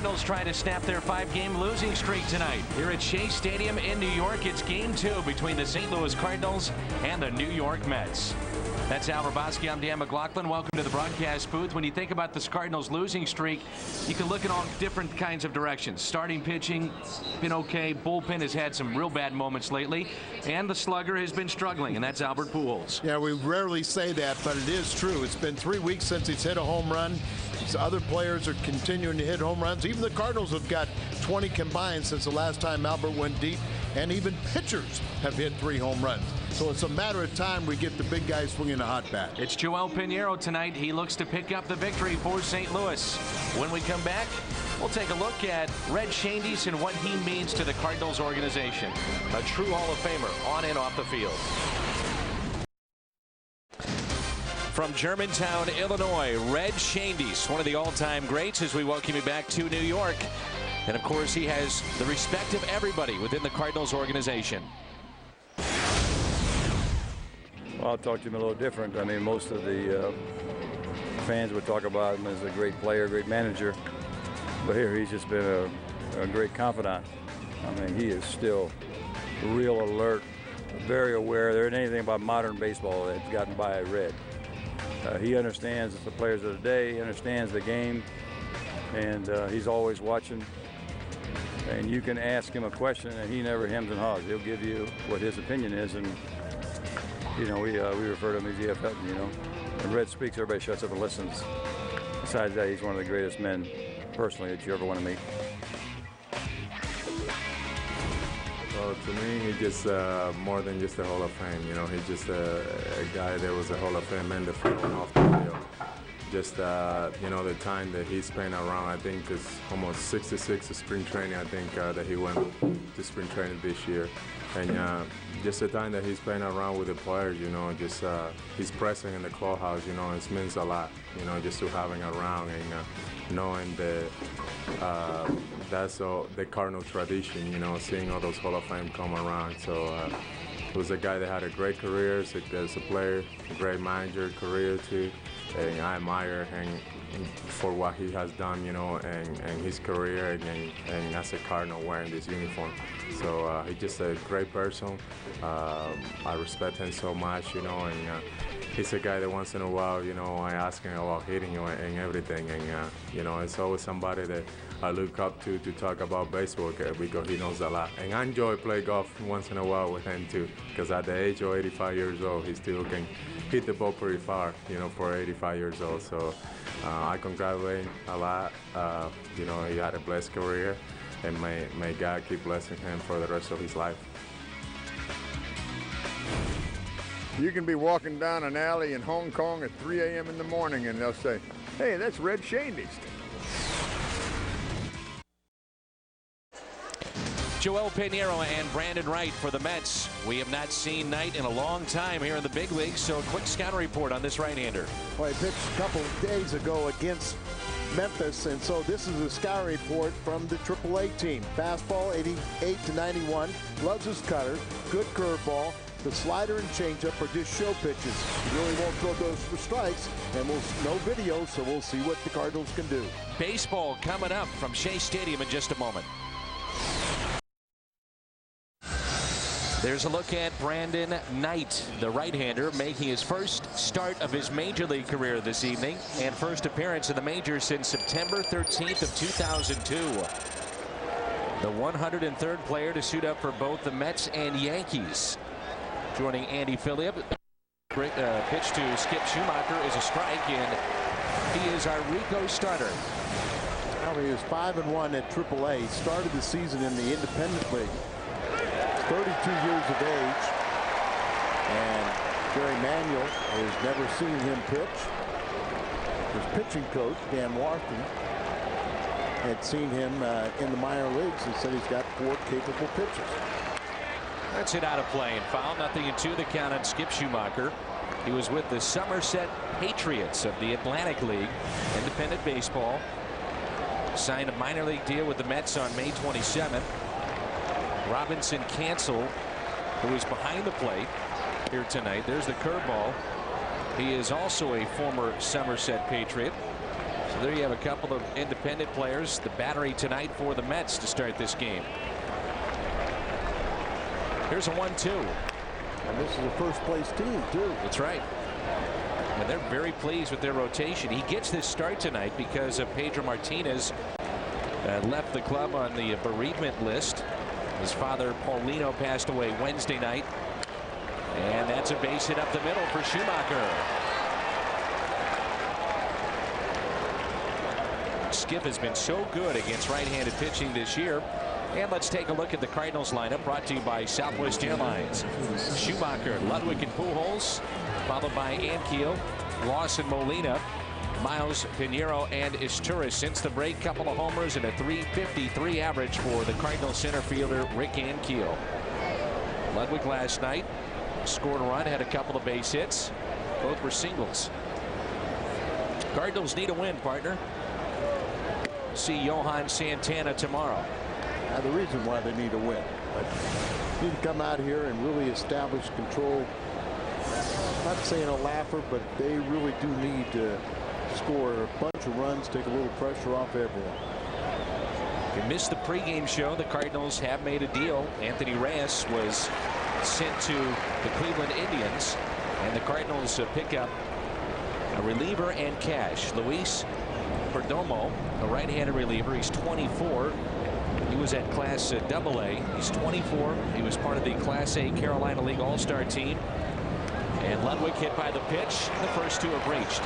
Cardinals try to snap their 5-game losing streak tonight. Here at Shea Stadium in New York, it's Game 2 between the St. Louis Cardinals and the New York Mets. That's Al Roboski. I'm Dan McLaughlin. Welcome to the broadcast booth. When you think about this Cardinals losing streak, you can look in all different kinds of directions. Starting pitching, been okay. Bullpen has had some real bad moments lately. And the slugger has been struggling, and that's Albert Pujols. Yeah, we rarely say that, but it is true. It's been 3 weeks since he's hit a home run. These other players are continuing to hit home runs. Even the Cardinals have got 20 combined since the last time Albert went deep. And even pitchers have hit 3 home runs. So it's a matter of time we get the big guy swinging a hot bat. It's Joel Pinheiro tonight. He looks to pick up the victory for St. Louis. When we come back, we'll take a look at Red Shandies and what he means to the Cardinals organization. A true Hall of Famer on and off the field. From Germantown, Illinois, Red Shandies, one of the all-time greats, as we welcome you back to New York. And, of course, he has the respect of everybody within the Cardinals organization. Well, I'll talk to him a little different. I mean, most of the fans would talk about him as a great player, great manager. But here he's just been a great confidant. I mean, he is still real alert, very aware. There isn't anything about modern baseball that's gotten by Red. He understands the players of the day, he understands the game, and he's always watching. And you can ask him a question, and he never hems and haws. He'll give you what his opinion is, and you know we refer to him as the EFF. You know, when Red speaks, everybody shuts up and listens. Besides that, he's one of the greatest men, personally, that you ever want to meet. Well, to me, he's just more than just a Hall of Fame. You know, he's just a guy that was a Hall of Fame in the field and off the field. Just, you know, the time that he spent around, I think it's almost 66 of spring training, I think, that he went to spring training this year. And just the time that he spent around with the players, you know, just his presence in the clubhouse, you know, it means a lot, you know, just to having around and knowing that that's all the Cardinal tradition, you know, seeing all those Hall of Fame come around. So he was a guy that had a great career as a player, a great manager career too. And I admire him for what he has done, you know, and his career and as a Cardinal wearing this uniform. So he's just a great person. I respect him so much, you know, and he's a guy that once in a while, you know, I ask him about hitting and everything, and you know, it's always somebody that I look up to talk about baseball because he knows a lot. And I enjoy playing golf once in a while with him too, because at the age of 85 years old, he still can hit the ball pretty far, you know, for 85 years old. So I congratulate him a lot. You know, he had a blessed career, and may God keep blessing him for the rest of his life. You can be walking down an alley in Hong Kong at 3 a.m. in the morning, and they'll say, hey, that's Red Shandies. Joel Pinheiro and Brandon Wright for the Mets. We have not seen Knight in a long time here in the big leagues, so a quick scouting report on this right-hander. Well, he pitched a couple of days ago against Memphis, and so this is a scouting report from the AAA team. Fastball 88 to 91, loves his cutter, good curveball. The slider and changeup are just show pitches. He really won't throw those for strikes, and no video, so we'll see what the Cardinals can do. Baseball coming up from Shea Stadium in just a moment. There's a look at Brandon Knight, the right-hander, making his first start of his major league career this evening, and first appearance in the majors since September 13th of 2002. The 103rd player to suit up for both the Mets and Yankees. Joining Andy Phillip, pitch to Skip Schumacher is a strike, and he is our Rico starter. Well, he was 5-1 at AAA. Started the season in the Independent League. 32 years of age, and Jerry Manuel has never seen him pitch. His pitching coach, Dan Warthen, had seen him in the minor leagues and said he's got 4 capable pitches. That's hit out of play and foul. 0-2 the count on Skip Schumacher. He was with the Somerset Patriots of the Atlantic League, independent baseball. Signed a minor league deal with the Mets on May 27th. Robinson Cancel, who is behind the plate here tonight. There's the curveball. He is also a former Somerset Patriot. So there you have a couple of independent players. The battery tonight for the Mets to start this game. Here's a 1-2. And this is a first place team, too. That's right. And they're very pleased with their rotation. He gets this start tonight because of Pedro Martinez left the club on the bereavement list. His father, Paulino, passed away Wednesday night. And that's a base hit up the middle for Schumacher. Skip has been so good against right-handed pitching this year. And let's take a look at the Cardinals lineup, brought to you by Southwest Airlines. Schumacher, Ludwig, and Pujols, followed by Ankiel, Lawson, Molina, Miles, Pinheiro, and Isturiz. Since the break, couple of homers and a .353 average for the Cardinals center fielder Rick Ankiel. Ludwig last night scored a run, had a couple of base hits. Both were singles. Cardinals need a win, partner. See Johan Santana tomorrow. Now, the reason why they need a win, but need to come out here and really establish control. Not saying a laugher, but they really do need to score a bunch of runs, take a little pressure off everyone. If you missed the pregame show, the Cardinals have made a deal. Anthony Reyes was sent to the Cleveland Indians, and the Cardinals pick up a reliever and cash. Luis Perdomo, a right-handed reliever. He's 24. He was at Class AA. He's 24. He was part of the Class A Carolina League All-Star team. And Ludwig hit by the pitch. The first two have reached.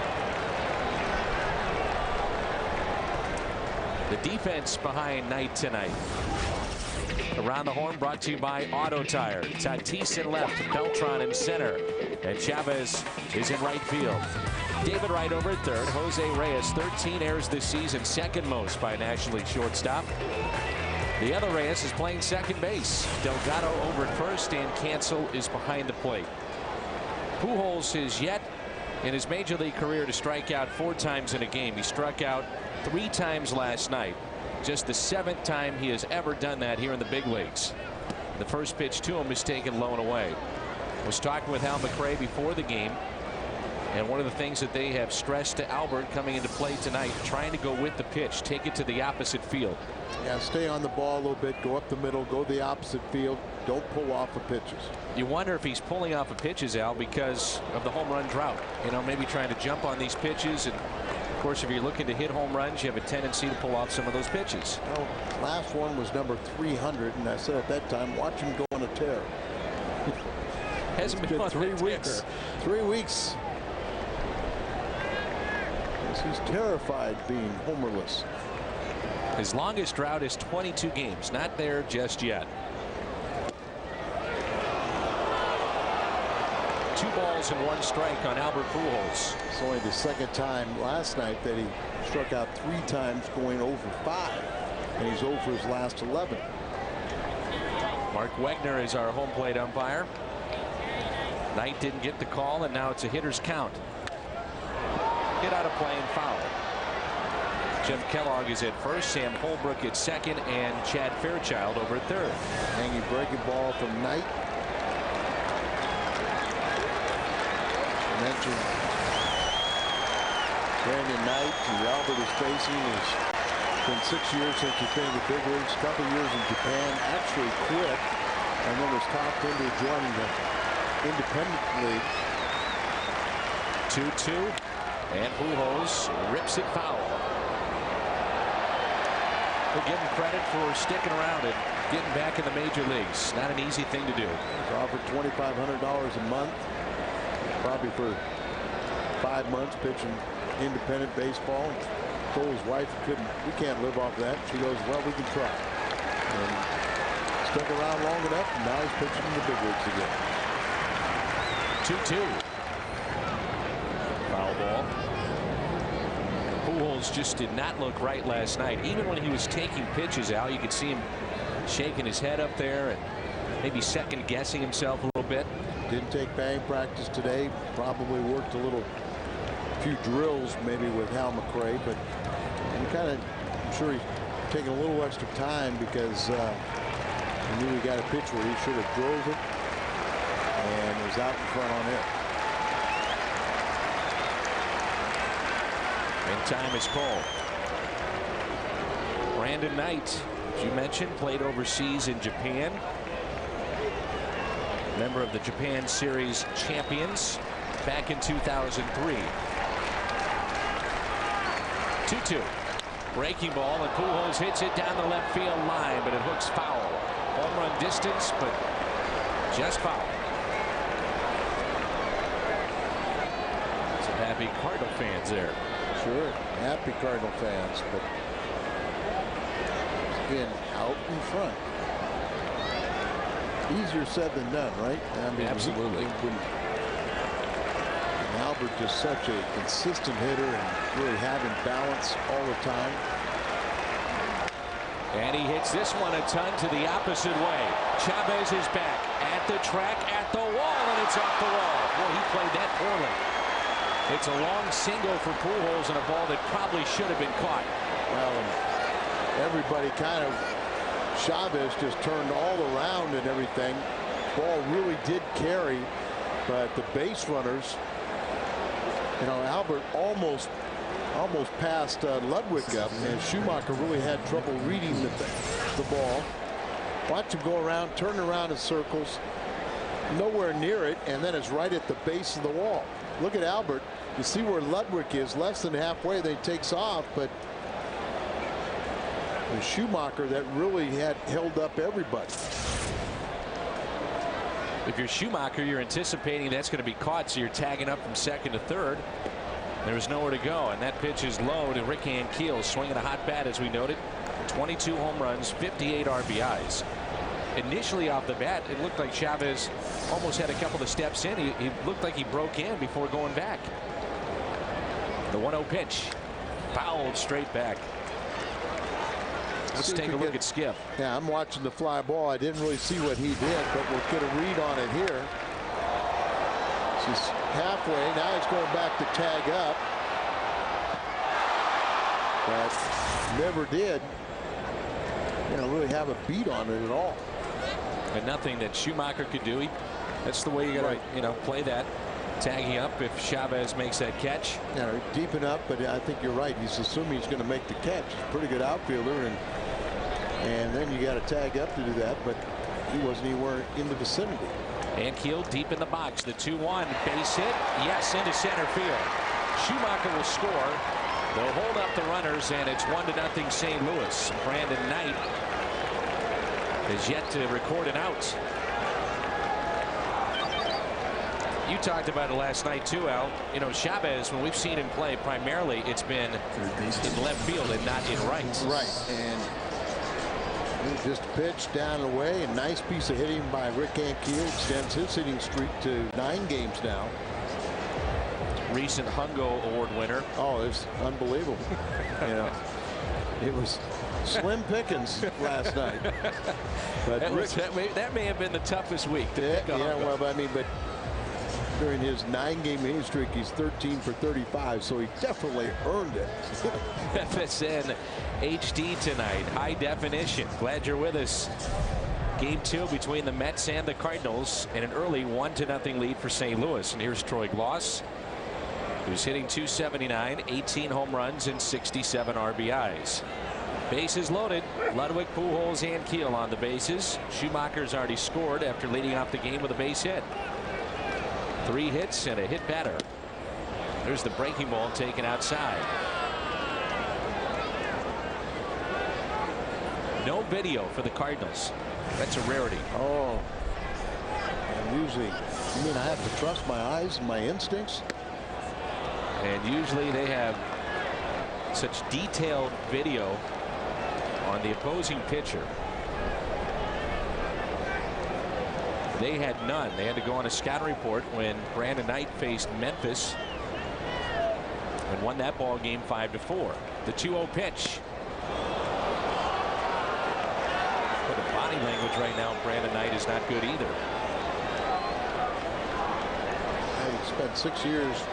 The defense behind Knight tonight. Around the horn brought to you by Auto Tire. Tatis in left, Beltran in center, and Chavez is in right field. David Wright over at third. Jose Reyes, 13 errors this season, second most by a National League shortstop. The other Reyes is playing second base. Delgado over at first, and Cancel is behind the plate. Pujols is yet in his major league career to strike out 4 times in a game. He struck out 3 times last night. Just the 7th time he has ever done that here in the big leagues. The first pitch to him is taken low and away. Was talking with Al McRae before the game, and one of the things that they have stressed to Albert coming into play tonight, trying to go with the pitch, take it to the opposite field. Yeah, stay on the ball a little bit, go up the middle, go the opposite field. Don't pull off the pitches. You wonder if he's pulling off of pitches, Al, because of the home run drought. You know, maybe trying to jump on these pitches, and of course, if you're looking to hit home runs, you have a tendency to pull off some of those pitches. Well, last one was number 300, and I said at that time, watch him go on a tear. Hasn't been on 3 weeks. 3 weeks. He's terrified being homerless. His longest drought is 22 games. Not there just yet. 2 balls and 1 strike on Albert Pujols. It's only the 2nd time last night that he struck out 3 times, going over 5, and he's over his last 11. Mark Wegner is our home plate umpire. Knight didn't get the call, and now it's a hitter's count. Hit out of play and foul. Jeff Kellogg is at first, Sam Holbrook at second, and Chad Fairchild over at third. Hanging breaking ball from Knight. I mentioned Brandon Knight, who Albert is facing. It's been 6 years since he's been in the big leagues, a couple years in Japan, actually quit, and then was talked into joining the independent league. 2-2. And Pujols rips it foul. We'll give him credit for sticking around and getting back in the major leagues. Not an easy thing to do. He's offered $2,500 a month, probably for 5 months pitching independent baseball. Told his wife we can't live off that. She goes, well, we can try. And stuck around long enough, and now he's pitching in the big leagues again. 2-2. Foul ball. Pujols just did not look right last night. Even when he was taking pitches, Al, you could see him shaking his head up there and maybe second guessing himself a little bit. Didn't take batting practice today. Probably worked a few drills maybe with Hal McRae, but I'm sure he's taking a little extra time because he knew he got a pitch where he should have drove it and was out in front on it. And time is called. Brandon Knight, as you mentioned, played overseas in Japan. Member of the Japan Series champions back in 2003. 2-2. Breaking ball, and Pujols hits it down the left field line, but it hooks foul. Home run distance, but just foul. Some happy Cardinal fans there. Sure, happy Cardinal fans, but it's been out in front. Easier said than done, right? I mean, absolutely. And Albert just such a consistent hitter and really having balance all the time. And he hits this one a ton to the opposite way. Chavez is back at the track, at the wall, and it's off the wall. Well, he played that poorly. It's a long single for Pujols and a ball that probably should have been caught. Well, everybody kind of, Chavez just turned all around and everything. Ball really did carry, but the base runners, you know, Albert almost passed Ludwig up, and Schumacher really had trouble reading the ball. Watch him go around, turn around in circles, nowhere near it, and then it's right at the base of the wall. Look at Albert. You see where Ludwig is, less than halfway. Then he takes off, but the Schumacher that really had held up everybody. If you're Schumacher, you're anticipating that's going to be caught, so you're tagging up from second to third. There's nowhere to go, and that pitch is low to Rick Ankiel, swinging a hot bat, as we noted. 22 home runs, 58 RBIs. Initially off the bat, it looked like Chavez almost had a couple of steps in. He looked like he broke in before going back. The 1-0 pitch, fouled straight back. Let's take a look at Skip. Yeah, I'm watching the fly ball. I didn't really see what he did, but we'll get a read on it here. She's halfway. Now he's going back to tag up. But never did, you know, really have a beat on it at all. And nothing that Schumacher could do. That's the way you got to, you know, play that. Tagging up if Chavez makes that catch. Yeah, deep enough, but I think you're right. He's assuming he's going to make the catch. He's a pretty good outfielder, and then you got to tag up to do that, but he wasn't anywhere in the vicinity. Ankiel deep in the box. The 2-1 base hit. Yes, into center field. Schumacher will score. They'll hold up the runners, and it's 1-0 St. Louis. Brandon Knight is yet to record an out. You talked about it last night too, Al. You know, Chavez, when we've seen him play, primarily it's been in left field and not in right. Right, and just pitch down and away. A nice piece of hitting by Rick Ankiel. Extends his hitting streak to 9 games now. Recent Hungo Award winner. Oh, it's unbelievable. You know, it was slim pickings last night. But that may have been the toughest week. Well, I mean, but during his 9-game hitting streak, he's 13 for 35, so he definitely earned it. FSN HD tonight, high definition. Glad you're with us. Game 2 between the Mets and the Cardinals, and an early 1-0 lead for St. Louis. And here's Troy Gloss, who's hitting .279, 18 home runs and 67 RBIs. Bases loaded. Ludwig, Pujols, and Ankiel on the bases. Schumacher's already scored after leading off the game with a base hit. 3 hits and a hit batter. There's the breaking ball taken outside. No video for the Cardinals. That's a rarity. Oh, and usually, you mean I have to trust my eyes and my instincts? And usually they have such detailed video on the opposing pitcher. They had none. They had to go on a scout report when Brandon Knight faced Memphis and won that ball game 5-4. The 2-0 pitch. But the body language right now, Brandon Knight, is not good either. He spent 6 years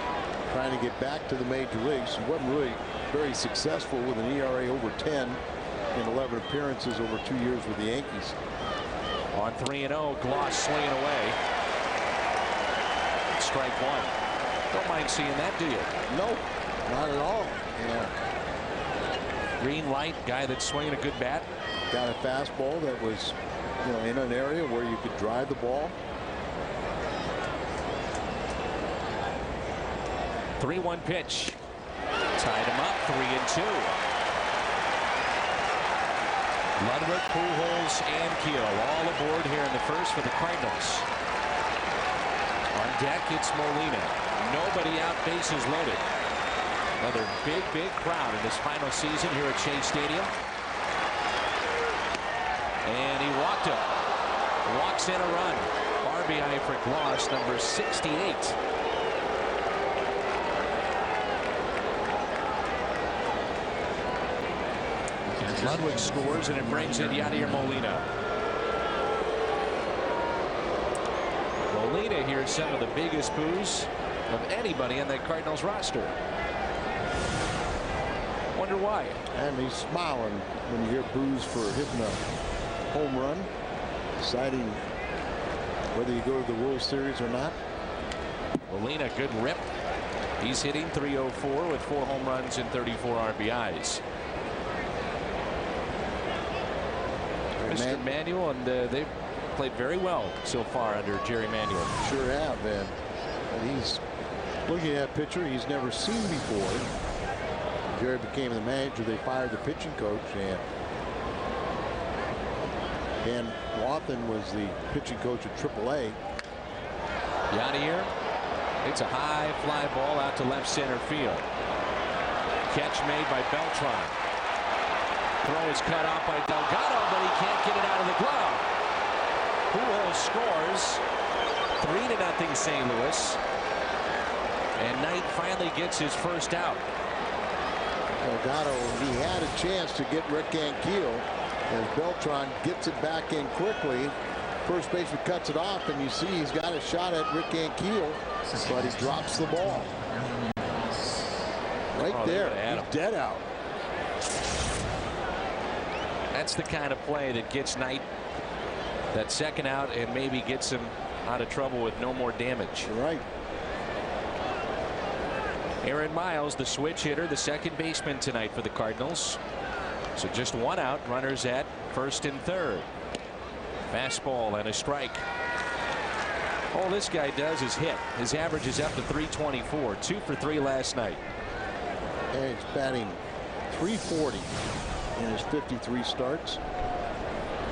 trying to get back to the major leagues. He wasn't really very successful with an ERA over 10 in 11 appearances over 2 years with the Yankees. On 3-0, Gloss swinging away. Strike 1. Don't mind seeing that, do you? No. Not at all. Yeah. Green light, guy that's swinging a good bat. Got a fastball that was, in an area where you could drive the ball. 3-1 pitch. Tied him up, 3-2. Ludwig, Pujols, and Keel all aboard here in the first for the Cardinals. On deck, it's Molina. Nobody out, bases loaded. Another big crowd in this final season here at Shea Stadium. And he walked him. Walks in a run. RBI for Gloss, number 68. Ludwig scores, and it brings in Yadier Molina. Molina hears some of the biggest boos of anybody on that Cardinals roster. Wonder why. And he's smiling when you hear boos for hitting a home run, deciding whether you go to the World Series or not. Molina, good rip. He's hitting .304 with 4 home runs and 34 RBIs. Mr. Manuel, and they've played very well so far under Jerry Manuel. Sure have, and he's looking at a pitcher he's never seen before. Jerry became the manager. They fired the pitching coach, and Dan Wathan was the pitching coach at AAA. Yadier, it's a high fly ball out to left center field. Catch made by Beltran. Throw is cut off by Delgado, but he can't get it out of the glove. Pujols scores. 3-0 St. Louis. And Knight finally gets his first out. Delgado, he had a chance to get Rick Ankiel as Beltran gets it back in quickly. First baseman cuts it off, and you see he's got a shot at Rick Ankiel, but he drops the ball. Right there, he's dead out. That's the kind of play that gets Knight that second out and maybe gets him out of trouble with no more damage. Right. Aaron Miles, the switch hitter, the second baseman tonight for the Cardinals. So just 1 out, runners at first and third. Fastball and a strike. All this guy does is hit. His average is up to .324, 2 for 3 last night. And he's batting .340 in his 53 starts.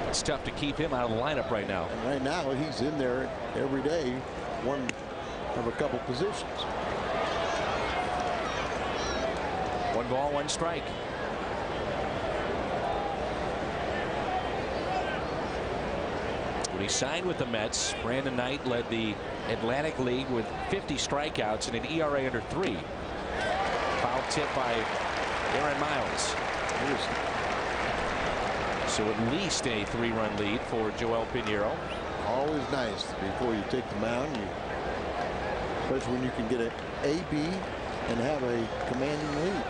It's tough to keep him out of the lineup right now. And right now he's in there every day, one of a couple positions. 1 ball, 1 strike. When he signed with the Mets, Brandon Knight led the Atlantic League with 50 strikeouts and an ERA under 3. Foul tip by Aaron Miles. So at least a 3-run lead for Joel Pinheiro. Always nice before you take the mound, especially when you can get an AB and have a commanding lead.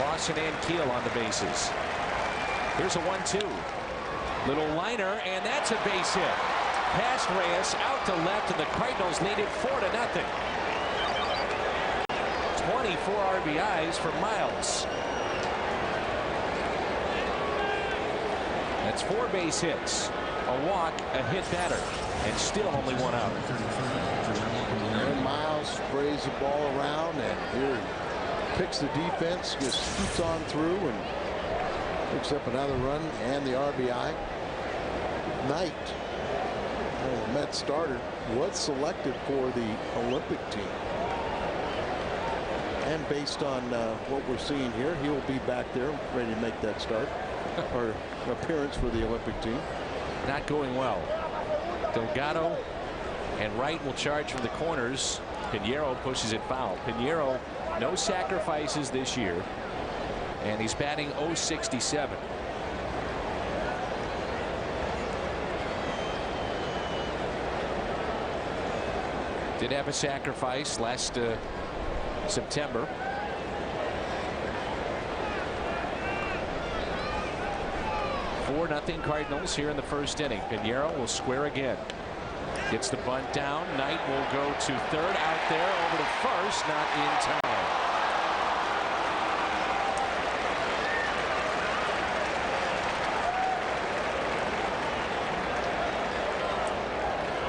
Lawson and Keel on the bases. Here's a 1-2. Little liner, and that's a base hit. Past Reyes, out to left, and the Cardinals lead it 4-0. 24 RBIs for Miles. That's 4 base hits, a walk, a hit batter, and still only 1 out. And Miles sprays the ball around, and here he picks the defense, just scoots on through and picks up another run and the RBI. Knight, the Mets starter, was selected for the Olympic team. And based on what we're seeing here, he will be back there ready to make that start or appearance for the Olympic team. Not going well. Delgado and Wright will charge from the corners. Pinheiro pushes it foul. Pinheiro, no sacrifices this year, and he's batting .067. Did have a sacrifice last September. .4-0 Cardinals here in the first inning. Pinheiro will square again. Gets the bunt down. Knight will go to third. Out there over to first. Not in time.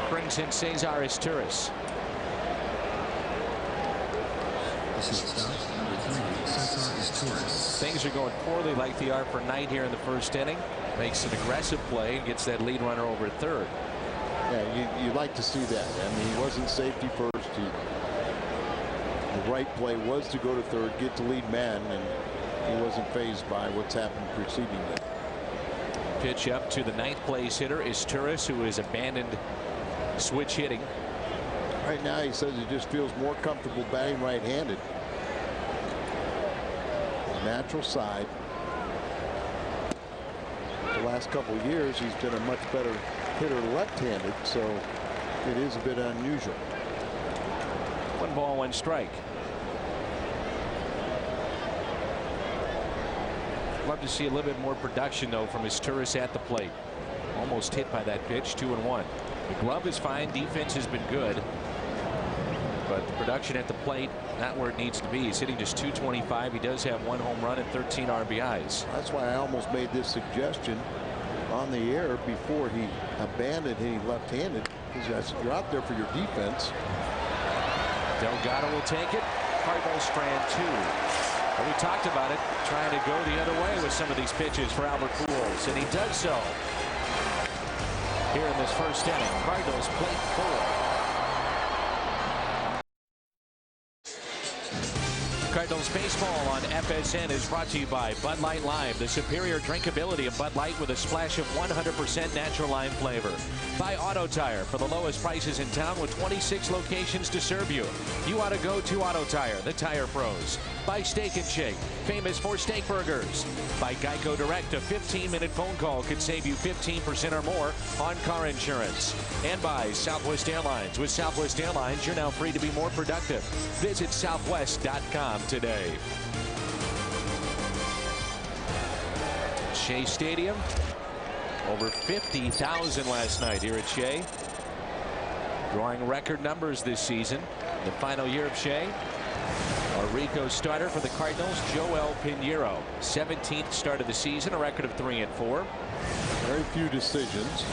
Brings in Cesar Izturis. Things are going poorly like they are for Knight here in the first inning. Makes an aggressive play. Gets that lead runner over at third. Yeah, you like to see that. I mean, he wasn't safety first. The right play was to go to third, get to lead man, and he wasn't fazed by what's happened preceding that. Pitch up to the ninth place hitter Izturis, who has abandoned switch hitting. Right now he says he just feels more comfortable batting right-handed. His natural side. The last couple of years he's been a much better hitter left-handed, so it is a bit unusual. 1 ball, 1 strike. Love to see a little bit more production though from Izturis at the plate. Almost hit by that pitch. 2-1. The glove is fine. Defense has been good. But the production at the plate, not where it needs to be. He's hitting just .225. He does have 1 home run and 13 RBIs. That's why I almost made this suggestion on the air before he abandoned hitting left-handed. You're out there for your defense. Delgado will take it. Cardinals strand 2. And we talked about it, trying to go the other way with some of these pitches for Albert Pujols, and he does so here in this first inning. Cardinals plate 4. Cardinals baseball on FSN is brought to you by Bud Light Lime, the superior drinkability of Bud Light with a splash of 100% natural lime flavor. By Auto Tire, for the lowest prices in town with 26 locations to serve you. You ought to go to Auto Tire, the tire pros. By Steak and Shake, famous for steak burgers. By Geico Direct, a 15-minute phone call could save you 15% or more on car insurance. And by Southwest Airlines. With Southwest Airlines, you're now free to be more productive. Visit southwest.com today. Shea Stadium, over 50,000 last night here at Shea. Drawing record numbers this season. The final year of Shea. Our Rico starter for the Cardinals, Joel Pinheiro. 17th start of the season, a record of 3-4. Very few decisions.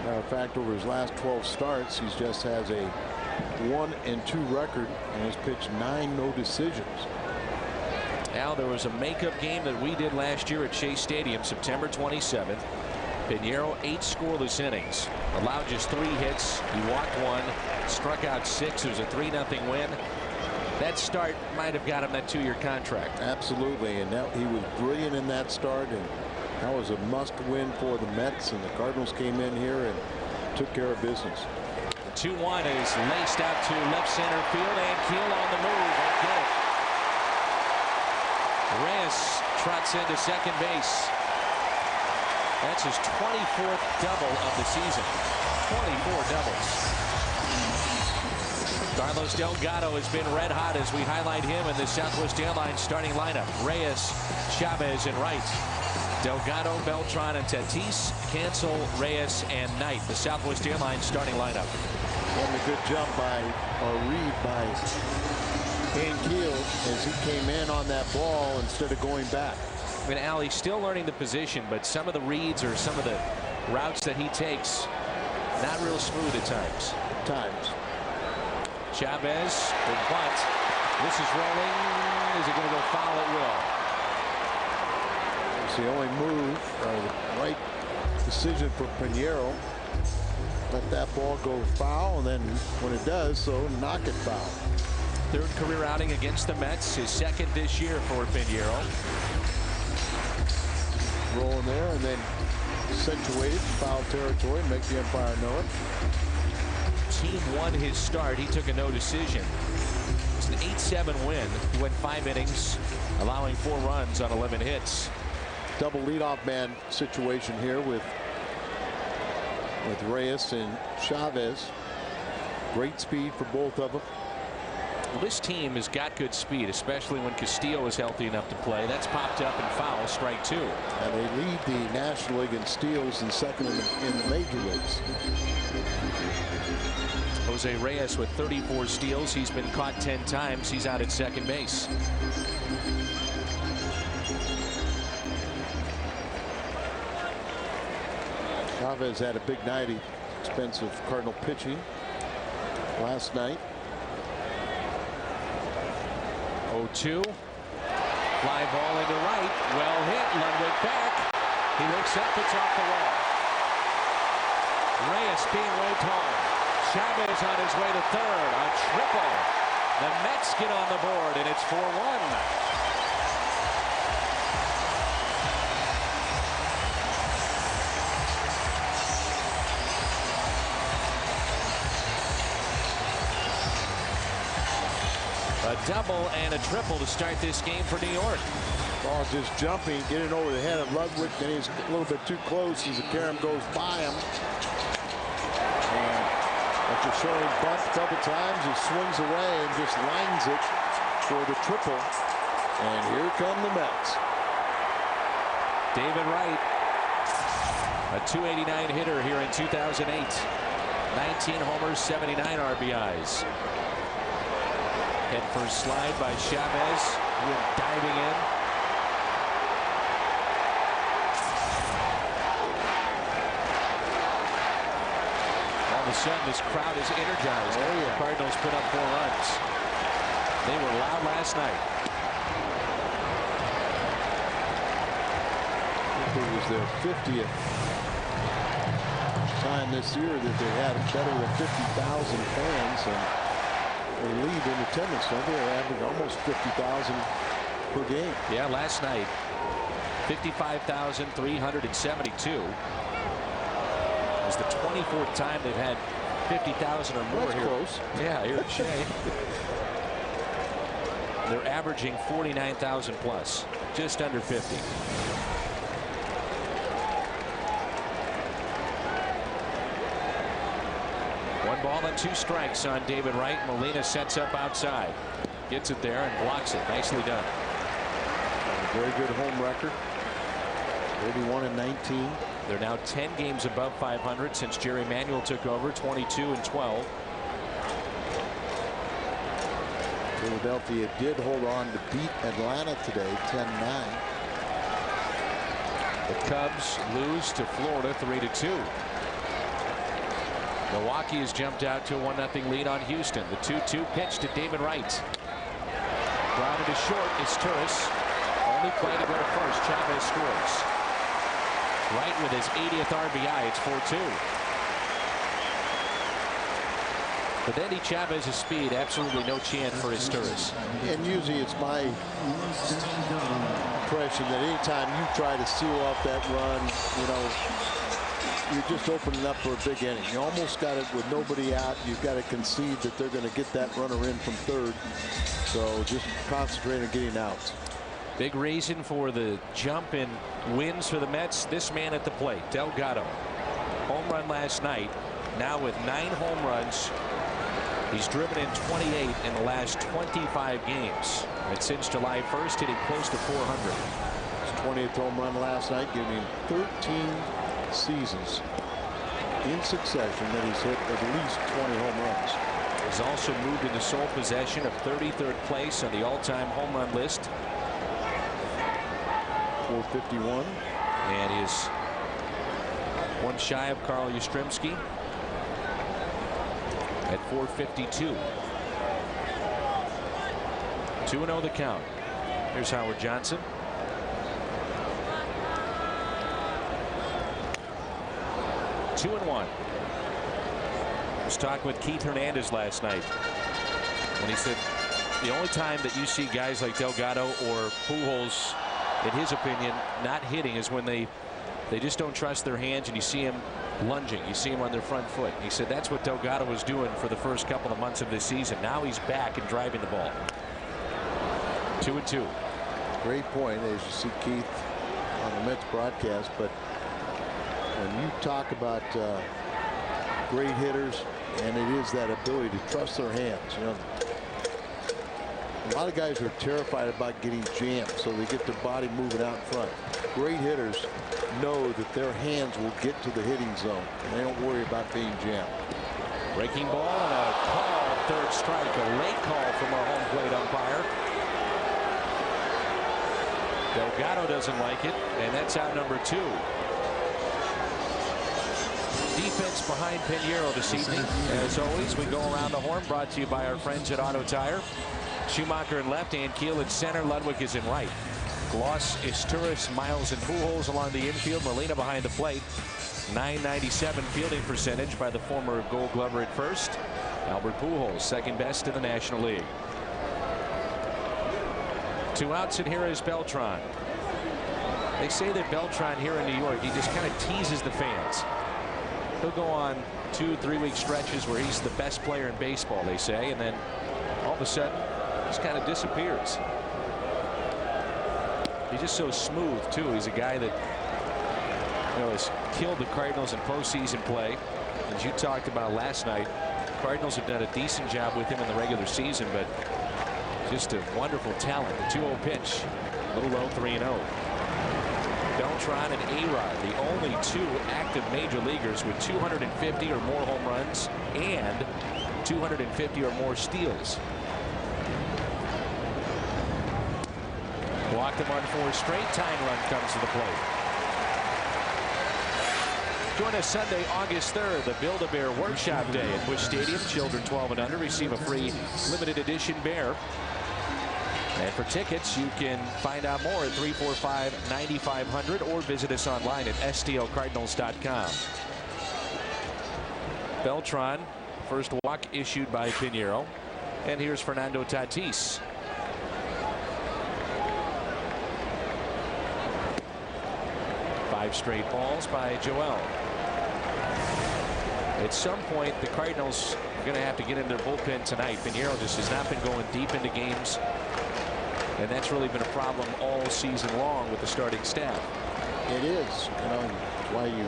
Matter of fact, over his last 12 starts, he just has a 1-2 record and has pitched 9 no decisions. Now there was a makeup game that we did last year at Shea Stadium, September 27th. Pinheiro 8 scoreless innings, allowed just 3 hits. He walked 1, struck out 6. It was a 3-0 win. That start might have got him that 2-year contract. Absolutely, and he was brilliant in that start, and that was a must-win for the Mets. And the Cardinals came in here and took care of business. The 2-1 is laced out to left center field, and Keel on the move. They get it. Reyes trots into second base. That's his 24th double of the season. 24 doubles. Carlos Delgado has been red hot as we highlight him in the Southwest Airlines starting lineup. Reyes, Chavez, and Wright. Delgado, Beltran, and Tatis. Cancel, Reyes, and Knight. The Southwest Airlines starting lineup. And a good jump by, or read by Keel as he came in on that ball instead of going back. I mean, Al, he's still learning the position, but some of the reads or some of the routes that he takes, not real smooth at times. Chavez, the bunt. This is rolling. Is it going to go foul? It will. It's the only move, the right decision for Pinheiro. Let that ball go foul, and then when it does so, knock it foul. 3rd career outing against the Mets, his 2nd this year for Pinheiro. Rolling there, and then accentuated foul territory, make the umpire know it. Team won his start. He took a no decision. It's an 8-7 win. He went 5 innings, allowing 4 runs on 11 hits. Double leadoff man situation here with Reyes and Chavez. Great speed for both of them. Well, this team has got good speed, especially when Castillo is healthy enough to play. That's popped up and foul, strike 2. And they lead the National League in steals and second in the major leagues. Jose Reyes with 34 steals. He's been caught 10 times. He's out at second base. Chavez had a big night. Expensive Cardinal pitching last night. 0-2. Fly ball into right. Well hit. Ludwig back. He looks up. It's off the wall. Reyes being waved home. Chavez on his way to third. A triple. The Mets get on the board, and it's 4-1. A double and a triple to start this game for New York. Ball just jumping, getting over the head of Ludwig. Then he's a little bit too close as the carom goes by him. And after showing bunt a couple times, he swings away and just lines it for the triple. And here come the Mets. David Wright, a .289 hitter here in 2008. 19 homers, 79 RBIs. Head first slide by Chavez. He went diving in. All of a sudden, this crowd is energized. The Cardinals put up 4 runs. They were loud last night. It was their 50th time this year that they had better than 50,000 fans. And they lead in attendance. They're averaging almost 50,000 per game. Yeah, last night 55,372. It was the 24th time they've had 50,000 or more. That's here. close. Yeah, here at Shea. They're averaging 49,000 plus, just under 50. One ball and 2 strikes on David Wright. Molina sets up outside. Gets it there and blocks it. Nicely done. A very good home record. 31-19. They're now 10 games above 500 since Jerry Manuel took over. 22-12. Philadelphia did hold on to beat Atlanta today, 10-9. The Cubs lose to Florida 3-2. Milwaukee has jumped out to a 1-0 lead on Houston. The 2-2 pitch to David Wright. Grounded to short is Turris. Only play to go to first. Chavez scores. Wright with his 80th RBI. It's 4-2. With Eddie Chavez's speed, absolutely no chance for his Turris. And usually it's my impression that anytime you try to seal off that run, you know, you're just opening up for a big inning. You almost got it with nobody out. You've got to concede that they're going to get that runner in from third. So just concentrate on getting out. Big reason for the jump in wins for the Mets. This man at the plate, Delgado. Home run last night. Now with 9 home runs. He's driven in 28 in the last 25 games. And since July 1st, hitting close to 400. His 20th home run last night, giving him 13 seasons in succession that he's hit at least 20 home runs. He's also moved into sole possession of 33rd place on the all-time home run list. 451. And is one shy of Carl Yastrzemski at 452. 2-0 the count. Here's Howard Johnson. Two and 1. I was talking with Keith Hernandez last night, and he said the only time that you see guys like Delgado or Pujols, in his opinion, not hitting is when they just don't trust their hands, and you see him lunging. You see him on their front foot. He said that's what Delgado was doing for the first couple of months of this season. Now he's back and driving the ball. 2-2. Great point, as you see Keith on the Mets broadcast, but when you talk about great hitters, and it is that ability to trust their hands. You know, A lot of guys are terrified about getting jammed, so they get their body moving out in front. Great hitters know that their hands will get to the hitting zone, and they don't worry about being jammed. Breaking ball and a call, third strike. A late call from our home plate umpire. Delgado doesn't like it, and that's out number 2. Defense behind Pinheiro this evening. As always, we go around the horn, brought to you by our friends at Auto Tire. Schumacher in left, and Keel in center. Ludwig is in right. Gloss, Isturis, Miles, and Pujols along the infield. Molina behind the plate. .997 fielding percentage by the former Gold Glover at first. Albert Pujols, second best in the National League. 2 outs, and here is Beltran. They say that Beltran here in New York, he just kind of teases the fans. He'll go on 2-3 week stretches where he's the best player in baseball, they say, and then all of a sudden just kind of disappears. He's just so smooth too. He's a guy that, you know, has killed the Cardinals in postseason play. As you talked about last night, Cardinals have done a decent job with him in the regular season, but just a wonderful talent. The 2-0 pitch, a little low, 3-0. Beltran and A-Rod, the only 2 active major leaguers with 250 or more home runs and 250 or more steals. Walked him on 4 straight. Tying run comes to the plate. Join us Sunday, August 3rd, the Build-A-Bear Workshop Day at Busch Stadium. Children 12 and under receive a free limited edition bear. And for tickets, you can find out more at 345-9500 or visit us online at stlcardinals.com. Beltran, first walk issued by Pinheiro. And here's Fernando Tatis. Five straight balls by Joel. At some point, the Cardinals are going to have to get in their bullpen tonight. Pinheiro just has not been going deep into games. And that's really been a problem all season long with the starting staff. It is. You know, why you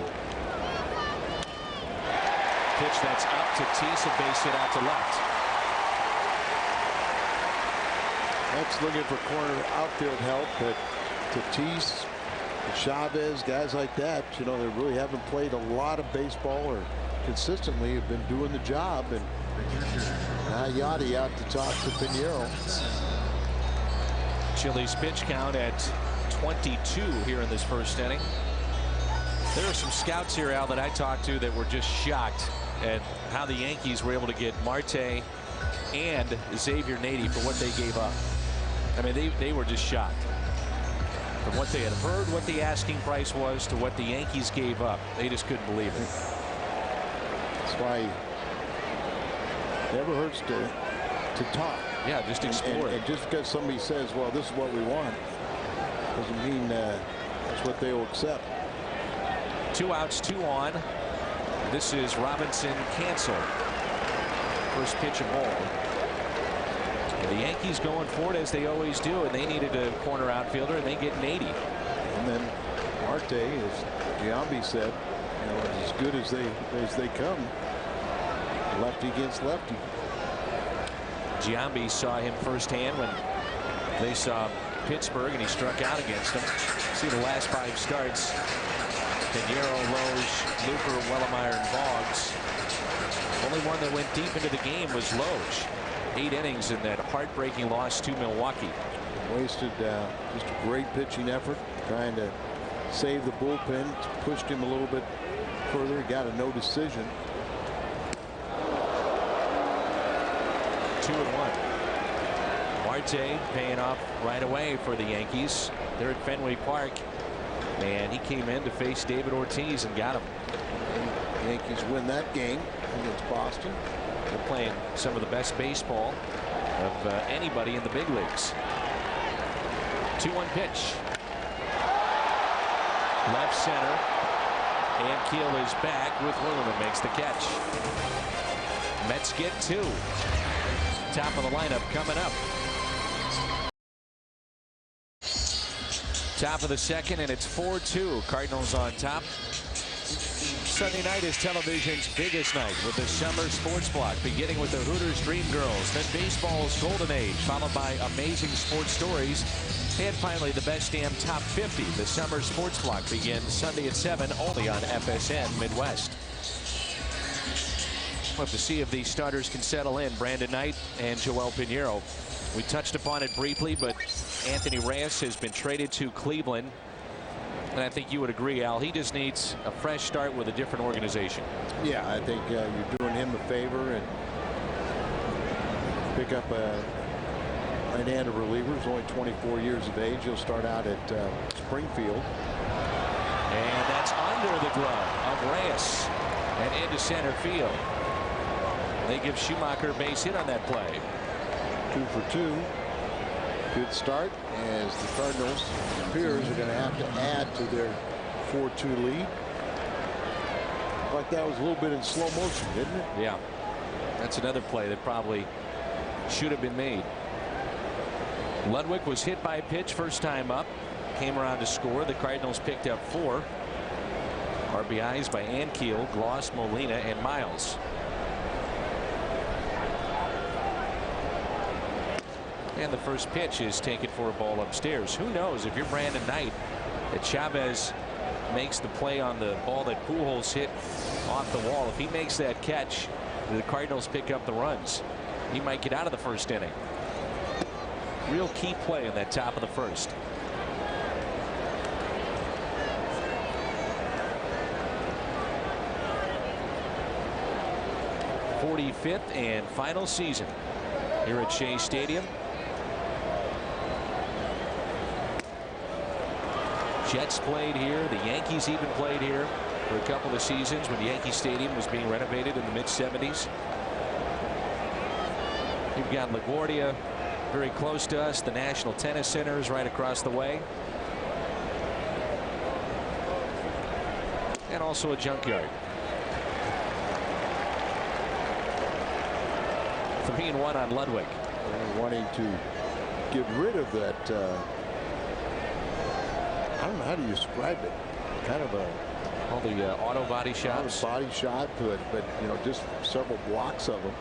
pitch that's up to Tatis, a base hit out to left. That's looking for corner outfield help, but Tatis, Chavez, guys like that, you know, they really haven't played a lot of baseball or consistently have been doing the job. And now Yachty out to talk to Pinheiro. Chili's pitch count at 22 here in this first inning. There are some scouts here, Al, that I talked to that were just shocked at how the Yankees were able to get Marte and Xavier Nady for what they gave up. I mean, they were just shocked. From what they had heard, what the asking price was, to what the Yankees gave up, they just couldn't believe it. That's why it never hurts to talk. Yeah, just explore it. And just because somebody says, well, this is what we want, doesn't mean that's what they will accept. 2 outs, 2 on. This is Robinson canceled. First pitch of ball. And the Yankees going for it as they always do, and they needed a corner outfielder, and they get an 80. And then Marte, as Giambi said, you know, as good as they come, lefty against lefty. Giambi saw him firsthand when they saw Pittsburgh, and he struck out against them. See the last 5 starts. Pinheiro, Loge, Luker, Wellemeyer, and Boggs. Only one that went deep into the game was Loge. 8 innings in that heartbreaking loss to Milwaukee. Wasted just a great pitching effort, trying to save the bullpen. Pushed him a little bit further. Got a no decision. 2-1. Marte paying off right away for the Yankees. They're at Fenway Park, and he came in to face David Ortiz and got him. And the Yankees win that game against Boston. They're playing some of the best baseball of anybody in the big leagues. 2-1 pitch. Left center. And Keel is back with room and makes the catch. Mets get 2. Top of the lineup coming up. Top of the second, and it's 4-2. Cardinals on top. Sunday night is television's biggest night with the summer sports block, beginning with the Hooters Dream Girls, then baseball's golden age, followed by amazing sports stories, and finally the best damn top 50. The summer sports block begins Sunday at 7 only on FSN Midwest. We'll have to see if these starters can settle in. Brandon Knight and Joel Pinheiro. We touched upon it briefly, but Anthony Reyes has been traded to Cleveland. And I think you would agree, Al, he just needs a fresh start with a different organization. Yeah, I think you're doing him a favor and pick up a right-handed reliever. He's only 24 years of age. He'll start out at Springfield. And that's under the glove of Reyes and into center field. They give Schumacher a base hit on that play. 2 for 2. Good start as the Cardinals appears are going to have to add to their 4-2 lead. Like that was a little bit in slow motion, didn't it? Yeah, that's another play that probably should have been made. Ludwig was hit by a pitch first time up, came around to score. The Cardinals picked up 4 RBIs by Ankiel, Gloss, Molina, and Miles. And the first pitch is taken for a ball upstairs. Who knows if you're Brandon Knight that Chavez makes the play on the ball that Pujols hit off the wall. If he makes that catch, the Cardinals pick up the runs. He might get out of the first inning. Real key play in that top of the first. '45th and final season here at Shea Stadium. Jets played here. The Yankees even played here for a couple of seasons when Yankee Stadium was being renovated in the mid-'70s. You've got LaGuardia very close to us. The National Tennis Center is right across the way. And also a junkyard. 3-1 on Ludwig. Wanting to get rid of that. I don't know how to describe it. Kind of a all the auto body shots. Body shot to it, but you know, just several blocks of them.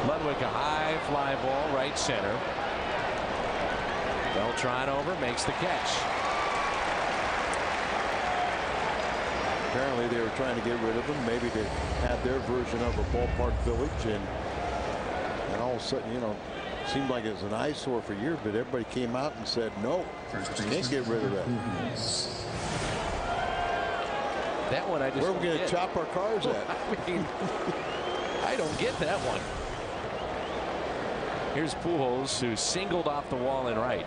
Ludwig, a high fly ball right center. Beltran over, makes the catch. Apparently they were trying to get rid of him, maybe to have their version of a ballpark village, and all of a sudden, you know, seemed like it was an eyesore for years, but everybody came out and said no, you can't get rid of that. That one I just where are we going to chop our cars at? I mean, I don't get that one. Here's Pujols, who singled off the wall in right.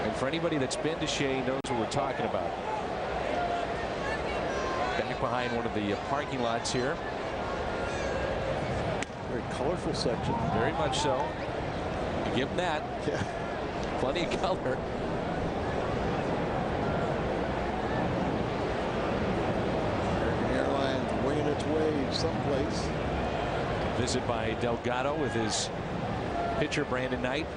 And for anybody that's been to Shea knows what we're talking about. Back behind one of the parking lots here. Very colorful section. Very much so. You give them that. Yeah. Plenty of color. American Airlines winging its way someplace. Visit by Delgado with his pitcher Brandon Knight.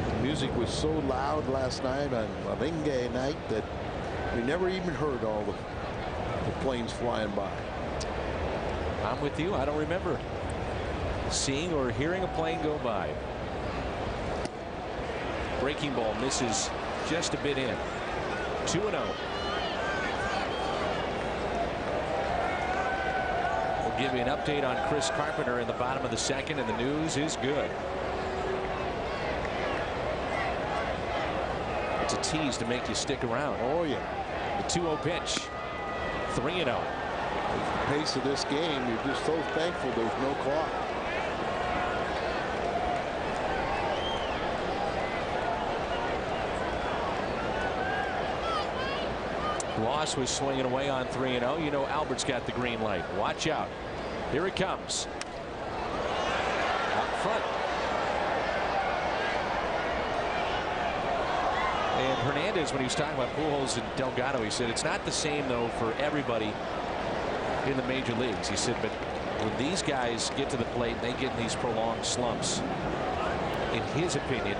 The music was so loud last night on Mavinge night that we never even heard all the planes flying by. I'm with you. I don't remember seeing or hearing a plane go by. Breaking ball misses just a bit in. 2-0. We'll give you an update on Chris Carpenter in the bottom of the second, and the news is good. It's a tease to make you stick around. Oh yeah. The 2-0 pitch. 3-0. The pace of this game, you're just so thankful there's no clock. Ross was swinging away on 3-0. You know Albert's got the green light. Watch out. Here it comes. Out front. And Hernandez, when he was talking about Pujols and Delgado, he said it's not the same, though, for everybody in the major leagues. He said, but when these guys get to the plate, they get in these prolonged slumps. In his opinion,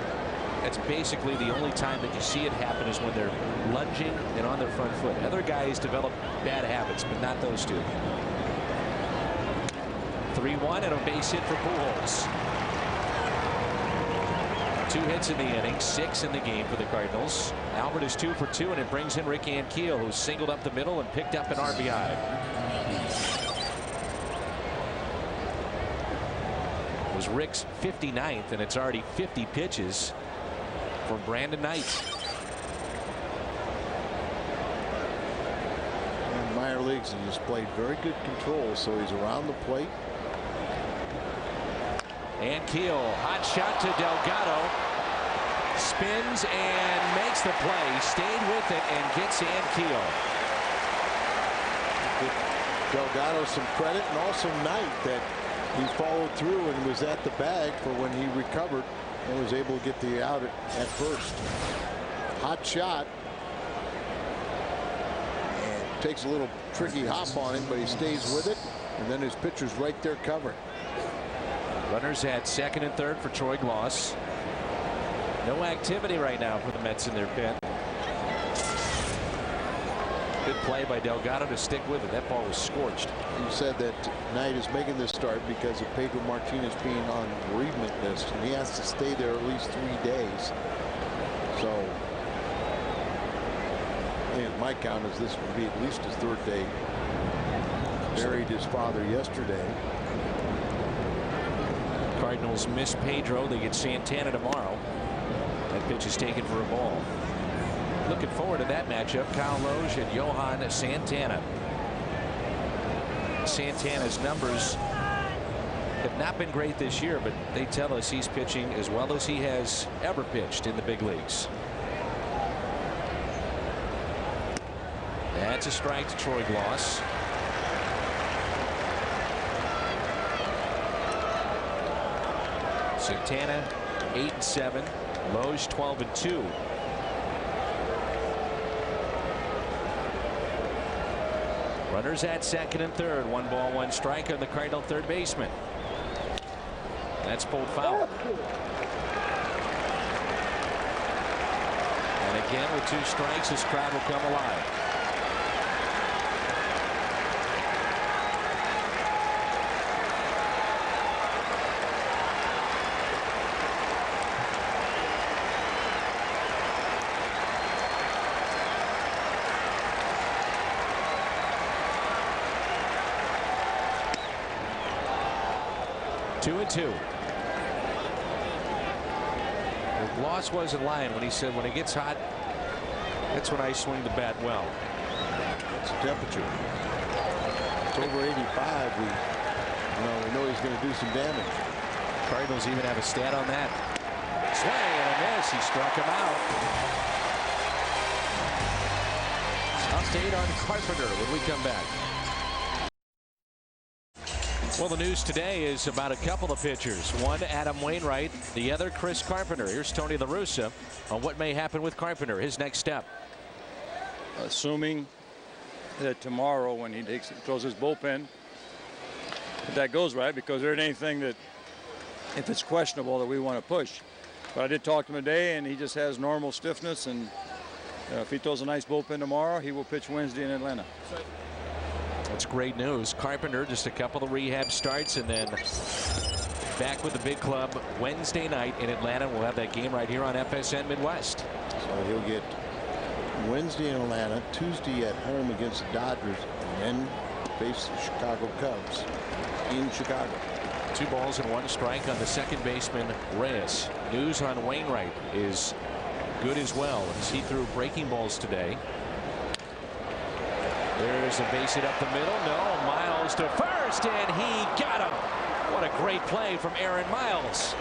That's basically the only time that you see it happen is when they're lunging and on their front foot. Other guys develop bad habits, but not those two. 3-1 and a base hit for Pujols. 2 hits in the inning, 6 in the game for the Cardinals. Albert is 2 for 2, and it brings in Rick Ankiel, who singled up the middle and picked up an RBI. It was Rick's 59th, and it's already 50 pitches for Brandon Knight. In minor leagues, he's played very good control, so he's around the plate. Ankiel, hot shot to Delgado. Spins and makes the play. Stayed with it and gets Ankiel. Give Delgado some credit, and also Knight, that he followed through and was at the bag for when he recovered and was able to get the out at first. Hot shot. And takes a little tricky hop on him, but he stays with it, and then his pitcher's right there covering. Runners at second and third for Troy Gloss. No activity right now for the Mets in their pen. Good play by Delgado to stick with it. That ball was scorched. You said that Knight is making this start because of Pedro Martinez being on bereavement list, and he has to stay there at least 3 days. So, and my count is this would be at least his 3rd day. Buried his father yesterday. Cardinals miss Pedro. They get Santana tomorrow. That pitch is taken for a ball. Looking forward to that matchup. Kyle Loge and Johan Santana. Santana's numbers have not been great this year, but they tell us he's pitching as well as he has ever pitched in the big leagues. That's a strike to Troy Gloss. Santana 8-7, Loge 12-2. Runners at second and third. 1 ball, 1 strike on the Cardinal third baseman. That's pulled foul. And again with 2 strikes, this crowd will come alive. Two and two. Well, Gloss wasn't lying when he said when it gets hot, that's when I swing the bat well. It's the temperature. It's over 85. We know he's going to do some damage. Cardinals even have a stat on that. Swing and a miss. He struck him out. Update on Carpenter when we come back. Well, the news today is about a couple of pitchers. One, Adam Wainwright. The other, Chris Carpenter. Here's Tony La Russa on what may happen with Carpenter. His next step. Assuming that tomorrow when he throws his bullpen, that goes right, because there ain't anything that, if it's questionable, that we want to push. But I did talk to him today, and he just has normal stiffness, and if he throws a nice bullpen tomorrow, he will pitch Wednesday in Atlanta. That's great news. Carpenter, just a couple of rehab starts, and then back with the big club Wednesday night in Atlanta. We'll have that game right here on FSN Midwest. So he'll get Wednesday in Atlanta, Tuesday at home against the Dodgers, and then face the Chicago Cubs in Chicago. 2 balls and 1 strike on the second baseman, Reyes. News on Wainwright is good as well, as he threw breaking balls today. There's a base hit up the middle. No, Miles to first, and he got him. What a great play from Aaron Miles.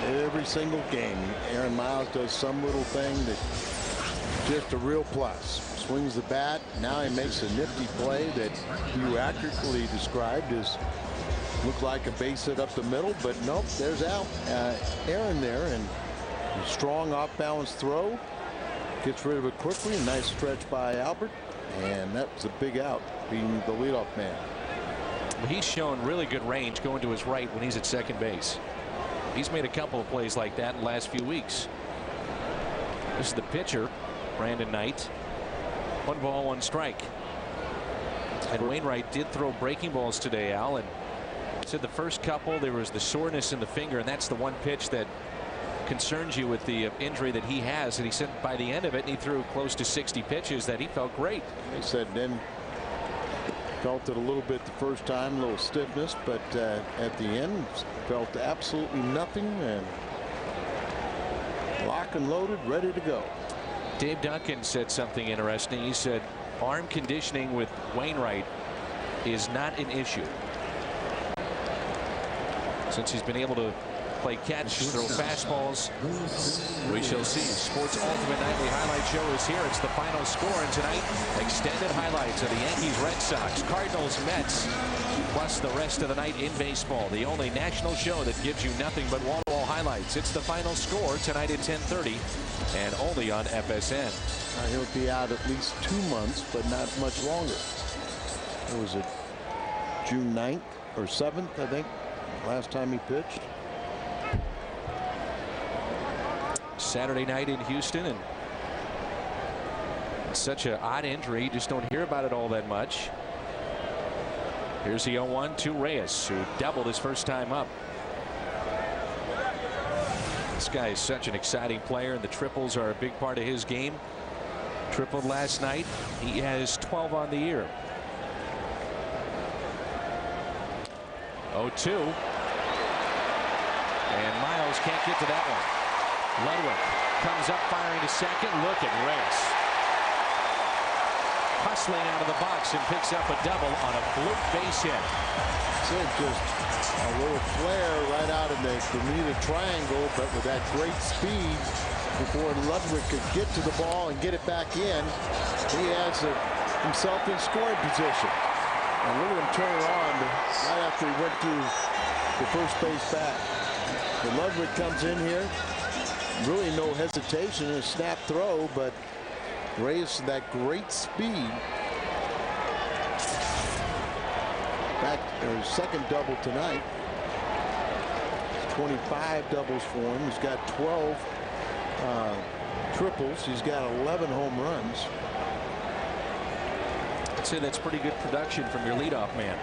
Every single game, Aaron Miles does some little thing that's just a real plus. Swings the bat. Now he makes a nifty play that you accurately described as looked like a base hit up the middle, but nope, there's Aaron there, and a strong off-balance throw. Gets rid of it quickly. A nice stretch by Albert, and that's a big out, being the leadoff man. He's shown really good range going to his right when he's at second base. He's made a couple of plays like that in the last few weeks. This is the pitcher, Brandon Knight. 1 ball, 1 strike. And Wainwright did throw breaking balls today, Al, and said the first couple there was the soreness in the finger, and that's the one pitch that concerns you with the injury that he has. And he said by the end of it, and he threw close to 60 pitches, that he felt great. He said then felt it a little bit the first time, a little stiffness, but at the end felt absolutely nothing, and lock and loaded, ready to go. Dave Duncan said something interesting. He said arm conditioning with Wainwright is not an issue, since he's been able to play catch, throw fastballs. We shall see. Sports Ultimate Nightly Highlight Show is here. It's the final score, and tonight extended highlights of the Yankees, Red Sox, Cardinals, Mets, plus the rest of the night in baseball. The only national show that gives you nothing but wall-to-wall highlights. It's the final score tonight at 10:30, and only on FSN. He'll be out at least 2 months, but not much longer. It was June 9th or 7th, I think, last time he pitched. Saturday night in Houston, and it's such an odd injury. You just don't hear about it all that much. Here's the 0-1 to Reyes, who doubled his first time up. This guy is such an exciting player, and the triples are a big part of his game. Tripled last night. He has 12 on the year. 0-2. And Miles can't get to that one. Ludwig comes up firing to second. Look at Reyes. Hustling out of the box and picks up a double on a bloop base hit. So just a little flare right out of the Bermuda Triangle, but with that great speed before Ludwig could get to the ball and get it back in, he has himself in scoring position. And look at him turn it on right after he went through the first base back. And Ludwig comes in here. Really no hesitation, a snap throw, but Reyes that great speed. Back or second double tonight. 25 doubles for him. He's got 12 triples. He's got 11 home runs. I'd say that's pretty good production from your leadoff man.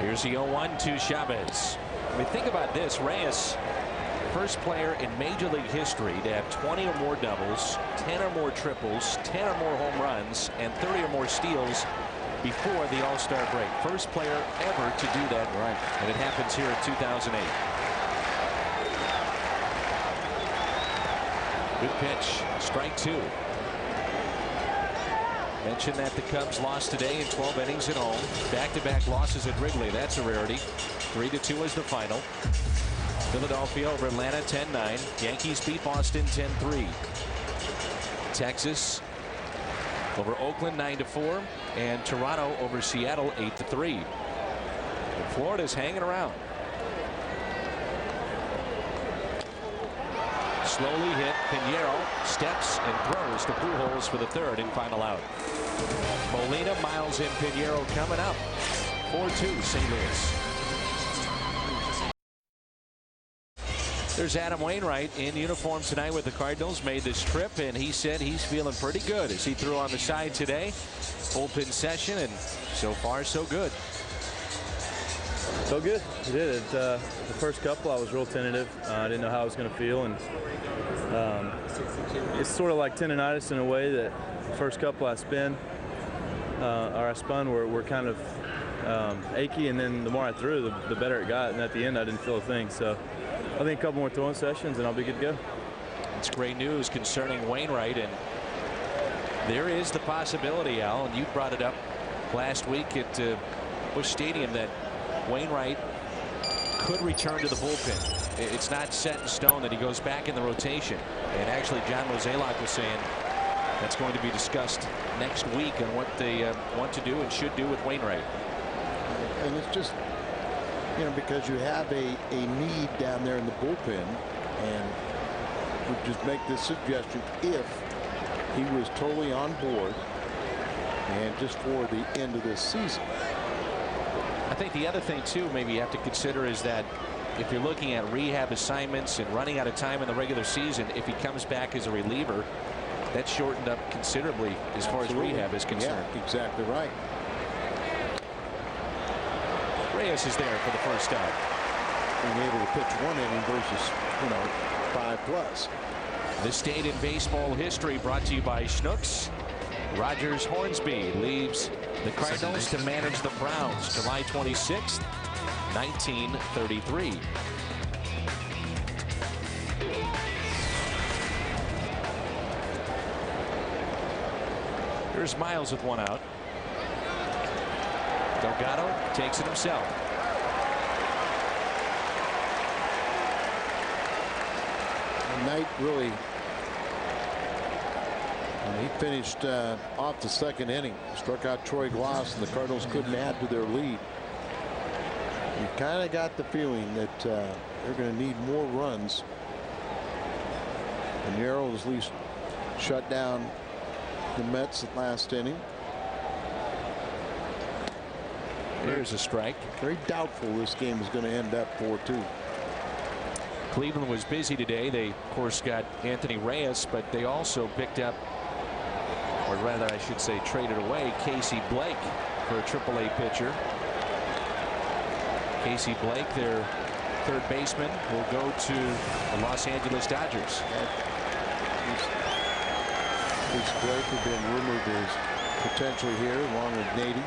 Here's the 0-1 to Chavez. I mean, think about this. Reyes, first player in Major League history to have 20 or more doubles, 10 or more triples, 10 or more home runs, and 30 or more steals before the All-Star break. First player ever to do that. Right. And it happens here in 2008. Good pitch. Strike 2. Mentioned that the Cubs lost today in 12 innings at home. Back-to-back losses at Wrigley. That's a rarity. 3-2 is the final. Philadelphia over Atlanta 10-9. Yankees beat Boston 10-3. Texas over Oakland 9-4. And Toronto over Seattle 8-3. And Florida's hanging around. Slowly hit. Pinheiro steps and throws to Pujols for the third and final out. Molina, Miles, and Pinheiro coming up. 4-2 St. Louis. There's Adam Wainwright in uniform tonight with the Cardinals. Made this trip, and he said he's feeling pretty good as he threw on the side today. Bullpen session, and so far so good. So good. He did it. The first couple I was real tentative. I didn't know how I was going to feel, and it's sort of like tendonitis in a way that the first couple I spun were kind of achy, and then the more I threw, the better it got, and at the end I didn't feel a thing. So I think a couple more throwing sessions and I'll be good to go. It's great news concerning Wainwright, and there is the possibility, Al, and you brought it up last week at Busch Stadium, that Wainwright could return to the bullpen. It's not set in stone that he goes back in the rotation. And actually, John Mozeliak was saying that's going to be discussed next week on what they want to do and should do with Wainwright. And it's just, you know, because you have a need down there in the bullpen, and would just make this suggestion if he was totally on board and just for the end of this season. I I think the other thing too maybe you have to consider is that if you're looking at rehab assignments and running out of time in the regular season, if he comes back as a reliever, that's shortened up considerably as far as rehab is concerned. Yeah, exactly right. Reyes is there for the first time. Being able to pitch 1 inning versus 5+. This date in baseball history brought to you by Schnucks. Rogers Hornsby leaves the Cardinals to manage the Browns July 26th, 1933. Here's Miles with 1 out. Delgado takes it himself. Knight really, he finished off the 2nd inning, struck out Troy Glaus, and the Cardinals couldn't add to their lead. You kind of got the feeling that they're going to need more runs. And Yarrow at least shut down the Mets at last inning. Here's a strike. Very doubtful this game is going to end up 4-2. Cleveland was busy today. They, of course, got Anthony Reyes, but they also picked up, or rather, I should say, traded away Casey Blake for a AAA pitcher. Casey Blake, their third baseman, will go to the Los Angeles Dodgers. This Blake has been rumored as potentially here, along with Nady.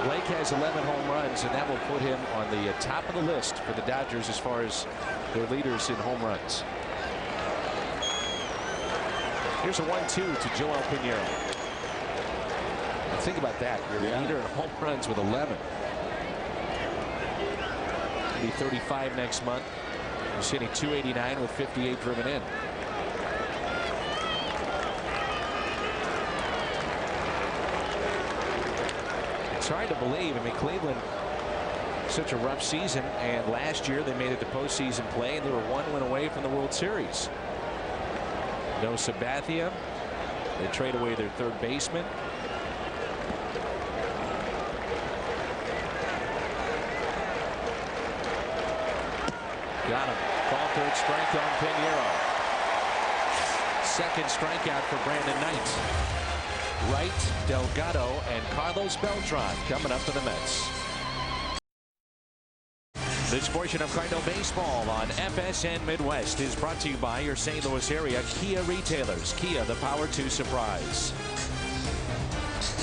Blake has 11 home runs, and that will put him on the top of the list for the Dodgers as far as their leaders in home runs. Here's a 1-2 to Joel Pinheiro. Think about that. Your leader in home runs with 11. He'll be 35 next month. He's hitting .289 with 58 driven in. It's hard to believe. I mean, Cleveland, such a rough season, and last year they made it to postseason play, and they were 1 win away from the World Series. No Sabathia. They trade away their third baseman. Got him. Ball third strike on Pinheiro. Second strikeout for Brandon Knight. Wright, Delgado, and Carlos Beltran coming up for the Mets. This portion of Cardinal baseball on FSN Midwest is brought to you by your St. Louis area Kia retailers. Kia, the power to surprise.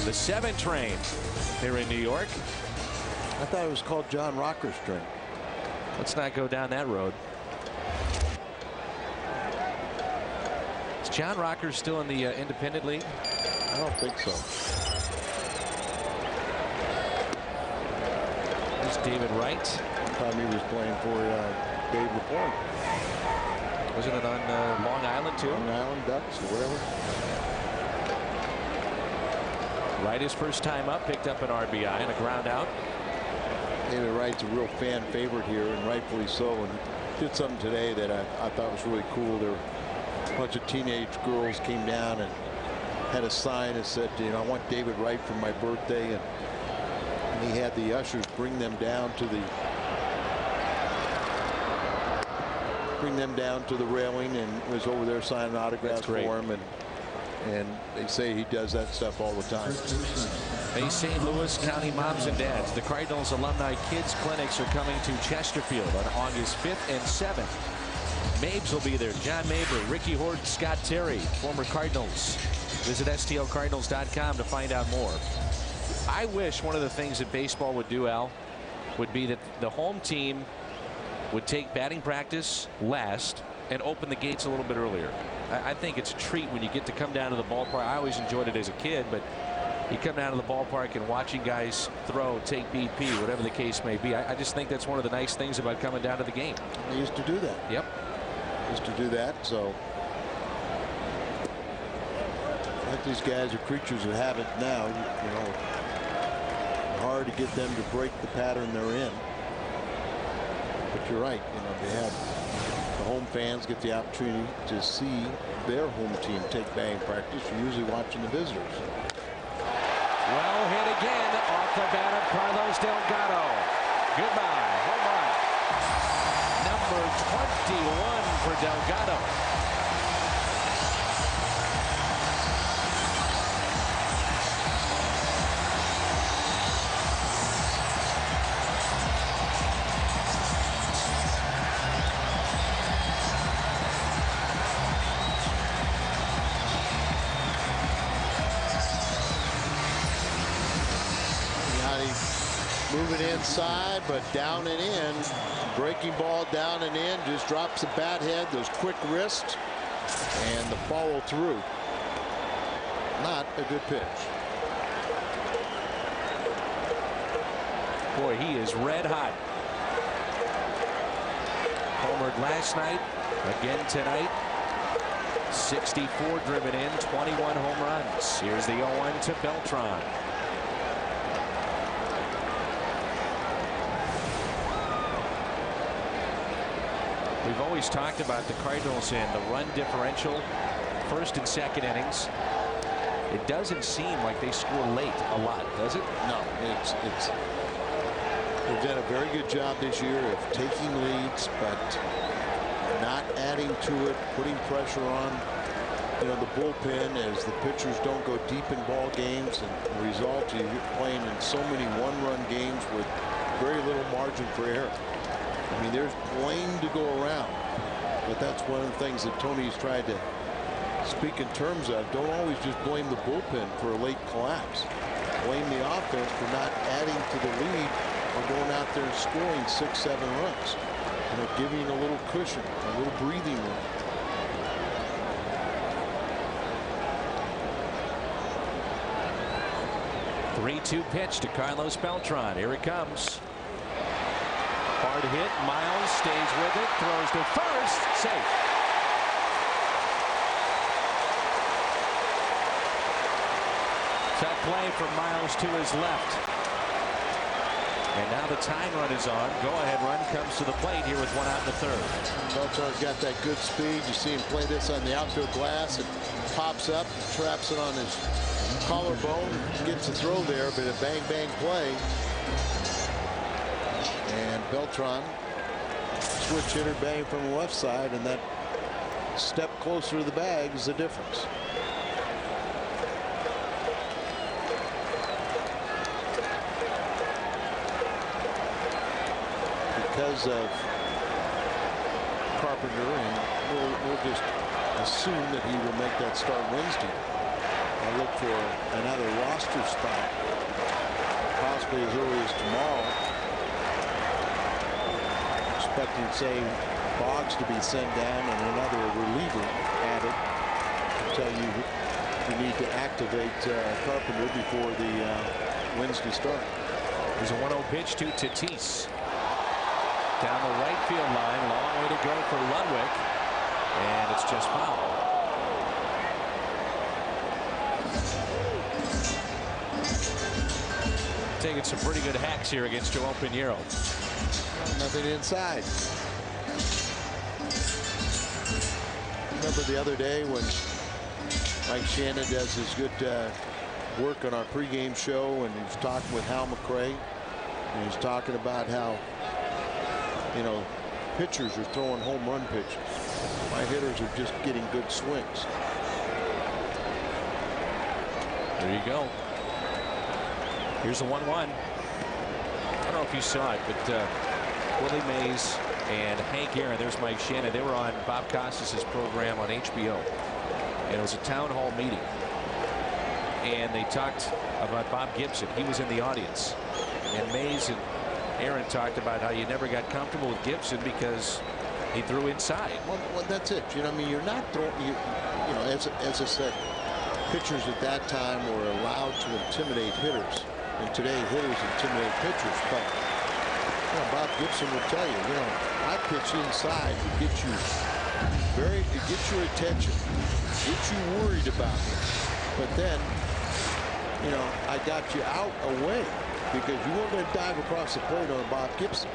The 7 train here in New York. I thought it was called John Rocker's train. Let's not go down that road. Is John Rocker still in the Independent League? I don't think so. There's David Wright. Time he was playing for Dave LaPointe. Wasn't it on Long Island too? Long Island Ducks or whatever. Wright his first time up, picked up an RBI and a ground out. David Wright's a real fan favorite here, and rightfully so. And did something today that I thought was really cool. There were a bunch of teenage girls came down and had a sign that said, I want David Wright for my birthday, and he had the ushers bring them down to the railing, and was over there signing autographs for him, and they say he does that stuff all the time. Hey, St. Louis County moms and dads, the Cardinals Alumni Kids Clinics are coming to Chesterfield on August 5th and 7th. Mabes will be there. John Maber, Ricky Hort, Scott Terry, former Cardinals. Visit STLCardinals.com to find out more. I wish one of the things that baseball would do, Al, would be that the home team would take batting practice last and open the gates a little bit earlier. I think it's a treat when you get to come down to the ballpark. I always enjoyed it as a kid, but you come down to the ballpark and watching guys throw, take BP, whatever the case may be. I just think that's one of the nice things about coming down to the game. They used to do that. Yep. Used to do that. So I think these guys are creatures of habit now. You know, hard to get them to break the pattern they're in. But you're right. You know, they have the home fans get the opportunity to see their home team take batting practice. You're usually watching the visitors. Well hit again off the bat of Carlos Delgado. Goodbye. Home run. Number 21 for Delgado. Moving inside, but down and in. Breaking ball down and in. Just drops the bat head. Those quick wrists. And the follow through. Not a good pitch. Boy, he is red hot. Homered last night. Again tonight. 64 driven in. 21 home runs. Here's the 0-1 to Beltran. We've always talked about the Cardinals and the run differential, first and second innings. It doesn't seem like they score late a lot, does it? No, they've done a very good job this year of taking leads, but not adding to it, putting pressure on, the bullpen as the pitchers don't go deep in ball games, and the result is you're playing in so many one-run games with very little margin for error. I mean, there's blame to go around, but that's one of the things that Tony's tried to speak in terms of. Don't always just blame the bullpen for a late collapse. Blame the offense for not adding to the lead or going out there and scoring 6, 7 runs. Giving a little cushion, a little breathing room. Three-two pitch to Carlos Beltran. Here it comes. Hard hit. Miles stays with it. Throws to first. Safe. Tough play from Miles to his left. And now the tying run is on. Go-ahead run comes to the plate here with one out in the third. Beltran's got that good speed. You see him play this on the outfield glass. It pops up, traps it on his collarbone, gets a throw there, but a bang-bang play. And Beltran, switch hitter, bang from the left side, and that step closer to the bag is the difference. Because of Carpenter, and we'll just assume that he will make that start Wednesday. I'll look for another roster spot, possibly as early as tomorrow. Expecting, say, Boggs to be sent down and another reliever added until you need to activate Carpenter before the Wednesday start. There's a 1-0 pitch to Tatis. Down the right field line. Long way to go for Ludwig. And it's just foul. Taking some pretty good hacks here against Joel Pinheiro. Nothing inside. Remember the other day when Mike Shannon does his good work on our pregame show, and he was talking with Hal McRae, and he's talking about how pitchers are throwing home run pitches. My hitters are just getting good swings. There you go. Here's the 1-1. I don't know if you saw it, but Willie Mays and Hank Aaron, there's Mike Shannon. They were on Bob Costas' program on HBO. And it was a town hall meeting. And they talked about Bob Gibson. He was in the audience. And Mays and Aaron talked about how you never got comfortable with Gibson because he threw inside. Well, that's it. I mean, you're not throwing, as I said, pitchers at that time were allowed to intimidate hitters. And today, hitters intimidate pitchers. But Bob Gibson will tell you, I pitch inside to get your attention, get you worried about me. But then, I got you out away because you weren't going to dive across the plate on Bob Gibson.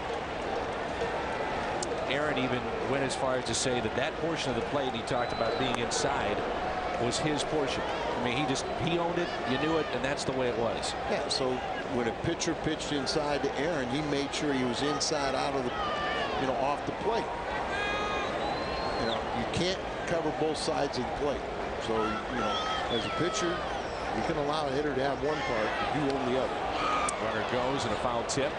Aaron even went as far as to say that portion of the plate he talked about being inside was his portion. I mean, he owned it. You knew it, and that's the way it was. Yeah. So when a pitcher pitched inside to Aaron, he made sure he was inside out of the, off the plate. You can't cover both sides of the plate. So as a pitcher, you can allow a hitter to have one part, but you own the other. Runner goes and a foul tip.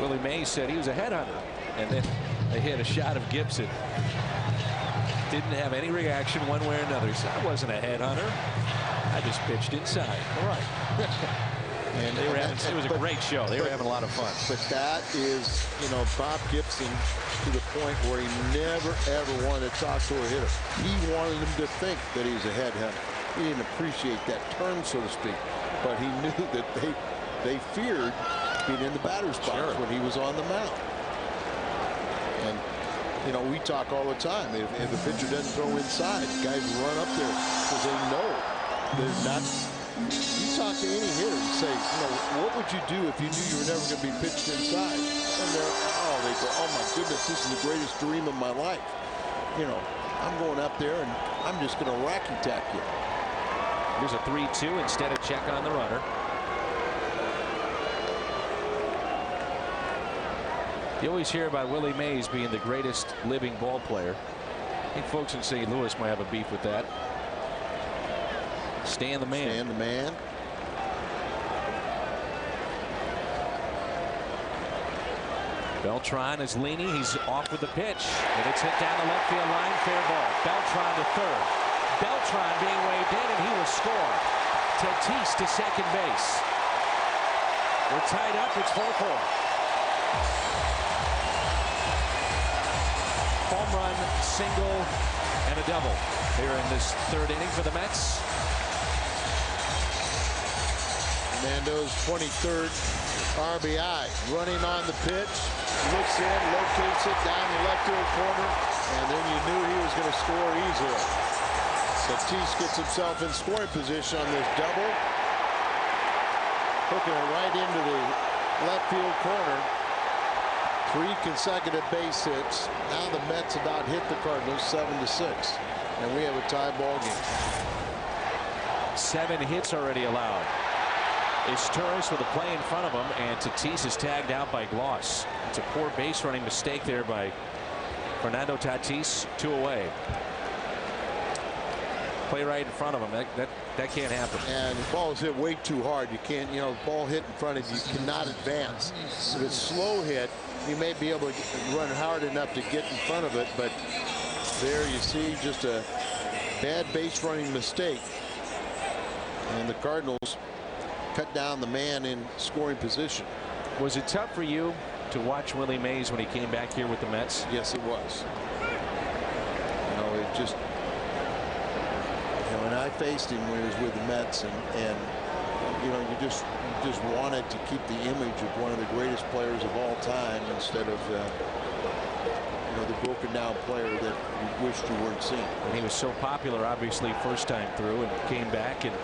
Willie Mays said he was a headhunter, and then they hit a shot of Gibson. Didn't have any reaction one way or another. He said, I wasn't a headhunter. I just pitched inside. All right. And they were having, it was a great show. They were having a lot of fun. But that is, Bob Gibson to the point where he never, ever wanted to talk to a hitter. He wanted him to think that he was a headhunter. He didn't appreciate that term, so to speak. But he knew that they feared being in the batter's box when he was on the mound. And we talk all the time. If a pitcher doesn't throw inside, guys run up there because they know they're not. You talk to any hitter and say, what would you do if you knew you were never going to be pitched inside? And they go, oh my goodness, this is the greatest dream of my life. I'm going up there and I'm just going to racky tack you. Here's a 3-2 instead of check on the runner. You always hear about Willie Mays being the greatest living ball player. I think folks in St. Louis might have a beef with that. Stan the man. Stan the man. Beltran is leaning. He's off with the pitch. And it's hit down the left field line. Fair ball. Beltran to third. Beltran being waved in, and he will score. Tatis to second base. We're tied up. It's 4-4. Home run, single, and a double here in this third inning for the Mets. Hernando's 23rd RBI. Running on the pitch. Looks in, locates it down the left field corner, and then you knew he was going to score easily. Tatis gets himself in scoring position on this double. Hooking it right into the left field corner. 3 consecutive base hits. Now the Mets about hit the Cardinals 7-6, and we have a tie ball game. 7 hits already allowed. Turris with a play in front of him, and Tatis is tagged out by Gloss. It's a poor base running mistake there by Fernando Tatis. 2 away. Play right in front of him. That can't happen. And the ball is hit way too hard. You can't, the ball hit in front of you, you cannot advance. If it's slow hit, you may be able to run hard enough to get in front of it, but there you see just a bad base running mistake. And the Cardinals cut down the man in scoring position. Was it tough for you to watch Willie Mays when he came back here with the Mets? Yes, it was. It just, when I faced him when he was with the Mets, and you just wanted to keep the image of one of the greatest players of all time instead of the broken down player that you wished you weren't seeing. And he was so popular, obviously, first time through, and came back, and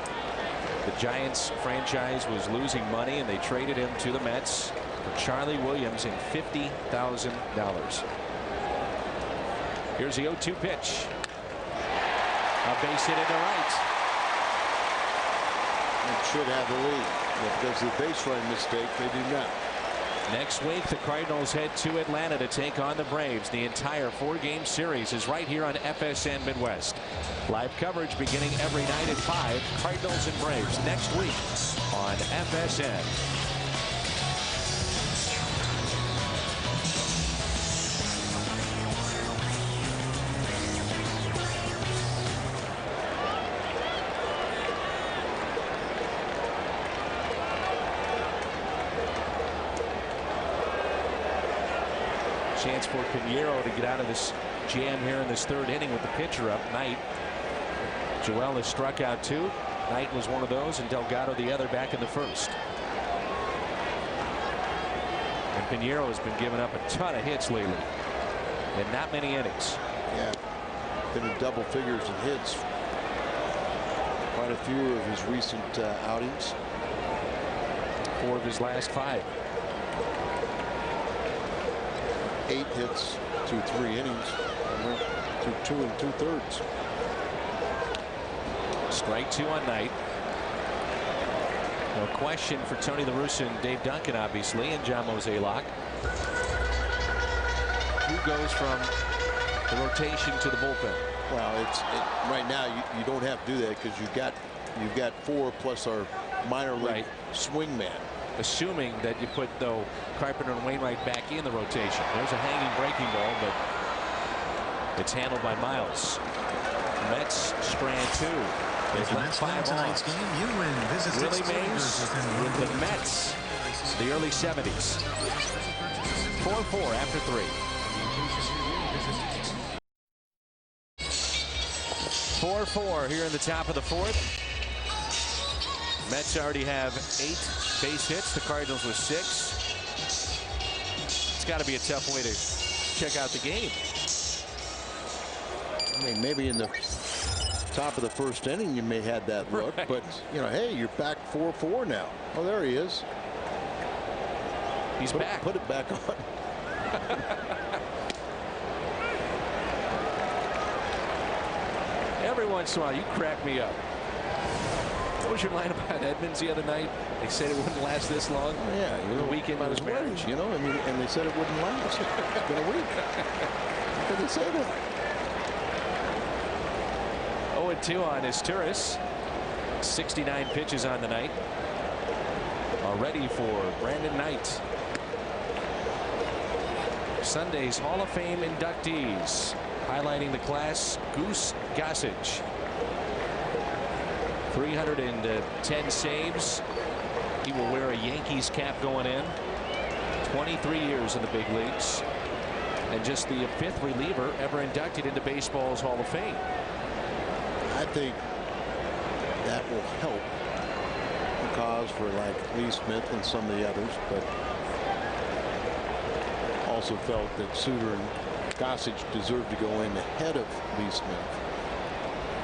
the Giants franchise was losing money, and they traded him to the Mets for Charlie Williams and $50,000. Here's the 0-2 pitch. A base hit into right. It should have the lead. Because the base running mistake, they do not. Next week, the Cardinals head to Atlanta to take on the Braves. The entire 4-game series is right here on FSN Midwest. Live coverage beginning every night at 5. Cardinals and Braves next week on FSN. Chance for Pinheiro to get out of this jam here in this third inning with the pitcher up. Knight. Joel has struck out 2. Knight was one of those, and Delgado the other back in the first. And Pinheiro has been giving up a ton of hits lately, and not many innings. Yeah, been in double figures in hits. Quite a few of his recent outings. 4 of his last 5. 8 hits through 3 innings. Through 2 2/3. Strike 2 on Knight. No question for Tony La Russa and Dave Duncan, obviously, and John Mozeliak. Who goes from the rotation to the bullpen? Well, right now you don't have to do that because you've got 4 plus our minor league swing man. Assuming that you put, though, Carpenter and Wainwright back in the rotation. There's a hanging breaking ball, but it's handled by Miles. Mets strand 2. If the Mets win tonight's game, you win. Visit Willie Mays with the Mets, the early 70s. 4-4 after 3. 4-4 here in the top of the 4th. Mets already have 8 base hits. The Cardinals with 6. It's got to be a tough way to check out the game. I mean, maybe in the top of the first inning you may have that look, but you know, hey, you're back 4-4 now. Oh, there he is. He's back. Put it back on. Every once in a while, you crack me up. What was your line about Edmonds the other night? They said it wouldn't last this long. Oh, yeah, you know, the weekend of his marriage. You know, I mean, and they said it wouldn't last. It's been a week. How could they say that? 0-2 on Isturis. 69 pitches on the night. Already for Brandon Knight. Sunday's Hall of Fame inductees. Highlighting the class, Goose Gossage. 310 saves. He will wear a Yankees cap going in. 23 years in the big leagues. And just the 5th reliever ever inducted into baseball's Hall of Fame. I think that will help the cause for like Lee Smith and some of the others, but also felt that Suter and Gossage deserved to go in ahead of Lee Smith.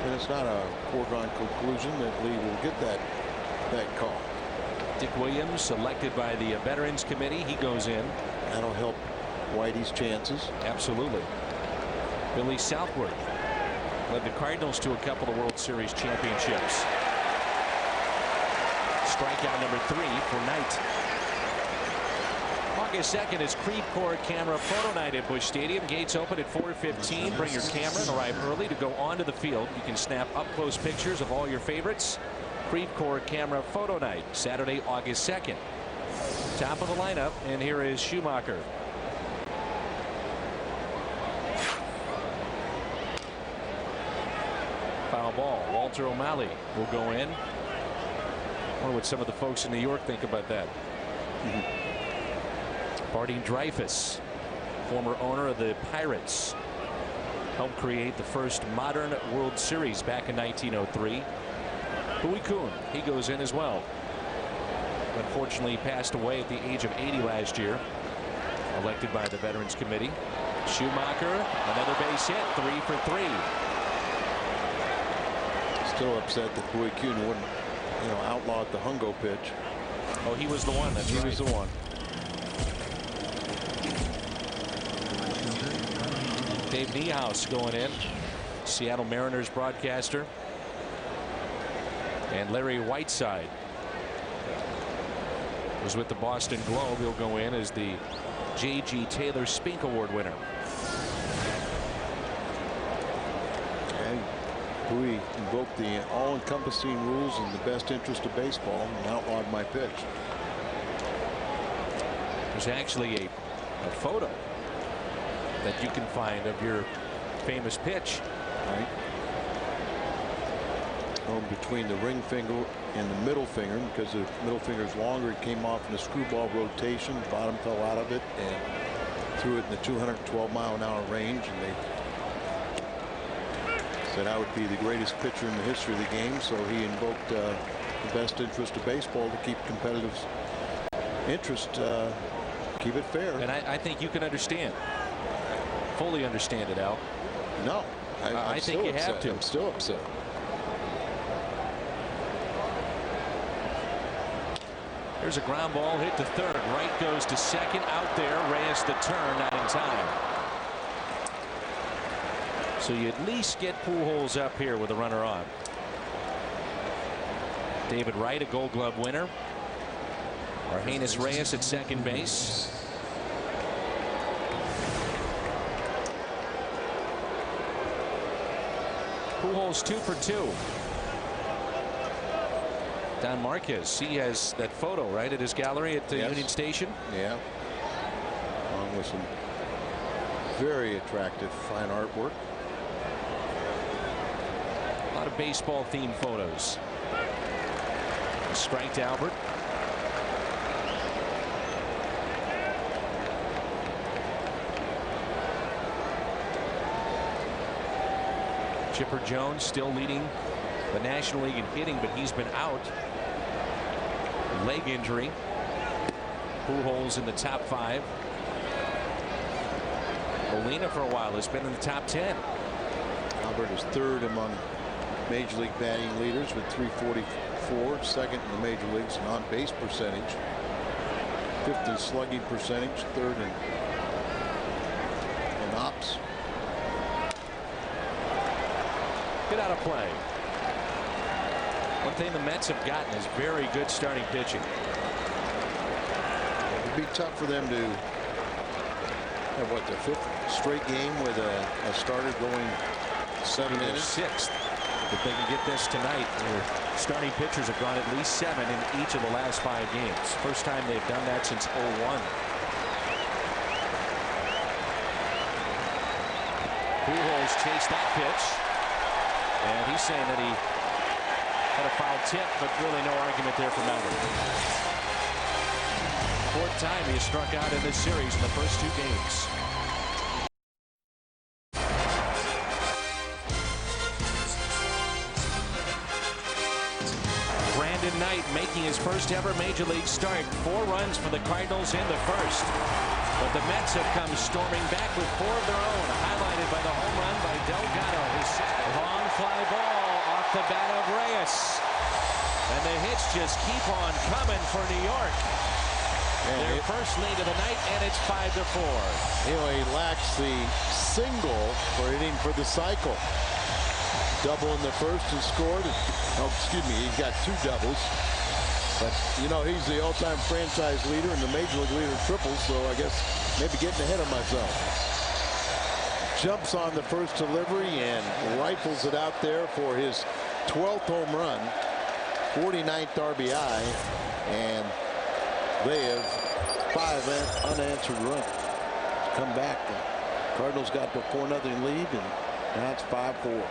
And it's not a foregone conclusion that Lee will get that call. Dick Williams selected by the Veterans Committee. He goes in. That'll help Whitey's chances. Absolutely. Billy Southworth led the Cardinals to a couple of World Series championships. Strikeout number 3 for Knight. August 2nd is Creve Coeur Camera Photo Night at Busch Stadium. Gates open at 4:15. Bring your camera and arrive early to go onto the field. You can snap up close pictures of all your favorites. Creve Coeur Camera Photo Night, Saturday, August 2nd. Top of the lineup, and here is Schumacher. Foul ball. Walter O'Malley will go in. I wonder what some of the folks in New York think about that. Bardeen Dreyfus, former owner of the Pirates, helped create the first modern World Series back in 1903. Bowie Kuhn, he goes in as well. Unfortunately, passed away at the age of 80 last year. Elected by the Veterans Committee. Schumacher, another base hit, 3 for 3. Still upset that Bowie Kuhn wouldn't, outlaw the Hungo pitch. Oh, he was the one. That's right. He was the one. Dave Niehaus going in, Seattle Mariners broadcaster. And Larry Whiteside was with the Boston Globe. He'll go in as the J.G. Taylor Spink Award winner. And Bowie invoked the all-encompassing rules in the best interest of baseball and outlawed my pitch. There's actually a photo that you can find of your famous pitch. Right. Between the ring finger and the middle finger, because the middle finger is longer, it came off in a screwball rotation. The bottom fell out of it and threw it in the 212-mile-an-hour range. And they said I would be the greatest pitcher in the history of the game. So he invoked the best interest of baseball to keep competitive interest, keep it fair. And I think you can understand. Fully understand it, Al. No, I think you have to. I'm still upset. There's a ground ball hit to third. Wright goes to second. Out there. Reyes the turn, not in time. So you at least get Pujols up here with a runner on. David Wright, a Gold Glove winner. Argenis Reyes at second base. Pujols 2 for 2. Don Marquez, he has that photo right at his gallery at the Union Station. Yeah, along with some very attractive fine artwork. A lot of baseball themed photos. A strike to Albert. Chipper Jones still leading the National League in hitting, but he's been out. Leg injury. Pujols in the top 5. Molina for a while has been in the top 10. Albert is third among Major League batting leaders with 344, second in the major leagues in on-base percentage, fifth in slugging percentage, third in ops. Get out of play. One thing the Mets have gotten is very good starting pitching. It would be tough for them to have what, their 5th straight game with a starter going 7 innings. 6th. If they can get this tonight, their starting pitchers have gone at least 7 in each of the last 5 games. First time they've done that since 01. Pujols chased that pitch. And he's saying that he had a foul tip, but really no argument there from Albert. 4th time he has struck out in this series in the first 2 games. Brandon Knight making his first ever major league start. 4 runs for the Cardinals in the first. But the Mets have come storming back with 4 of their own, highlighted by the home run by Delgado. His long fly ball off the bat of Reyes. And the hits just keep on coming for New York. Their first lead of the night, and it's 5-4. You know, he lacks the single for hitting for the cycle. Double in the first and scored. Oh, excuse me, he's got 2 doubles. But, you know, he's the all-time franchise leader and the major league leader in triples, so I guess maybe getting ahead of myself. Jumps on the first delivery and rifles it out there for his 12th home run, 49th RBI, and they have 5 unanswered runs. Come back. The Cardinals got the 4-0 lead, and now it's 5-4.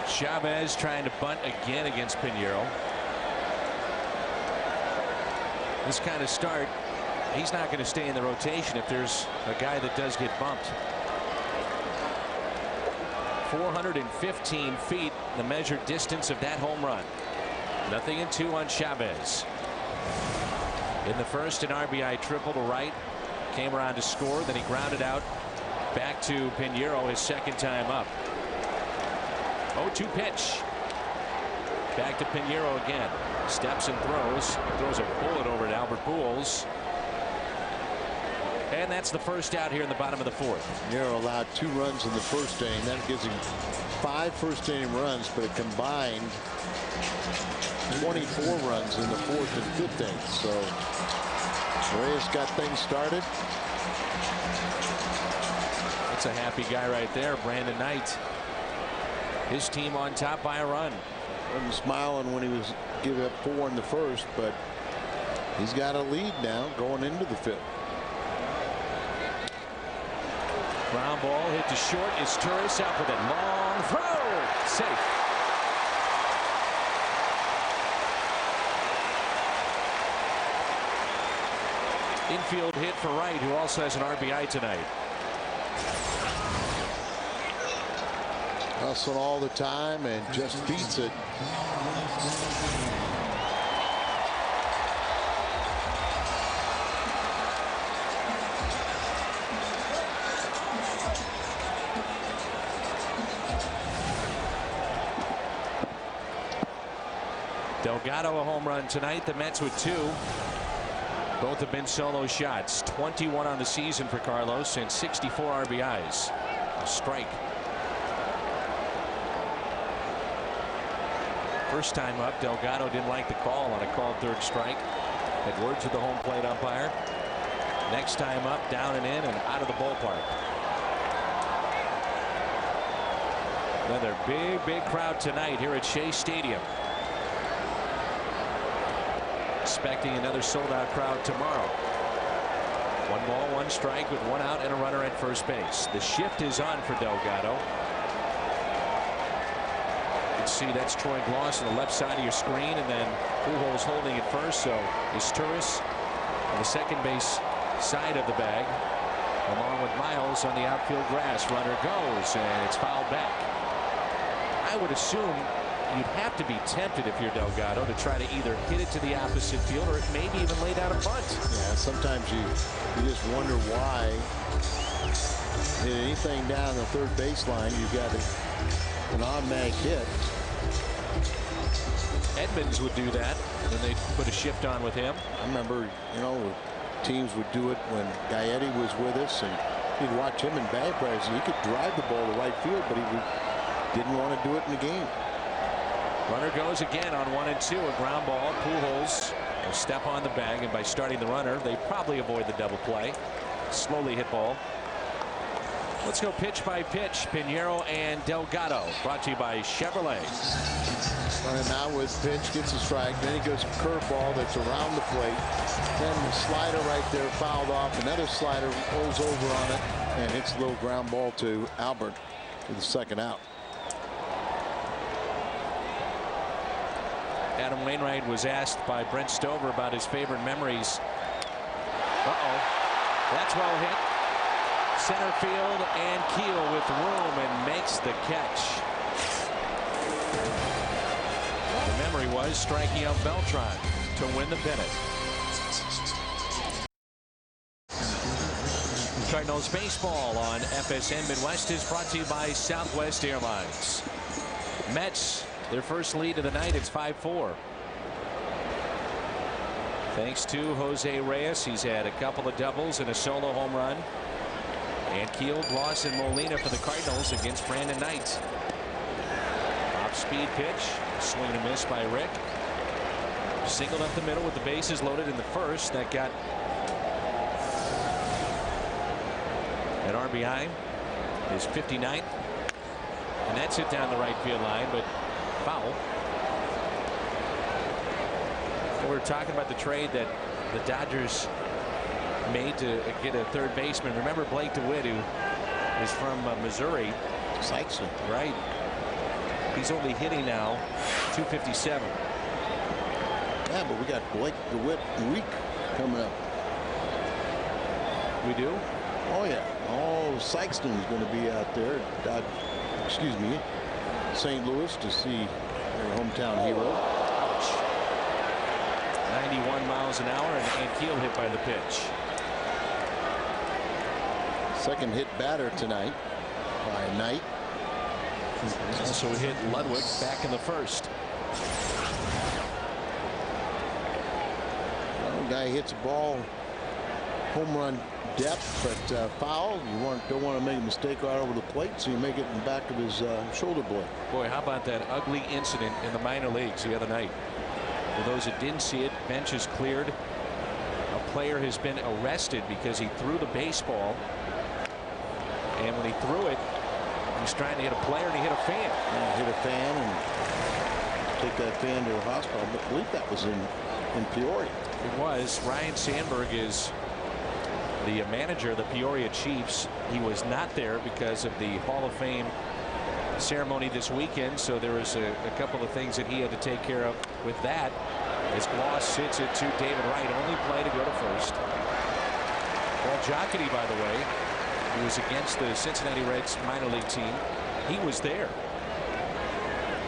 Chavez trying to bunt again against Pinheiro. This kind of start, he's not going to stay in the rotation if there's a guy that does get bumped. 415 feet, the measured distance of that home run. 0-2 on Chavez. In the first, an RBI triple to right. Came around to score, then he grounded out back to Pinheiro his 2nd time up. 0-2 pitch. Back to Pinheiro again. Steps and throws. Throws a bullet over to Albert Pujols. And that's the first out here in the bottom of the 4th. Pinheiro allowed 2 runs in the first inning. That gives him 5 first inning runs, but a combined 24 runs in the 4th and 5th innings. So Reyes got things started. That's a happy guy right there, Brandon Knight. His team on top by a run. Wasn't smiling when he was giving up 4 in the first, but he's got a lead now going into the 5th. Ground ball hit to short. Is Turris out with a long throw. Safe. Infield hit for Wright, who also has an RBI tonight. Hustling all the time and just beats it. Delgado a home run tonight. The Mets with 2. Both have been solo shots. 21 on the season for Carlos and 64 RBIs. A strike. First time up, Delgado didn't like the call on a called third strike. Had words with the home plate umpire. Next time up, down and in and out of the ballpark. Another big crowd tonight here at Shea Stadium. Expecting another sold-out crowd tomorrow. 1 ball, 1 strike with 1 out and a runner at first base. The shift is on for Delgado. You can see that's Troy Gloss on the left side of your screen, and then Pujols holding at first. So is Turris on the second base side of the bag, along with Miles on the outfield grass. Runner goes, and it's fouled back. I would assume you'd have to be tempted if you're Delgado to try to either hit it to the opposite field or maybe even lay down a bunt. Yeah, sometimes you just wonder why hit anything down the third baseline. You've got an automatic hit. Edmonds would do that when they put a shift on with him. I remember, teams would do it when Gaetti was with us, and you'd watch him in batting practice. He could drive the ball to right field, but he didn't want to do it in the game. Runner goes again on 1 and 2. A ground ball. Pujols will step on the bag, and by starting the runner, they probably avoid the double play. Slowly hit ball. Let's go pitch by pitch. Pinheiro and Delgado. Brought to you by Chevrolet. Running now with pitch, gets a strike. Then he goes a curveball that's around the plate. Then the slider right there fouled off. Another slider rolls over on it and hits a little ground ball to Albert for the second out. Adam Wainwright was asked by Brent Stover about his favorite memories. That's well hit. Center field, and Keel with room and makes the catch. The memory was striking out Beltran to win the pennant. Cardinals baseball on FSN Midwest is brought to you by Southwest Airlines. Mets, their first lead of the night. It's 5-4. Thanks to Jose Reyes. He's had a couple of doubles and a solo home run. And Keel, Gloss, and Molina for the Cardinals against Brandon Knight. Top speed pitch. Swing and a miss by Rick. Singled up the middle with the bases loaded in the first. That got an RBI. His 59th. And that's hit down the right field line, but foul. We were talking about the trade that the Dodgers made to get a third baseman. Remember Blake DeWitt, who is from Missouri. Sykeston. Right. He's only hitting now 257. Yeah, but we got Blake DeWitt week coming up. We do? Oh, yeah. Oh, Sykeston's going to be out there. St. Louis to see their hometown hero. Ouch. 91 miles an hour, and Keel hit by the pitch. Second hit batter tonight by Knight. Also hit Ludwig back in the first. Well, guy hits a ball, home run depth, but foul. You don't want to make a mistake right over the plate, so you make it in the back of his shoulder blade. Boy, how about that ugly incident in the minor leagues the other night? For those that didn't see it, bench is cleared. A player has been arrested because he threw the baseball, and when he threw it, he was trying to hit a player and he hit a fan. Yeah, hit a fan and take that fan to the hospital. I believe that was in Peoria. It was. Ryan Sandberg is the manager of the Peoria Chiefs. He was not there because of the Hall of Fame ceremony this weekend, so there was a couple of things that he had to take care of with that. As Gloss hits it to David Wright, only play to go to first. Paul Jocketty, by the way, who was against the Cincinnati Reds minor league team, he was there.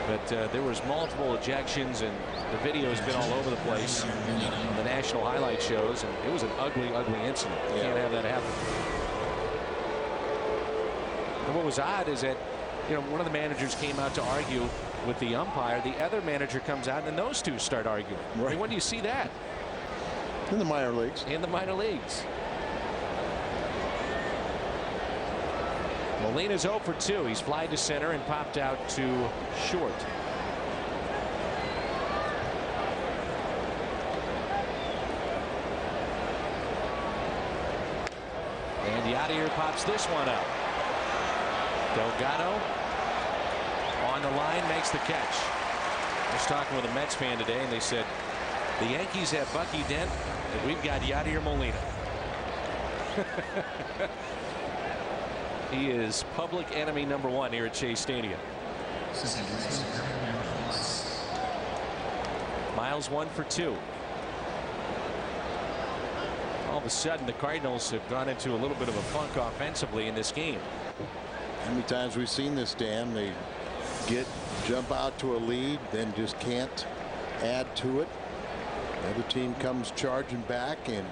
But there was multiple ejections, and the video has been all over the place on the national highlight shows, and it was an ugly incident. You can't have that happen. And what was odd is that, one of the managers came out to argue with the umpire. The other manager comes out, and then those two start arguing. Right. I mean, when do you see that? In the minor leagues. In the minor leagues. Molina's 0 for 2. He's flied to center and popped out to short. And Yadier pops this one up. Delgado on the line, makes the catch. I was talking with a Mets fan today, and they said the Yankees have Bucky Dent, and we've got Yadier Molina. He is public enemy #1 here at Shea Stadium. Miles 1 for 2. All of a sudden, the Cardinals have gone into a little bit of a funk offensively in this game. How many times we've seen this, Dan? They jump out to a lead, then just can't add to it. The other team comes charging back, and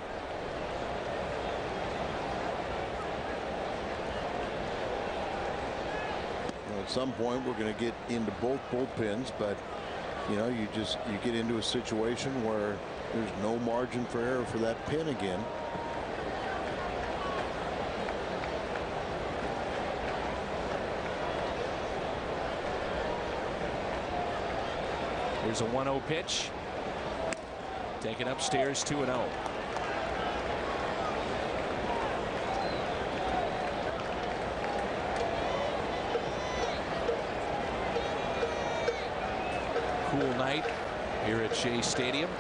at some point we're going to get into both bullpens, but you get into a situation where there's no margin for error for that pin again. Here's a 1-0 pitch. Taken upstairs, 2-0. Cool night here at Shea Stadium.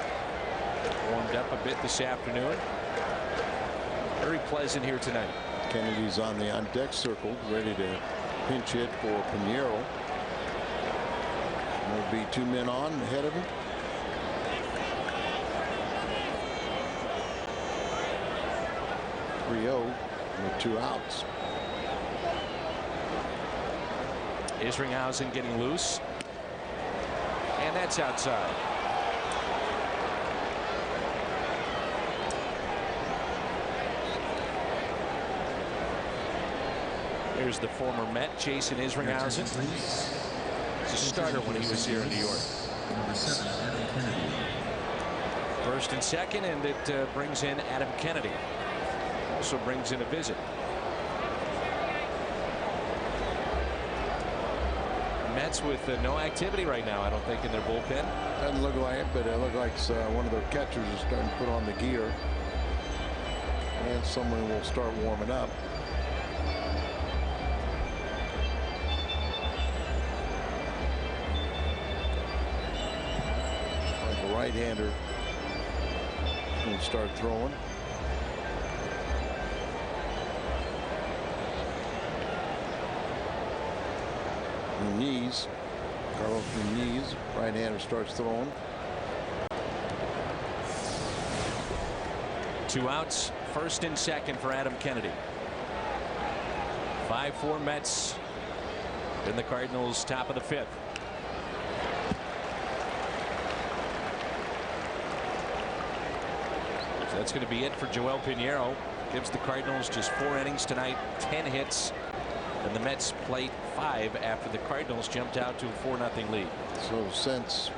Warmed up a bit this afternoon. Very pleasant here tonight. Kennedy's on the on-deck circle, ready to pinch hit for Pinheiro. There'll be 2 men on ahead of him. With 2 outs. Isringhausen getting loose, and that's outside. Here's the former Met, Jason Isringhausen. He's a starter when he was here in New York. First and second, and it brings in Adam Kennedy. Also brings in a visit. Mets with no activity right now, I don't think, in their bullpen. Doesn't look like it, but it looks like one of their catchers is starting to put on the gear. And someone will start warming up. Like a right-hander will start throwing. Carlos Muniz, right-hander, starts throwing. 2 outs, first and second for Adam Kennedy. 5-4 Mets in the Cardinals, top of the 5th. So that's going to be it for Joel Pinheiro. Gives the Cardinals just 4 innings tonight, 10 hits. And the Mets played 5 after the Cardinals jumped out to a 4-0 lead. So since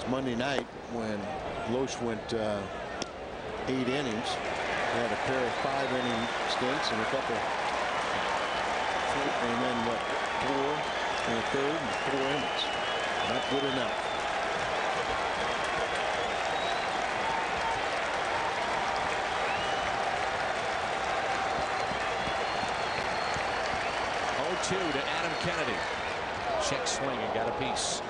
Monday night, when Loesch went 8 innings, they had a pair of 5-inning stints and a couple, and then 4 and a third and 4 innings. Not good enough. To Adam Kennedy. Check swing and got a piece.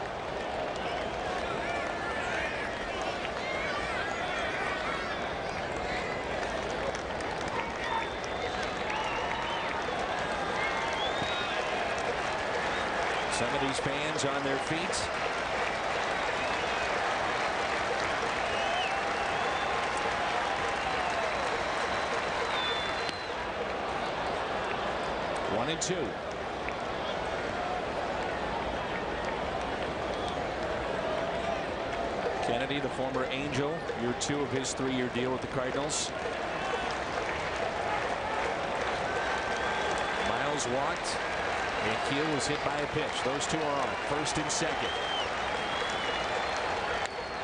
Some of these fans on their feet. One and 2. Kennedy, the former Angel, year 2 of his 3-year deal with the Cardinals. Miles walked, and Keel was hit by a pitch. Those 2 are on. First and second.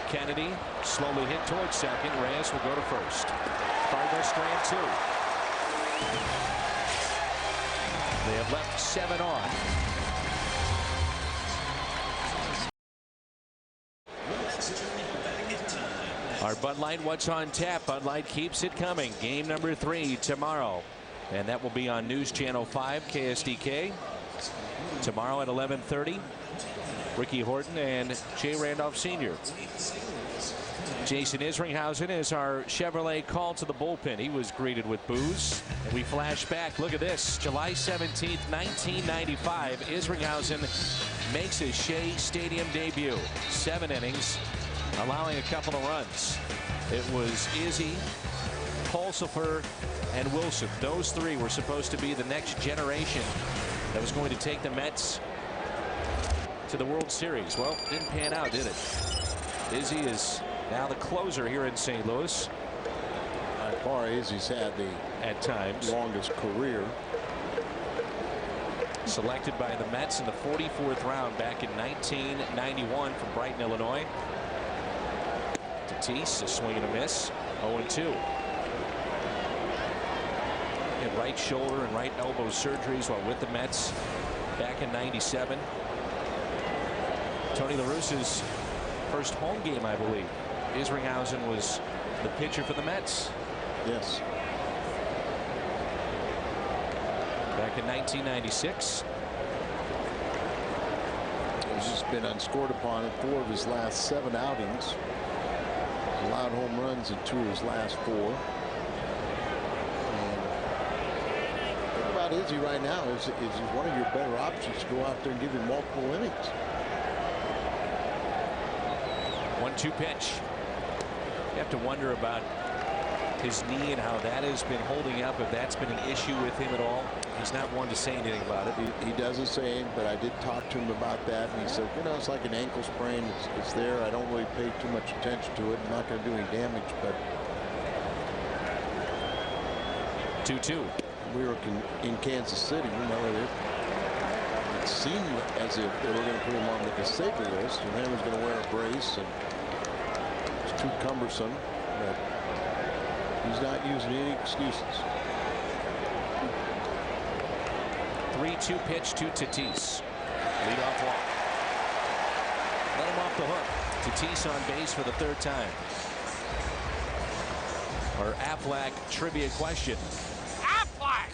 Kennedy slowly hit towards second. Reyes will go to first. Cardinals strand 2. They have left 7 on. Our Bud Light What's on Tap. Bud Light keeps it coming. Game number 3 tomorrow. And that will be on News Channel 5 KSDK. Tomorrow at 11:30. Ricky Horton and Jay Randolph Sr. Jason Isringhausen is our Chevrolet call to the bullpen. He was greeted with boos. And we flash back. Look at this. July 17th, 1995. Isringhausen makes his Shea Stadium debut. 7 innings, allowing a couple of runs. It was Izzy, Pulsifer, and Wilson. Those 3 were supposed to be the next generation that was going to take the Mets to the World Series. Well, didn't pan out, did it? Izzy is now the closer here in St. Louis. By far, Izzy's had the longest career. Selected by the Mets in the 44th round back in 1991 from Brighton, Illinois. Tatis, a swing and a miss. 0-2. Had right shoulder and right elbow surgeries while with the Mets back in '97. Tony La Russa's first home game, I believe. Isringhausen was the pitcher for the Mets. Yes. Back in 1996. He's just been unscored upon in 4 of his last 7 outings. Allowed home runs in 2 of his last 4. And the thing about Izzy right now is he's one of your better options to go out there and give him multiple innings. 1-2 pitch. You have to wonder about his knee and how that has been holding up, if that's been an issue with him at all. He's not one to say anything about it. He doesn't say, but I did talk to him about that, and he said, you know, it's like an ankle sprain. It's there. I don't really pay too much attention to it. I'm not going to do any damage, but 2-2. We were in Kansas City, you know, it seemed as if they were going to put him on the disabled list, and then he was going to wear a brace, and it's too cumbersome. But he's not using any excuses. 3-2 pitch to Tatis. Leadoff walk. Let him off the hook. Tatis on base for the 3rd time. Our Aflac trivia question. Aflac!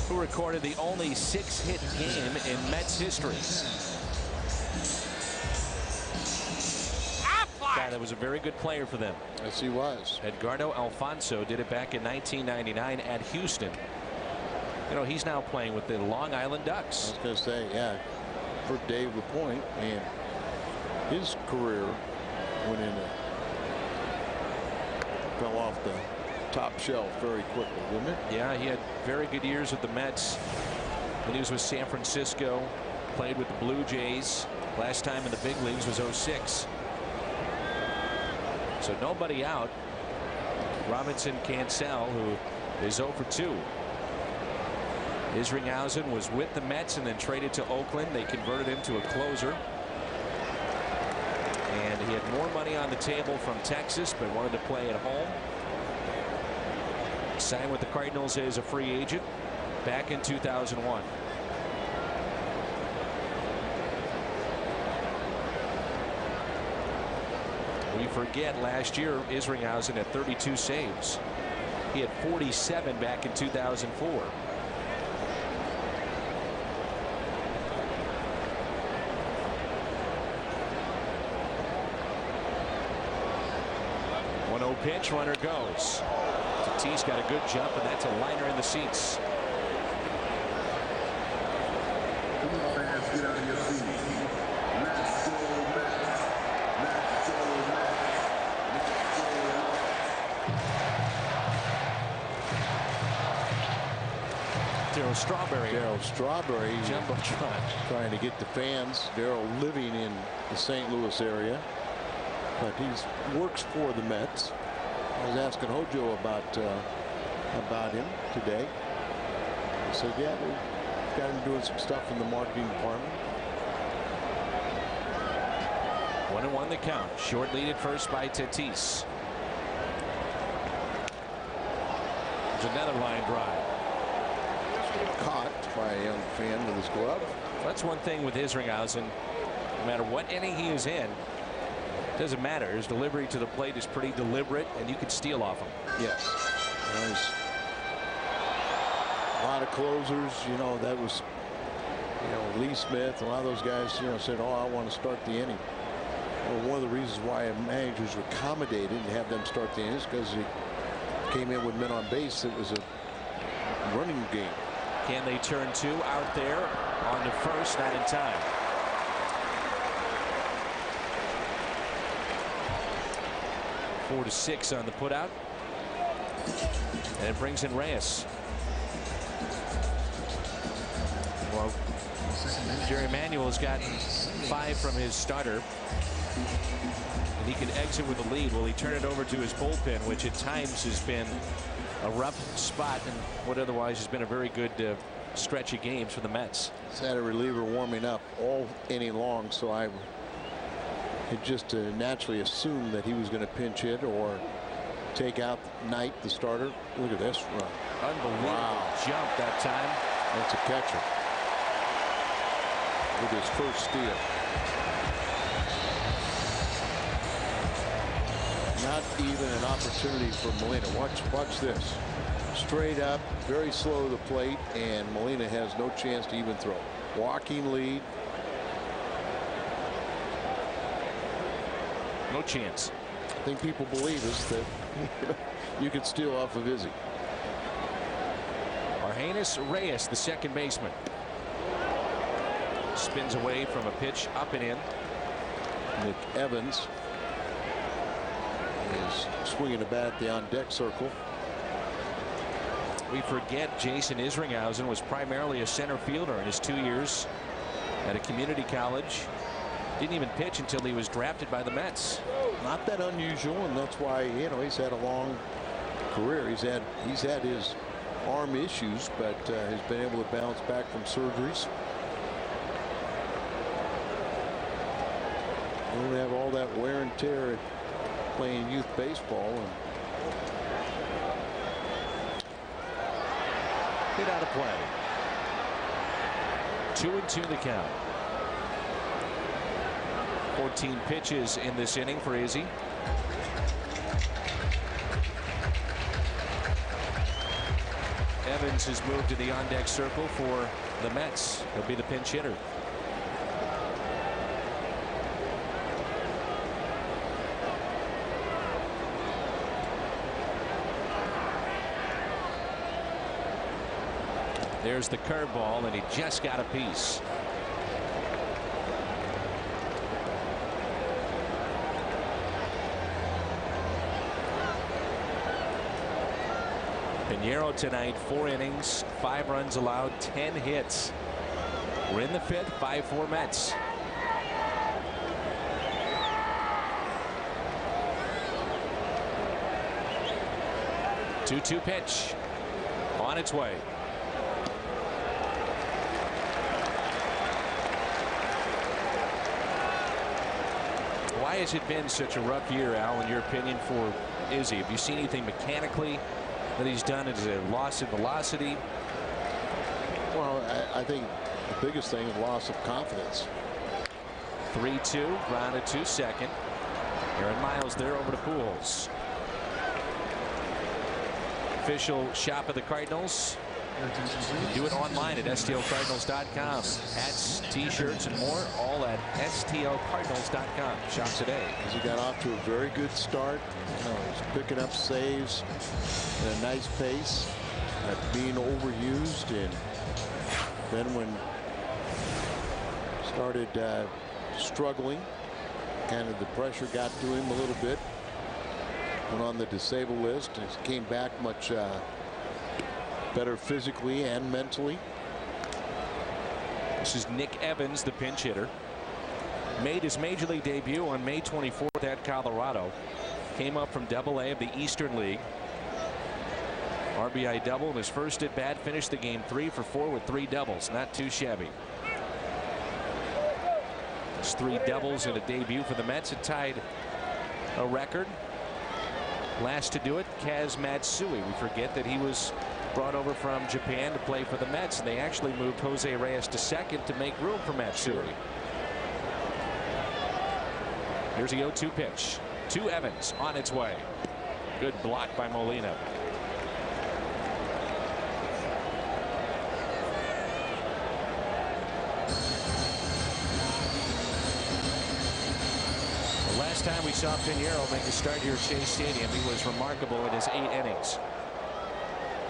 Who recorded the only 6-hit game in Mets history? Guy that was a very good player for them. Yes, he was. Edgardo Alfonso did it back in 1999 at Houston. You know, he's now playing with the Long Island Ducks. I was going to say, yeah, for Dave LaPointe, and his career went in fell off the top shelf very quickly, didn't it? Yeah, he had very good years with the Mets. When he was with San Francisco, played with the Blue Jays. Last time in the big leagues was '06. So nobody out. Robinson Cancel, who is 0 for 2. Isringhausen was with the Mets and then traded to Oakland. They converted him to a closer. And he had more money on the table from Texas, but wanted to play at home. Signed with the Cardinals as a free agent back in 2001. We forget last year Isringhausen had 32 saves. He had 47 back in 2004. Pitch, runner goes. Tatis got a good jump, and that's a liner in the seats. Darryl Strawberry jumbotron, trying to get the fans. Darryl living in the St. Louis area, but he works for the Mets. I was asking Hojo about him today. He said, yeah, we've got him doing some stuff in the marketing department. 1-1 the count. Short lead at first by Tatis. There's another line drive. Caught by a young fan with his glove. That's one thing with Isringhausen. No matter what inning he is in, Doesn't matter. His delivery to the plate is pretty deliberate, and you could steal off him. Yes. There's a lot of closers, that was, Lee Smith, a lot of those guys, said, oh, I want to start the inning. Well, one of the reasons why managers were accommodated and have them start the innings because he came in with men on base. It was a running game. Can they turn two out there on the first? Not in time. 4-6 on the putout. And it brings in Reyes. Well, Jerry Manuel has gotten 5 from his starter. And he can exit with a lead. Will he turn it over to his bullpen, which at times has been a rough spot in what otherwise has been a very good stretch of games for the Mets? He's had a reliever warming up all inning long, so I had just naturally assumed that he was going to pinch hit or take out Knight, the starter. Look at this run. Unbelievable jump that time. That's a catcher. With his first steal. Not even an opportunity for Molina. Watch this. Straight up, very slow to the plate, and Molina has no chance to even throw. Walking lead. No chance. I think people believe us that you could steal off of Izzy. Argenis Reyes, the second baseman. Spins away from a pitch up and in. Nick Evans is swinging a bat at the on-deck circle. We forget Jason Isringhausen was primarily a center fielder in his 2 years at a community college. Didn't even pitch until he was drafted by the Mets. Not that unusual, and that's why he's had a long career. He's had his arm issues, but has been able to bounce back from surgeries. You don't have all that wear and tear at playing youth baseball. And hit out of play. 2-2 the count. 14 pitches in this inning for Izzy. Evans has moved to the on-deck circle for the Mets. He'll be the pinch hitter. There's the curveball, and he just got a piece. Pinheiro tonight, 4 innings, 5 runs allowed, 10 hits. We're in the 5th, 5-4 Mets. Two-two pitch on its way. Why has it been such a rough year, Al, in your opinion, for Izzy? Have you seen anything mechanically that he's done? Is it a loss in velocity? well, I think the biggest thing is loss of confidence. 3-2, grounded to second. Aaron Miles there over to Pujols. Official shop of the Cardinals. Do it online at stlcardinals.com. Hats, t-shirts, and more, all at stlcardinals.com. Shop today. He got off to a very good start. He's picking up saves at a nice pace, being overused, and then when started struggling, kind of the pressure got to him a little bit. Went on the disabled list and came back much better physically and mentally. This is Nick Evans, the pinch hitter. Made his major league debut on May 24th at Colorado. Came up from Double-A of the Eastern League. RBI double in his first at bat. Finished the game 3 for 4 with 3 doubles. Not too shabby. It's 3 doubles in a debut for the Mets. It tied a record. Last to do it, Kaz Matsui. We forget that he was brought over from Japan to play for the Mets, and they actually moved Jose Reyes to second to make room for Matsui. Here's the 0-2 pitch to Evans on its way. Good block by Molina. The last time we saw Pinheiro make a start here at Shea Stadium, he was remarkable in his 8 innings.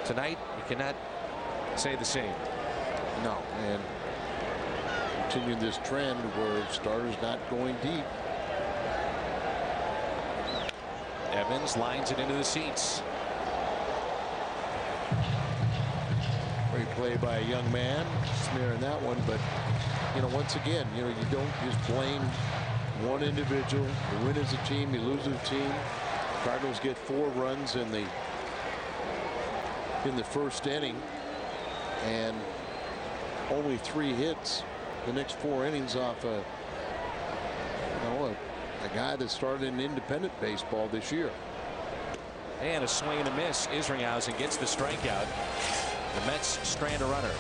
Tonight, you cannot say the same. No, and continuing this trend where starters not going deep. Evans lines it into the seats. Great play by a young man, snaring that one, but you know, once again, you know, you don't just blame one individual. You win as a team, you lose as a team. Cardinals get 4 runs in the first inning, and only 3 hits the next 4 innings off a guy that started in independent baseball this year. And a swing and a miss. Isringhausen gets the strikeout. The Mets strand a runner.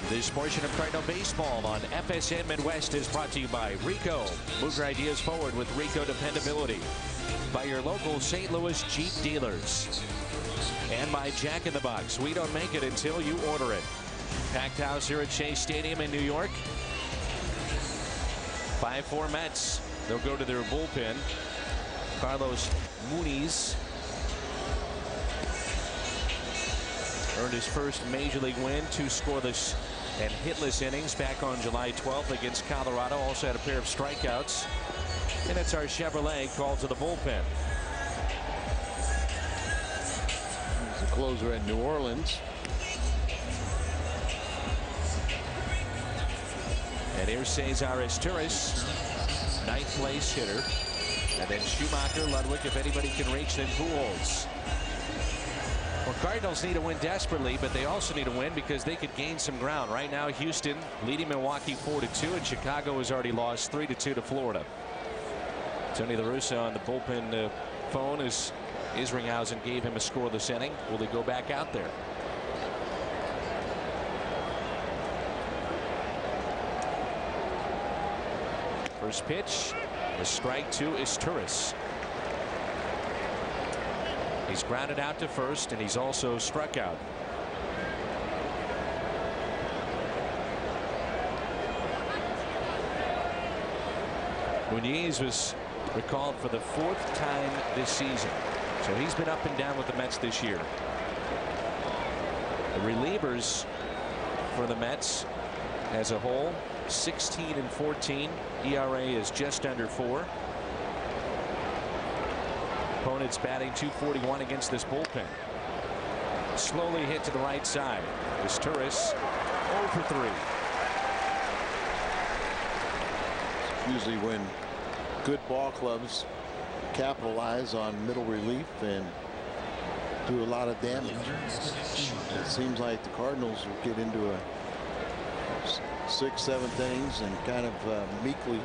This portion of Cardinal baseball on FSN Midwest is brought to you by Rico. Move your ideas forward with Rico dependability. By your local St. Louis Jeep dealers. And by Jack in the Box. We don't make it until you order it. Packed house here at Shea Stadium in New York. 5-4 Mets. They'll go to their bullpen. Carlos Muniz earned his first major league win, 2 scoreless and hitless innings back on July 12th against Colorado. Also had a pair of strikeouts. And it's our Chevrolet called to the bullpen. He's a closer at New Orleans. And here's Cesar Izturis, 9th place hitter. And then Schumacher, Ludwig, if anybody can reach, then Pujols. Well, Cardinals need a win desperately, but they also need a win because they could gain some ground. Right now, Houston leading Milwaukee 4-2, and Chicago has already lost 3-2 to Florida. Tony La Russa on the bullpen phone as Isringhausen gave him a scoreless inning. Will they go back out there? First pitch, a strike to Izturis. He's grounded out to first, and he's also struck out. Muniz was recalled for the 4th time this season, so he's been up and down with the Mets this year. The relievers for the Mets as a whole, 16-14. ERA is just under 4. Opponents batting .241 against this bullpen. Slowly hit to the right side. Izturis 0 for 3. Usually when good ball clubs capitalize on middle relief and do a lot of damage. It seems like the Cardinals will get into a 6th, 7th innings and kind of meekly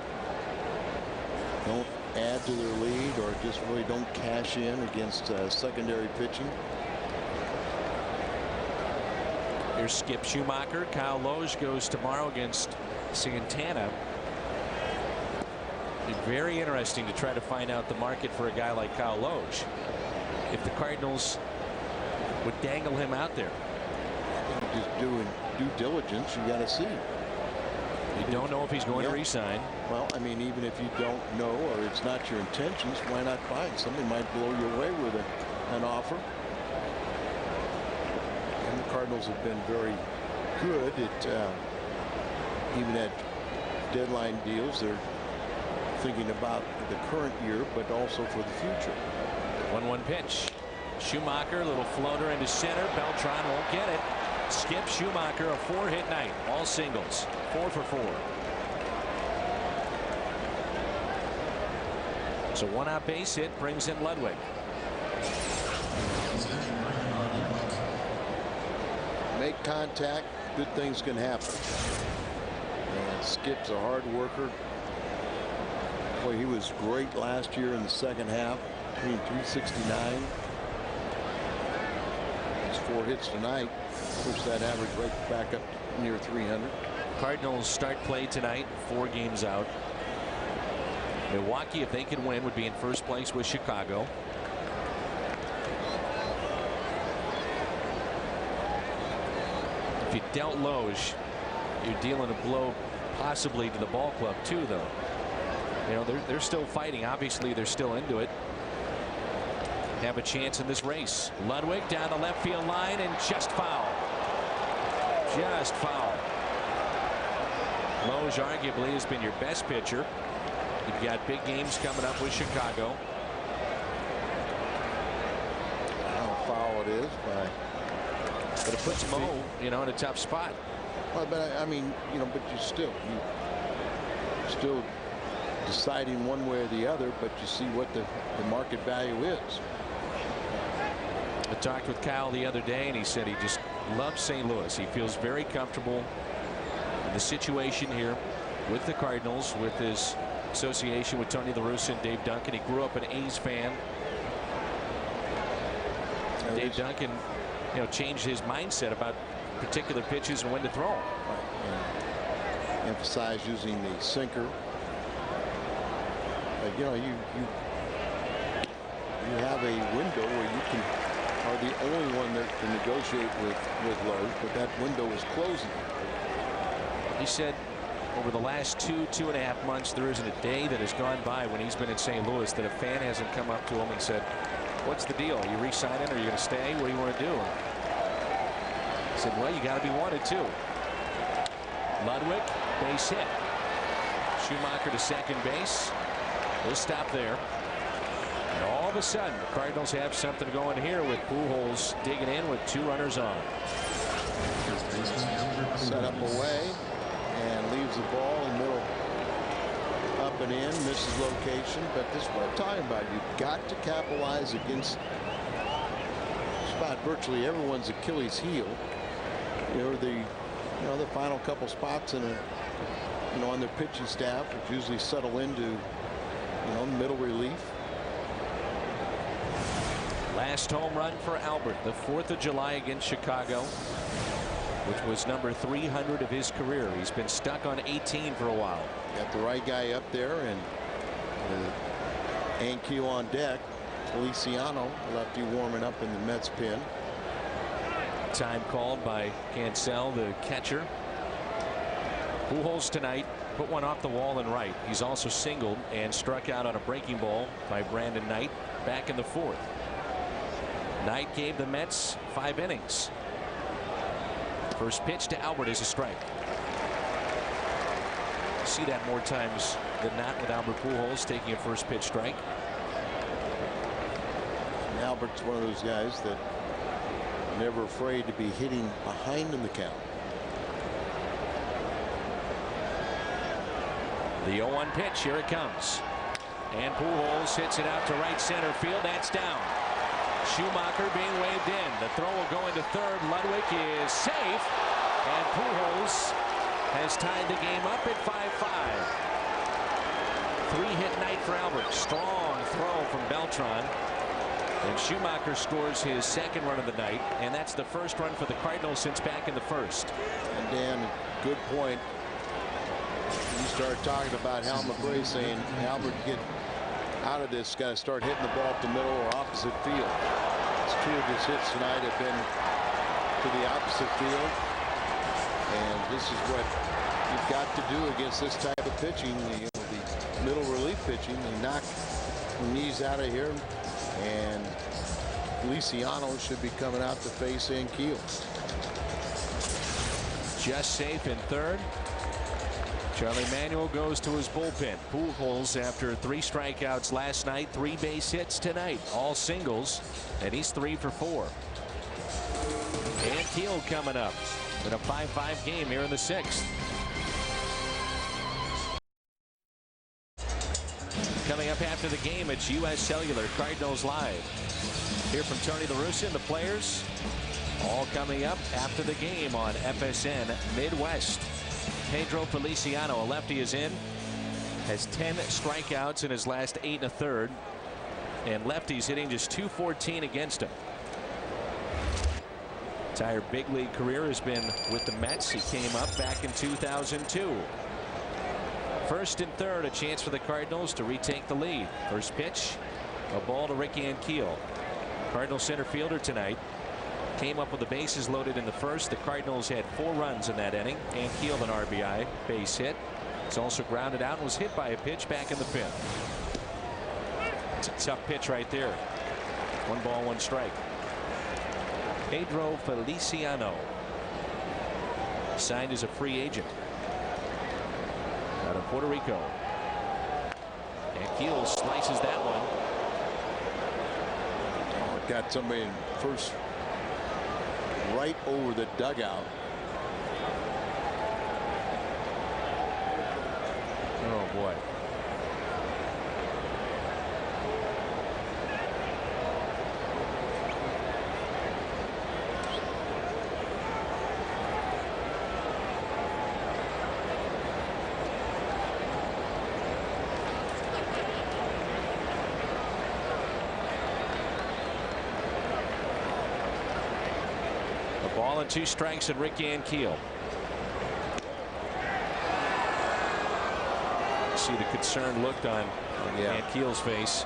don't add to their lead or just really don't cash in against secondary pitching. Here's Skip Schumacher. Kyle Loge goes tomorrow against Santana. It'd be very interesting to try to find out the market for a guy like Kyle Loge. If the Cardinals would dangle him out there. Just doing due diligence, you got to see. You don't know if he's going to re-sign. Well, I mean, even if you don't know or it's not your intentions, why not buy it? Somebody might blow you away with an offer. And the Cardinals have been very good at even at deadline deals. They're thinking about the current year, but also for the future. 1-1 pitch. Schumacher, little floater into center. Beltran won't get it. Skip Schumacher, a 4-hit night. All singles. 4 for 4. So 1-out base hit brings in Ludwig. Make contact, good things can happen. And Skip's a hard worker. Boy, he was great last year in the second half, between .369. His 4 hits tonight. Push that average right back up near 300. Cardinals start play tonight, 4 games out. Milwaukee, if they can win, would be in first place with Chicago. If you dealt Loge, you're dealing a blow possibly to the ball club too, though. You know, they're still fighting. Obviously, they're still into it. Have a chance in this race. Ludwig down the left field line and just foul. Just foul. Loge arguably has been your best pitcher. You've got big games coming up with Chicago. How foul it is, but it puts Mo, you know, in a tough spot. Well, but I mean, you know, but you're still deciding one way or the other, but you see what the market value is. I talked with Kyle the other day, and he said he just loves St. Louis. He feels very comfortable in the situation here with the Cardinals, with his association with Tony La Russa and Dave Duncan. He grew up an A's fan. Dave Duncan, you know, changed his mindset about particular pitches and when to throw them. Right. Emphasize using the sinker. But, you know, you have a window where you are the only one that can negotiate with Lowe, but that window is closing. He said over the last 2.5 months, there isn't a day that has gone by when he's been in St. Louis that a fan hasn't come up to him and said, "What's the deal? Are you re-signing? Are you going to stay? What do you want to do?" He said, "Well, you got to be wanted too." Ludwig, base hit. Schumacher to second base. We'll stop there. And all of a sudden, the Cardinals have something going here with Pujols digging in with 2 runners on. Set up away and leaves the ball in the middle, up and in, misses location. But this is what I'm talking about. You've got to capitalize against spot virtually everyone's Achilles heel. The final couple spots in on their pitching staff, which usually settle into middle relief. Last home run for Albert, the 4th of July against Chicago, which was number 300 of his career. He's been stuck on 18 for a while. Got the right guy up there, and Ankiel on deck. Feliciano, lefty, warming up in the Mets pen. Time called by Cancel, the catcher. Pujols tonight put one off the wall and right. He's also singled and struck out on a breaking ball by Brandon Knight back in the 4th. Knight gave the Mets 5 innings. First pitch to Albert is a strike. See that more times than not with Albert Pujols taking a first pitch strike. And Albert's one of those guys that never afraid to be hitting behind in the count. The 0-1 pitch, here it comes. And Pujols hits it out to right center field. That's down. Schumacher being waved in. The throw will go into third. Ludwig is safe. And Pujols has tied the game up at 5-5. 3-hit night for Albert. Strong throw from Beltran. And Schumacher scores his 2nd run of the night. And that's the 1st run for the Cardinals since back in the 1st. And Dan, good point. You start talking about Hal McRae saying Albert, get out of this, got to start hitting the ball up the middle or opposite field. His 2 of his hits tonight have been to the opposite field. And this is what you've got to do against this type of pitching, the middle relief pitching. They knock the knees out of here, and Feliciano should be coming out to face Ankiel. Just safe in third. Charlie Manuel goes to his bullpen. Pujols, after 3 strikeouts last night, 3 base hits tonight, all singles, and he's 3 for 4. Ankiel coming up in a 5-5 game here in the 6th. Coming up after the game, it's U.S. Cellular Cardinals Live. Hear from Tony La Russa and the players. All coming up after the game on FSN Midwest. Pedro Feliciano, a lefty, is in. Has 10 strikeouts in his last 8 1/3. And lefties hitting just .214 against him. Entire big league career has been with the Mets. He came up back in 2002. First and third, a chance for the Cardinals to retake the lead. First pitch, a ball to Ricky Ankiel. Cardinal center fielder tonight came up with the bases loaded in the first. The Cardinals had 4 runs in that inning. Ankiel an RBI, base hit. He's also grounded out and was hit by a pitch back in the 5th. It's a tough pitch right there. 1 ball, 1 strike. Pedro Feliciano signed as a free agent out of Puerto Rico. Ankiel slices that one. Oh, got somebody in first, right over the dugout. Oh boy. A ball and 2 strikes and Ricky Ankiel. See the concerned look on Ankiel's face.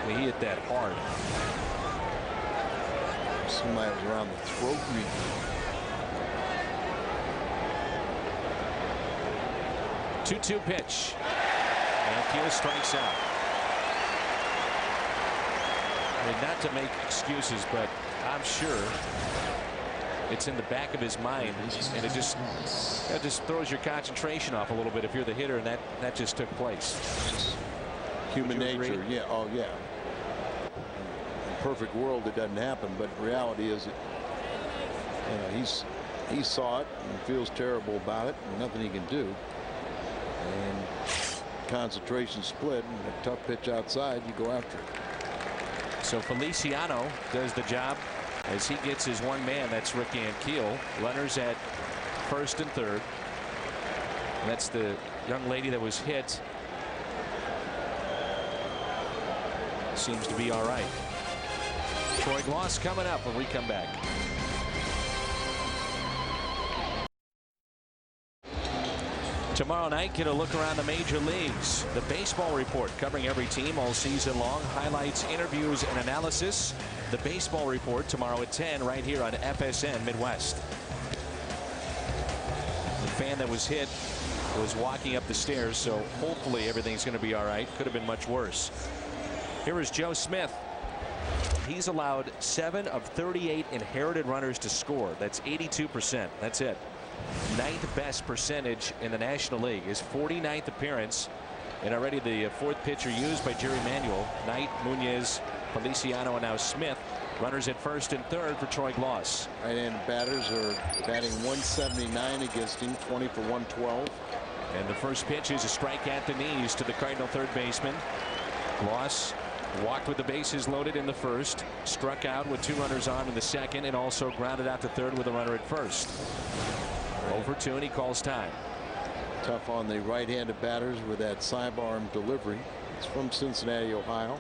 He hit that hard. Somebody was around the throat region. 2-2 pitch. Ankiel strikes out. I mean, not to make excuses, but I'm sure it's in the back of his mind, and it just throws your concentration off a little bit if you're the hitter, and that just took place. Human nature. Yeah. Oh yeah. In a perfect world it doesn't happen, but reality is he saw it and feels terrible about it, and nothing he can do. And concentration split, and a tough pitch outside, you go after it. So Feliciano does the job as he gets his 1 man. That's Ricky Ankiel. Runners at first and third. And that's the young lady that was hit. Seems to be all right. Troy Gloss coming up when we come back. Tomorrow night, get a look around the major leagues. The baseball report covering every team all season long. Highlights, interviews, and analysis. The baseball report tomorrow at 10 right here on FSN Midwest. The fan that was hit was walking up the stairs, so hopefully everything's going to be all right. Could have been much worse. Here is Joe Smith. He's allowed 7 of 38 inherited runners to score. That's 82%. That's it. 9th best percentage in the National League. His 49th appearance, and already the 4th pitcher used by Jerry Manuel. Knight, Munoz, Feliciano, and now Smith. Runners at first and third for Troy Gloss. Right-handed batters are batting .179 against him, 20 for 112. And the first pitch is a strike at the knees to the Cardinal third baseman. Gloss walked with the bases loaded in the first, struck out with 2 runners on in the second, and also grounded out to third with a runner at first. Over 2, and he calls time. Tough on the right-handed batters with that sidearm delivery. It's from Cincinnati, Ohio.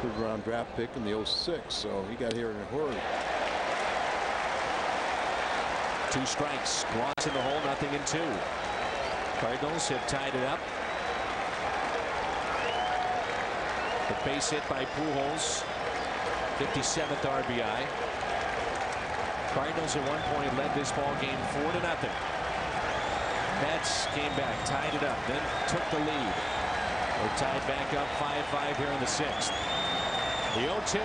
3rd round draft pick in the 06, so he got here in a hurry. 2 strikes. Gloss in the hole, nothing in 2. Cardinals have tied it up. The base hit by Pujols. 57th RBI. Cardinals at one point led this ball game 4-0. Mets came back, tied it up, then took the lead. They're tied back up 5-5 here in the 6th. The 0-2.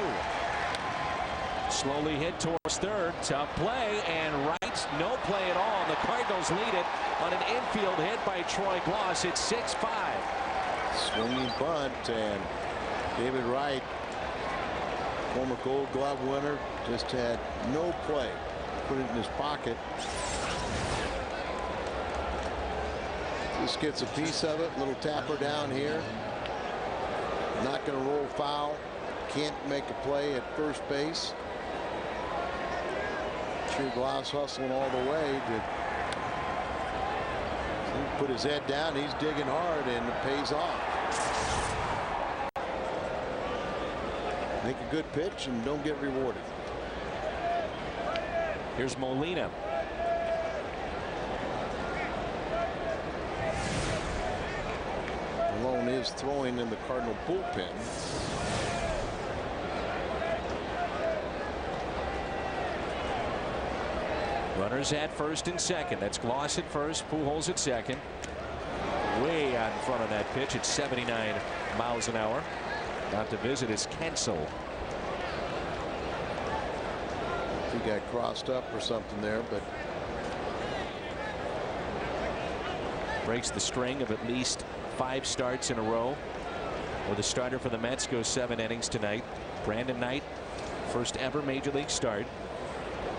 Slowly hit towards third. Tough play, and right, no play at all. The Cardinals lead it on an infield hit by Troy Gloss. It's 6-5. Swinging bunt, and David Wright, former Gold Glove winner, just had no play. Put it in his pocket. Just gets a piece of it. Little tapper down here. Not going to roll foul. Can't make a play at first base. True Gloss hustling all the way to put his head down. He's digging hard, and it pays off. Make a good pitch and don't get rewarded. Here's Molina. Malone is throwing in the Cardinal bullpen. Runners at first and second. That's Gloss at first, Pujols at second. Way out in front of that pitch at 79 miles an hour. Out to visit is Kensel. He got crossed up or something there, but breaks the string of at least 5 starts in a row. Well, the starter for the Mets goes 7 innings tonight. Brandon Knight, first ever major league start,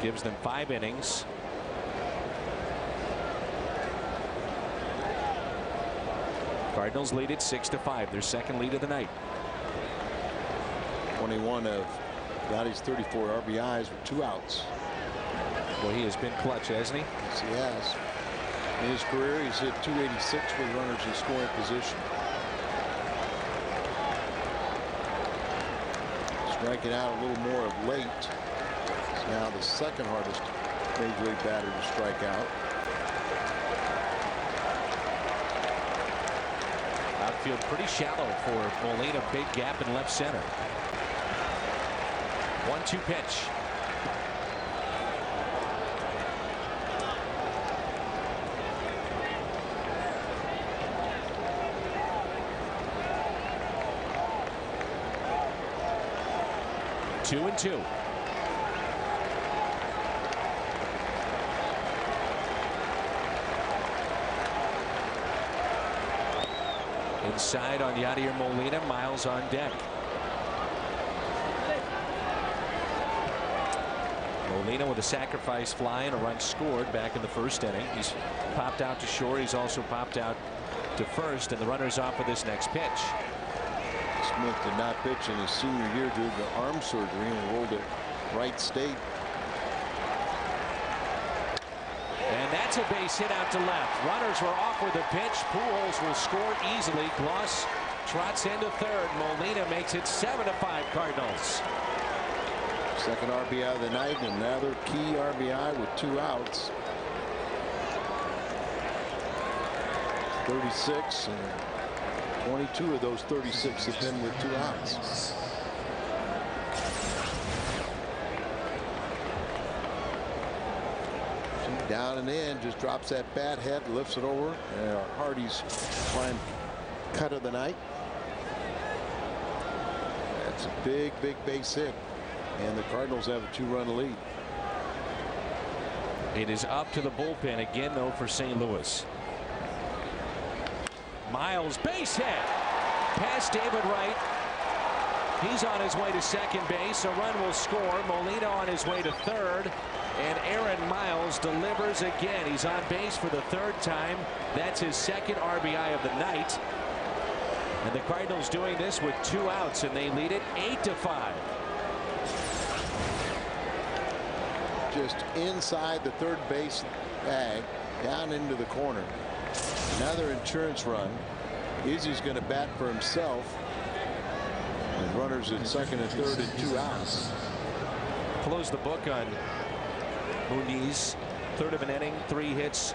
gives them 5 innings. Cardinals lead it 6-5, their second lead of the night. 21 of Yachty's 34 RBIs with 2 outs. Well, he has been clutch, hasn't he? Yes, he has. In his career, he's hit 286 with runners in scoring position. Striking out a little more of late. He's now the second hardest major league batter to strike out. Outfield pretty shallow for Molina. Big gap in left center. 1-2 pitch. Two and two. Inside on Yadier Molina. Miles on deck. Molina with a sacrifice fly and a run scored back in the first inning. He's popped out to short. He's also popped out to first, and the runner's off for this next pitch. Smith did not pitch in his senior year due to arm surgery and rolled at Wright State. And that's a base hit out to left. Runners were off with the pitch. Pujols will score easily. Gloss trots into third. Molina makes it 7-5 Cardinals. Second RBI of the night, and another key RBI with 2 outs. 36, and 22 of those 36 have been with 2 outs. Down and in, just drops that bat head, lifts it over. Hardy's prime cut of the night. That's a big base hit, and the Cardinals have a 2-run lead. It is up to the bullpen again, though, for St. Louis. Miles, base hit past David Wright. He's on his way to second base. A run will score. Molina on his way to third, and Aaron Miles delivers again. He's on base for the 3rd time. That's his second RBI of the night, and the Cardinals doing this with 2 outs, and they lead it 8-5. Just inside the third base bag, down into the corner. Another insurance run. Izzy's going to bat for himself. And runners at second and third and 2 outs. Close the book on Muniz. 3rd of an inning, 3 hits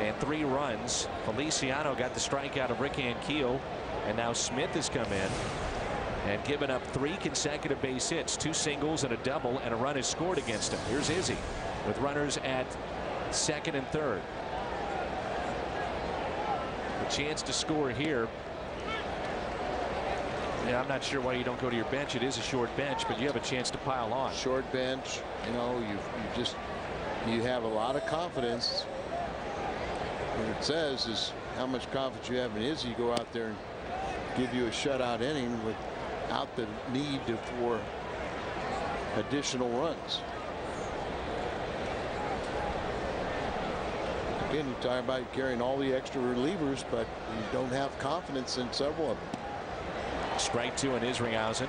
and 3 runs. Feliciano got the strikeout of Rick Ankiel, and now Smith has come in and given up 3 consecutive base hits, 2 singles and a double, and a run is scored against him. Here's Izzy with runners at second and third. A chance to score here. Yeah, I'm not sure why you don't go to your bench. It is a short bench, but you have a chance to pile on. Short bench, you know, you have a lot of confidence. What it says is how much confidence you have in Izzy. Go out there and give you a shutout inning without the need for additional runs. Again, you talk about carrying all the extra relievers, but you don't have confidence in several of them. Strike 2 in Isringhausen.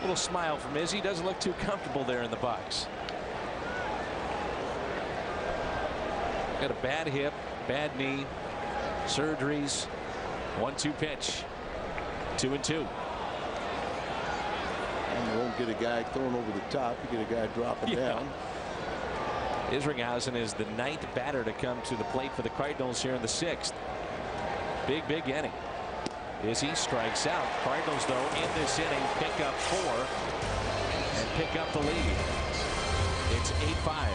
Little smile from Izzy. Doesn't look too comfortable there in the box. Got a bad hip, bad knee, surgeries. 1-2 pitch. 2-2. You won't get a guy thrown over the top. You get a guy dropping down. Isringhausen is the 9th batter to come to the plate for the Cardinals here in the 6th. Big inning. Izzy strikes out. Cardinals, though, in this inning pick up 4 and pick up the lead. It's 8-5.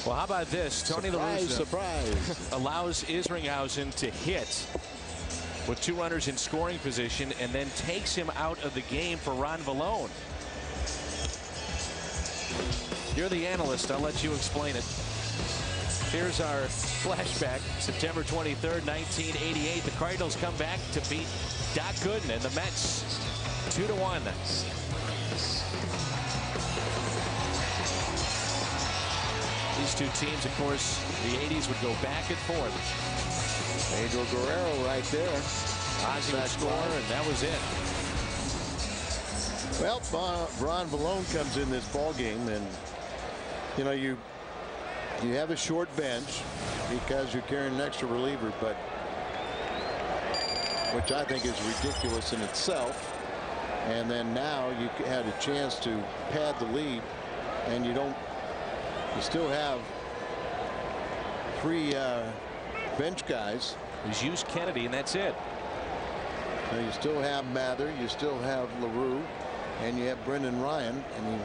Well, how about this? Tony La Russa allows Isringhausen to hit with 2 runners in scoring position and then takes him out of the game for Ron Vallone. You're the analyst. I'll let you explain it. Here's our flashback. September 23rd, 1988. The Cardinals come back to beat Doc Gooden and the Mets 2-1. These two teams, of course, the 80s would go back and forth. Pedro Guerrero right there. Ozzie would score, and that was it. Well, Ron Vallone comes in this ball game, and you know you have a short bench because you're carrying an extra reliever, but which I think is ridiculous in itself. And then now you had a chance to pad the lead, and you still have 3 bench guys. He's used Kennedy, and that's it. So you still have Mather, you still have LaRue, and you have Brendan Ryan, and he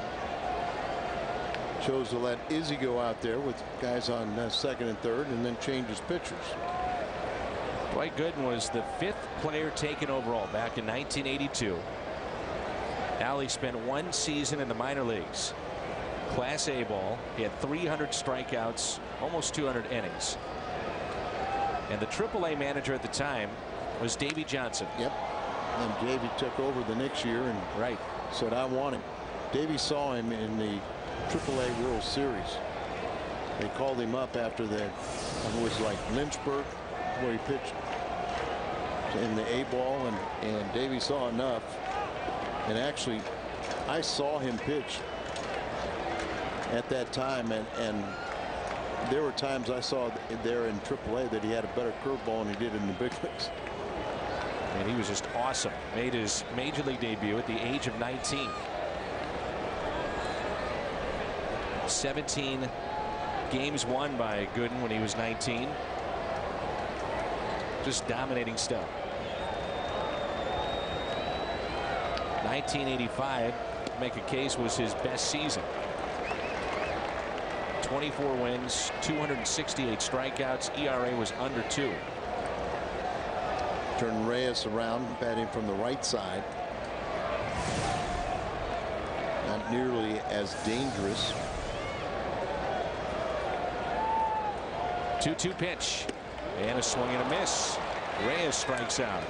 chose to let Izzy go out there with guys on 2nd and 3rd, and then change his pitchers. Dwight Gooden was the 5th player taken overall back in 1982. Allie spent 1 season in the minor leagues. Class A ball. He had 300 strikeouts, almost 200 innings. And the AAA manager at the time was Davey Johnson. Yep. And Davey took over the next year and said, I want him. Davey saw him in the AAA World Series. They called him up after it was like Lynchburg, where he pitched in the A ball, and Davey saw enough. And actually, I saw him pitch at that time, and there were times I saw there in AAA that he had a better curveball than he did in the big leagues. And he was just awesome. Made his major league debut at the age of 19. 17 games won by Gooden when he was 19. Just dominating stuff. 1985, make a case, was his best season. 24 wins, 268 strikeouts. ERA was under 2. Turn Reyes around, batting from the right side. Not nearly as dangerous. 2-2 pitch. And a swing and a miss. Reyes strikes out.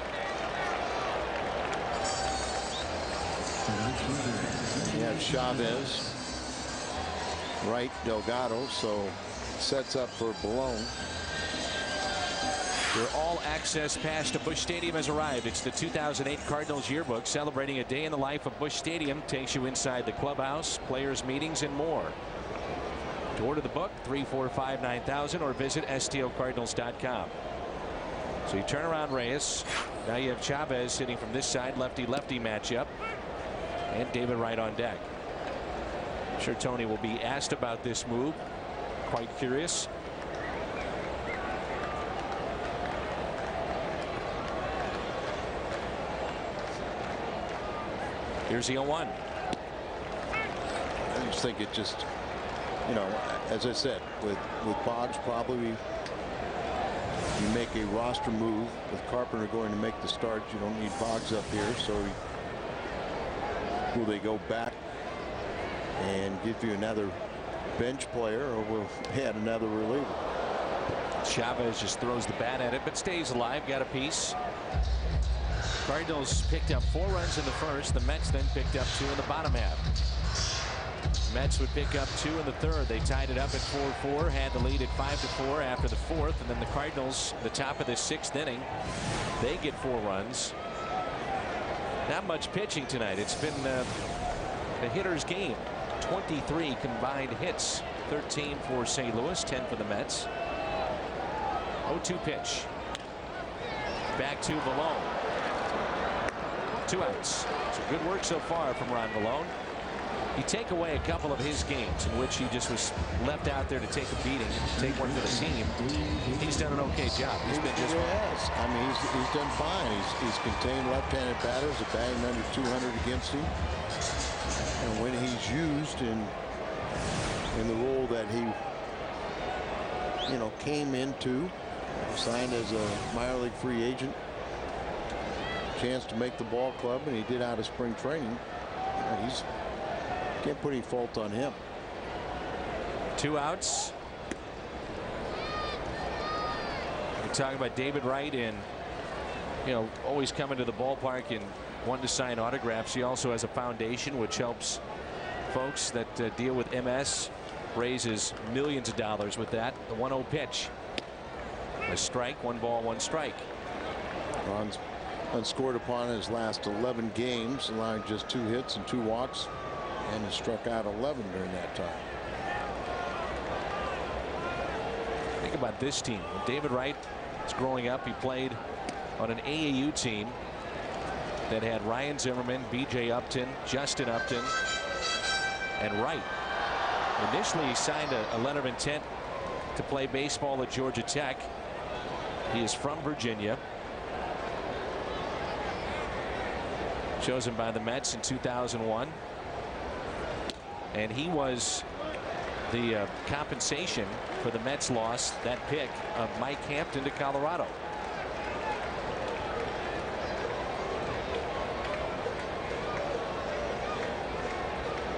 You have Chavez, right, Delgado, so sets up for Vallone. Your all-access pass to Busch Stadium has arrived. It's the 2008 Cardinals yearbook celebrating a day in the life of Busch Stadium. Takes you inside the clubhouse, players' meetings, and more. To order the book, 345-9000, or visit stocardinals.com. So you turn around Reyes. Now you have Chavez sitting from this side, lefty-lefty matchup. And David Wright on deck. I'm sure Tony will be asked about this move. Quite curious. Here's the 0-1. I just think it just, you know, as I said, with Boggs, probably you make a roster move. With Carpenter going to make the start, you don't need Boggs up here. So will they go back and give you another bench player, or will they add another reliever? Chavez just throws the bat at it, but stays alive. Got a piece. Cardinals picked up 4 runs in the first. The Mets then picked up 2 in the bottom half. Mets would pick up 2 in the third. They tied it up at 4-4, had the lead at 5-4 after the 4th, and then the Cardinals, the top of the 6th inning, they get 4 runs. Not much pitching tonight. It's been a hitter's game. 23 combined hits, 13 for St. Louis, 10 for the Mets. 0-2 pitch. Back to Vallone. 2 outs. So good work so far from Ron Malone. You take away a couple of his games in which he just was left out there to take a beating, take one for the team. He's done an okay job. He's been just fine. Yes, I mean he's done fine. He's contained left-handed batters, a batting under 200 against him, and when he's used in the role that he came into, signed as a minor league free agent, chance to make the ball club, and he did out of spring training. He's can't put any fault on him. 2 outs. We're talking about David Wright and always coming to the ballpark and wanting to sign autographs. He also has a foundation which helps folks that deal with MS, raises millions of dollars with that. The 1-0 pitch. A strike, 1 ball, 1 strike. Ron's unscored upon his last 11 games, allowing just 2 hits and 2 walks, and has struck out 11 during that time. Think about this team. When David Wright was growing up, he played on an AAU team that had Ryan Zimmerman, B.J. Upton, Justin Upton, and Wright. Initially, he signed a letter of intent to play baseball at Georgia Tech. He is from Virginia. Chosen by the Mets in 2001. And he was the compensation for the Mets loss, that pick of Mike Hampton to Colorado.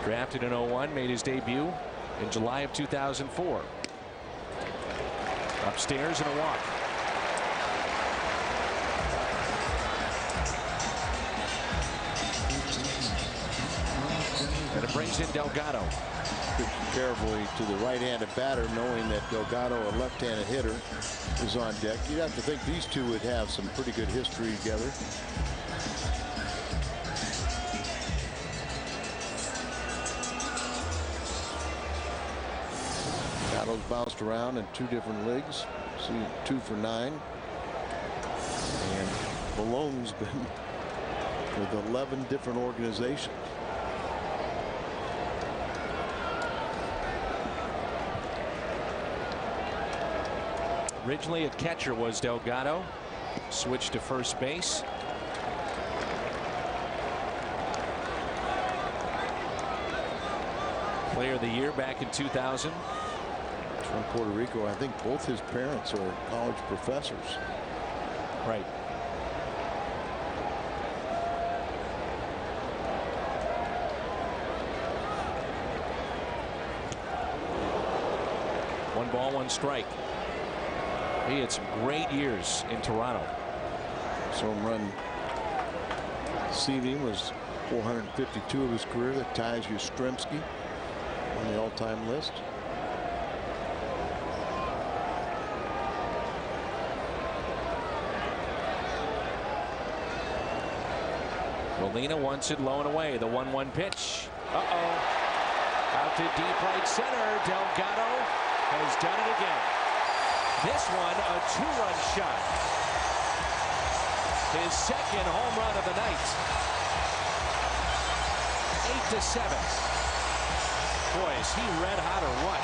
Drafted in 01, made his debut in July of 2004. Upstairs and a walk. And it brings in Delgado. Pitching carefully to the right-handed batter, knowing that Delgado, a left-handed hitter, is on deck. You'd have to think these two would have some pretty good history together. Delgado's bounced around in 2 different leagues. See, 2 for 9. And Malone's been with 11 different organizations. Originally a catcher was Delgado. Switched to first base. Player of the year back in 2000. From Puerto Rico. I think both his parents are college professors. Right. One ball, 1 strike. He had some great years in Toronto. His home run this evening was 452 of his career. That ties Yastrzemski on the all-time list. Molina wants it low and away. The 1-1 pitch. Out to deep right center. Delgado has done it again. This one a 2-run shot. His second home run of the night. 8-7. Boy, is he red hot or what?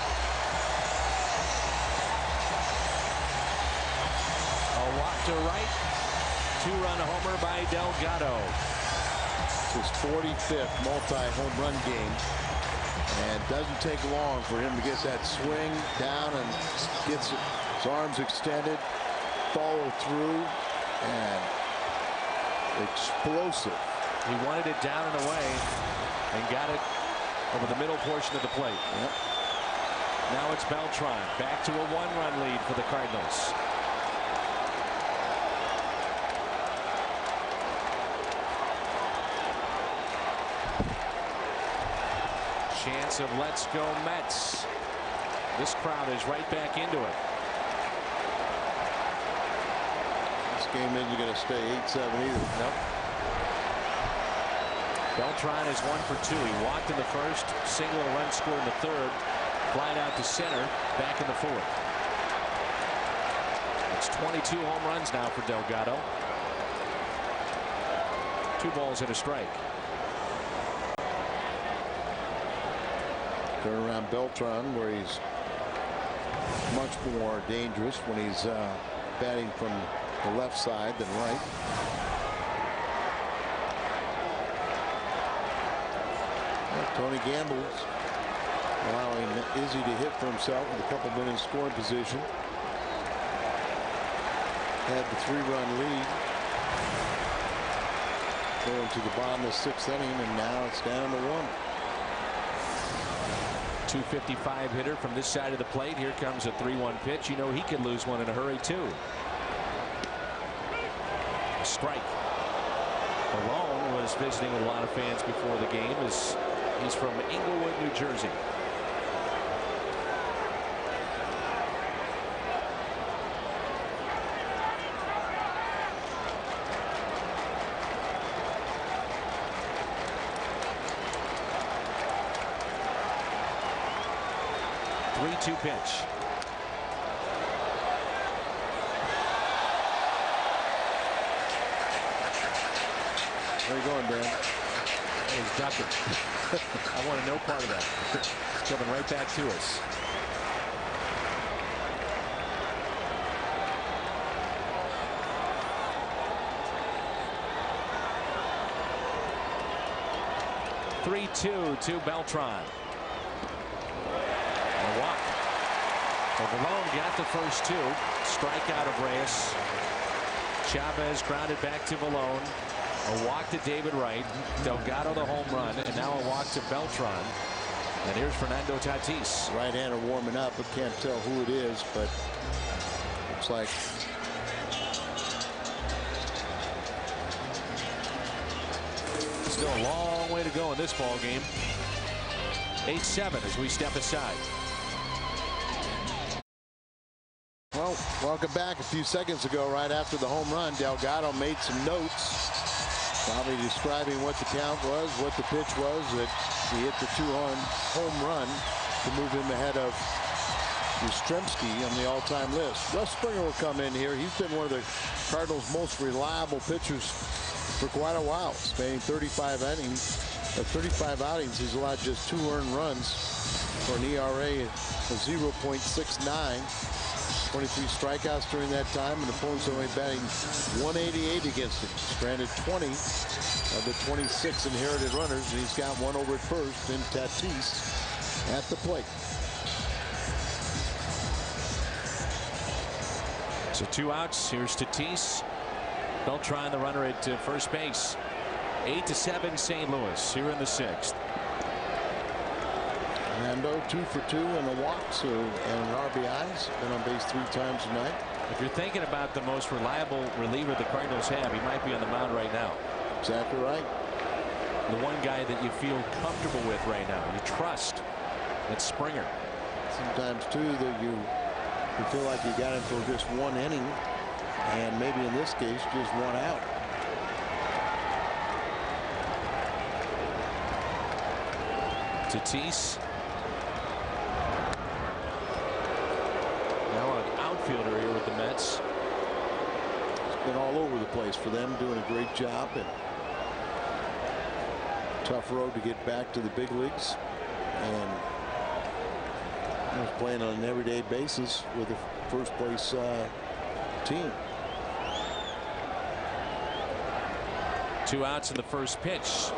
A walk to right. 2-run homer by Delgado. His 45th multi-home run game, and doesn't take long for him to get that swing down and gets his arms extended, follow through, and explosive. He wanted it down and away and got it over the middle portion of the plate. Yep. Now it's Beltran back to a 1-run lead for the Cardinals. Chance of let's go Mets. This crowd is right back into it. This game isn't going to stay 8-7 either. Nope. Beltran is 1 for 2. He walked in the first, single, a run scored in the third, flying out to center, back in the fourth. It's 22 home runs now for Delgado. 2 balls and a strike. Turn around Beltran, where he's much more dangerous when he's batting from the left side than right. Tony Gamble's allowing Izzy to hit for himself with a couple men in scoring position. Had the 3-run lead going to the bottom of the 6th inning, and now it's down to 1. 255 hitter from this side of the plate. Here comes a 3-1 pitch. You know he could lose one in a hurry too. Strike. Malone was visiting with a lot of fans before the game. He's from Inglewood, New Jersey. Two pitch. Where are you going, Dan? He's ducking. I want no part of that. It's coming right back to us. To Beltran. A walk. Malone got the first 2. Strikeout of Reyes. Chavez grounded back to Malone. A walk to David Wright. Delgado the home run, and now a walk to Beltran. And here's Fernando Tatis. Right-hander warming up. I can't tell who it is, but looks like still a long way to go in this ball game. 8-7 as we step aside. Well, welcome back. A few seconds ago, right after the home run, Delgado made some notes, probably describing what the count was, what the pitch was, that he hit the 2-run home run to move him ahead of Yastrzemski on the all-time list. Russ Springer will come in here. He's been one of the Cardinals' most reliable pitchers for quite a while, spanning 35 innings. At 35 outings, he's allowed just 2 earned runs for an ERA of 0.69. 23 strikeouts during that time, and opponents only batting 188 against him. Stranded 20 of the 26 inherited runners, and he's got one over at first in Tatis at the plate. So 2 outs. Here's Tatis. Beltran, the runner at first base. 8-7 St. Louis here in the 6th. Fernando 2 for 2 and a walk, so and an RBI's been on base 3 times tonight. If you're thinking about the most reliable reliever the Cardinals have, he might be on the mound right now. Exactly right. The one guy that you feel comfortable with right now, you trust. That's Springer. Sometimes too that you feel like you got him for just 1 inning, and maybe in this case just 1 out. Tatis. Now an outfielder here with the Mets. It's been all over the place for them, doing a great job, and tough road to get back to the big leagues, and was playing on an everyday basis with the first place team. 2 outs in the first pitch.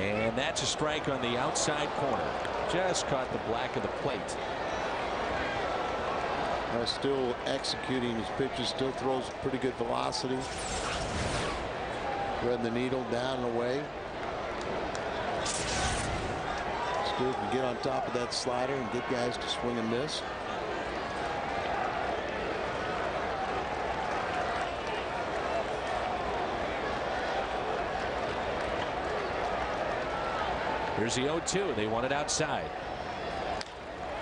And that's a strike on the outside corner. Just caught the black of the plate. Still executing his pitches, still throws pretty good velocity. Threading the needle down and away. Still can get on top of that slider and get guys to swing and miss. Here's the 0-2. They want it outside.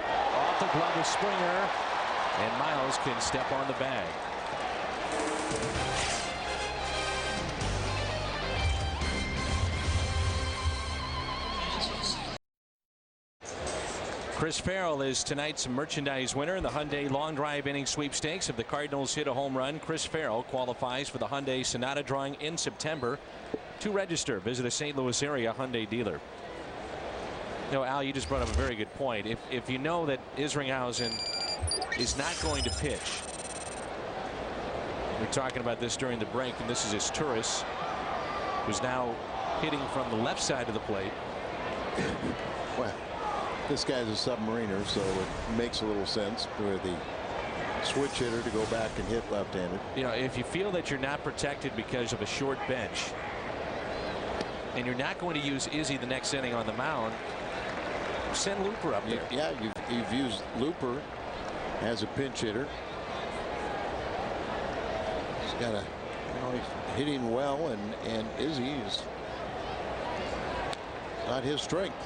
Off the glove of Springer, and Miles can step on the bag. Chris Farrell is tonight's merchandise winner in the Hyundai Long Drive Inning Sweepstakes. If the Cardinals hit a home run, Chris Farrell qualifies for the Hyundai Sonata drawing in September. To register, visit a St. Louis area Hyundai dealer. No, Al, you just brought up a very good point. If you know that Isringhausen is not going to pitch, we're talking about this during the break, and this is his Turris, who's now hitting from the left side of the plate. Well, this guy's a submariner, so it makes a little sense for the switch hitter to go back and hit left-handed. You know, if you feel that you're not protected because of a short bench, and you're not going to use Izzy the next inning on the mound, send Looper up there. Yeah, you've used Looper as a pinch hitter. He's got a, he's hitting well, and Izzy is not his strength.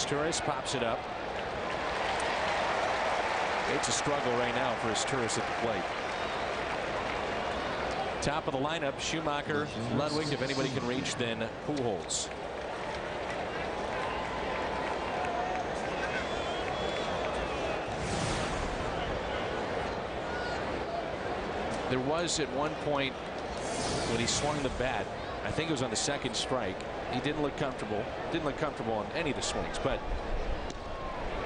Turris pops it up. It's a struggle right now for Turris at the plate. Top of the lineup, Schumacher, Ludwig. If anybody can reach, then Pujols. There was at one point when he swung the bat, I think it was on the second strike, he didn't look comfortable. Didn't look comfortable on any of the swings, but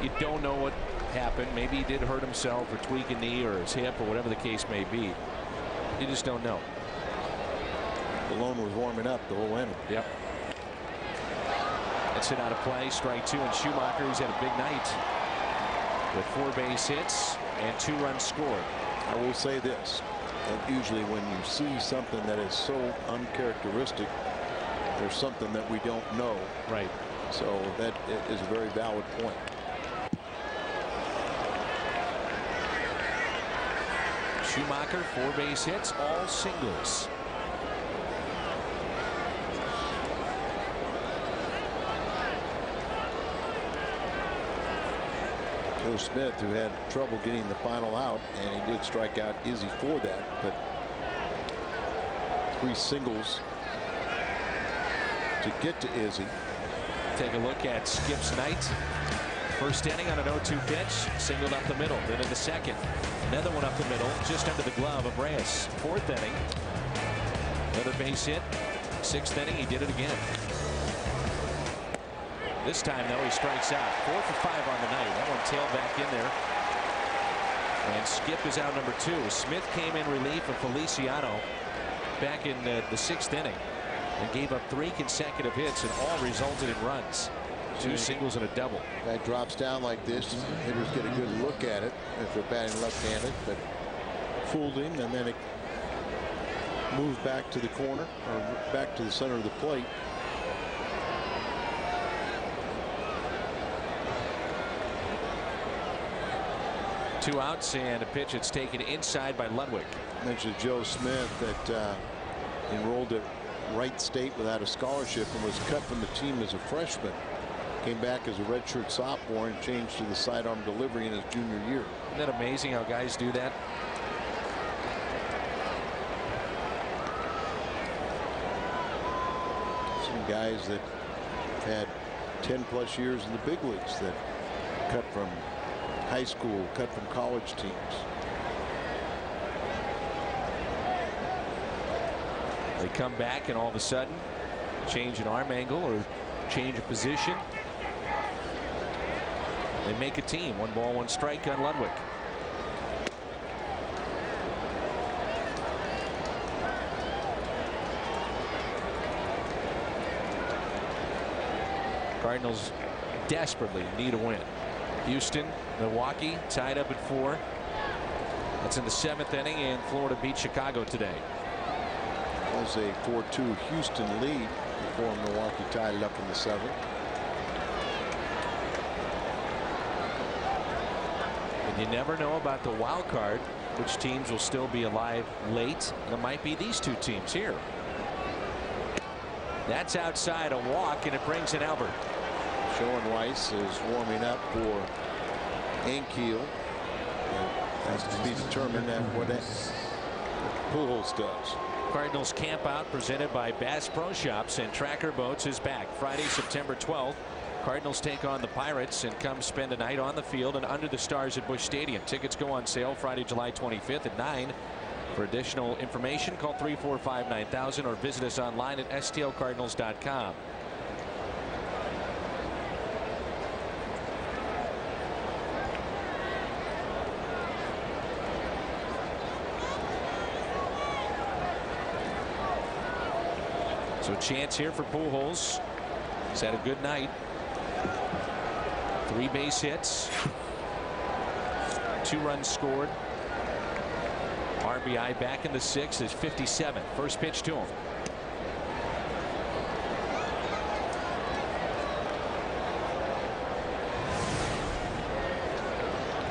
you don't know what happened. Maybe he did hurt himself or tweak a knee or his hip or whatever the case may be. You just don't know. Malone was warming up the whole inning. Yep. That's hit out of play. Strike two. And Schumacher, who's had a big night with 4 base hits and 2 runs scored. I will say this, that usually when you see something that is so uncharacteristic, there's something that we don't know. Right. So that is a very valid point. Schumacher, 4 base hits, all singles. Joe Smith, who had trouble getting the final out, and he did strike out Izzy for that, but 3 singles to get to Izzy. Take a look at Skip's night. First inning on an 0-2 pitch, singled up the middle. Then in the second, another one up the middle, just under the glove of Reyes. 4th inning, another base hit. 6th inning, he did it again. This time, though, he strikes out. 4 for 5 on the night. That one tailed back in there. And Skip is out number 2. Smith came in relief of Feliciano back in the 6th inning and gave up 3 consecutive hits, and all resulted in runs. 2 singles and a double. Guy drops down like this. Hitters get a good look at it if they're batting left-handed, but fooled him, and then it moved back to the corner or back to the center of the plate. Two outs and a pitch that's taken inside by Ludwig. I mentioned Joe Smith that enrolled at Wright State without a scholarship and was cut from the team as a freshman. Came back as a redshirt sophomore and changed to the sidearm delivery in his junior year. Isn't that amazing how guys do that? Some guys that had 10+ years in the big leagues that cut from high school, cut from college teams. They come back and all of a sudden change an arm angle or change a position. They make a team. 1 ball, 1 strike on Ludwig. Cardinals desperately need a win. Houston, Milwaukee tied up at 4. That's in the 7th inning, and Florida beat Chicago today. It was a 4-2 Houston lead before Milwaukee tied it up in the 7th. And you never know about the wild card, which teams will still be alive late. And it might be these 2 teams here. That's outside, a walk, and it brings in Albert. Weiss is warming up for Ankiel. Has to be determined at what Pujols does. Cardinals camp out presented by Bass Pro Shops, and Tracker Boats is back Friday, September 12th. Cardinals take on the Pirates and come spend a night on the field and under the stars at Busch Stadium. Tickets go on sale Friday, July 25th at 9. For additional information, call 345-9000 or visit us online at stlcardinals.com. So chance here for Pujols. He's had a good night. 3 base hits. 2 runs scored. RBI back in the 6th is 57. First pitch to him.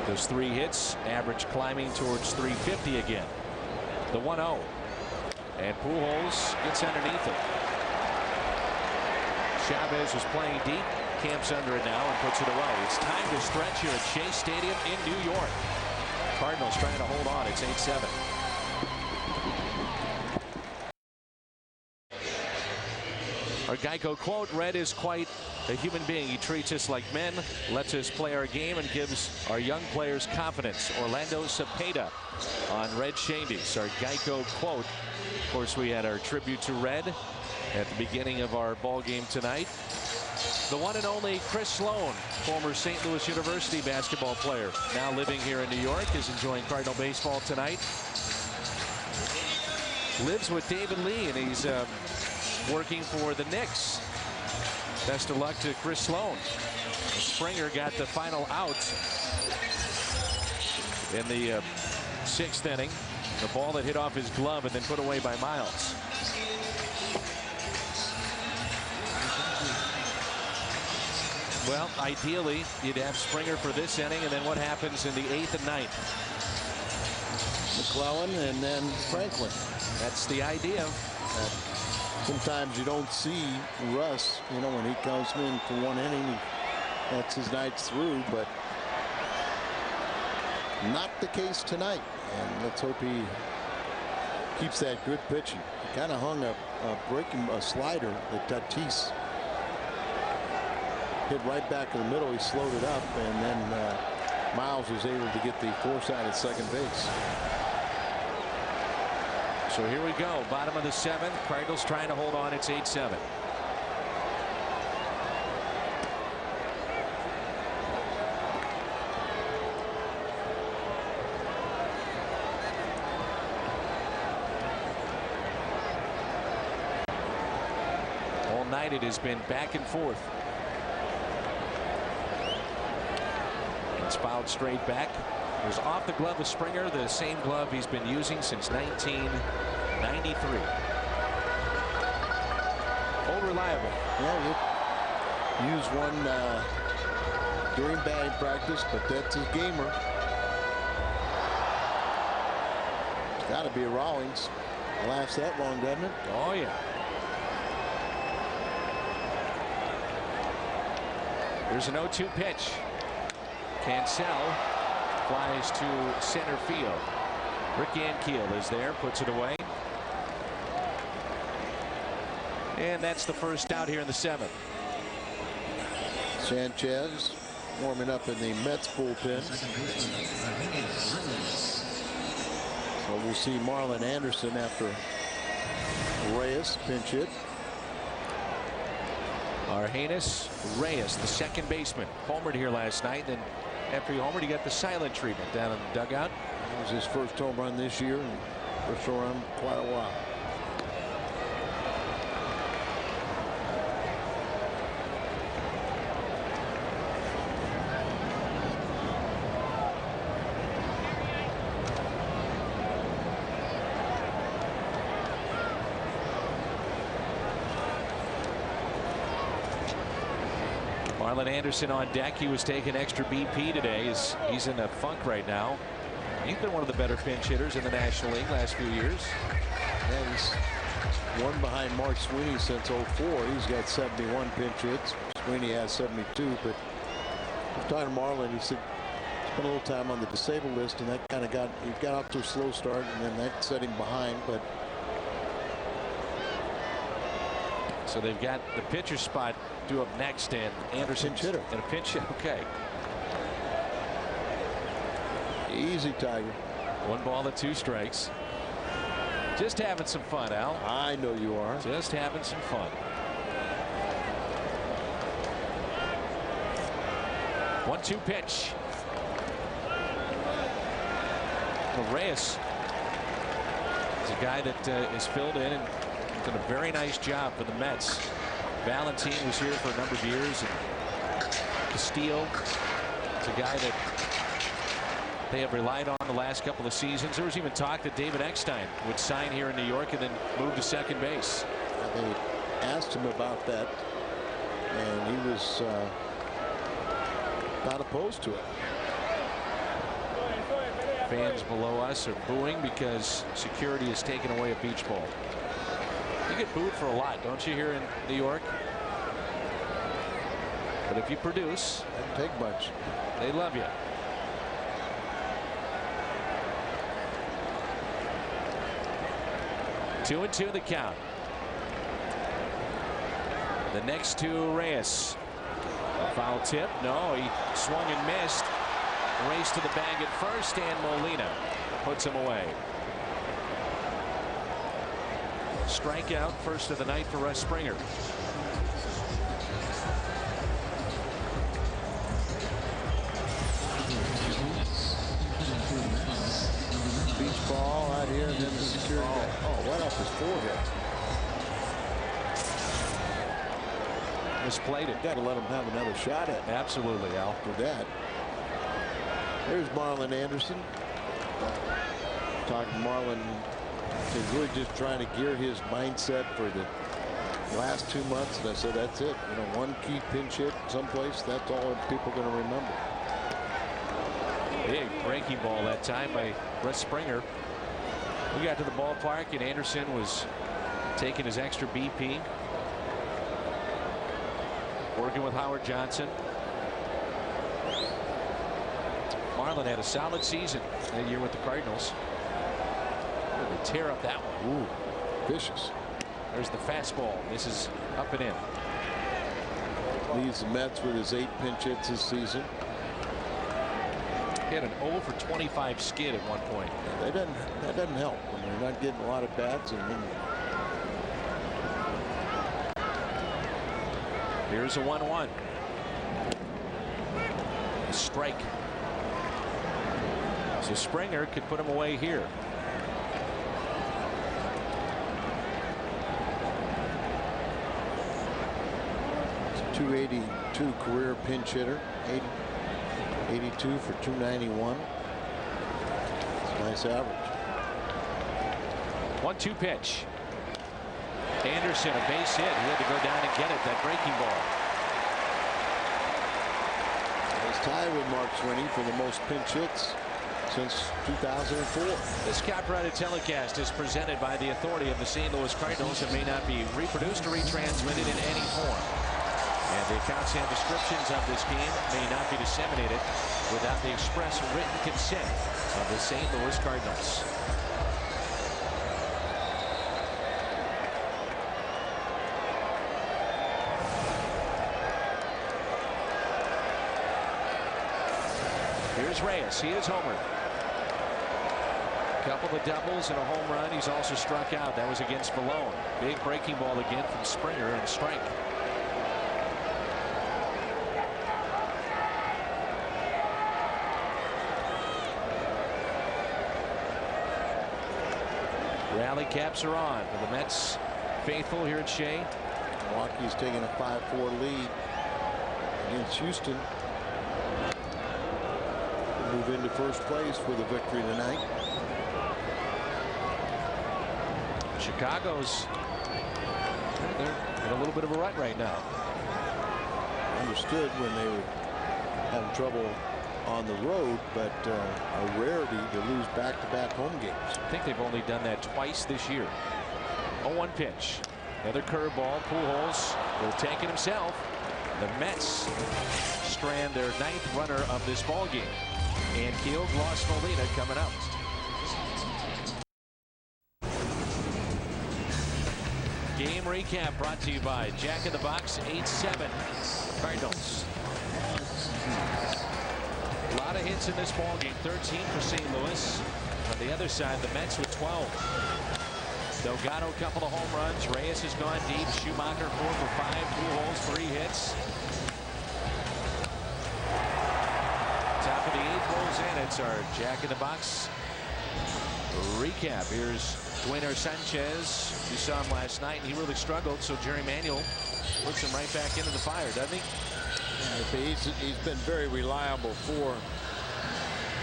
Those 3 hits, average climbing towards 350 again. The 1-0. And Pujols gets underneath it. Chavez is playing deep, camps under it now and puts it away. It's time to stretch here at Shea Stadium in New York. Cardinals trying to hold on. It's 8-7. Our Geico quote: Red is quite a human being. He treats us like men, lets us play our game, and gives our young players confidence. Orlando Cepeda on Red Shandy's our Geico quote. Of course, we had our tribute to Red at the beginning of our ball game tonight. The one and only Chris Sloan, former St. Louis University basketball player, now living here in New York, is enjoying Cardinal baseball tonight. Lives with David Lee, and he's working for the Knicks. Best of luck to Chris Sloan. Springer got the final out in the 6th inning. The ball that hit off his glove and then put away by Miles. Well, ideally, you'd have Springer for this inning, and then what happens in the 8th and 9th? McClellan and then Franklin. That's the idea. Sometimes you don't see Russ, when he comes in for 1 inning, that's his night's through, but not the case tonight. And let's hope he keeps that good pitching. He kind of hung a slider that Tatis hit right back in the middle. He slowed it up, and then Miles was able to get the force out at second base. So here we go, bottom of the 7th. Cardinals trying to hold on. It's 8-7. All night it has been back and forth. It's fouled straight back. It was off the glove of Springer, the same glove he's been using since 1993. Old reliable. Yeah, you use one during batting practice, but that's his gamer. It's got to be a Rawlings. Lasts that long, doesn't it? Oh, yeah. There's an 0-2 pitch. Cancel flies to center field. Rick Ankiel is there, puts it away. And that's the first out here in the 7th. Sanchez warming up in the Mets bullpen. So we'll see Marlon Anderson after Reyes pinch hit. Argenis Reyes, the second baseman, homered here last night. Then after he homered, he got the silent treatment down in the dugout. It was his first home run this year, and first home run quite a while. Marlon Anderson on deck. He was taking extra BP today. He's in a funk right now. He's been one of the better pinch hitters in the National League last few years. Yeah, he's one behind Mark Sweeney since '04. He's got 71 pinch hits. Sweeney has 72, but I was talking to Marlin. He said spent a little time on the disabled list, and that kind of he got off to a slow start, and then that set him behind. But so they've got the pitcher spot due up next, and Anderson pinch hitter and a pinch hit. Okay. Easy, Tiger. 1 ball and 2 strikes. Just having some fun, Al. I know you are. Just having some fun. 1-2 pitch. Well, Reyes is a guy that is filled in and done a very nice job for the Mets. Valentin was here for a number of years, and Castillo is a guy that they have relied on the last couple of seasons. There was even talk that David Eckstein would sign here in New York and then move to second base. They asked him about that, and he was not opposed to it. Fans below us are booing because security has taken away a beach ball. You get booed for a lot, don't you, here in New York? But if you produce, doesn't take much. They love you. 2-2 the count. The next to Reyes. A foul tip. No, he swung and missed. Race to the bag at first, and Molina puts him away. Strikeout, first of the night for Russ Springer. Beach ball out here, and then the security. Oh, right off his forehead. Misplayed it. Got to let him have another shot at it. Absolutely, Al. For that. There's Marlon Anderson. Talking to Marlon, he's really just trying to gear his mindset for the last 2 months. And I said, that's it. You know, one key pinch hit someplace. That's all people are going to remember. Big breaking ball that time by Russ Springer. We got to the ballpark, and Anderson was taking his extra BP. Working with Howard Johnson. Marlon had a solid season that year with the Cardinals. They tear up that one. Ooh, vicious. There's the fastball. This is up and in. Leads the Mets with his 8 pinch hits this season. He had an 0 for 25 skid at one point. That doesn't help when you're not getting a lot of bats. And then here's a 1-1. A strike. So Springer could put him away here. It's a .282 career pinch hitter. 82 for 291. It's a nice average. 1-2 pitch. Anderson, a base hit. He had to go down and get it. That breaking ball. It's tied with Mark Sweeney for the most pinch hits since 2004. This copyrighted telecast is presented by the authority of the St. Louis Cardinals and may not be reproduced or retransmitted in any form. And the accounts and descriptions of this game may not be disseminated without the express written consent of the St. Louis Cardinals. Here's Reyes. He is homered. Couple of doubles and a home run. He's also struck out. That was against Malone. Big breaking ball again from Springer, and strike. Rally caps are on for the Mets faithful here at Shea. Milwaukee's taking a 5-4 lead against Houston. Move into first place with a victory tonight. Chicago's they're in a little bit of a rut right now. Understood when they were having trouble on the road, but a rarity to lose back-to-back home games. I think they've only done that twice this year. 0-1 pitch. Another curveball. Pujols will take it himself. The Mets strand their 9th runner of this ball game. And Keel, Gloss, Molina coming up. Game recap brought to you by Jack in the Box, 8-7 Cardinals. A lot of hits in this ball game. 13 for St. Louis. On the other side, the Mets with 12. Delgado, a couple of home runs. Reyes has gone deep. Schumacher 4 for 5. Pujols 3 hits. Top of the 8th rolls in. It's our Jack in the Box recap. Here's Dwayner Sanchez. You saw him last night, and he really struggled. So Jerry Manuel puts him right back into the fire, doesn't he? He's been very reliable for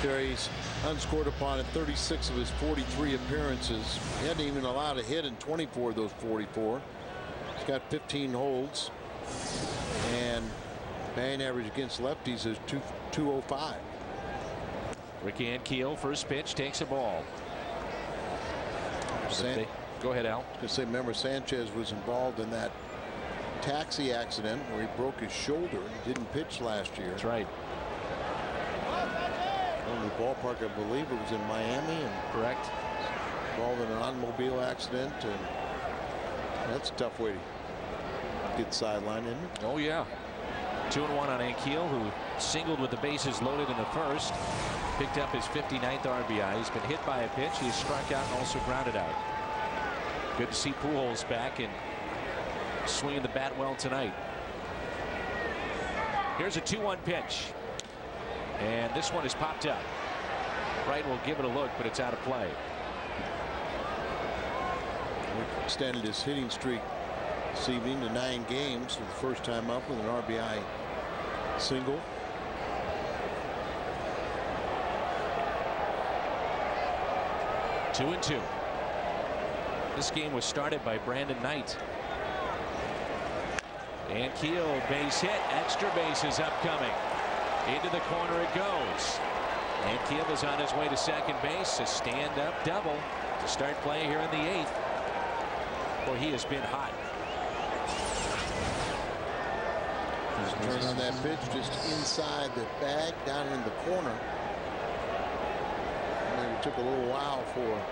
Terry's unscored upon in 36 of his 43 appearances. He hadn't even allowed a hit in 24 of those 44. He's got 15 holds, and batting average against lefties is 205. Ricky Ankiel, first pitch, takes a ball. Go ahead, Al. I was going to say, remember, Sanchez was involved in that taxi accident where he broke his shoulder and he didn't pitch last year. That's right. On the ballpark, I believe it was in Miami, and correct. Involved in an automobile accident, and that's a tough way to get sidelined, isn't it? Oh yeah. 2-1 on Ankiel, who singled with the bases loaded in the first. Picked up his 59th RBI. He's been hit by a pitch. He's struck out and also grounded out. Good to see Pujols back and swinging the bat well tonight. Here's a 2-1 pitch. And this one is popped up. Wright will give it a look, but it's out of play. He extended his hitting streak this evening to 9 games for the first time up with an RBI single. Two and two. This game was started by Brandon Knight. And Keel, base hit, extra bases upcoming. Into the corner it goes. And Keel is on his way to second base. A stand-up double to start play here in the 8th. Boy, he has been hot. His turn on that pitch just inside the bag down in the corner. Maybe it took a little while for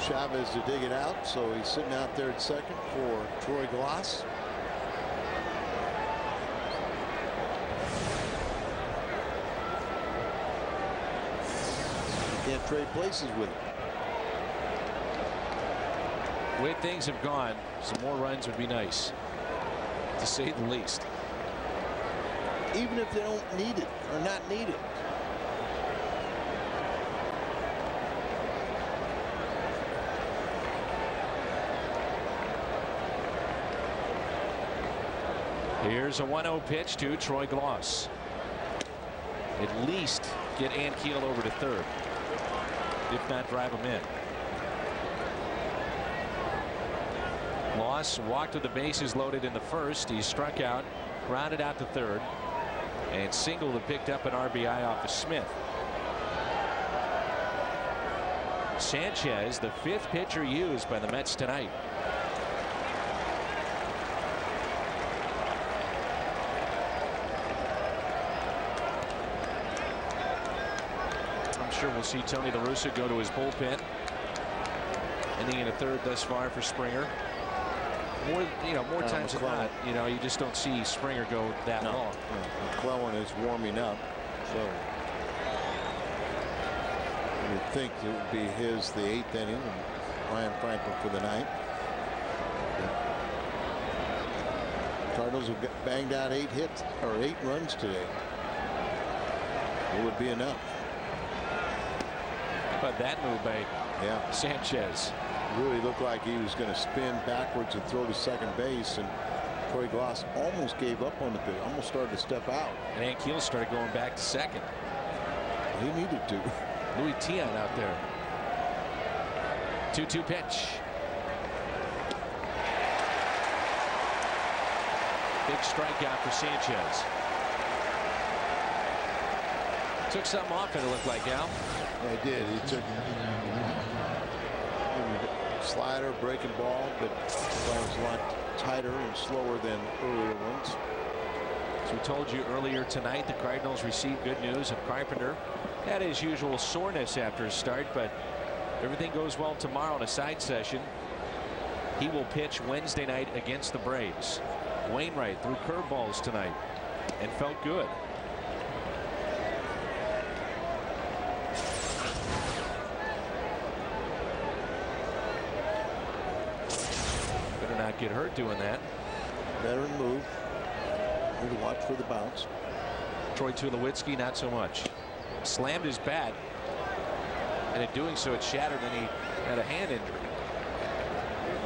Chavez to dig it out, so he's sitting out there at second for Troy Glass. Can't trade places with him. The way things have gone, some more runs would be nice, to say the least. Even if they don't need it or not need it. Here's a 1-0 pitch to Troy Glass. At least get Ankiel over to third, if not drive him in. Glass walked with the bases loaded in the first. He struck out, grounded out to third, and singled and picked up an RBI off of Smith. Sanchez, the 5th pitcher used by the Mets tonight. I'm sure we'll see Tony La Russa go to his bullpen. Inning in a third thus far for Springer. More times than not, you just don't see Springer go that long. McClellan is warming up, so you would think it would be the 8th inning, and Ryan Franklin for the 9th. Cardinals have banged out 8 hits or 8 runs today. It would be enough. How about that move by Sanchez? Really looked like he was going to spin backwards and throw to second base, and Troy Glass almost gave up on the pitch, almost started to step out. And Ankiel started going back to second. He needed to. Louis Tiant out there. 2-2 pitch. Big strikeout for Sanchez. Took something off it looked like, Al. Yeah, he did. He took slider, breaking ball, but it was a lot tighter and slower than earlier ones. As we told you earlier tonight, the Cardinals received good news of Carpenter. Had his usual soreness after his start, but everything goes well tomorrow in a side session. He will pitch Wednesday night against the Braves. Wainwright threw curveballs tonight and felt good. Better not get hurt doing that. Veteran move. Here to watch for the bounce. Troy Tulowitzki not so much. Slammed his bat, and in doing so it shattered, and he had a hand injury.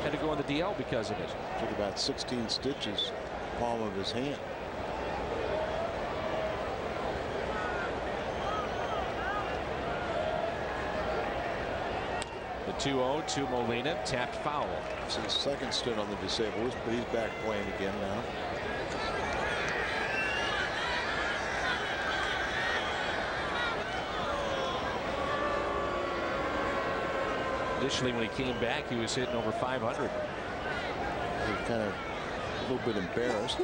Had to go on the DL because of it. Took about 16 stitches, palm of his hand. The 2-0 to Molina, tapped foul. It's his second stint on the disabled list, but he's back playing again now. Initially, when he came back, he was hitting over 500. He was kind of a little bit embarrassed.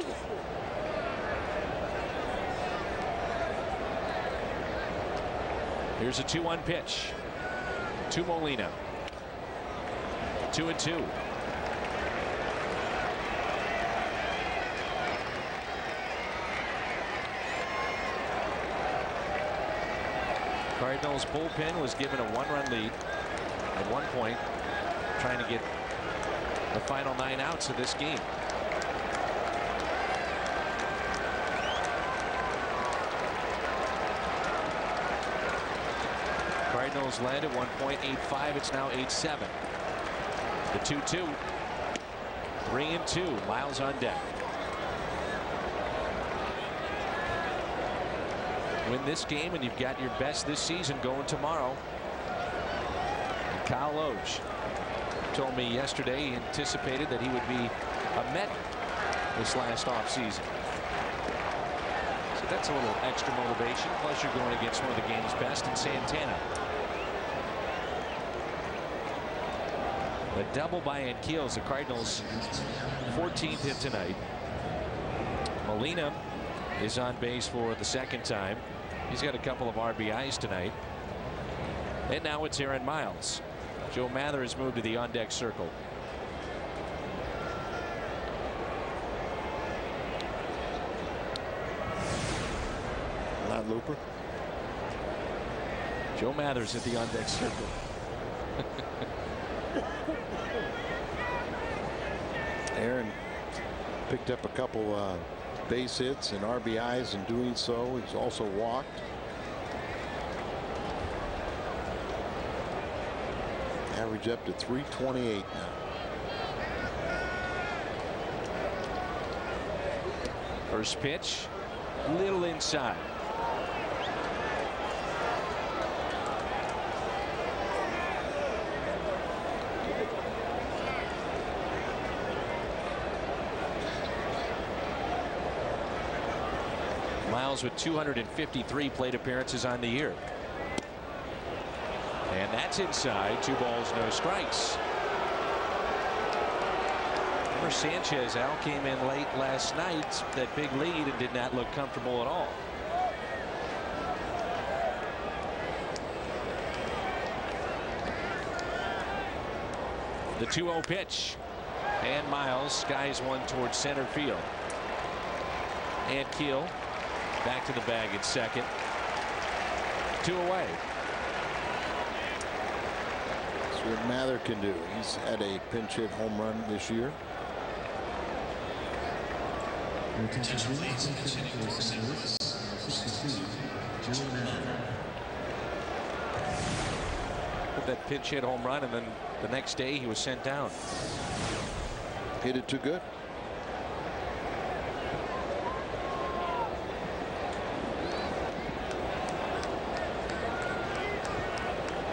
Here's a 2-1 pitch to Molina. 2-2. Cardinals bullpen was given a 1-run lead at one point, trying to get the final 9 outs of this game. Cardinals led at 1.85. It's now 8-7. The 2-2. 3-2. Miles on deck. Win this game and you've got your best this season going tomorrow. And Kyle Loge told me yesterday he anticipated that he would be a Met this last offseason. So that's a little extra motivation. Plus you're going against one of the game's best in Santana. A double by Ankiel's the Cardinals' 14th hit tonight. Molina is on base for the second time. He's got a couple of RBIs tonight. And now it's Aaron Miles. Joe Mather has moved to the on-deck circle. Not Looper. Joe Mather's at the on-deck circle. Aaron picked up a couple base hits and RBIs in doing so. He's also walked. Average up to 328 now. First pitch, little inside. Miles with 253 plate appearances on the year. And that's inside. 2 balls, no strikes. Remember Sanchez, Al, came in late last night, that big lead, and did not look comfortable at all. The 2-0 pitch. And Miles skies one towards center field. And Keel back to the bag at second. 2 away. That's what Mather can do. He's had a pinch hit home run this year. With that pinch hit home run, and then the next day he was sent down. Hit it too good.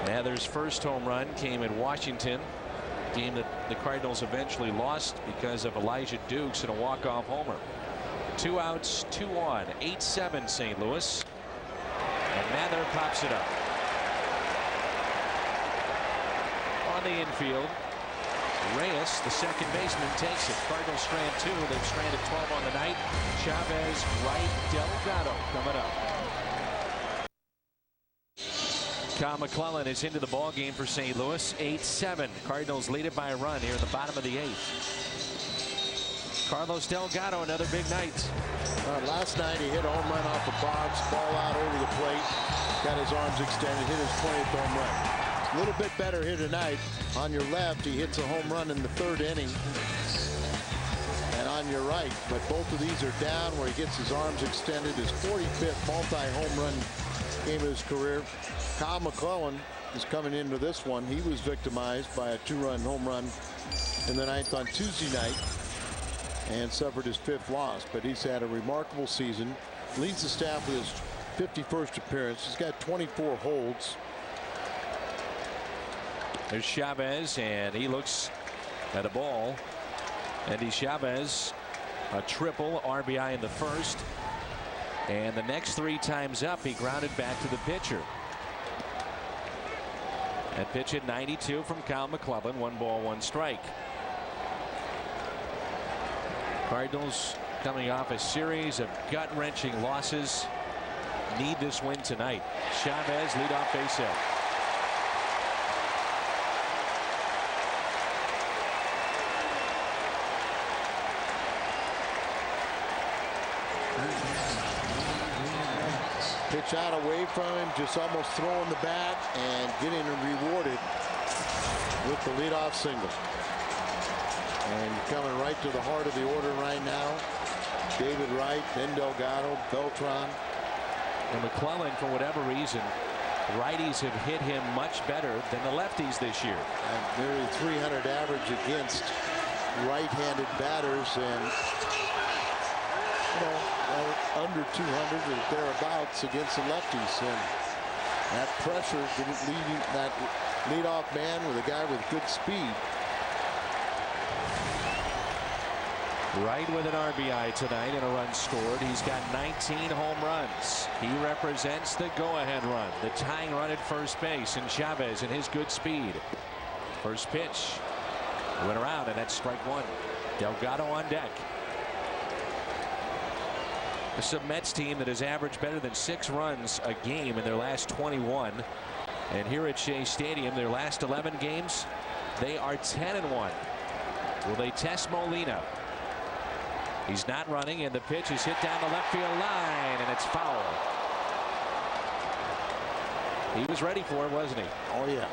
Mather's first home run came in Washington, game that the Cardinals eventually lost because of Elijah Dukes and a walk-off homer. 2 outs, 2 on, 8-7 St. Louis, and Mather pops it up on the infield. Reyes, the second baseman, takes it. Cardinals strand 2. They've stranded 12 on the night. Chavez, right, Delgado coming up. Kyle McClellan is into the ball game for St. Louis. 8-7. Cardinals lead it by a run here in the bottom of the 8th. Carlos Delgado, another big night. Last night he hit a home run off the box, ball out over the plate, got his arms extended, hit his 20th home run. A little bit better here tonight. On your left, he hits a home run in the 3rd inning. And on your right, but both of these are down where he gets his arms extended. His 45th multi-home run game of his career. Kyle McClellan is coming into this one. He was victimized by a 2-run home run in the 9th on Tuesday night and suffered his 5th loss. But he's had a remarkable season. Leads the staff with his 51st appearance. He's got 24 holds. There's Chavez, and he looks at a ball. Andy Chavez, a triple RBI in the 1st. And the next 3 times up, he grounded back to the pitcher. That pitch at 92 from Kyle McClellan. 1 ball, 1 strike. Cardinals coming off a series of gut-wrenching losses. Need this win tonight. Chavez, leadoff base hit. Pitch out away from him, just almost throwing the bat and getting rewarded with the leadoff single. And coming right to the heart of the order right now. David Wright, then Delgado, Beltran. And McClellan, for whatever reason, righties have hit him much better than the lefties this year. And nearly 300 average against right-handed batters, and under 200 or thereabouts against the lefties. And that pressure leading that leadoff man with a guy with good speed. Wright with an RBI tonight and a run scored. He's got 19 home runs. He represents the go-ahead run, the tying run at first base, and Chavez and his good speed. First pitch went around, and that's strike 1. Delgado on deck. This is a Mets team that has averaged better than 6 runs a game in their last 21. And here at Shea Stadium, their last 11 games, they are 10-1. Will they test Molina? He's not running, and the pitch is hit down the left field line, and it's foul. He was ready for it, wasn't he? Oh, yeah.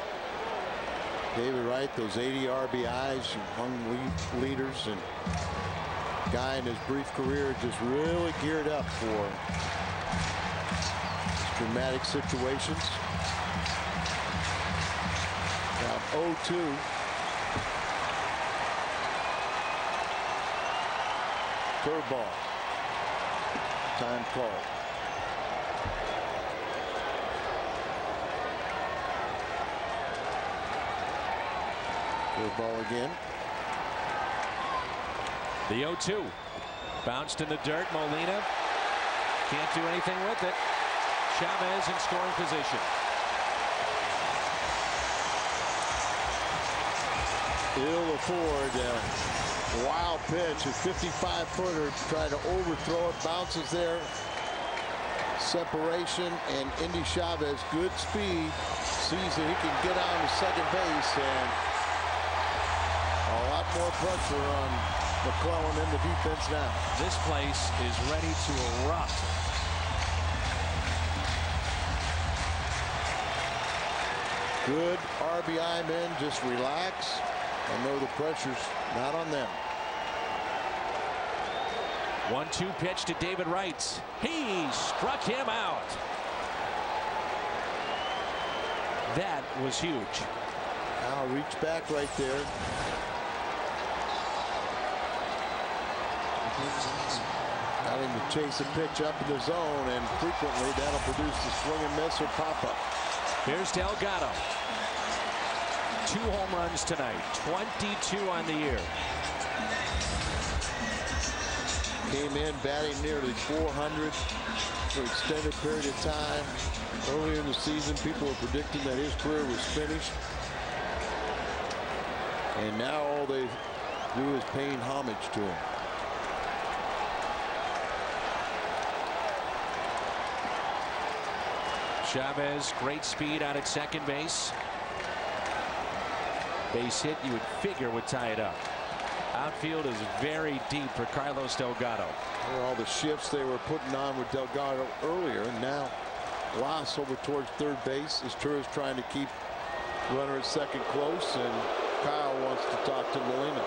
David Wright, those 80 RBIs among leaders, and guy in his brief career just really geared up for dramatic situations. Now 0-2. Curveball. Time call. Curveball again. The 0-2. Bounced in the dirt. Molina can't do anything with it. Chavez in scoring position. He'll afford a wild pitch. A 55-footer tried to overthrow it. Bounces there. Separation, and Indy Chavez, good speed. Sees that he can get on to second base, and a lot more pressure on McClellan in the defense now. This place is ready to erupt. Good RBI men, just relax and know the pressure's not on them. 1-2 pitch to David Wright. He struck him out. That was huge. Now reach back right there. Got him to chase a pitch up in the zone, and frequently that'll produce the swing and miss or pop-up. Here's Delgado. 2 home runs tonight, 22 on the year. Came in batting nearly 400 for an extended period of time. Earlier in the season, people were predicting that his career was finished. And now all they do is paying homage to him. Chavez, great speed out at second base. Base hit, you would figure, would tie it up. Outfield is very deep for Carlos Delgado. All the shifts they were putting on with Delgado earlier, and now Las over towards third base. Astura's trying to keep runner at second close, and Kyle wants to talk to Molina.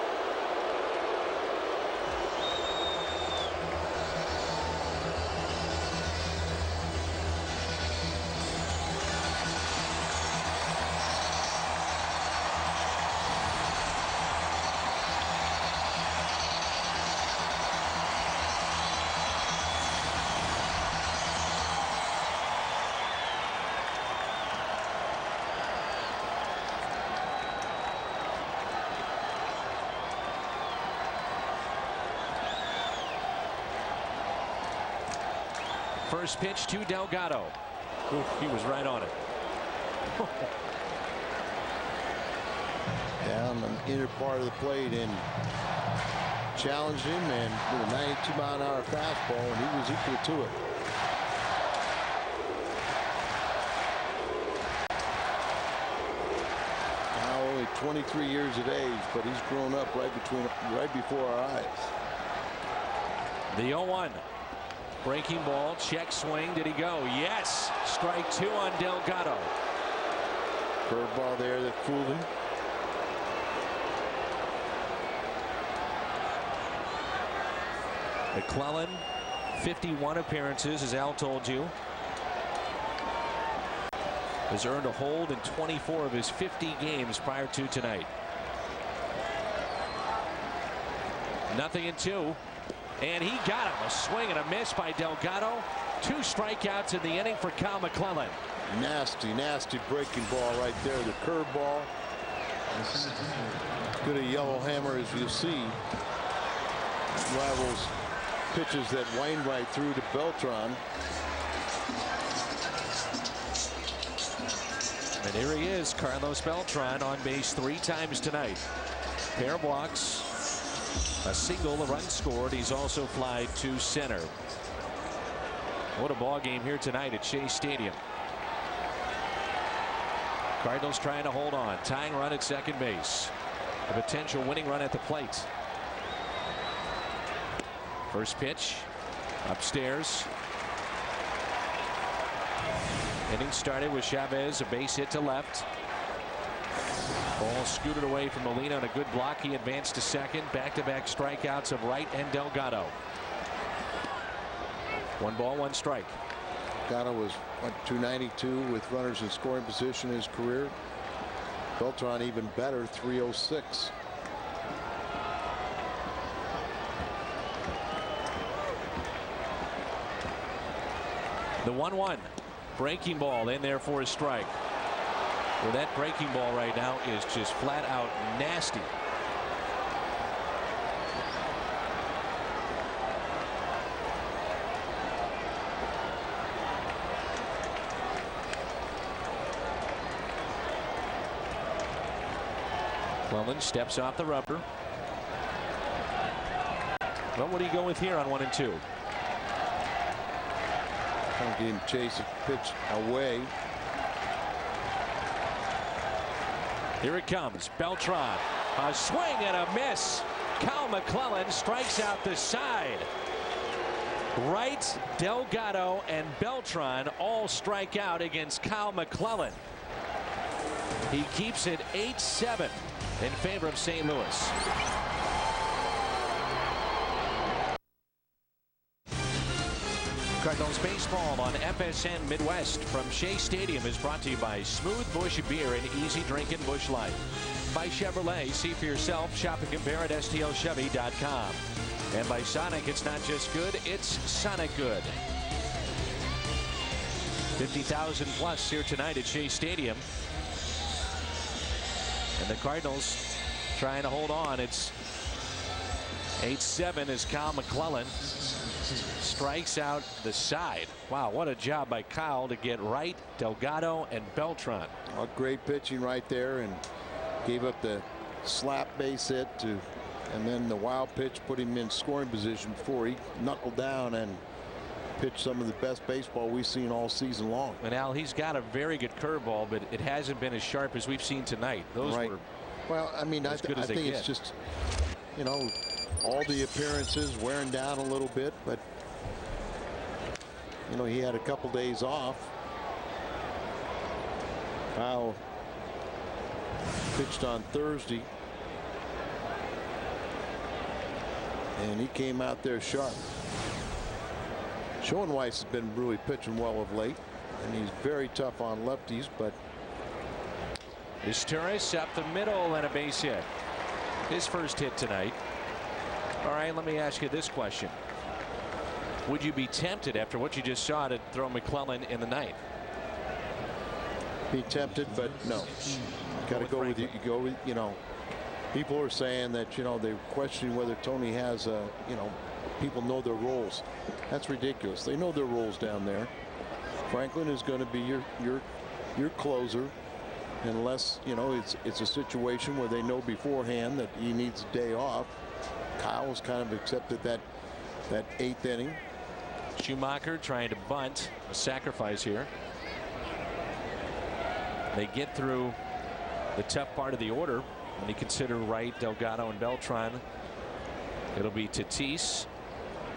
First pitch to Delgado. Ooh, he was right on it. Down the inner part of the plate and challenged him, and with a 92-mile-an-hour fastball, and he was equal to it. Now only 23 years of age, but he's grown up right before our eyes. The 0-1. Breaking ball, check swing. Did he go? Yes. Strike two on Delgado. Curveball there that fooled him. McClellan, 51 appearances, as Al told you. Has earned a hold in 24 of his 50 games prior to tonight. 0-2. And he got him. A swing and a miss by Delgado. 2 strikeouts in the inning for Kyle McClellan. Nasty, nasty breaking ball right there. The curveball. As good a yellow hammer as you see. Rivals pitches that Wainwright threw to Beltran. And here he is, Carlos Beltran, on base 3 times tonight. Pair of walks. A single, a run scored. He's also flied to center. What a ball game here tonight at Shea Stadium. Cardinals trying to hold on. Tying run at second base. A potential winning run at the plate. First pitch upstairs. Inning started with Chavez, a base hit to left. Ball scooted away from Molina on a good block. He advanced to second. Back-to-back strikeouts of Wright and Delgado. 1 ball, 1 strike. Delgado was 292 with runners in scoring position in his career. Beltran even better, 306. The 1-1. Breaking ball in there for a strike. Well, that breaking ball right now is just flat out nasty. McClellan steps off the rubber. Well, what do you go with here on 1 and 2? Trying to get him chase a pitch away. Here it comes. Beltran. A swing and a miss. Kyle McClellan strikes out the side. Wright, Delgado, and Beltran all strike out against Kyle McClellan. He keeps it 8-7 in favor of St. Louis. Cardinals baseball on FSN Midwest from Shea Stadium is brought to you by Smooth Bush Beer and Easy Drinking Bush Light. By Chevrolet. See for yourself. Shop and compare at STLchevy.com. And by Sonic, it's not just good, it's Sonic good. 50,000 plus here tonight at Shea Stadium. And the Cardinals trying to hold on. It's 8-7 as Kyle McClellan strikes out the side. Wow, what a job by Kyle to get Wright, Delgado, and Beltran. Great pitching right there, and gave up the slap base hit and then the wild pitch put him in scoring position before he knuckled down and pitched some of the best baseball we've seen all season long. And Al, he's got a very good curveball, but it hasn't been as sharp as we've seen tonight. Those were well, I mean, I think it's just, you know, all the appearances wearing down a little bit, but you know, he had a couple days off. Kyle pitched on Thursday, and he came out there sharp. Schoenweiss has been really pitching well of late, and he's very tough on lefties, but Turris up the middle and a base hit. His first hit tonight. All right, let me ask you this question. Would you be tempted after what you just saw to throw McClellan in the ninth? Be tempted, but no. Got to go with you. Go with, you know, people are saying that, you know, they're questioning whether Tony has a, you know, people know their roles. That's ridiculous. They know their roles down there. Franklin is going to be your closer, unless, you know, it's a situation where they know beforehand that he needs a day off. Kyle's kind of accepted that 8th inning. Schumacher trying to bunt, a sacrifice here. They get through the tough part of the order when you consider Wright, Delgado, and Beltran. It'll be Tatis,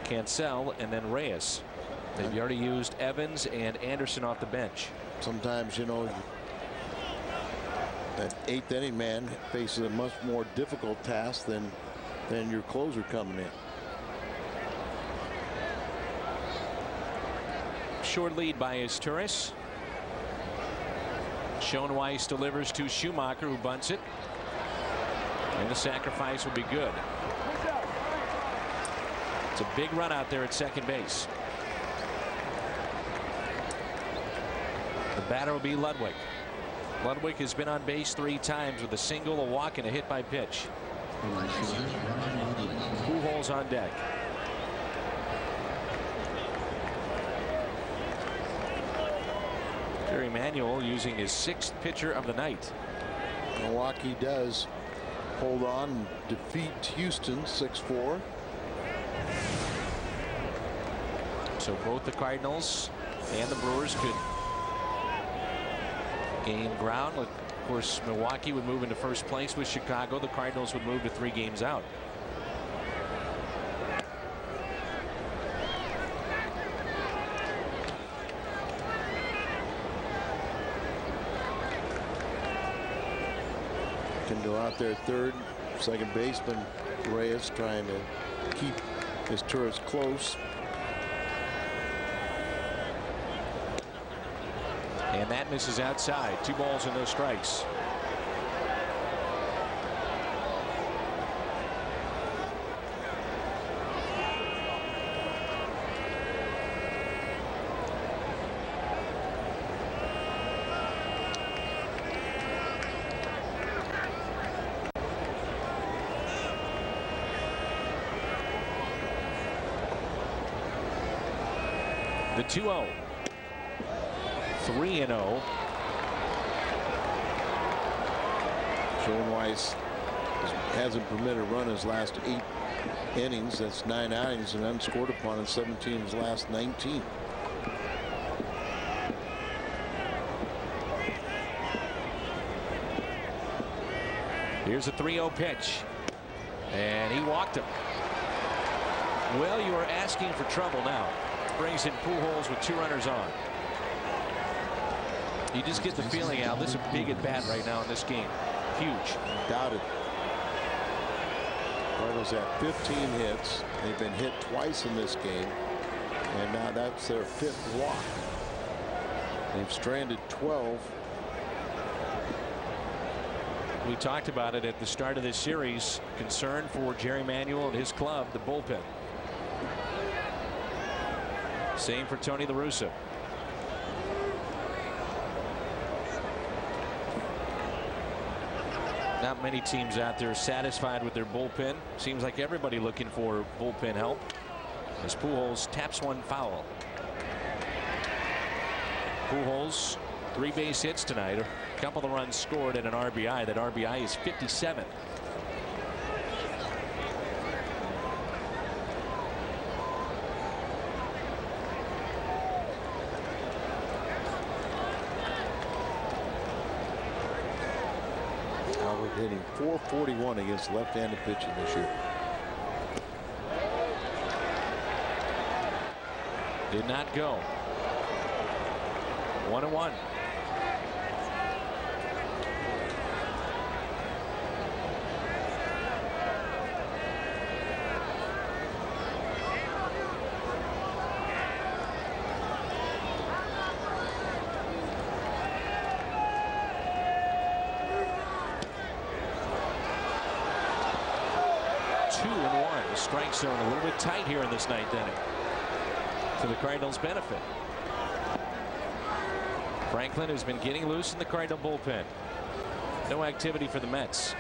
Cancel, and then Reyes. They've already used Evans and Anderson off the bench. Sometimes, you know, that 8th inning man faces a much more difficult task than your closer coming in. Short lead by Turris. Schoenweiss delivers to Schumacher, who bunts it, and the sacrifice will be good. It's a big run out there at second base. The batter will be Ludwig. Ludwig has been on base 3 times with a single, a walk, and a hit by pitch. Pujols on deck. Jerry Manuel using his 6th pitcher of the night. Milwaukee does hold on and defeat Houston 6-4. So both the Cardinals and the Brewers could gain ground. Of course, Milwaukee would move into first place with Chicago. The Cardinals would move to 3 games out. Can go out there third. Second baseman Reyes trying to keep his Turris close. And that misses outside. 2 balls and no strikes. The 2-0. 3-0. Schoenweiss hasn't permitted a run his last 8 innings. That's 9 outings and unscored upon in 17 of his last 19. Here's a 3-0 pitch, and he walked him. Well, you are asking for trouble now. Brings in Pujols with 2 runners on. You just get the feeling, Al, this is a big at bat right now in this game. Huge. Doubt it. Cardinals have 15 hits. They've been hit twice in this game, and now that's their 5th walk. They've stranded 12. We talked about it at the start of this series. Concern for Jerry Manuel and his club, the bullpen. Same for Tony La Russa. Not many teams out there satisfied with their bullpen. Seems like everybody looking for bullpen help as Pujols taps one foul. Pujols 3 base hits tonight. A couple of runs scored and an RBI. That RBI is 57. hitting .441 against left-handed pitching this year. Did not go. 1-1. Strike zone a little bit tight here in this ninth inning to the Cardinals' benefit. Franklin has been getting loose in the Cardinal bullpen. No activity for the Mets.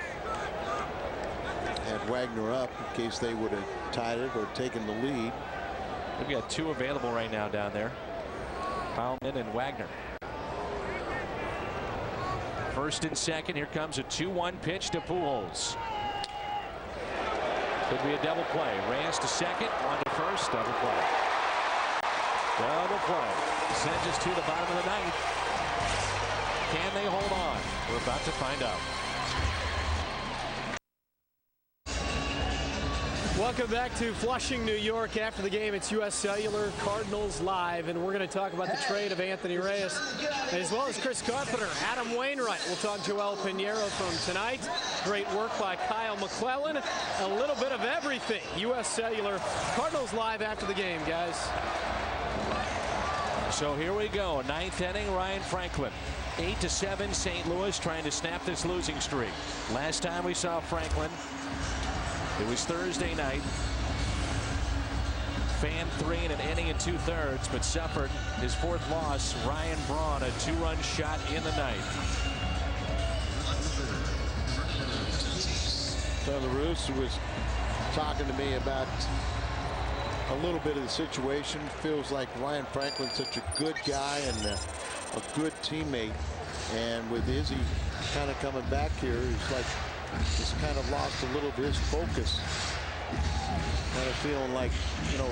Had Wagner up in case they would have tied it or taken the lead. We've got two available right now down there. Bauman and Wagner. First and second. Here comes a 2-1 pitch to Pujols. Could be a double play. Reyes to second, on to first, double play. Double play. Sends us to the bottom of the ninth. Can they hold on? We're about to find out. Welcome back to Flushing, New York. After the game, it's U.S. Cellular Cardinals Live, and we're going to talk about the trade of Anthony Reyes, as well as Chris Carpenter, Adam Wainwright. We'll talk Joel Pinheiro from tonight. Great work by Kyle McClellan. A little bit of everything. U.S. Cellular Cardinals Live after the game, guys. So here we go. Ninth inning, Ryan Franklin. 8-7, St. Louis trying to snap this losing streak. Last time we saw Franklin, it was Thursday night. Fanned 3 in an inning and 2/3, but suffered his fourth loss. Ryan Braun, a 2-run shot in the ninth. So the Rooster was talking to me about a little bit of the situation. Feels like Ryan Franklin's such a good guy and a good teammate. And with Izzy kind of coming back here, he's like, he's kind of lost a little of his focus. Kind of feeling like, you know,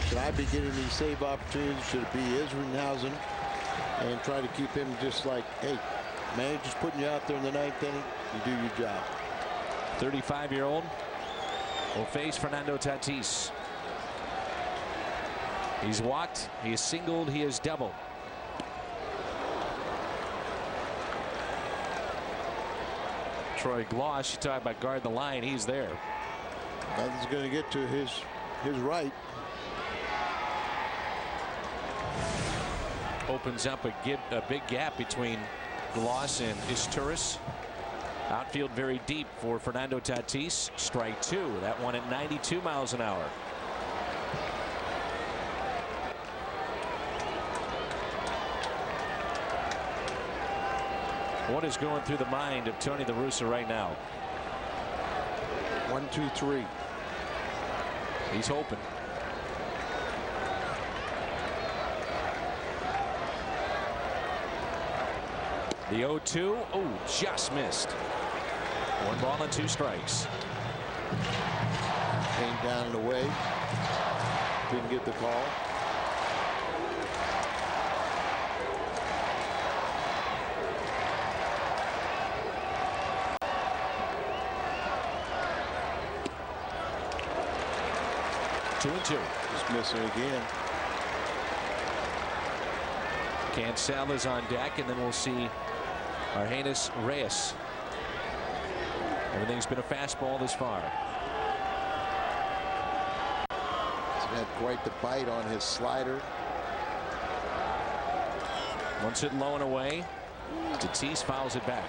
should I be getting these save opportunities? Should it be Isringhausen? And try to keep him just like, hey, man, just putting you out there in the ninth inning, you do your job. 35-year-old will face Fernando Tatis. He's walked, he has singled, he has doubled. Troy Gloss, you talk about guarding the line, he's there. Nothing's going to get to his right. Opens up a big gap between Gloss and Isturis. Outfield very deep for Fernando Tatis. Strike 2. That one at 92 miles an hour. What is going through the mind of Tony La Russa right now? 1, 2, 3. He's hoping. The 0-2. Oh, just missed. 1 ball and 2 strikes. Came down and away. Didn't get the call. Two and 2. Just missing again. Cancel is on deck, and then we'll see Argenis Reyes. Everything's been a fastball this far. He's had quite the bite on his slider. Once it low and away, Tatis fouls it back.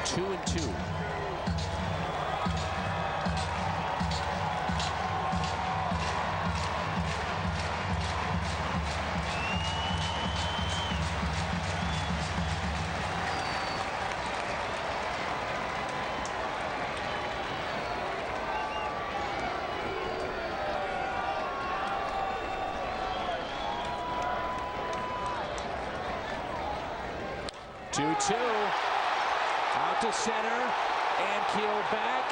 Two and 2. Out to center and Keel back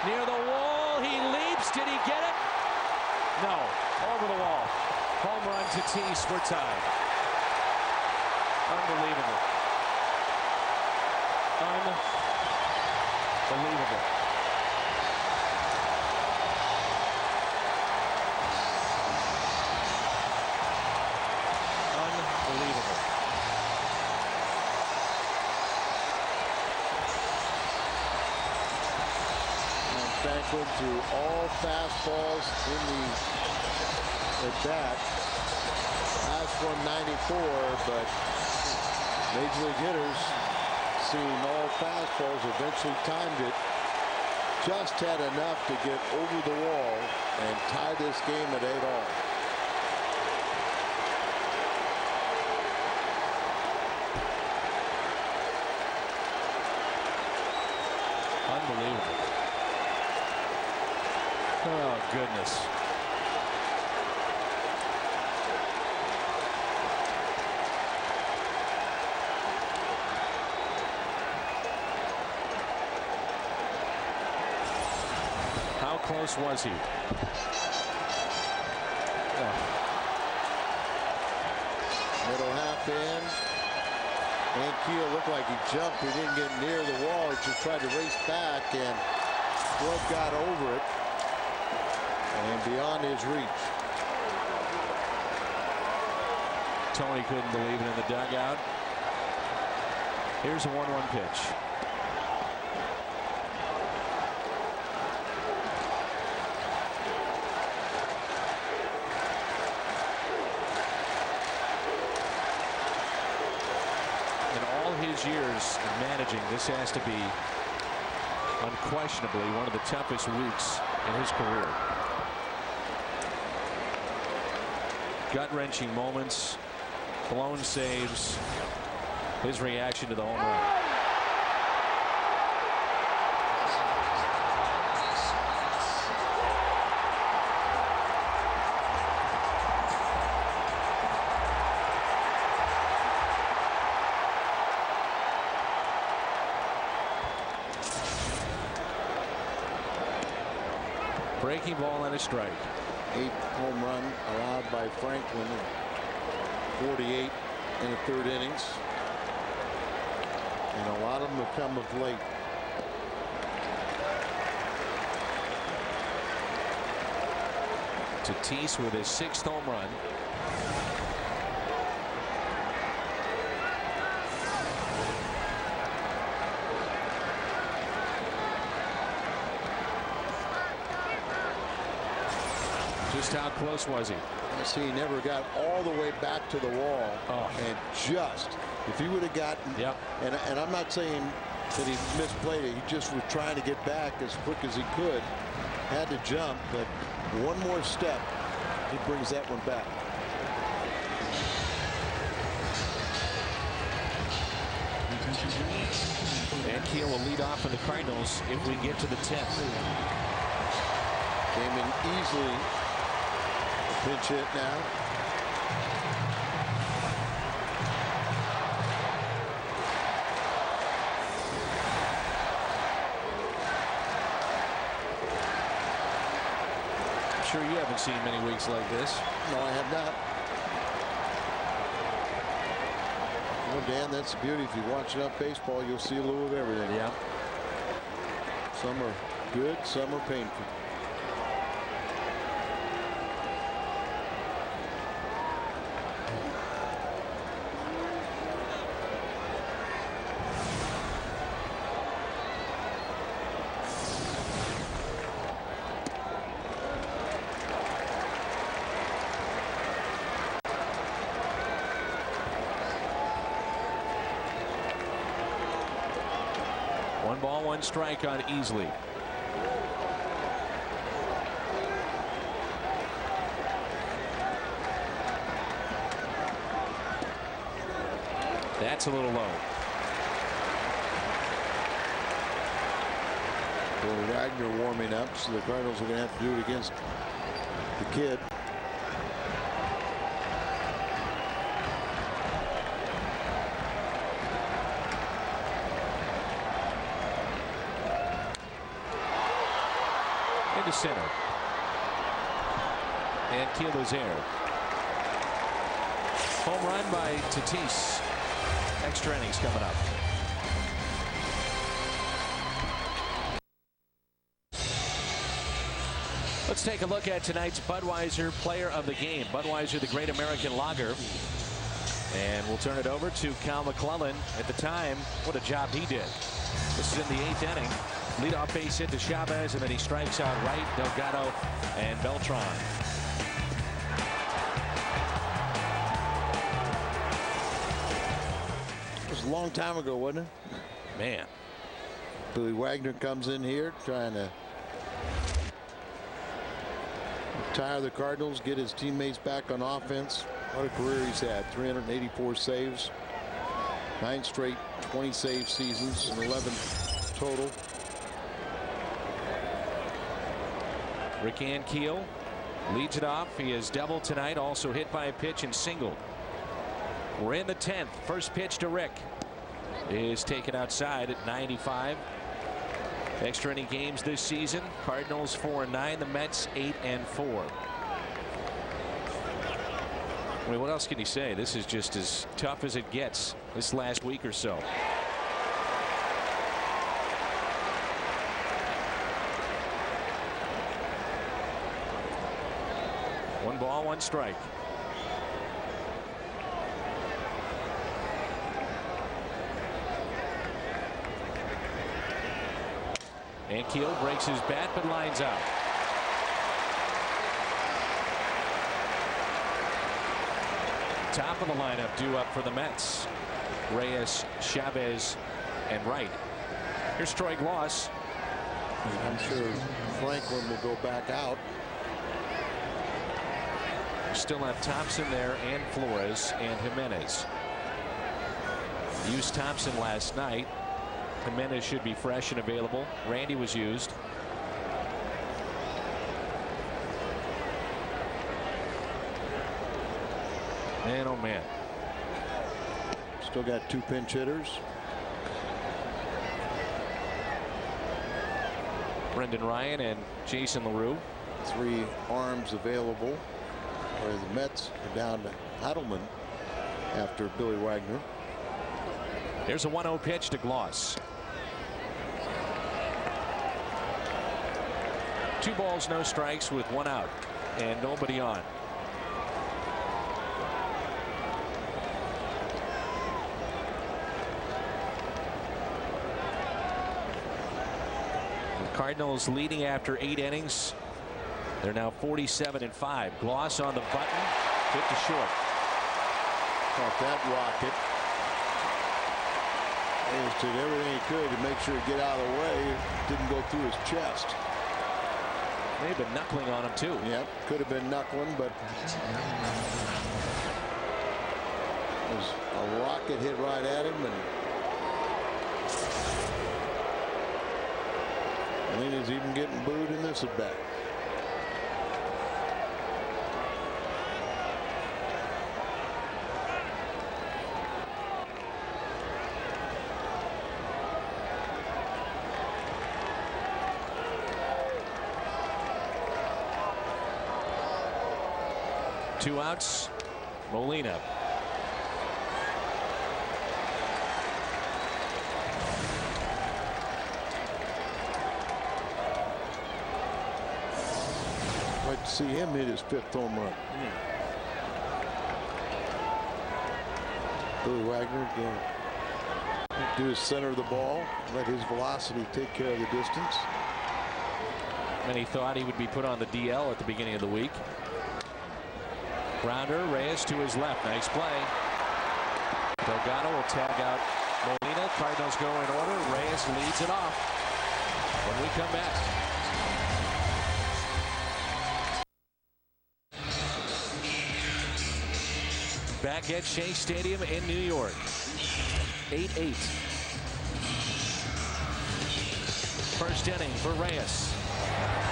near the wall. He leaps. Did he get it? No. Over the wall. Home run. Tatis for tie. Unbelievable. Unbelievable. Unbelievable. Franklin threw all fastballs in the at-bat. Last one 94, but Major League hitters, seeing all fastballs, eventually timed it. Just had enough to get over the wall and tie this game at 8-all. Unbelievable. Oh, goodness. How close was he? Middle half in. Keel looked like he jumped. He didn't get near the wall. He just tried to race back, and glove got over it and beyond his reach. Tony couldn't believe it in the dugout. Here's a 1-1 pitch. His years of managing, this has to be unquestionably one of the toughest weeks in his career. Gut-wrenching moments, blown saves, his reaction to the home run. Breaking ball and a strike. 8th home run allowed by Franklin. 48 in the 3rd innings. And a lot of them have come of late. Tatis with his 6th home run. Just how close was he? You see, he never got all the way back to the wall. Oh. And just, if he would have gotten, yep. And I'm not saying that he misplayed it. He just was trying to get back as quick as he could. Had to jump, but one more step, he brings that one back. And Keel will lead off for the Cardinals if we get to the 10th. Came in easily. Pinch hit now. I'm sure you haven't seen many weeks like this. No, I have not. Well, Dan, that's the beauty. If you watch enough baseball, you'll see a little of everything. Yeah. Some are good, some are painful. One ball, one strike on Easley. That's a little low. Well, Wagner warming up, so the Cardinals are going to have to do it against the kid. Into center. And Keel is there. Home run by Tatis. Extra innings coming up. Let's take a look at tonight's Budweiser Player of the Game. Budweiser, the great American lager. And we'll turn it over to Cal McClellan. At the time, what a job he did. This is in the 8th inning. Leadoff base hit to Chavez, and then he strikes out Wright, Delgado, and Beltran. It was a long time ago, wasn't it? Man. Billy Wagner comes in here trying to retire the Cardinals, get his teammates back on offense. What a career he's had. 384 saves, 9 straight 20-save seasons, and 11 total. Rick Ankiel leads it off. He has doubled tonight, also hit by a pitch and singled. We're in the 10th. First pitch to Rick is taken outside at 95. Extra inning games this season. Cardinals 4-9. The Mets 8-4. I mean, what else can you say? This is just as tough as it gets this last week or so. One ball, one strike. Ankiel breaks his bat but lines out. Top of the lineup due up for the Mets. Reyes, Chavez, and Wright. Here's Troy Gloss. I'm sure Franklin will go back out. Still have Thompson there, and Flores, and Jimenez. Used Thompson last night. Jimenez should be fresh and available. Randy was used. Man, oh man. Still got 2 pinch hitters. Brendan Ryan and Jason LaRue. 3 arms available, where the Mets are down to Heidelman after Billy Wagner. There's a 1-0 pitch to Gloss. 2 balls, no strikes with 1 out and nobody on. The Cardinals leading after 8 innings. They're now 47-5. Gloss on the button, hit to short. Caught that rocket. He did everything he could to make sure to get out of the way. It didn't go through his chest. They've been knuckling on him too. Yep, could have been knuckling, but it was a rocket hit right at him, and I think he's even getting booed in this at bat. Two outs. Molina. Like to see him hit his 5th home run. Billy Wagner again. Do his center of the ball. Let his velocity take care of the distance. Many thought he would be put on the DL at the beginning of the week. Grounder, Reyes to his left. Nice play. Delgado will tag out Molina. Cardinals go in order. Reyes leads it off. When we come back. Back at Shea Stadium in New York. 8-8. First inning for Reyes.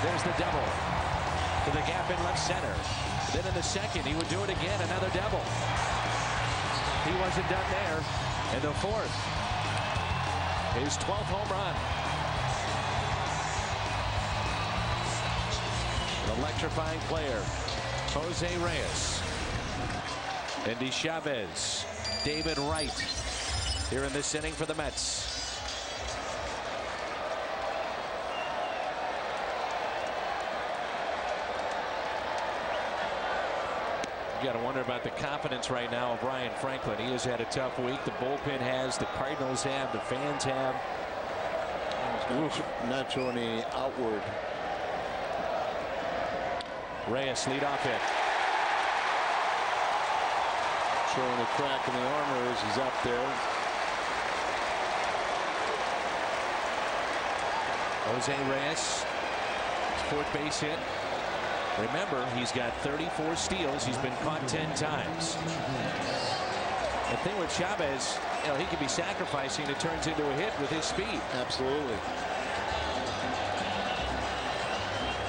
There's the double. To the gap in left center. Then in the second, he would do it again. Another double. He wasn't done there. In the 4th, his 12th home run. An electrifying player, Jose Reyes. Andy Chavez, David Wright, here in this inning for the Mets. You got to wonder about the confidence right now of Ryan Franklin. He has had a tough week. The bullpen has, the Cardinals have, the fans have. Not showing any outward. Reyes leadoff hit. Showing a crack in the armor as he's up there. Jose Reyes, his fourth base hit. Remember, he's got 34 steals. He's been caught 10 times. The thing with Chavez, you know, he can be sacrificing. It turns into a hit with his speed. Absolutely.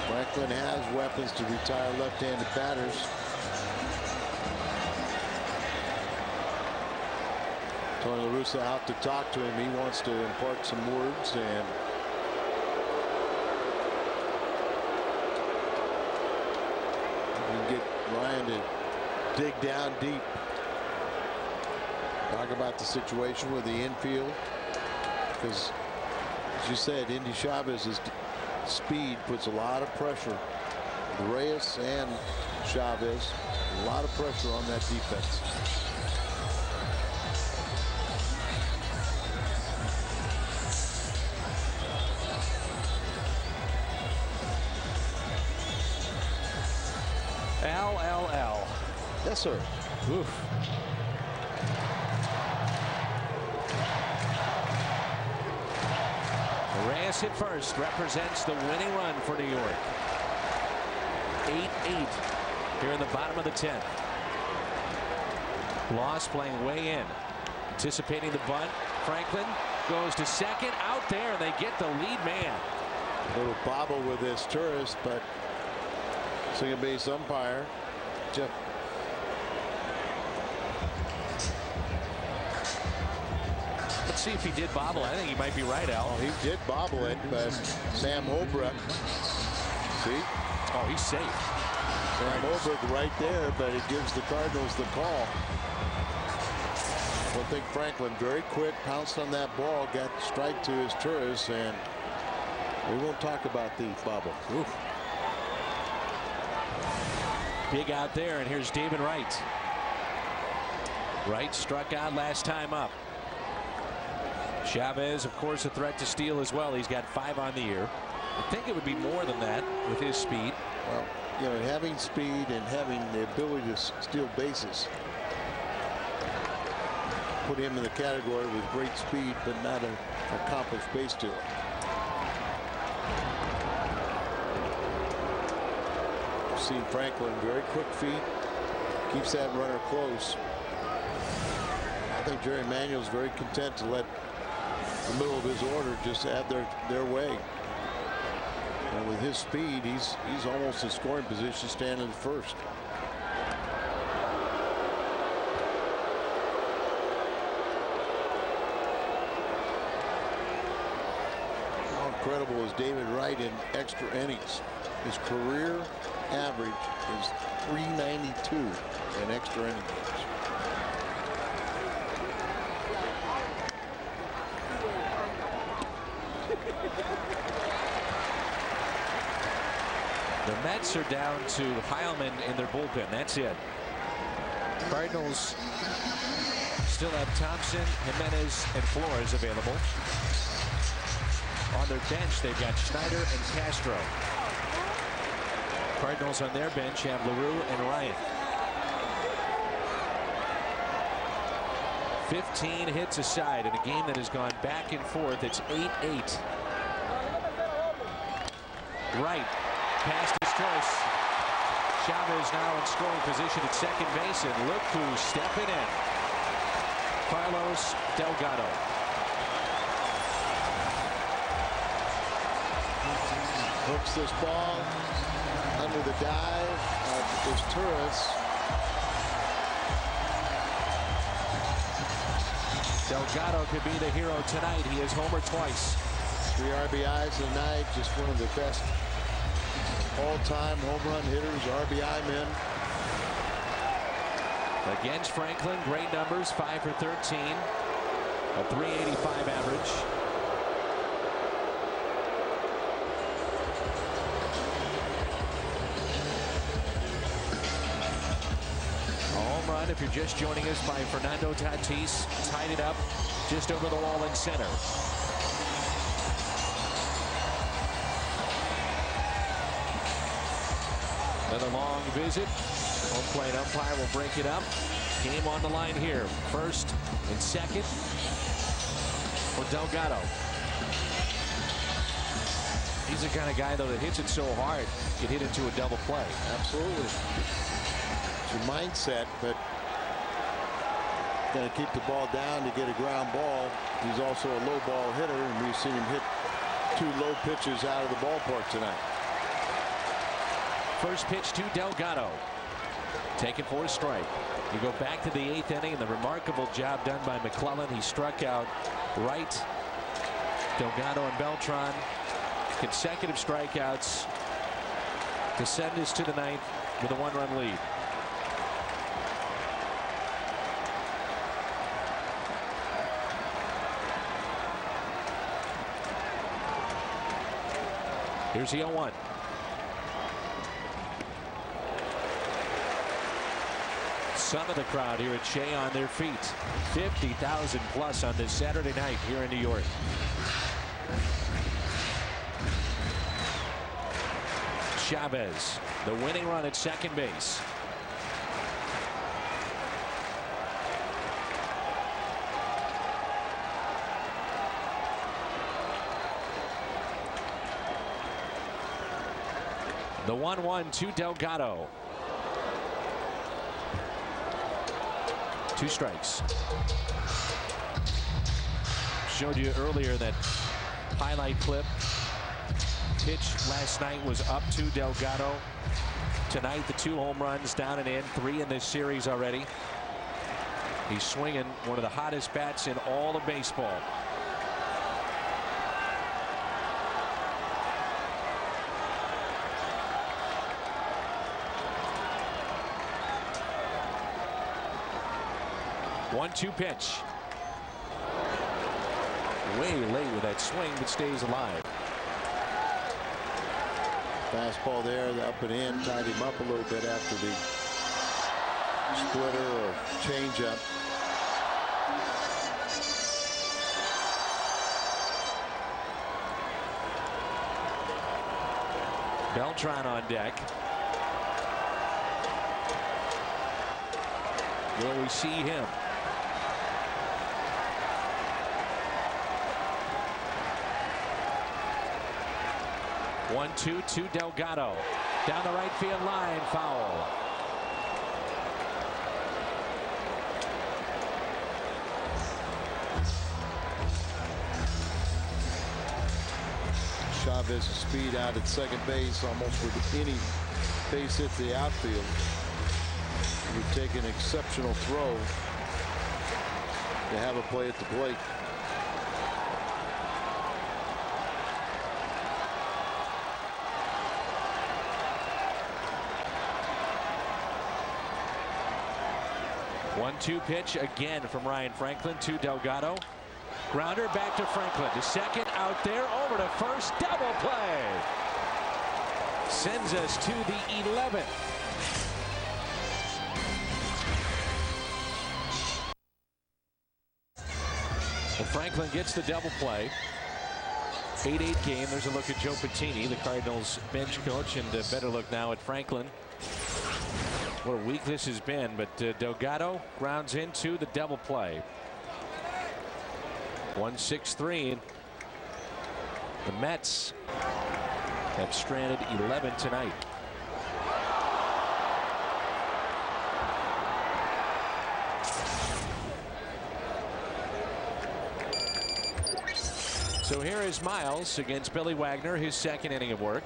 Franklin has weapons to retire left-handed batters. Tony La Russa out to talk to him. He wants to impart some words, and get Ryan to dig down deep. Talk about the situation with the infield, because as you said, Indy Chavez's speed puts a lot of pressure. Reyes and Chavez, a lot of pressure on that defense. L. Yes, sir. Oof. Reyes hit first, represents the winning run for New York. 8-8 here in the bottom of the 10th. Loss playing way in, anticipating the bunt. Franklin goes to second, out there. They get the lead man. A little bobble with this tourist, but second base umpire Jeff. Let's see if he did bobble. I think he might be right, Al. Oh, he did bobble it, but Sam Holbrook. See? Oh, he's safe. Sam Holbrook right there, but it gives the Cardinals the call. I think Franklin very quick, pounced on that ball, got strike to his tourist, and we won't talk about the bobble. Oof. Big out there, and here's David Wright. Wright struck out last time up. Chavez, of course, a threat to steal as well. He's got 5 on the year. I think it would be more than that with his speed. Well, you know, having speed and having the ability to steal bases put him in the category with great speed, but not an accomplished base stealer. See Franklin, very quick feet, keeps that runner close. I think Jerry Manuel's very content to let the middle of his order just have their way. And with his speed, he's almost in scoring position standing at first. How incredible is David Wright in extra innings? His career average is 392 in extra innings. The Mets are down to Heilman in their bullpen. That's it. Cardinals still have Thompson, Jimenez, and Flores available. On their bench, they've got Schneider and Castro. Cardinals on their bench have LaRue and Ryan. 15 hits aside in a game that has gone back and forth. It's 8-8. Right. Past his choice. Chavez now in scoring position at second base, and look who's stepping in. Carlos Delgado. Hooks this ball under the dive of his Turris. Delgado could be the hero tonight. He has homered twice. 3 RBIs tonight. Just one of the best all-time home run hitters, RBI men. Against Franklin, great numbers, 5 for 13. A .385 average. A home run, if you're just joining us, by Fernando Tatis. Tied it up just over the wall in center. Another long visit. Home plate umpire will break it up. Game on the line here. First and second for Delgado. He's the kind of guy, though, that hits it so hard, can hit into a double play. Absolutely. It's your mindset, but got to keep the ball down to get a ground ball. He's also a low ball hitter, and we've seen him hit 2 low pitches out of the ballpark tonight. First pitch to Delgado. Taken for a strike. You go back to the 8th inning, and the remarkable job done by McClellan. He struck out Wright, Delgado, and Beltran. Consecutive strikeouts to send us to the 9th with a 1-run lead. Here's the 0-1. Some of the crowd here at Shea on their feet. 50,000 plus on this Saturday night here in New York. Chavez, the winning run at second base. The 1-1 to Delgado. 2 strikes. Showed you earlier that highlight clip. Pitch last night was up to Delgado. Tonight, the 2 home runs down and in, 3 in this series already. He's swinging one of the hottest bats in all of baseball. One-two pitch. Way late with that swing, but stays alive. Fastball there, the up and in, tied him up a little bit after the splitter or changeup. Beltran on deck. Will we see him? One-two to Delgado. Down the right field line, foul. Chavez's speed out at second base, almost with any base hit to the outfield. It would take an exceptional throw to have a play at the plate. One-two pitch again from Ryan Franklin to Delgado. Grounder back to Franklin to second, out there, over to first, double play. Sends us to the 11th. Well, Franklin gets the double play. 8-8 game. There's a look at Joe Patini, the Cardinals bench coach, and a better look now at Franklin. What a week this has been, but Delgado grounds into the double play. 1-6-3. The Mets have stranded 11 tonight. So here is Miles against Billy Wagner, his second inning of work.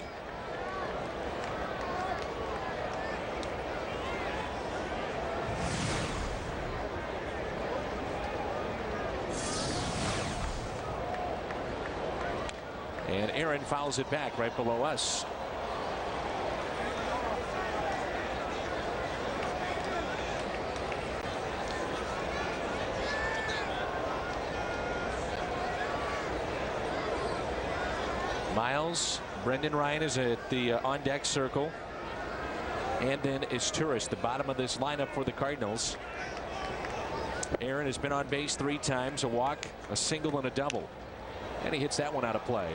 And Aaron fouls it back right below us. Miles, Brendan Ryan is at the on-deck circle. And then is Turris, the bottom of this lineup for the Cardinals. Aaron has been on base 3 times, a walk, a single, and a double. And he hits that one out of play.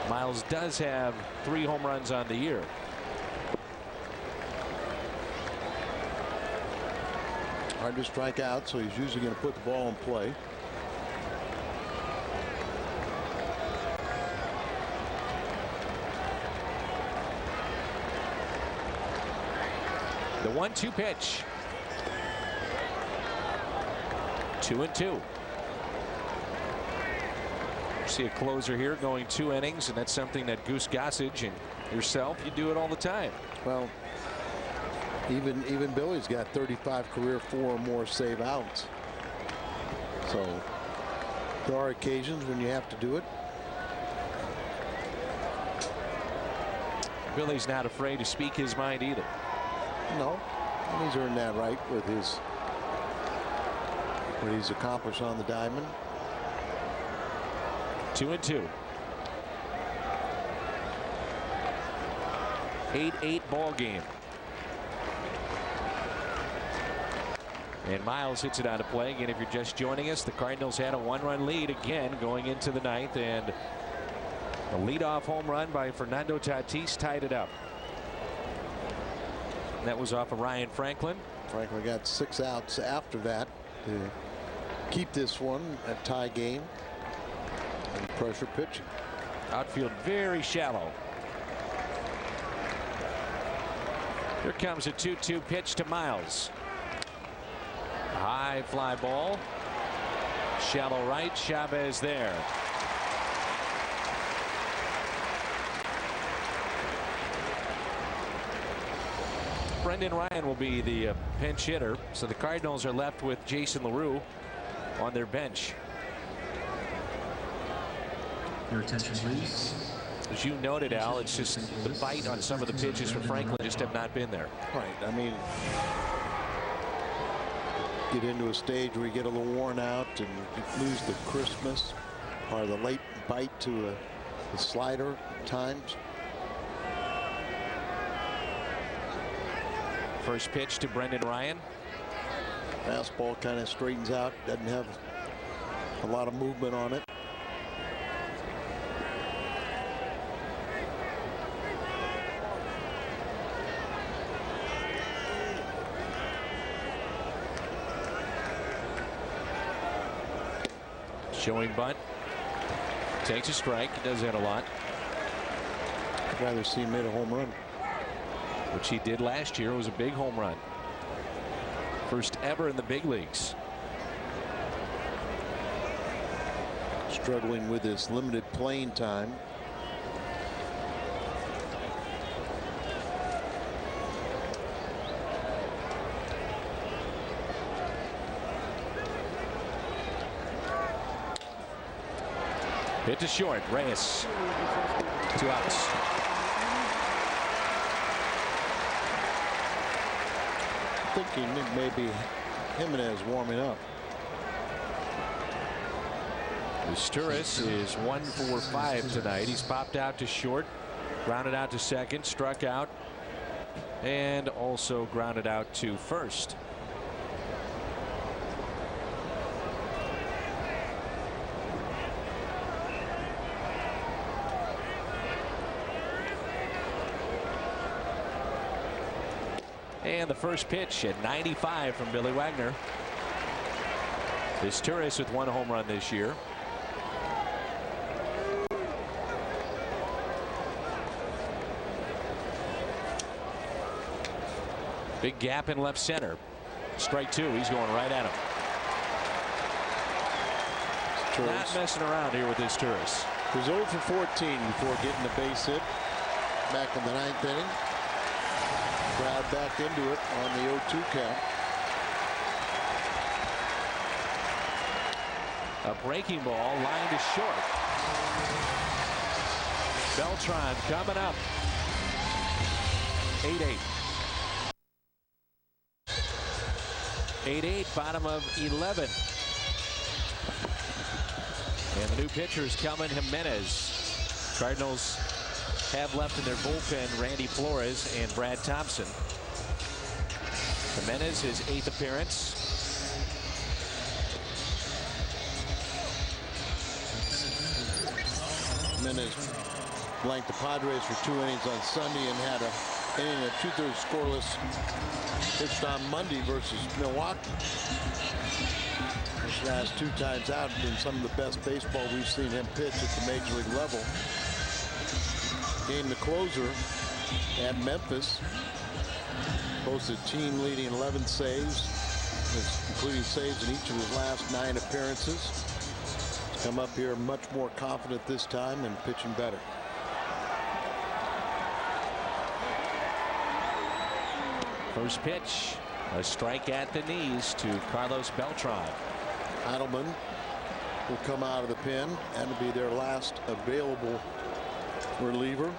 Miles does have 3 home runs on the year. Hard to strike out, so he's usually going to put the ball in play. The 1-2 pitch. 2-2. See a closer here going 2 innings, and that's something that Goose Gossage and yourself, you do it all the time. Well, even Billy's got 35 career 4 or more save outs. So there are occasions when you have to do it. Billy's not afraid to speak his mind either. No, and he's earned that right with what he's accomplished on the diamond. 2-2. 8-8 ball game. And Miles hits it out of play. Again, if you're just joining us, the Cardinals had a 1-run lead again going into the 9th, and a leadoff home run by Fernando Tatis tied it up. And that was off of Ryan Franklin. Franklin got 6 outs after that to keep this one a tie game. And pressure pitching. Outfield very shallow. Here comes a 2-2 pitch to Miles. High fly ball. Shallow right. Chavez there. Brendan Ryan will be the pinch hitter. So the Cardinals are left with Jason LaRue on their bench. Your attention, please. As you noted, Al, it's just the bite on some of the pitches for Franklin just have not been there. Right. I mean, get into a stage where you get a little worn out and you lose the crispness or the late bite to the slider at times. First pitch to Brendan Ryan. Fastball kind of straightens out, doesn't have a lot of movement on it. Showing bunt. Takes a strike. He does that a lot. I'd rather see him hit a home run. Which he did last year. It was a big home run. First ever in the big leagues. Struggling with his limited playing time. Hit to short. Reyes. 2 outs. Thinking maybe Jimenez warming up. Turris is 1 for 5 tonight. He's popped out to short, grounded out to second, struck out, and also grounded out to first. And the first pitch at 95 from Billy Wagner. This Turris with 1 home run this year. Big gap in left center. Strike 2. He's going right at him. Turris. Not messing around here with this Turris. He's 0 for 14 before getting the base hit back in the 9th inning. Crowd back into it on the 0-2 count. A breaking ball line to short. Beltran coming up. 8-8. 8-8, bottom of 11. And the new pitcher is coming, Jimenez. Cardinals have left in their bullpen Randy Flores and Brad Thompson. Jimenez, his 8th appearance. Jimenez blanked the Padres for 2 innings on Sunday and had a inning of 2/3 scoreless pitched on Monday versus Milwaukee. His last 2 times out have been some of the best baseball we've seen him pitch at the major league level. Game the closer at Memphis. Posted team-leading 11 saves, including saves in each of his last 9 appearances. He's come up here much more confident this time and pitching better. First pitch, a strike at the knees to Carlos Beltran. Heidelman will come out of the pen. That'll be their last available reliever.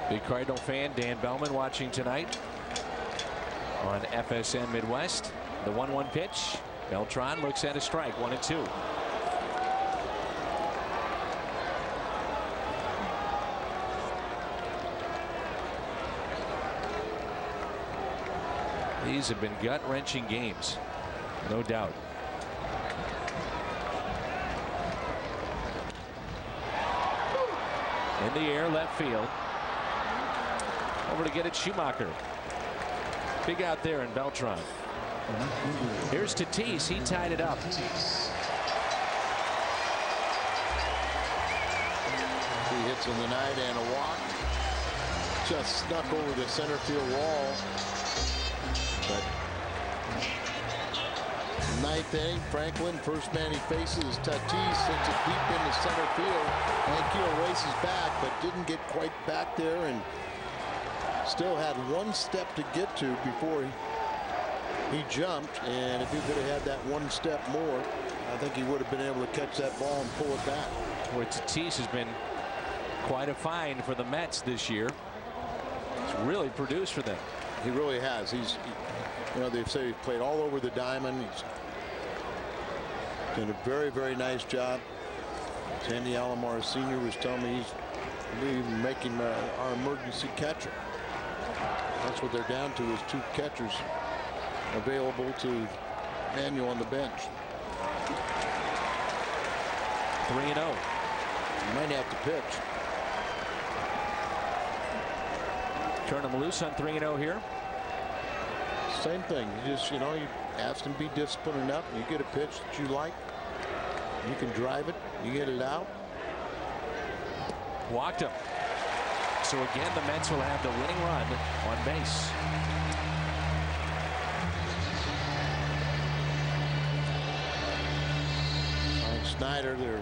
Big Cardinal fan Dan Bellman watching tonight on FSN Midwest. The 1-1 pitch. Beltran looks at a strike. 1-2. These have been gut-wrenching games, no doubt. In the air, left field. Over to get it, Schumacher. Big out there in Beltran. Here's Tatis. He tied it up. He hits in the night and a walk. Just snuck over the center field wall. But 9th inning, Franklin, first man he faces is Tatis, sends it deep into center field. Ankiel races back, but didn't get quite back there and still had 1 step to get to before he jumped. And if he could have had that 1 step more, I think he would have been able to catch that ball and pull it back. Boy, Tatis has been quite a find for the Mets this year. He's really produced for them. He really has. You know, they say he's played all over the diamond. He's done a very, very nice job. Sandy Alomar Sr. was telling me he's making our emergency catcher. That's what they're down to, is 2 catchers available to Manuel on the bench. 3-0. You might have to pitch. Turn him loose on 3-0 here. Same thing. You just, you ask him to be disciplined enough, and you get a pitch that you like. You can drive it. You get it out. Walked him. So again, the Mets will have the winning run on base. Snyder, their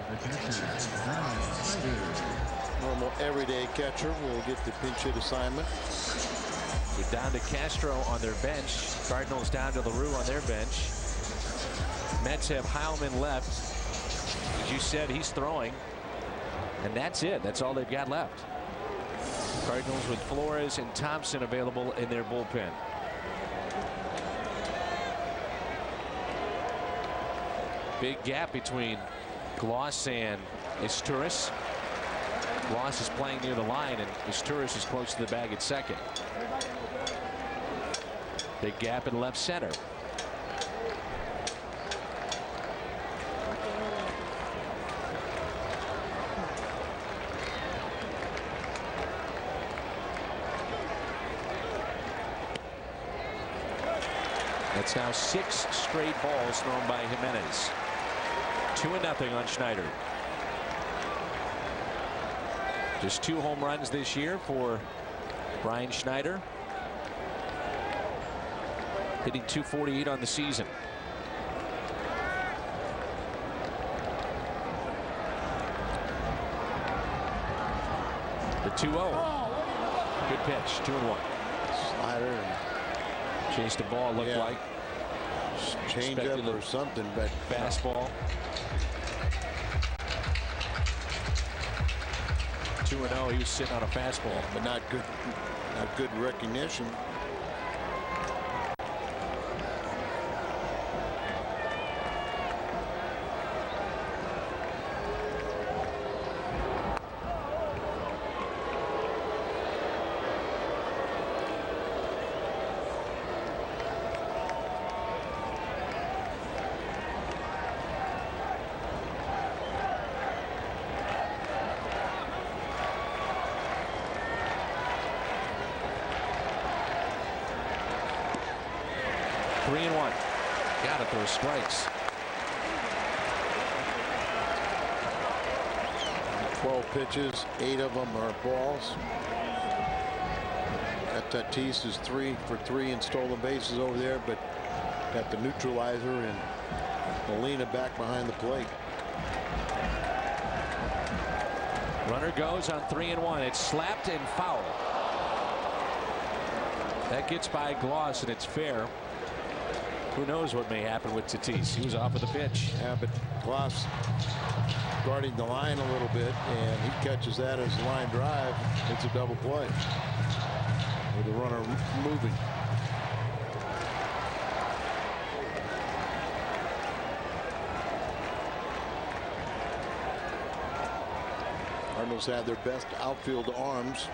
normal everyday catcher, will get the pinch hit assignment. We're down to Castro on their bench. Cardinals down to LaRue on their bench. Mets have Heilman left. As you said, he's throwing. And that's it. That's all they've got left. Cardinals with Flores and Thompson available in their bullpen. Big gap between Gloss and Isturis. Gloss is playing near the line, and Isturis is close to the bag at second. Big gap in left center. That's now 6 straight balls thrown by Jimenez. 2-0 on Schneider. Just 2 home runs this year for Brian Schneider. Hitting .248 on the season. The 2-0. Good pitch. 2-1. Slider. Chased the ball, looked like. change up or something, but fastball. 2-0. He was sitting on a fastball, but not good. Not good recognition. Got it, those strikes. 12 pitches, 8 of them are balls. Got Tatis is 3 for 3 in stolen bases over there, but got the neutralizer and Molina back behind the plate. Runner goes on 3-1. It's slapped and foul. That gets by Gloss, and it's fair. Who knows what may happen with Tatis? He was off of the pitch. Yeah, but Gloss guarding the line a little bit, and he catches that as a line drive. It's a double play with the runner moving. Cardinals had their best outfield arms.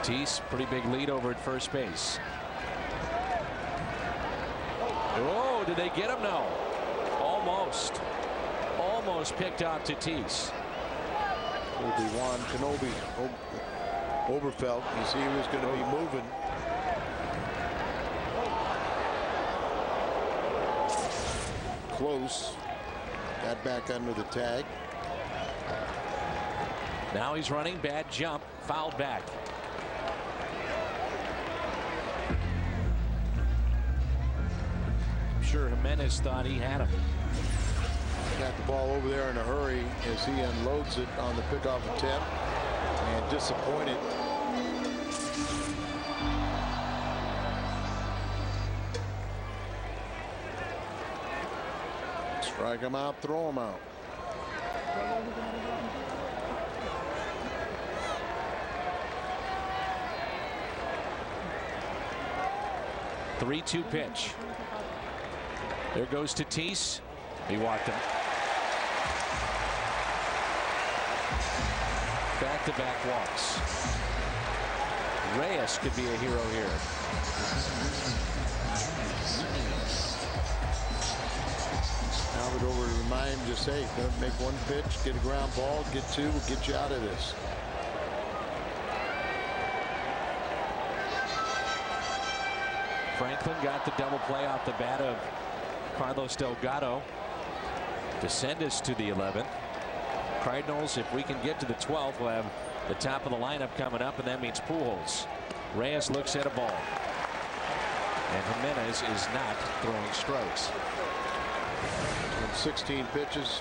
Tatis, pretty big lead over at first base. Oh, did they get him? No. Almost. Almost picked off Tatis. Juan Kenobi. Oberfeld. You see he was going to be moving. Close. Got back under the tag. Now he's running. Bad jump. Fouled back. Sure, Jimenez thought he had him. Got the ball over there in a hurry as he unloads it on the pickoff attempt, and disappointed. Strike him out, throw him out. Three-two pitch. There goes Tatis. He walked him. Back-to-back walks. Reyes could be a hero here. Albert over to remind him, just say, don't make one pitch, get a ground ball, get two, we'll get you out of this. Franklin got the double play off the bat of Carlos Delgado to send us to the 11th. Cardinals, if we can get to the 12th, we'll have the top of the lineup coming up, and that means Pujols. Reyes looks at a ball, and Jimenez is not throwing strikes. In 16 pitches,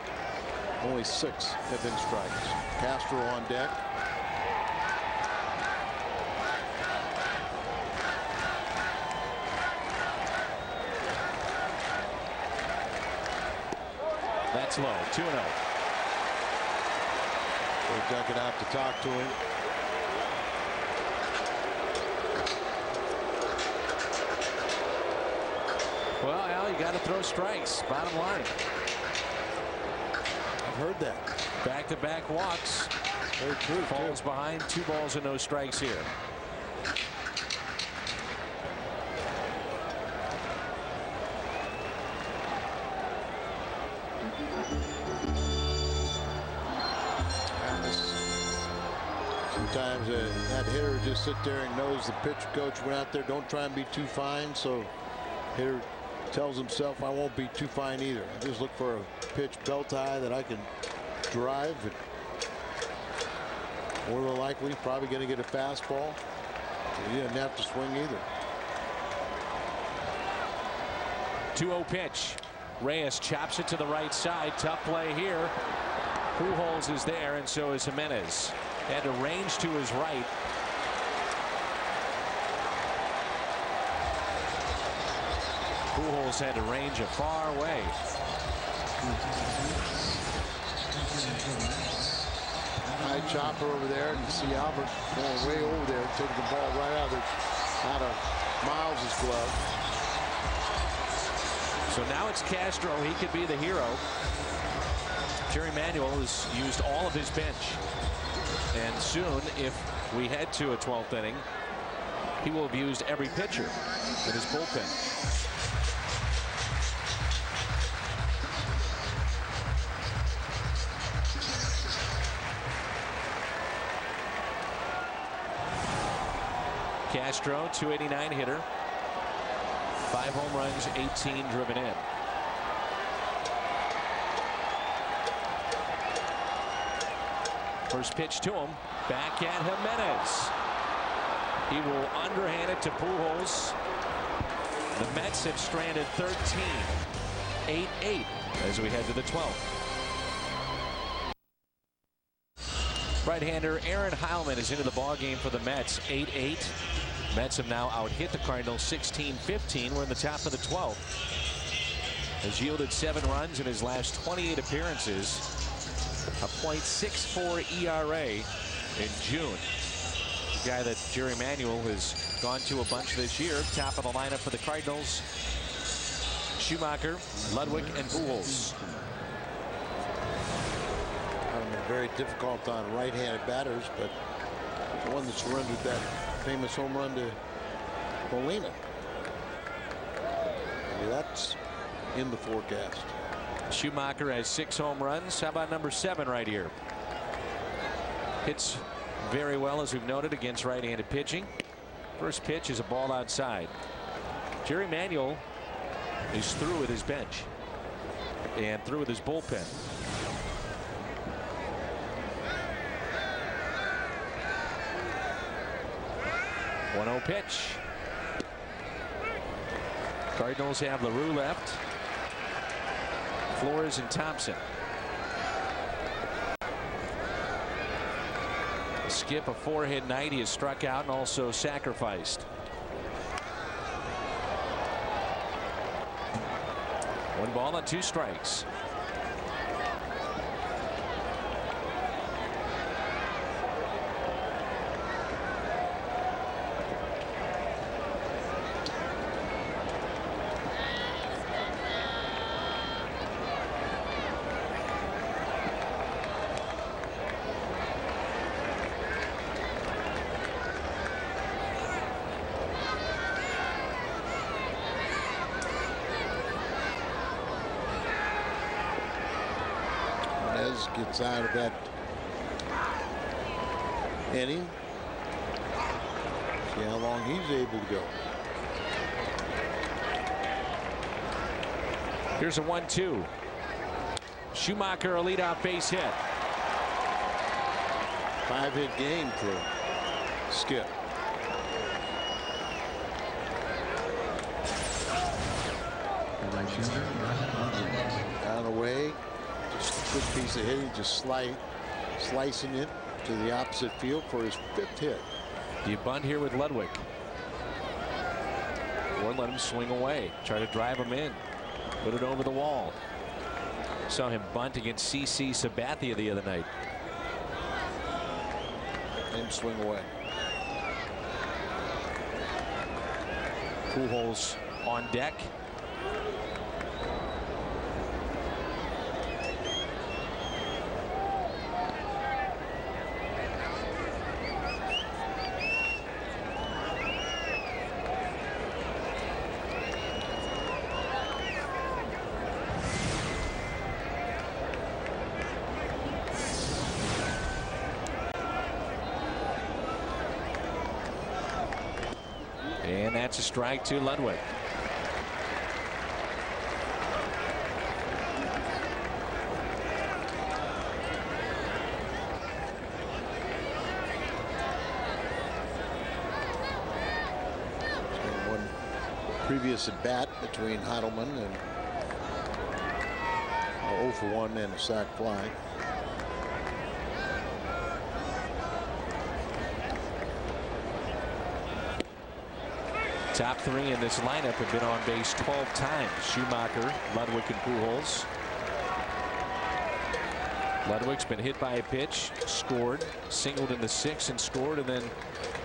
only 6 have been strikes. Castro on deck. That's low. 2-0. They're ducking out to talk to him. Well, Al, you got to throw strikes. Bottom line. I've heard that. Back-to-back walks. Very true. Falls behind. 2 balls and no strikes here. Sometimes that hitter just sit there and knows the pitch coach went out there. Don't try and be too fine. So hitter tells himself, I won't be too fine either. I just look for a pitch belt high that I can drive. More than likely, probably going to get a fastball. So he didn't have to swing either. 2-0 pitch. Reyes chops it to the right side. Tough play here. Pujols is there, and so is Jimenez. And a range to his right. Pujols had to range it far away. High chopper over there. You see Albert going way over there, taking the ball right out of Miles' glove. So now it's Castro. He could be the hero. Jerry Manuel has used all of his bench. And soon, if we head to a 12th inning, he will have used every pitcher in his bullpen. Castro, 289 hitter, 5 home runs, 18 driven in. First pitch to him, back at Jimenez. He will underhand it to Pujols. The Mets have stranded 13, 8-8 as we head to the 12th. Right-hander Aaron Heilman is into the ballgame for the Mets, 8-8. Mets have now out-hit the Cardinals 16-15. We're in the top of the 12th. Has yielded 7 runs in his last 28 appearances. A .64 ERA in June. The guy that Jerry Manuel has gone to a bunch this year. Top of the lineup for the Cardinals. Schumacher, Ludwig, and Pujols. Very difficult on right-handed batters, but the one that surrendered that famous home run to Molina. Maybe that's in the forecast. Schumacher has 6 home runs. How about number 7 right here? Hits very well, as we've noted, against right-handed pitching. First pitch is a ball outside. Jerry Manuel is through with his bench and through with his bullpen. 1-0 pitch. Cardinals have LaRue left. Flores and Thompson. Skip a 4-hit night. He has struck out and also sacrificed. 1 ball and 2 strikes. Gets out of that inning. See how long he's able to go. Here's a 1-2. Schumacher, a leadoff base hit. 5-hit game for Skip. Down away. Just a good piece of hitting, just slicing it to the opposite field for his 5th hit. Do you bunt here with Ludwig? Or let him swing away. Try to drive him in. Put it over the wall. Saw him bunt against C.C. Sabathia the other night. And swing away. Pujols on deck. And that's a strike to Ludwig. One previous at bat between Heidelman and 0 for 1 and a sac fly. Top three in this lineup have been on base 12 times. Schumacher, Ludwig, and Pujols. Ludwig's been hit by a pitch, scored, singled in the 6th and scored, and then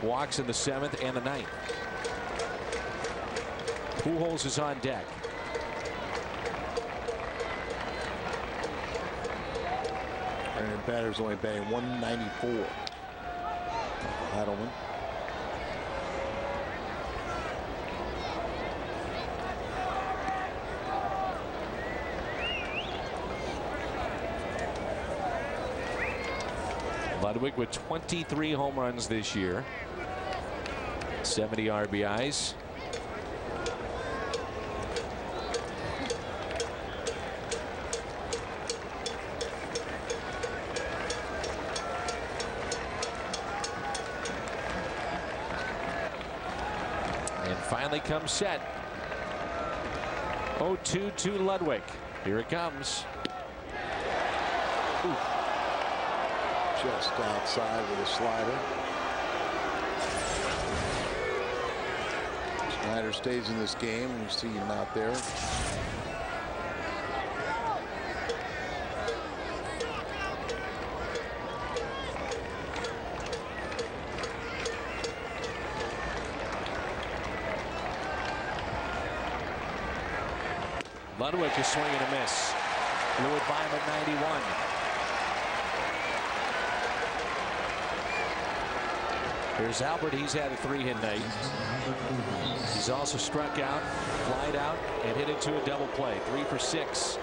walks in the 7th and the 9th. Pujols is on deck. And batter's only batting 194. Heidelman. Ludwig with 23 home runs this year. 70 RBIs. And finally comes set. 0-2 to Ludwig. Here it comes. Ooh. Just outside with a slider. Snyder stays in this game. You see him out there. Ludwig is swinging a miss. Blew it by him at 91. Here's Albert. He's had a 3-hit night. He's also struck out, flied out, and hit into a double play. 3 for 6.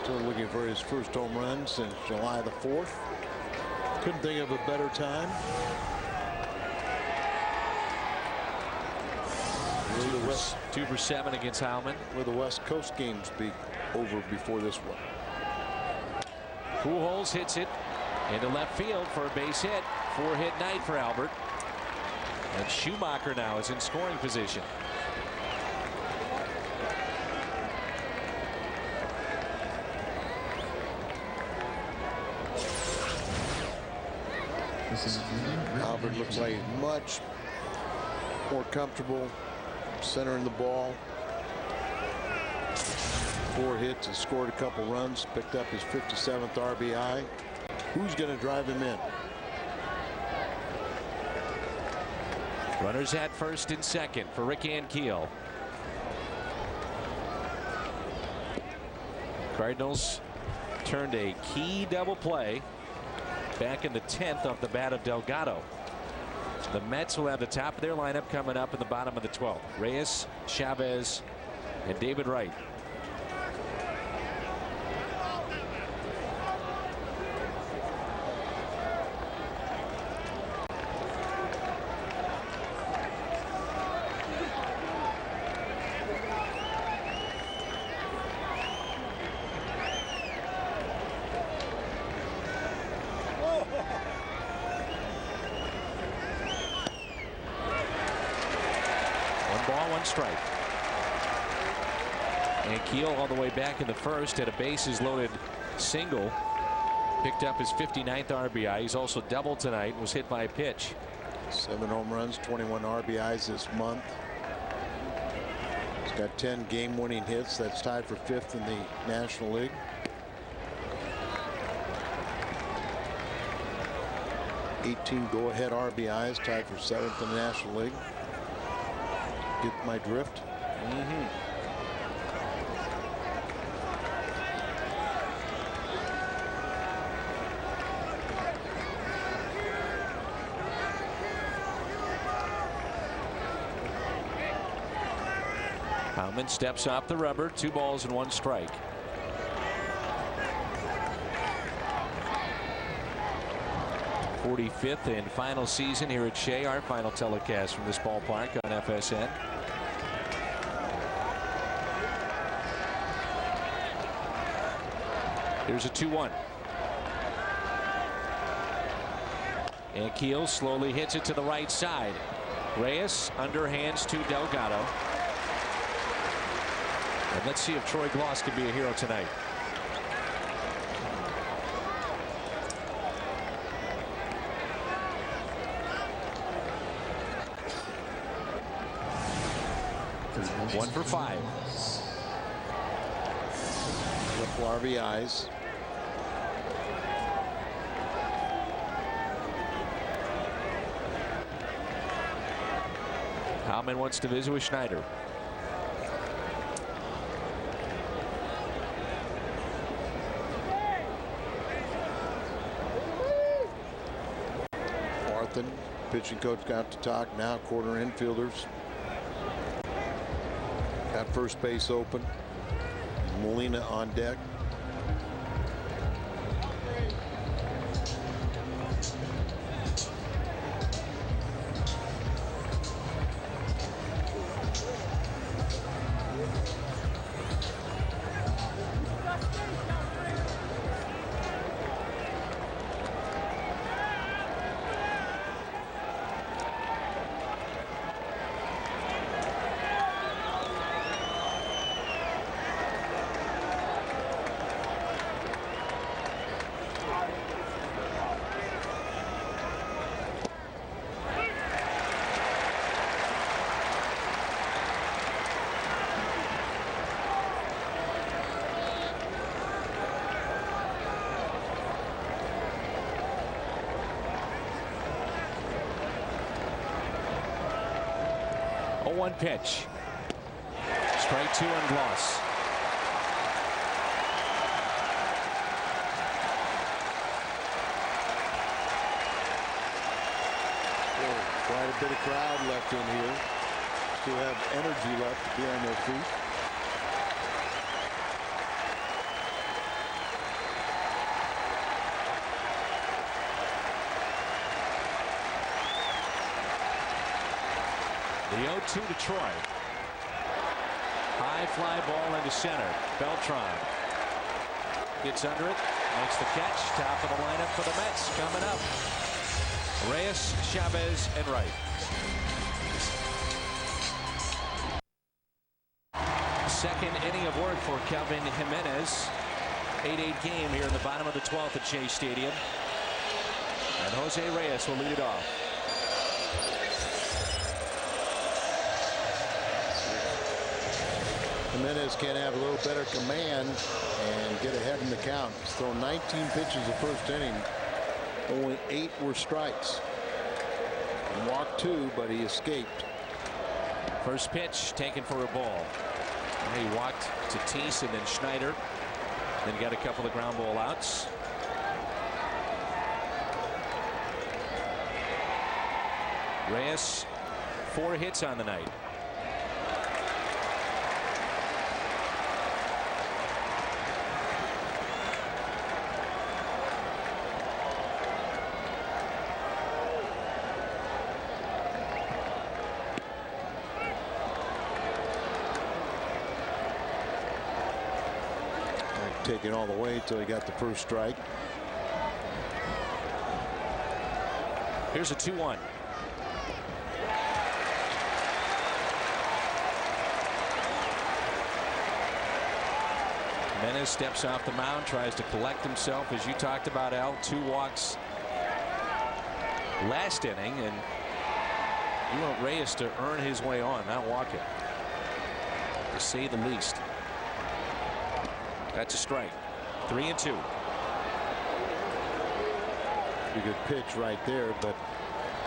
Still looking for his first home run since July the 4th. Couldn't think of a better time. 2 for 7 against Heilman. Will the West Coast games be over before this one? Pujols hits it into left field for a base hit. 4-hit night for Albert. And Schumacher now is in scoring position. Albert looks like he's much more comfortable centering the ball. 4 hits, has scored a couple runs, picked up his 57th RBI. Who's going to drive him in? Runners at first and second for Rick Ankiel. Cardinals turned a key double play back in the 10th off the bat of Delgado. The Mets will have the top of their lineup coming up in the bottom of the 12th. Reyes, Chavez, and David Wright. Strike. And Keel all the way back in the first at a bases loaded single. Picked up his 59th RBI. He's also doubled tonight. Was hit by a pitch. 7 home runs, 21 RBIs this month. He's got 10 game-winning hits. That's tied for 5th in the National League. '18 go-ahead RBIs, tied for 7th in the National League. Get my drift? Heilman steps off the rubber. 2 balls and 1 strike. '45th and final season here at Shea. Our final telecast from this ballpark on FSN. Here's a 2-1. And Keel slowly hits it to the right side. Reyes underhands to Delgado. And let's see if Troy Gloss can be a hero tonight. 1 for 5. Triple RBIs. Howman wants to visit with Schneider. Barthen, pitching coach, got to talk now. Quarter infielders. Got first base open. Molina on deck. One pitch. Strike 2 and loss. Quite a bit of crowd left in here. Still have energy left to be on their feet. The 0-2 to Troy. High fly ball into center. Beltran gets under it, makes the catch. Top of the lineup for the Mets coming up. Reyes, Chavez, and Wright. Second inning of work for Kelvin Jimenez. 8-8 game here in the bottom of the 12th at Shea Stadium. And Jose Reyes will lead it off. Jimenez can have a little better command and get ahead in the count. He's thrown 19 pitches the first inning. Only 8 were strikes. He walked 2, but he escaped. First pitch taken for a ball. He walked to Teese and then Schneider. Then got a couple of ground ball outs. Reyes, 4 hits on the night. Taking all the way until he got the first strike. Here's a 2-1. Jimenez steps off the mound, tries to collect himself, as you talked about, Al. 2 walks last inning, and you want Reyes to earn his way on, not walking, to say the least. That's a strike. 3-2. A good pitch right there, but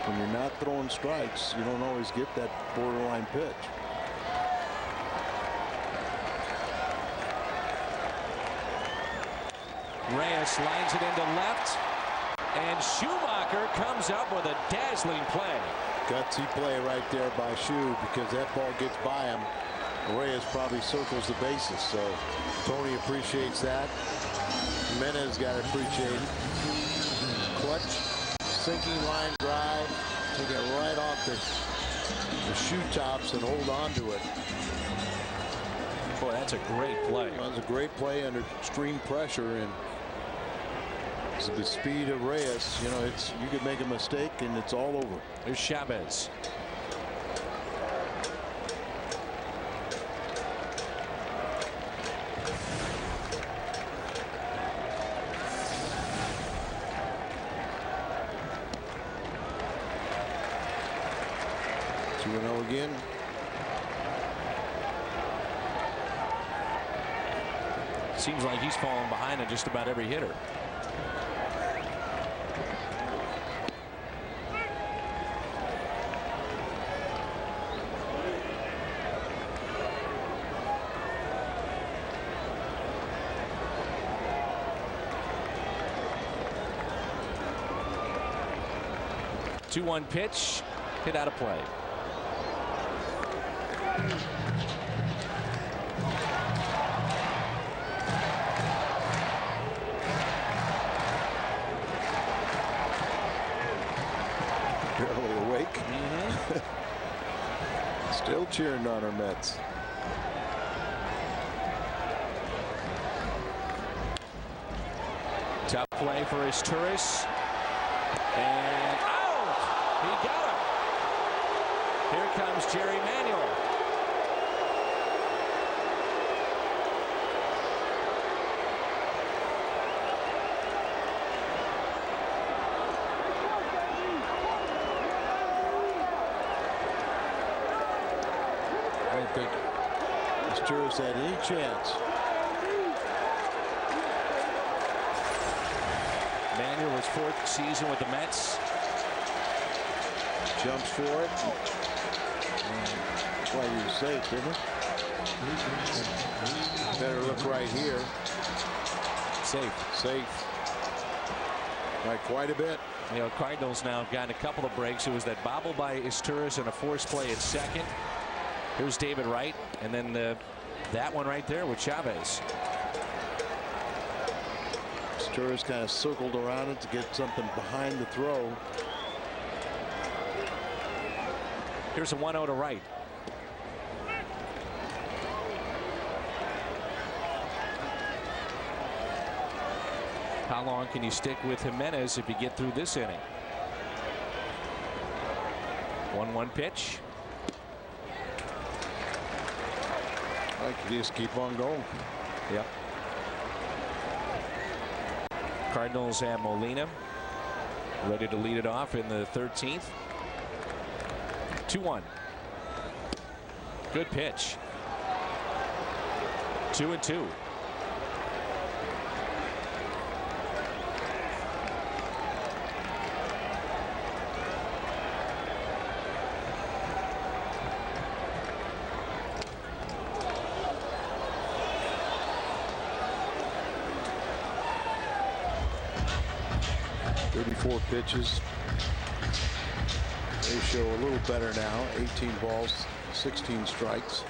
when you're not throwing strikes, you don't always get that borderline pitch. Reyes lines it into left, and Schumacher comes up with a dazzling play. Gutsy play right there by Schu, because that ball gets by him. Reyes probably circles the bases, so Tony appreciates that. Jimenez got to appreciate it. Clutch, sinking line drive, take it right off the shoe tops and hold on to it. Boy, that's a great play. That was a great play under extreme pressure, and the speed of Reyes, you know, you could make a mistake and it's all over. There's Chavez. Again. Seems like he's falling behind on just about every hitter. The 2-1 pitch, hit out of play. Barely awake. Still cheering on our Mets. Tough play for his tourists. And out! He got him. Here comes Jerry Manuel. I don't think Asturias had any chance. Manuel, his 4th season with the Mets. Jumps for it. That's why you were safe, didn't it? Better look right here. Safe. By quite a bit. You know, Cardinals now have gotten a couple of breaks. It was that bobble by Asturias and a forced play at second. Here's David Wright, and then that one right there with Chavez. Asturias kind of circled around it to get something behind the throw. Here's a 1-0 to Wright. How long can you stick with Jimenez if you get through this inning? 1-1 pitch. I could just keep on going. Yep. Cardinals have Molina ready to lead it off in the 13th. 2-1. Good pitch. 2-2. Pitches. They show a little better now. 18 balls, 16 strikes.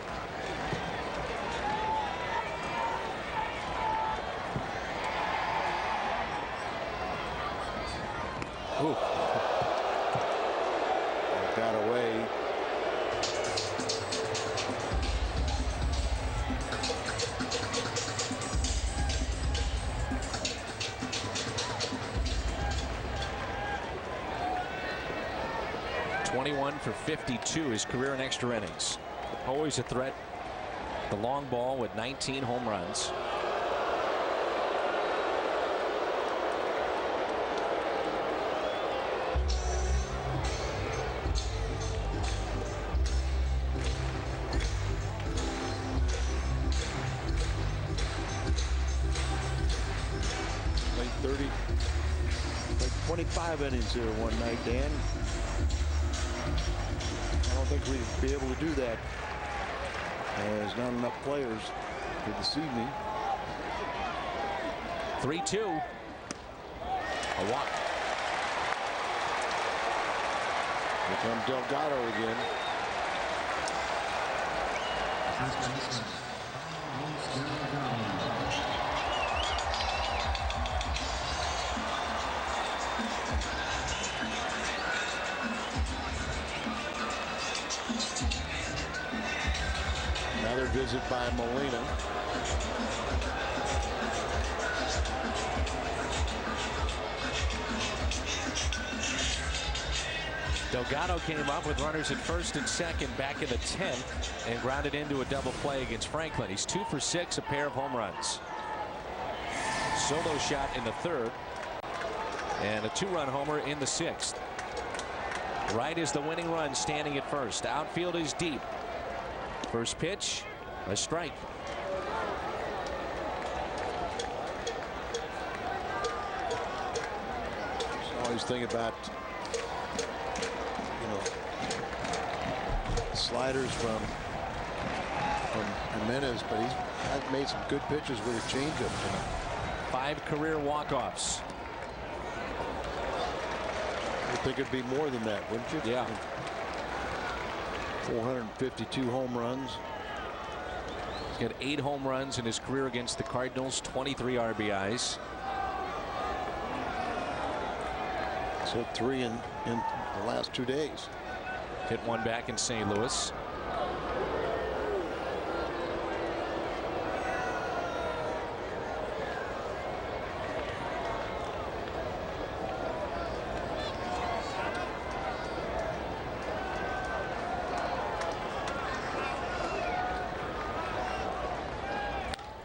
Ooh. Got away. For 52, his career in extra innings. Always a threat. The long ball with 19 home runs. Like 30, like 25 innings here one night, Dan. I don't think we'd be able to do that. There's not enough players for this evening. 3-2. A walk. Here comes Delgado again. Another visit by Molina. Delgado came up with runners at first and second back in the 10th and grounded into a double play against Franklin. He's 2 for 6, a pair of home runs. Solo shot in the 3rd and a 2-run homer in the 6th. Wright is the winning run standing at first. Outfield is deep. First pitch, a strike. always think about, sliders from Jimenez, but he's made some good pitches with a changeup tonight. 5 career walk-offs. I think it'd be more than that, wouldn't you? Yeah. 452 home runs. He's got 8 home runs in his career against the Cardinals, 23 RBIs. He's hit 3 in the last 2 days. Hit 1 back in St. Louis.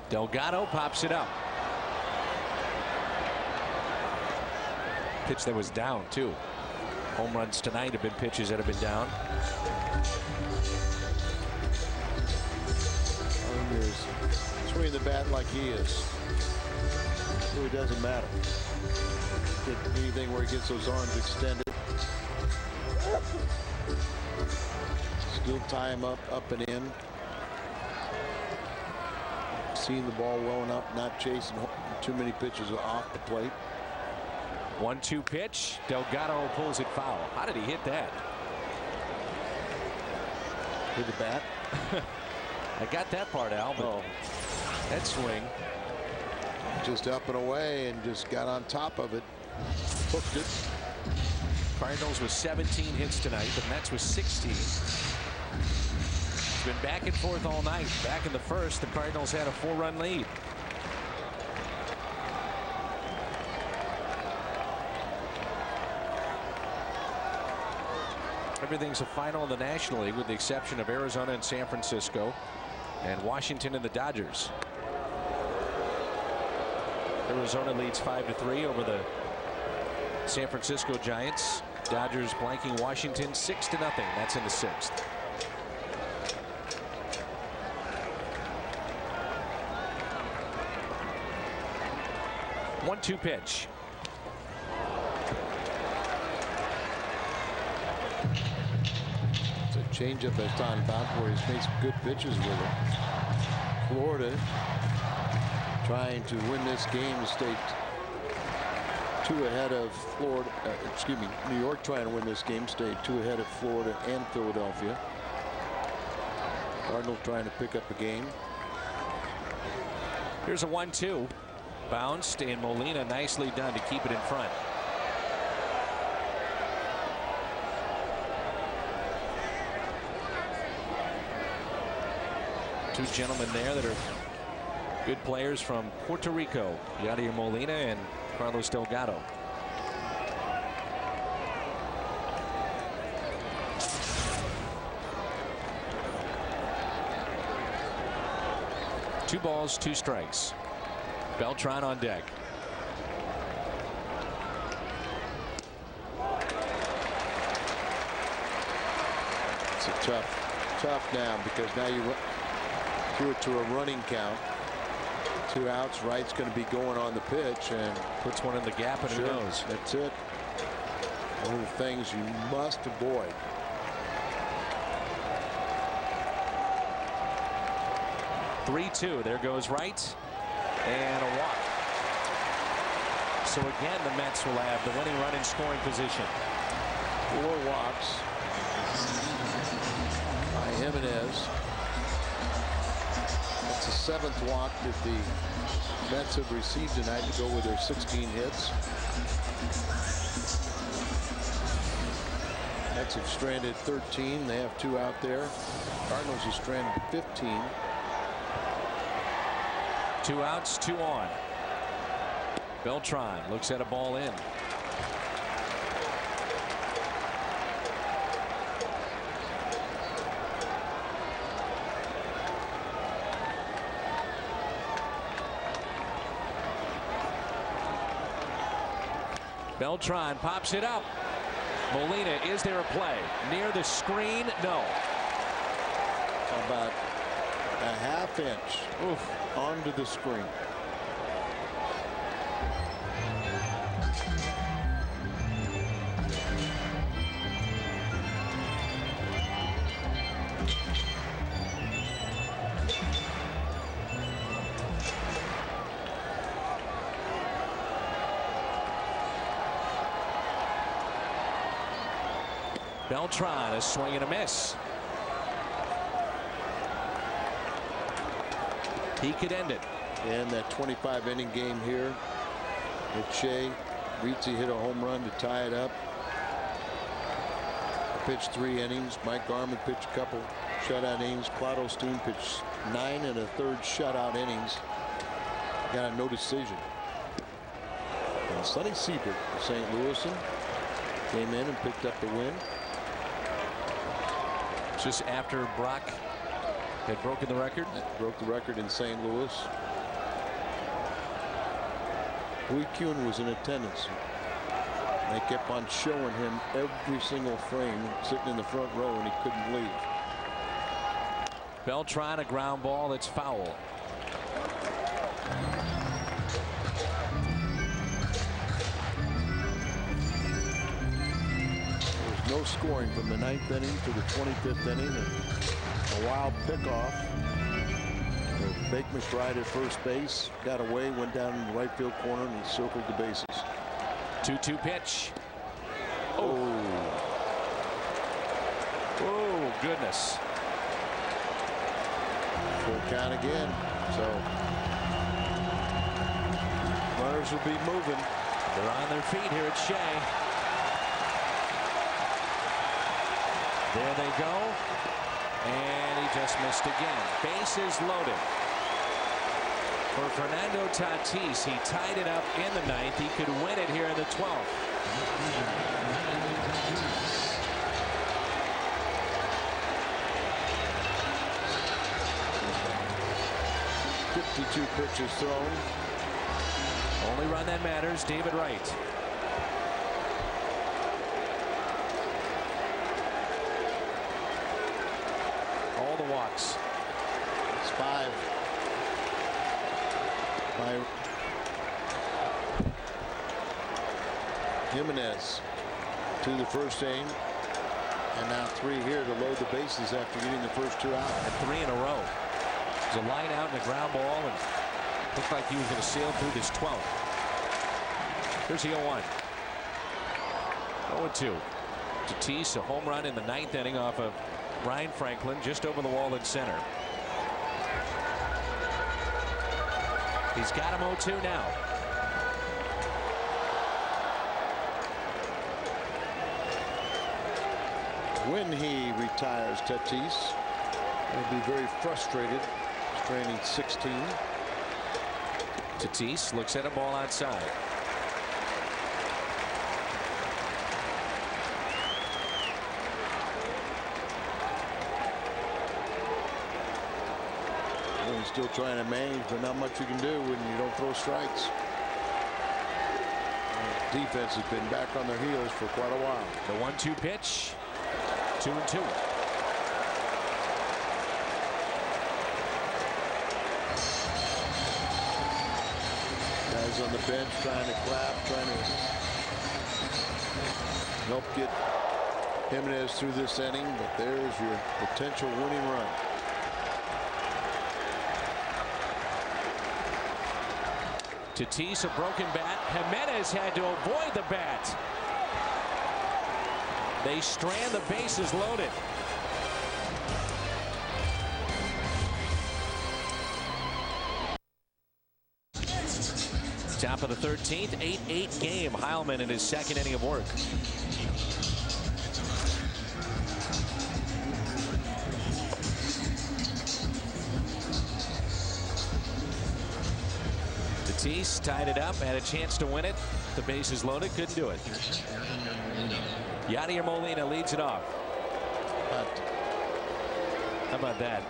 Delgado pops it up. Pitch that was down, too. Home runs tonight have been pitches that have been down. Swinging the bat like he is. It really doesn't matter. Get anything where he gets those arms extended. Still tie him up and in. Seeing the ball well enough, not chasing too many pitches off the plate. 1-2 pitch. Delgado pulls it foul. How did he hit that? With the bat? I got that part, Al, but that swing. Just up and away and just got on top of it. Hooked it. Cardinals with 17 hits tonight. The Mets with 16. It's been back and forth all night. Back in the first, the Cardinals had a 4-run lead. Everything's a final in the National League with the exception of Arizona and San Francisco and Washington and the Dodgers. Arizona leads 5-3 over the San Francisco Giants. Dodgers blanking Washington 6-0. That's in the 6th. One-two pitch. It's a changeup that's talking about where he's made some good pitches with it. Florida trying to win this game to stay 2 ahead of Florida. New York trying to win this game, stay 2 ahead of Florida and Philadelphia. Cardinals trying to pick up a game. Here's a 1-2. Bounced, and Molina nicely done to keep it in front. Two gentlemen there that are good players from Puerto Rico, Yadier Molina and Carlos Delgado. Two balls, 2 strikes. Beltran on deck. It's a tough now because now you threw it to a running count. 2 outs. Wright's going to be going on the pitch and puts one in the gap and sure, it goes. That's it. One of the things you must avoid. (3-2). There goes Wright. And a walk. So again, the Mets will have the winning run in scoring position. 4 walks by Jimenez. That's the 7th walk that the Mets have received tonight to go with their 16 hits. Mets have stranded 13. They have 2 out there. Cardinals have stranded 15. 2 outs, 2 on. Beltran looks at a ball in. Beltran pops it up. Molina, is there a play? Near the screen? No. About a ½ inch onto the screen. Beltran, a swing and a miss. He could end it. And that 25-inning game here with Shea. Rizzi hit a home run to tie it up. Pitched 3 innings. Mike Garman pitched a couple shutout innings. Claudio Stoon pitched 9 1/3 shutout innings. Got a no decision. And Sonny Siebert of St. Louis came in and picked up the win. Just after Brock had broken the record. Broke the record in St. Louis. Hui Kuhn was in attendance. They kept on showing him every single frame, sitting in the front row, and he couldn't leave. Beltran, a ground ball that's foul. There's no scoring from the 9th inning to the 25th inning, and a wild pickoff. Bake McBride at first base, got away, went down in the right field corner, and he circled the bases. 2-2 pitch. Oh, goodness. Full count again. So runners will be moving. They're on their feet here at Shea. There they go. And he just missed again. Bases loaded. For Fernando Tatis, he tied it up in the 9th. He could win it here in the 12th. Two pitches thrown. Only run that matters, David Wright. All the walks. It's 5. By Jimenez to the first inning. And now 3 here to load the bases after getting the first 2 out. And 3 in a row. There's a line out and a ground ball, and looked like he was going to sail through this 12th. Here's the 0-1. 0-2. Tatis, a home run in the 9th inning off of Ryan Franklin, just over the wall in center. He's got him 0-2 now. When he retires, Tatis will be very frustrated. Straining 16. Tatis looks at a ball outside. Well, he's still trying to manage, but not much you can do when you don't throw strikes. Defense has been back on their heels for quite a while. The 1-2 pitch. 2-2. Guys on the bench trying to clap, trying to help get Jimenez through this inning, but there's your potential winning run. Tatis, a broken bat. Jimenez had to avoid the bat. They strand the bases loaded. Top of the 13th, 8-8 game. Heilman in his 2nd inning of work. Tatis tied it up, had a chance to win it. The bases loaded, couldn't do it. Yadier Molina leads it off. How about that?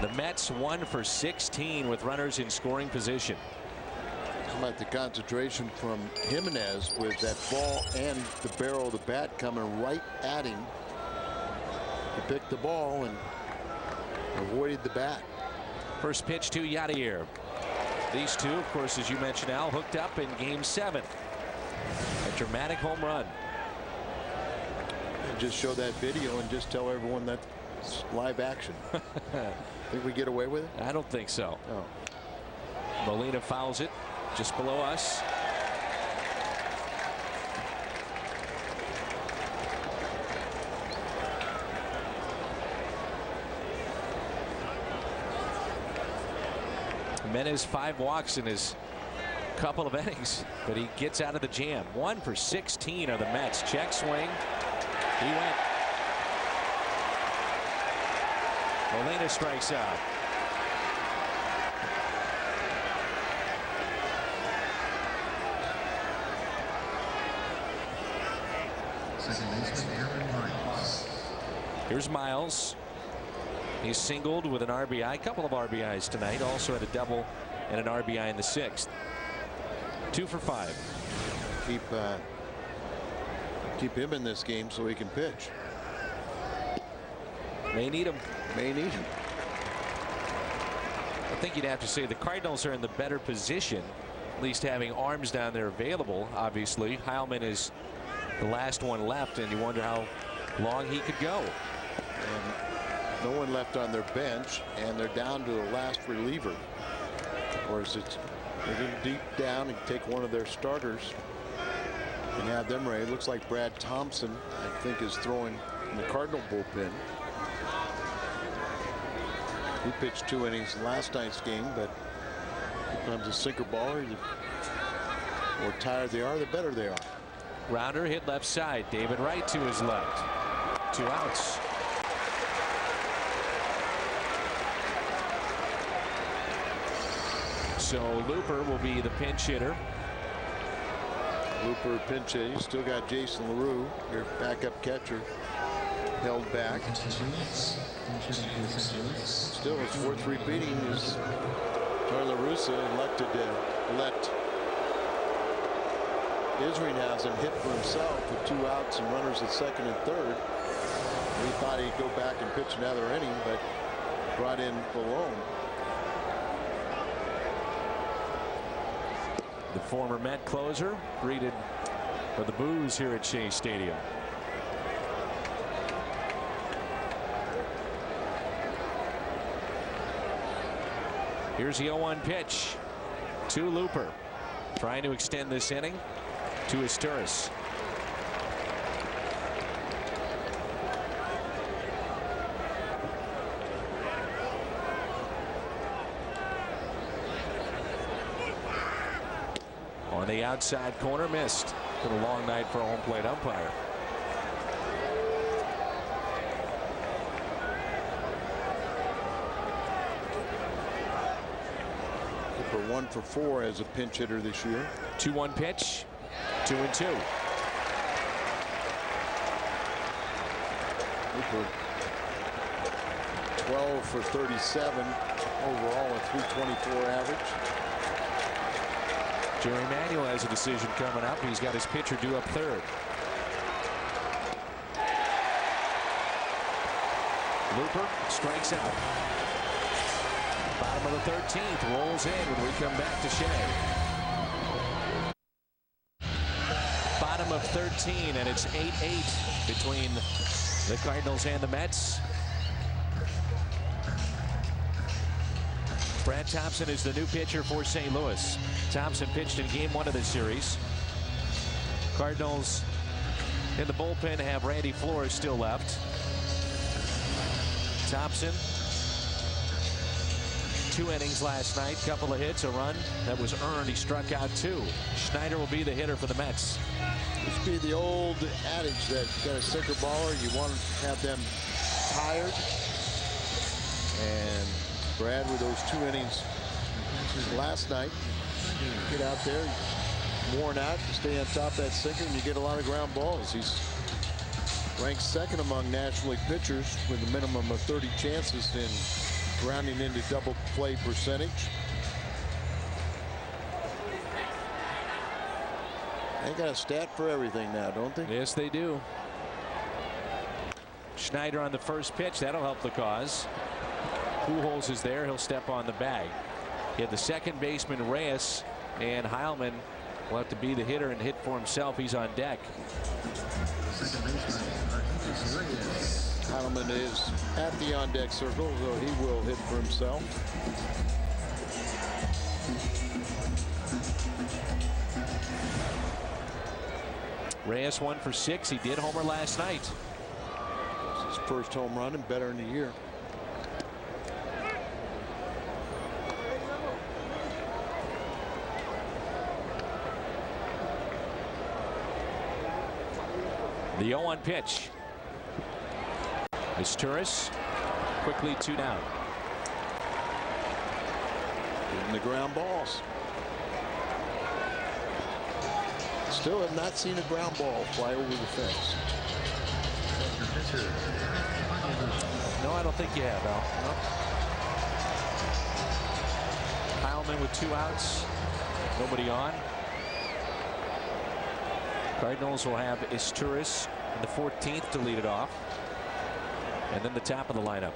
The Mets 1 for 16 with runners in scoring position. How about the concentration from Jimenez with that ball and the barrel of the bat coming right at him. He picked the ball and avoided the bat. First pitch to Yadier. These two, of course, as you mentioned, Al, hooked up in Game 7. A dramatic home run. And just show that video and just tell everyone that's live action. Think we get away with it? I don't think so. No. Molina fouls it just below us. Menace 5 walks in his couple of innings, but he gets out of the jam. 1 for 16 are the Mets. Check swing. He went. Molina strikes out. Here's Miles. He's singled with an RBI, a couple of RBIs tonight. Also had a double and an RBI in the 6th. 2 for 5. Keep him in this game so he can pitch. May need him. May need him. I think you'd have to say the Cardinals are in the better position, at least having arms down there available. Obviously, Heilman is the last one left, and you wonder how long he could go. And no one left on their bench, and they're down to the last reliever. Or is it they're getting deep down and take one of their starters and have them ready? It looks like Brad Thompson, I think, is throwing in the Cardinal bullpen. He pitched 2 innings in last night's game, but sometimes a sinker baller, the more tired they are, the better they are. Rounder hit left side. David Wright to his left. 2 outs. So Looper will be the pinch hitter. Looper pinch hitting. You still got Jason LaRue, your backup catcher, held back. Still, his 4th repeating is Charlie LaRussa elected to let Isringhausen hit for himself with 2 outs and runners at 2nd and 3rd. He thought he'd go back and pitch another inning, but brought in Malone. The former Met closer greeted for the boos here at Shea Stadium. Here's the 0-1 pitch to Looper, trying to extend this inning to Asturis. On the outside corner, missed. Been a long night for a home plate umpire. For 1 for 4 as a pinch hitter this year. 2-1 pitch. 2-2. Looper 12 for 37 overall, a .324 average. Jerry Manuel has a decision coming up. He's got his pitcher due up 3rd. Looper strikes out. Bottom of the 13th, rolls in when we come back to Shea. Bottom of 13, and it's 8-8 between the Cardinals and the Mets. Brad Thompson is the new pitcher for St. Louis. Thompson pitched in game 1 of the series. Cardinals in the bullpen have Randy Flores still left. Thompson, 2 innings last night, couple of hits, a run that was earned. He struck out 2. Schneider will be the hitter for the Mets. This be the old adage that you got a sinker baller, you want to have them tired. And Brad, with those 2 innings last night, get out there, worn out, you stay on top of that sinker, and you get a lot of ground balls. He's ranked 2nd among National League pitchers with a minimum of 30 chances in grounding into double play percentage. They got a stat for everything now, don't they? Yes, they do. Schneider on the first pitch. That'll help the cause. Pujols is there. He'll step on the bag. He had the second baseman Reyes, and Heilman will have to be the hitter and hit for himself. He's on deck. Heilman is at the on-deck circle, so he will hit for himself. Reyes 1 for 6. He did homer last night. It's his first home run and better in the year. The 0-1 pitch. Turris quickly 2 down. Getting the ground balls. Still have not seen a ground ball fly over the fence. No, I don't think you have, Al. No. Heilman with 2 outs. Nobody on. Cardinals will have Turris in the 14th to lead it off. And then the top of the lineup.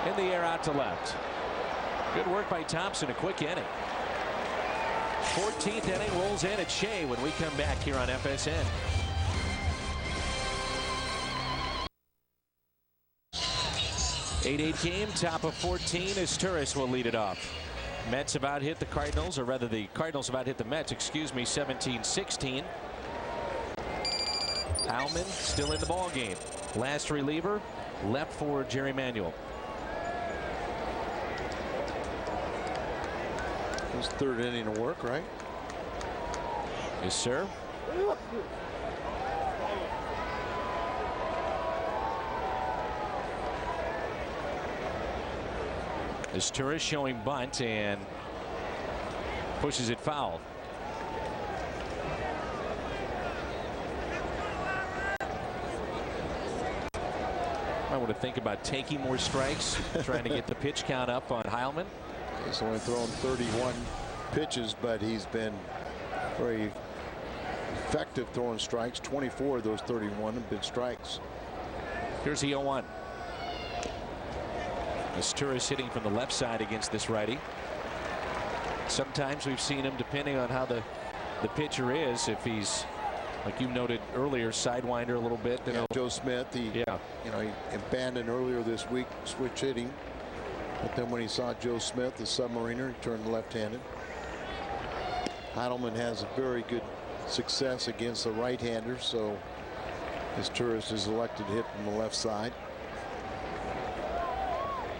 In the air out to left. Good work by Thompson. A quick inning. 14th inning rolls in at Shea when we come back here on FSN. Eight game, top of 14 as Turris will lead it off. Mets about hit the Cardinals, or rather the Cardinals about hit the Mets, excuse me, 17-16. Heilman still in the ball game. Last reliever left for Jerry Manuel. His 3rd inning of work, right? Yes, sir. Turris showing bunt and pushes it foul. I want to think about taking more strikes, trying to get the pitch count up on Heilman. He's only thrown 31 pitches, but he's been very effective throwing strikes. 24 of those 31 have been strikes. Here's the 0-1. Turris hitting from the left side against this righty. Sometimes we've seen him, depending on how the pitcher is, if he's, like you noted earlier, sidewinder a little bit. Yeah, Joe Smith, he abandoned earlier this week, switch hitting. But then when he saw Joe Smith, the submariner, he turned left-handed. Heilman has a very good success against the right-hander, so his Turris is elected to hit from the left side.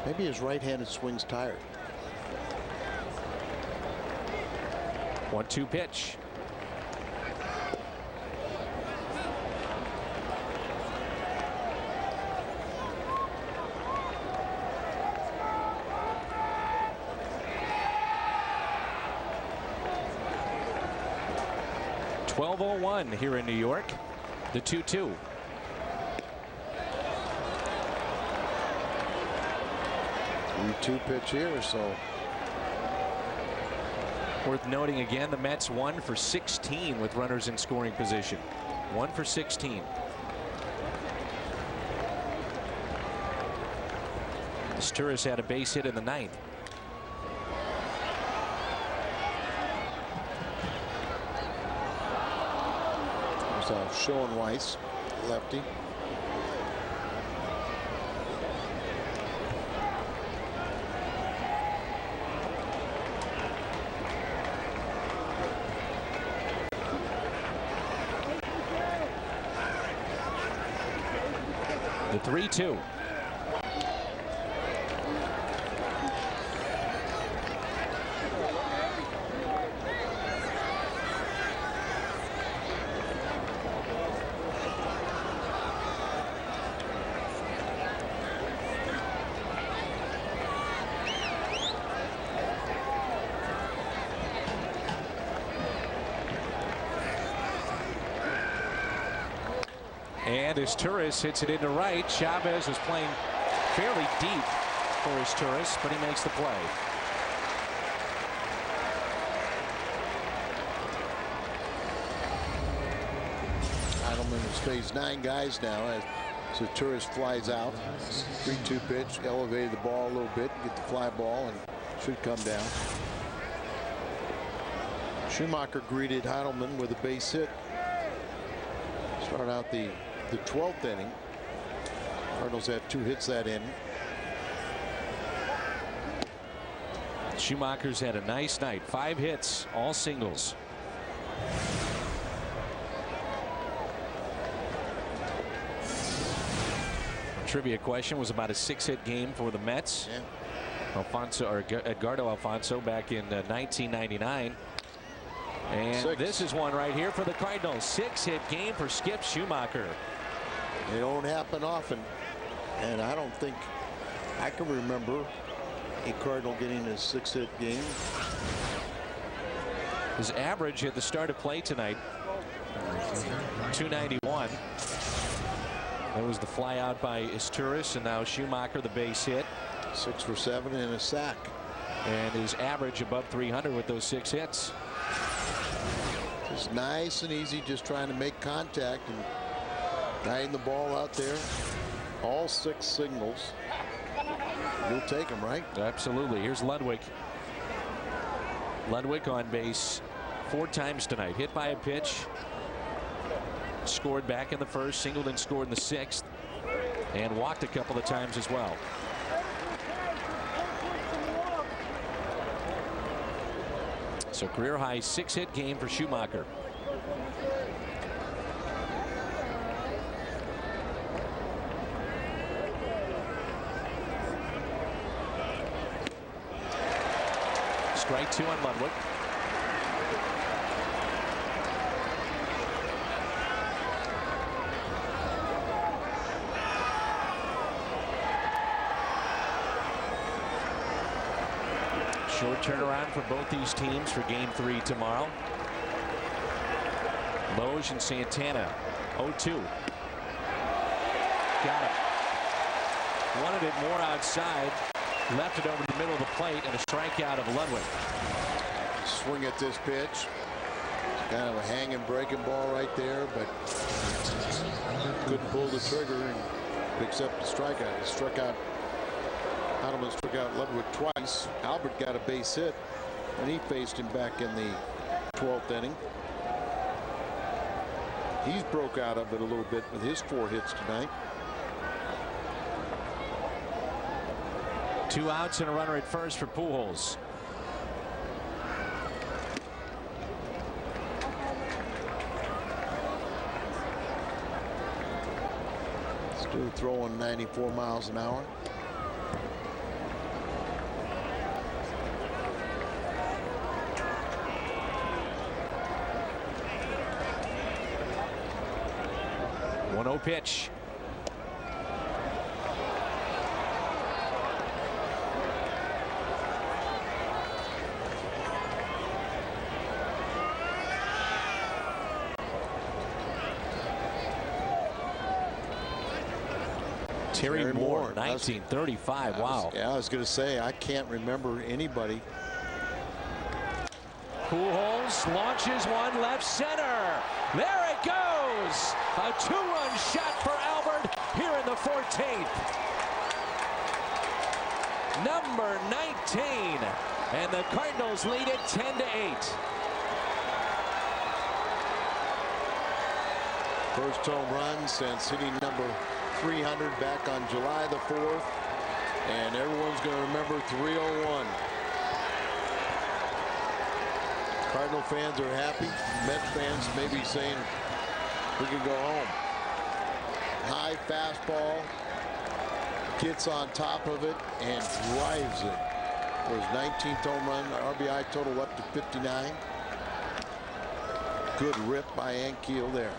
Maybe his right-handed swing's tired. 1-2 pitch. .1201 here in New York. The 2-2. Two pitch here, so worth noting again, the Mets 1 for 16 with runners in scoring position. 1 for 16. Turris had a base hit in the 9th. There's Schoenweiss, lefty. The 3-2. And as Turris hits it into right, Chavez was playing fairly deep for his Turris, but he makes the play. Heilman has faced 9 guys now so Turris flies out. 3-2 pitch, elevated the ball a little bit, get the fly ball, and should come down. Schumacher greeted Heilman with a base hit. Start out the 12th inning. Cardinals had 2 hits that inning. Schumacher's had a nice night. 5 hits, all singles. Trivia question was about a 6-hit game for the Mets. Edgardo Alfonso back in 1999. And this is one right here for the Cardinals. 6-hit game for Skip Schumacher. They don't happen often, and I don't think I can remember a Cardinal getting a 6-hit game. His average at the start of play tonight, 291. That was the fly out by Isturis, and now Schumacher the base hit. 6 for 7 and a sack. And his average above 300 with those 6 hits. Just nice and easy, just trying to make contact and guiding the ball out there. All 6 signals. You'll take them, right? Absolutely. Here's Ludwig. Ludwig on base 4 times tonight. Hit by a pitch. Scored back in the first. Singled and scored in the 6th. And walked a couple of times as well. So career high 6-hit game for Schumacher. Strike 2 on Ludwig. Short turnaround for both these teams for game 3 tomorrow. Loge and Santana 0-2. Got it. Wanted it more outside. Left it over the middle of the plate, and a strikeout of Ludwig. Swing at this pitch. Kind of a hanging breaking ball right there, but couldn't pull the trigger and picks up the strikeout. He struck out. Heidelman struck out Ludwig twice. Albert got a base hit, and he faced him back in the 12th inning. He's broke out of it a little bit with his 4 hits tonight. 2 outs and a runner at first for Pujols. Still throwing 94 miles an hour. No pitch. Terry Moore, 1935. Wow. I was going to say, I can't remember anybody. Pujols launches one left center. There it goes. A 2-run shot for Albert here in the 14th. Number 19. And the Cardinals lead it 10-8. First home run since hitting number 300 back on July the 4th. And everyone's going to remember 301. Cardinal fans are happy. Met fans may be saying we can go home. High fastball. Gets on top of it and drives it. For his 19th home run, RBI total up to 59. Good rip by Ankiel there.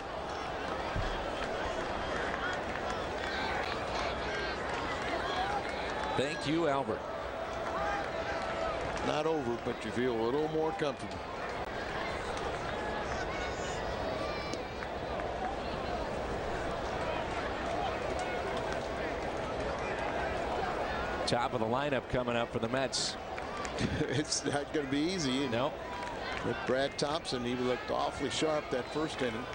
Thank you, Albert. Not over, but you feel a little more comfortable. Top of the lineup coming up for the Mets. It's not going to be easy. No. But Brad Thompson, he looked awfully sharp that first inning.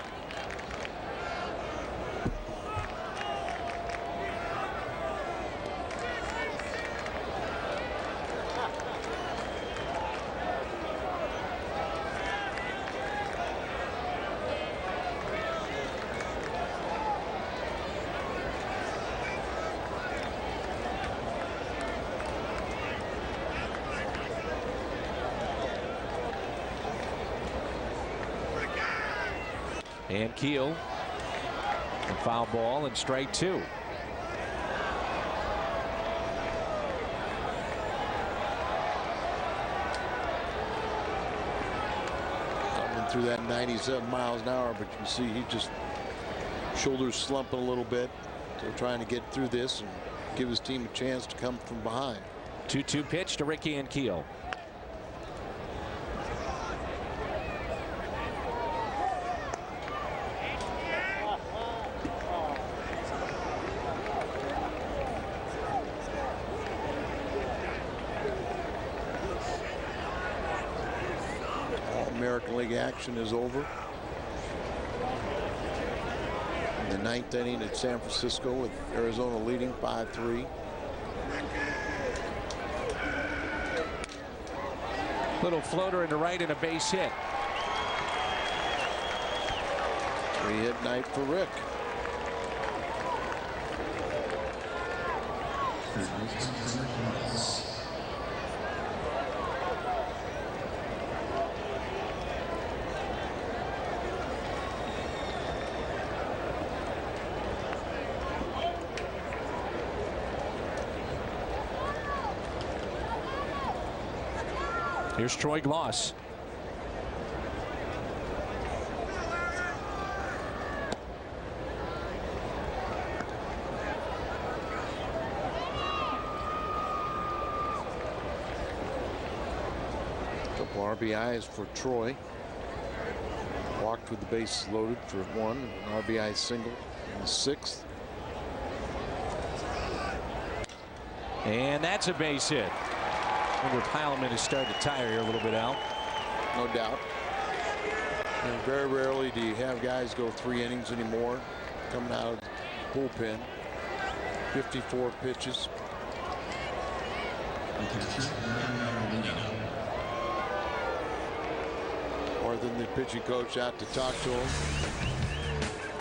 And Keel, a foul ball and strike 2. through that 97 miles an hour, but you can see he just shoulders slumping a little bit. So trying to get through this and give his team a chance to come from behind. 2-2 pitch to Ricky Ankiel. American League action is over. In the 9th inning at San Francisco, with Arizona leading 5-3. Little floater into right and a base hit. 3-hit night for Rick. Here's Troy Gloss. Couple RBIs for Troy. Walked with the bases loaded for 1. An RBI single in the 6th. And that's a base hit. I wonder if Heilman has started to tire here a little bit, Al. No doubt. And very rarely do you have guys go 3 innings anymore coming out of the bullpen. 54 pitches. More than the pitching coach out to talk to him.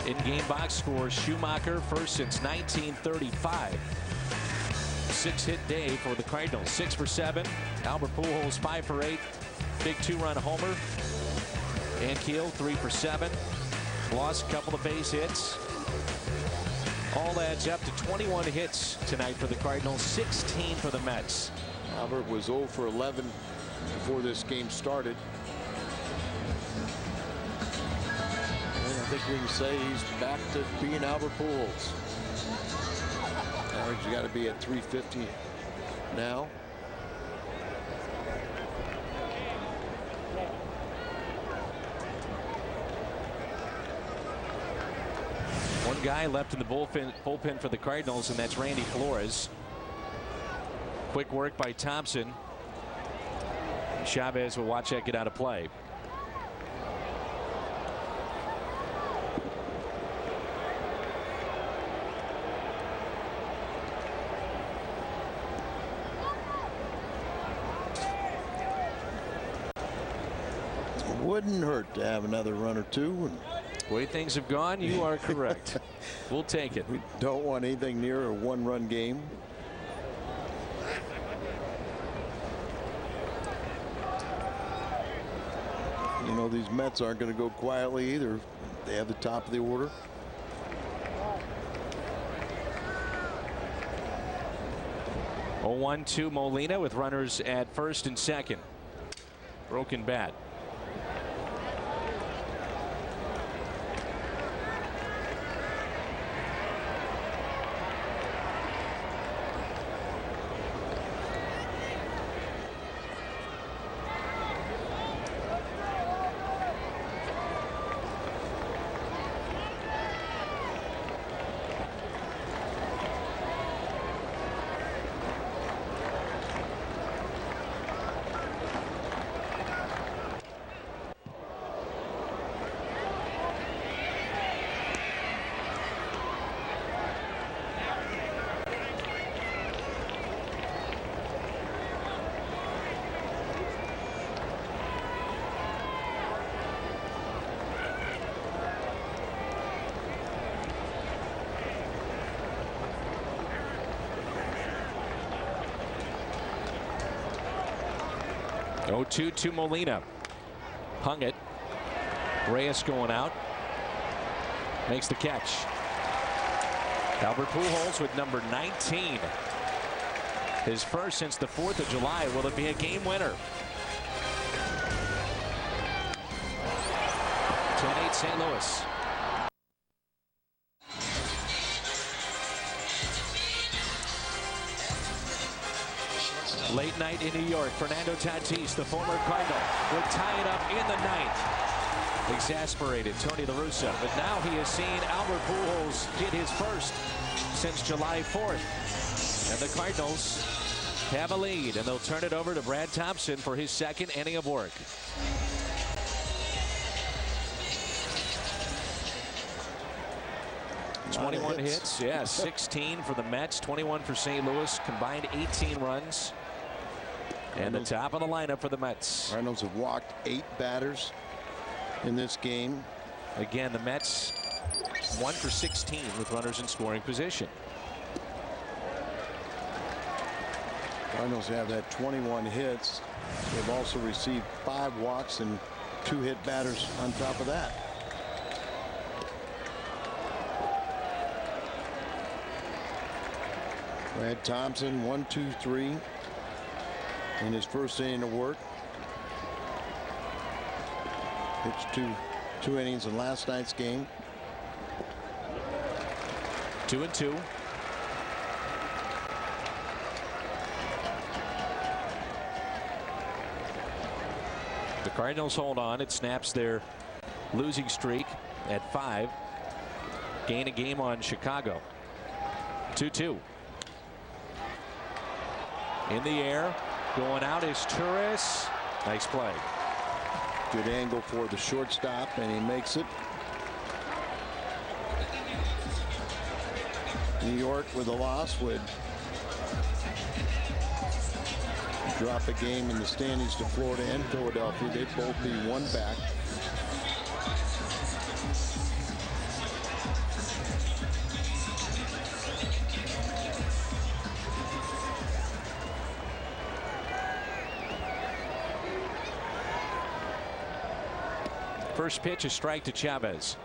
In-game box scores: Schumacher first since 1935. 6-hit day for the Cardinals. 6 for 7. Albert Pujols 5 for 8. Big 2-run homer. Ankiel 3 for 7. Lost a couple of base hits. All adds up to 21 hits tonight for the Cardinals. 16 for the Mets. Albert was 0 for 11 before this game started. And I think we can say he's back to being Albert Pujols. Average got to be at 350 now. One guy left in the bullpen for the Cardinals, and that's Randy Flores. Quick work by Thompson. Chavez will watch that get out of play. Wouldn't hurt to have another run or two. And the way things have gone, you are correct. We'll take it. We don't want anything near a 1-run game. You know, these Mets aren't going to go quietly either. They have the top of the order. Oh, 1-2 Molina with runners at first and second. Broken bat. Oh, 2-2 Molina. Hung it. Reyes going out. Makes the catch. Albert Pujols with number 19. His first since the 4th of July. Will it be a game winner? 10-8 St. Louis. Late night in New York. Fernando Tatis, the former Cardinal, would tie it up in the ninth. Exasperated Tony La Russa, but now he has seen Albert Pujols get his first since July 4th. And the Cardinals have a lead, and they'll turn it over to Brad Thompson for his second inning of work. A 21 hits, yeah, 16 for the Mets, 21 for St. Louis, combined 18 runs. And the top of the lineup for the Mets. Cardinals have walked 8 batters in this game. Again, the Mets 1 for 16 with runners in scoring position. Cardinals have had 21 hits. They've also received 5 walks and 2 hit batters on top of that. Brad Thompson, 1, 2, 3 in his first inning of work. Pitched two innings in last night's game. 2-2. The Cardinals hold on. It snaps their losing streak at 5. Gain a game on Chicago. 2-2. In the air, going out is Torres. Nice play. Good angle for the shortstop, and he makes it. New York with a loss would drop a game in the standings to Florida and Philadelphia. They'd both be 1 back. First pitch, a strike to Chavez.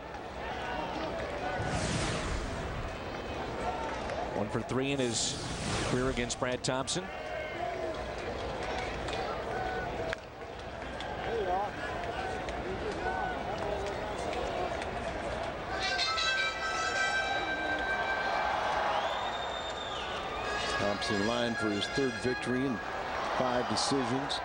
1 for 3 in his career against Brad Thompson. Thompson lined for his 3rd victory in 5 decisions.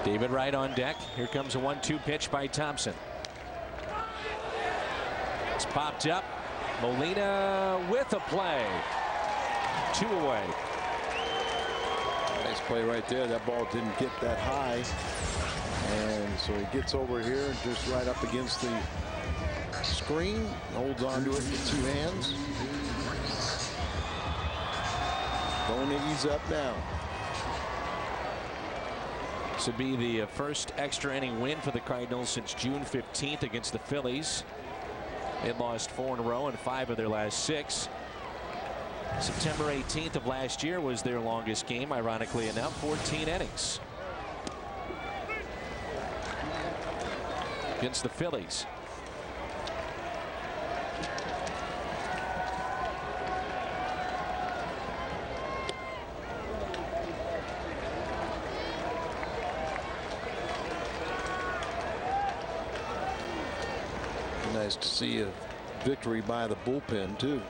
David Wright on deck. Here comes a 1-2 pitch by Thompson. It's popped up. Molina with a play. 2 away. Nice play right there. That ball didn't get that high. And so he gets over here just right up against the screen. Holds on to it with 2 hands. Going to ease up now. This would be the first extra inning win for the Cardinals since June 15th against the Phillies. They lost 4 in a row and 5 of their last 6. September 18th of last year was their longest game, ironically enough, 14 innings against the Phillies. Nice to see a victory by the bullpen too.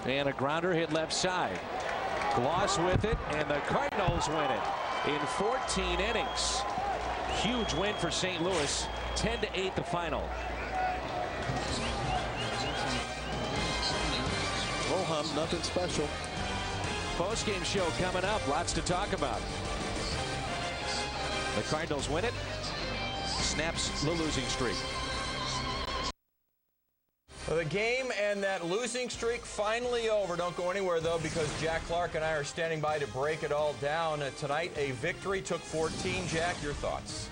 And a grounder hit left side. Gloss with it, and the Cardinals win it in 14 innings. Huge win for St. Louis. 10-8 the final. Oh hum, nothing special. Post-game show coming up. Lots to talk about. The Cardinals win it. Snaps the losing streak. The game and that losing streak finally over. Don't go anywhere, though, because Jack Clark and I are standing by to break it all down. Tonight, a victory took 14. Jack, your thoughts?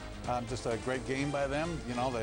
Just a great game by them. You know,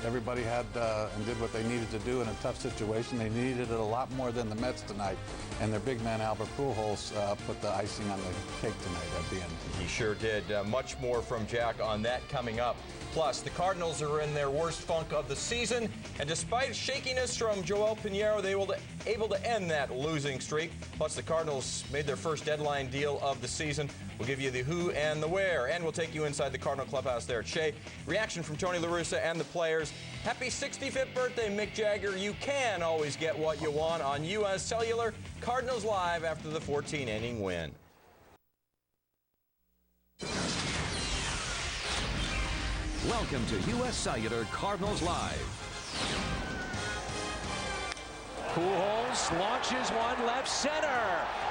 everybody had and did what they needed to do in a tough situation. They needed it a lot more than the Mets tonight. And their big man, Albert Pujols, put the icing on the cake tonight at the end. He sure did. Much more from Jack on that coming up. Plus, the Cardinals are in their worst funk of the season, and despite shakiness from Joel Pinheiro, they were able to end that losing streak. Plus, the Cardinals made their first deadline deal of the season. We'll give you the who and the where, and we'll take you inside the Cardinal clubhouse there at Shea. Reaction from Tony La Russa and the players. Happy 65th birthday, Mick Jagger. You can always get what you want on U.S. Cellular. Cardinals Live after the 14-inning win. Welcome to U.S. Cellular Cardinals Live. Pujols launches one left center.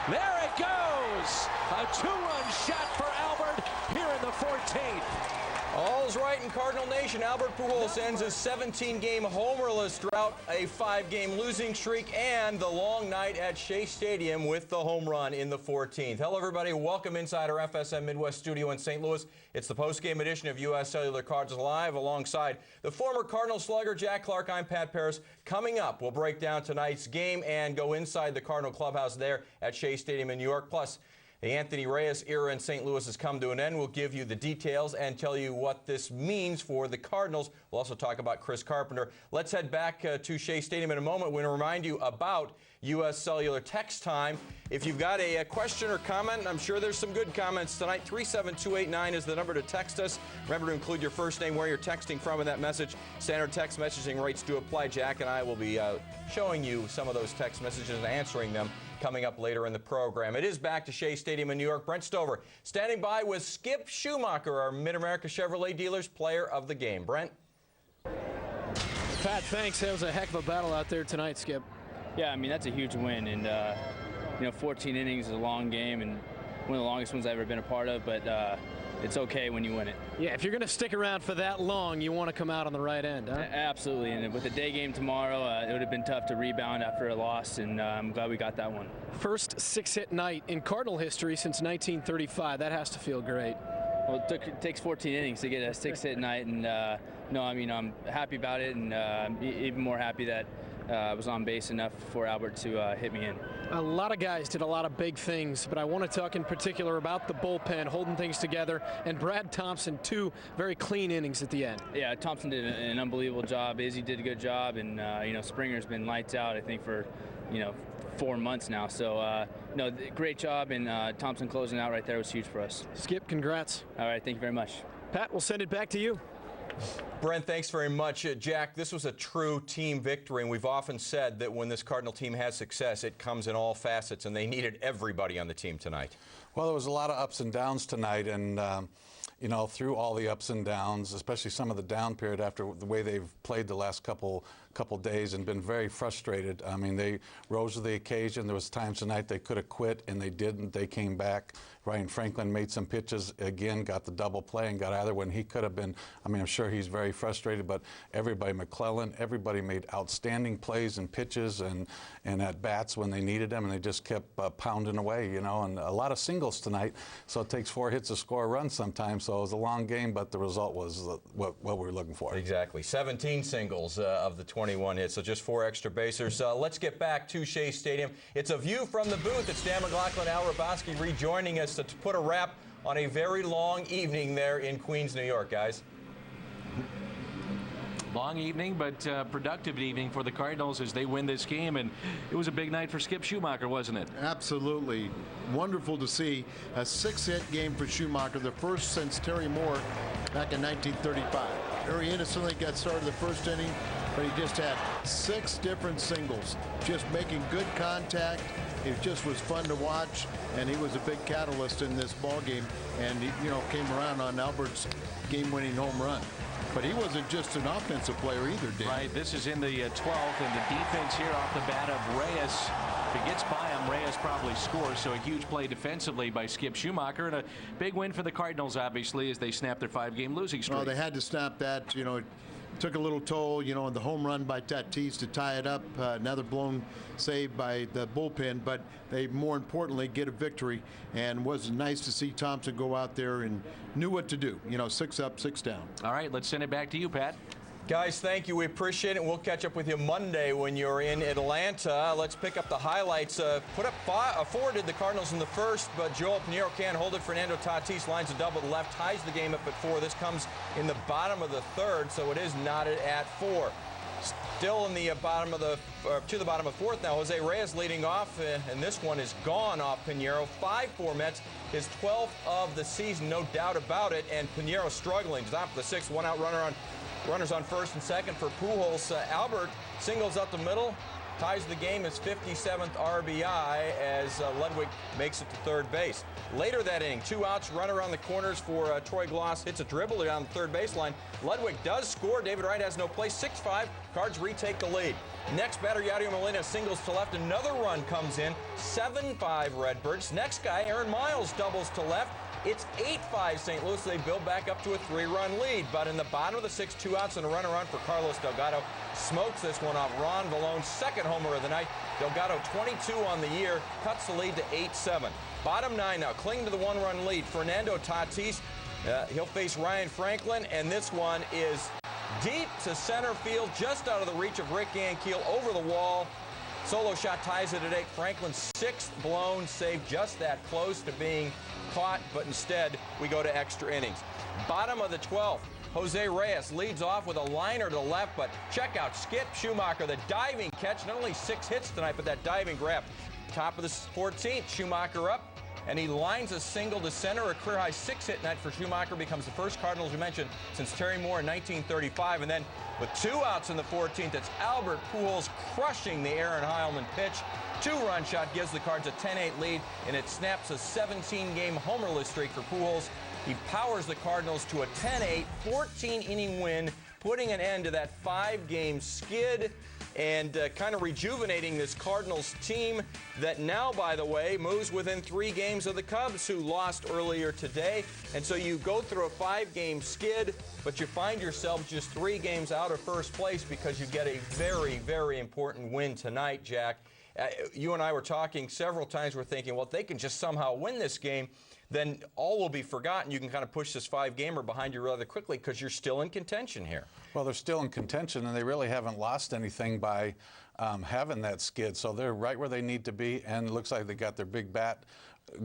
There it goes. A two-run shot for Albert here in the 14th. All's right in Cardinal Nation. Albert Pujols ends his 17-game homerless drought, a 5-game losing streak, and the long night at Shea Stadium with the home run in the 14th. Hello, everybody. Welcome inside our FSN Midwest studio in St. Louis. It's the post-game edition of U.S. Cellular Cardinals Live alongside the former Cardinal slugger, Jack Clark. I'm Pat Paris. Coming up, we'll break down tonight's game and go inside the Cardinal clubhouse there at Shea Stadium in New York. Plus, the Anthony Reyes era in St. Louis has come to an end. We'll give you the details and tell you what this means for the Cardinals. We'll also talk about Chris Carpenter. Let's head back to Shea Stadium in a moment. We're going to remind you about U.S. Cellular text time. If you've got a question or comment, I'm sure there's some good comments tonight. 37289 is the number to text us. Remember to include your first name, where you're texting from in that message. Standard text messaging rates do apply. Jack and I will be showing you some of those text messages and answering them coming up later in the program. It is back to Shea Stadium in New York. Brent Stover standing by with Skip Schumacher, our Mid-America Chevrolet Dealers Player of the Game. Brent? Pat, thanks. That was a heck of a battle out there tonight, Skip. Yeah, I mean, that's a huge win. And, you know, 14 innings is a long game and one of the longest ones I've ever been a part of, but it's okay when you win it. Yeah, if you're going to stick around for that long, you want to come out on the right end, huh? Absolutely, and with the day game tomorrow, it would have been tough to rebound after a loss, and I'm glad we got that one. First 6-hit night in Cardinal history since 1935. That has to feel great. Well, it takes 14 innings to get a 6-hit night, and no, I mean, I'm happy about it, and even more happy that I was on base enough for Albert to hit me in. A lot of guys did a lot of big things, but I want to talk in particular about the bullpen, holding things together, and Brad Thompson, 2 very clean innings at the end. Yeah, Thompson did an unbelievable job. Izzy did a good job, and you know, Springer's been lights out, I think, for 4 months now. So, no, great job, and Thompson closing out right there was huge for us. Skip, congrats. All right, thank you very much. Pat, we'll send it back to you. Brent, thanks very much. Jack, this was a true team victory, and we've often said that when this Cardinal team has success, it comes in all facets, and they needed everybody on the team tonight. Well, there was a lot of ups and downs tonight, and you know, through all the ups and downs, especially some of the down period after the way they've played the last couple days and been very frustrated. I mean, they rose to the occasion. There was times tonight they could have quit, and they didn't. They came back. Ryan Franklin made some pitches again, got the double play, and got either when he could have been. I mean, I'm sure he's very frustrated, but everybody, McClellan, everybody made outstanding plays and pitches and at bats when they needed them, and they just kept pounding away, you know, and a lot of singles tonight. So it takes 4 hits to score a run sometimes. So it was a long game, but the result was what we were looking for. Exactly. 17 singles of the 21 hits, so just 4 extra basers. Let's get back to Shea Stadium. It's a view from the booth. It's Dan McLaughlin, Al Raboski rejoining us to put a wrap on a very long evening there in Queens, New York, guys. Long evening, but productive evening for the Cardinals as they win this game, and it was a big night for Skip Schumacher, wasn't it? Absolutely. Wonderful to see a 6-hit game for Schumacher, the first since Terry Moore back in 1935. Very innocently got started the first inning, but he just had 6 different singles, just making good contact. It just was fun to watch, and he was a big catalyst in this ball game, and he, you know, came around on Albert's game-winning home run. But he wasn't just an offensive player either, Dan. Right. This is in the 12th, and the defense here off the bat of Reyes. If it gets by him, Reyes probably scores. So a huge play defensively by Skip Schumacher, and a big win for the Cardinals, obviously, as they snap their 5-game losing streak. Well, they had to snap that. You know, took a little toll, you know, in the home run by Tatis to tie it up. Another blown save by the bullpen, but they more importantly get a victory, and was nice to see Thompson go out there and knew what to do. You know, 6 up, 6 down. All right, let's send it back to you, Pat. Guys, thank you. We appreciate it. We'll catch up with you Monday when you're in Atlanta. Let's pick up the highlights. Put up 4 did the Cardinals in the first, but Joel Pinheiro can't hold it. Fernando Tatis lines a double to left, ties the game up at 4. This comes in the bottom of the third, so it is knotted at 4. Still in the bottom of the to the bottom of fourth now. Jose Reyes leading off, and this one is gone off Pinheiro. 5-4 Mets, his 12th of the season, no doubt about it. And Pinheiro struggling. Top of the 6th, 1-out runner on. Runners on first and second for Pujols. Albert singles up the middle, ties the game, his 57th RBI as Ludwig makes it to third base. Later that inning, 2 outs, run around the corners for Troy Gloss, hits a dribble down the third baseline. Ludwig does score. David Wright has no place. 6-5. Cards retake the lead. Next batter, Yadier Molina singles to left. Another run comes in. 7-5 Redbirds. Next guy, Aaron Miles, doubles to left. It's 8-5 St. Louis. They build back up to a 3-run lead. But in the bottom of the 6th, 2 outs and a runner on for Carlos Delgado. Smokes this one off. Ron Vallone's second homer of the night. Delgado 22 on the year. Cuts the lead to 8-7. Bottom 9 now. Cling to the 1-run lead. Fernando Tatis. He'll face Ryan Franklin. And this one is deep to center field. Just out of the reach of Rick Ankiel. Over the wall. Solo shot ties it at 8. Franklin's 6th blown save, just that close to being caught, but instead we go to extra innings. Bottom of the 12th, Jose Reyes leads off with a liner to left, but check out Skip Schumacher, the diving catch. Not only 6 hits tonight, but that diving grab. Top of the 14th, Schumacher up, and he lines a single to center. A career-high 6-hit night for Schumacher, becomes the first Cardinals you mentioned since Terry Moore in 1935. And then with 2 outs in the 14th, it's Albert Pujols crushing the Aaron Heilman pitch. 2-run shot gives the Cards a 10-8 lead, and it snaps a 17-game homerless streak for Pujols. He powers the Cardinals to a 10-8, 14-inning win, putting an end to that 5-game skid and kind of rejuvenating this Cardinals team that now, by the way, moves within 3 games of the Cubs, who lost earlier today. And so you go through a 5-game skid, but you find yourself just 3 games out of first place because you get a very, very important win tonight, Jack. You and I were talking several times. We're thinking, well, if they can just somehow win this game, then all will be forgotten. You can kind of push this 5-gamer behind you rather quickly because you're still in contention here. Well, they're still in contention, and they really haven't lost anything by having that skid. So they're right where they need to be, and it looks like they got their big bat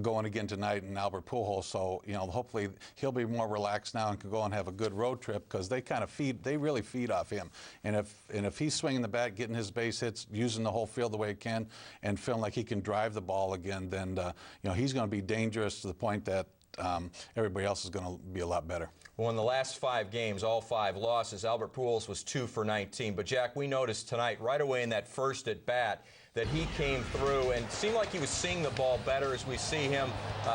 going again tonight in Albert Pujols. So, you know, hopefully he'll be more relaxed now and can go and have a good road trip, because they kind of they really feed off him. And if he's swinging the bat, getting his base hits, using the whole field the way he can, and feeling like he can drive the ball again, then, you know, he's going to be dangerous to the point that everybody else is going to be a lot better. Well, in the last 5 games, all 5 losses, Albert Pujols was 2 for 19. But, Jack, we noticed tonight, right away in that first at-bat, that he came through and seemed like he was seeing the ball better as we see him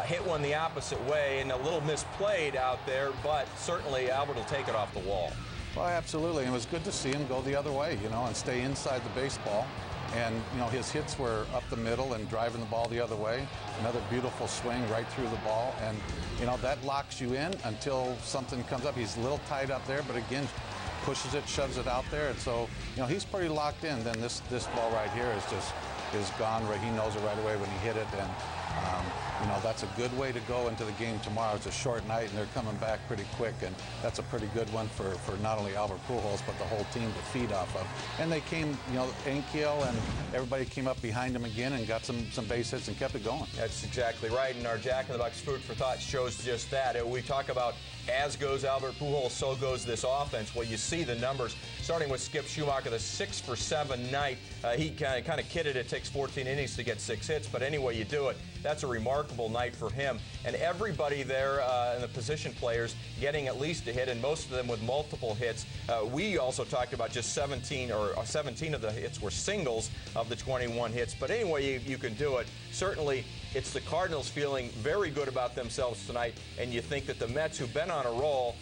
hit one the opposite way, and a little misplayed out there, but certainly Albert will take it off the wall. Well, absolutely. And it was good to see him go the other way, you know, and stay inside the baseball. And, you know, his hits were up the middle and driving the ball the other way. Another beautiful swing right through the ball. And, you know, that locks you in until something comes up. He's a little tied up there, but again, pushes it, shoves it out there. And so, you know, he's pretty locked in. Then this ball right here is gone. Right, he knows it right away when he hit it. And, you know, that's a good way to go into the game tomorrow. It's a short night, and they're coming back pretty quick, and that's a pretty good one for not only Albert Pujols, but the whole team to feed off of. And they came, you know, Ankiel and everybody came up behind him again and got some base hits and kept it going. That's exactly right, and our Jack in the Box food for thought shows just that. We talk about as goes Albert Pujols, so goes this offense. Well, you see the numbers, starting with Skip Schumacher, the 6-for-7 night. He kind of kidded it takes 14 innings to get 6 hits, but anyway you do it, that's a remarkable night for him. And everybody there in the position players getting at least a hit, and most of them with multiple hits. We also talked about just 17 of the hits were singles of the 21 hits. But anyway, you can do it. Certainly, it's the Cardinals feeling very good about themselves tonight, and you think that the Mets, who've been on a roll,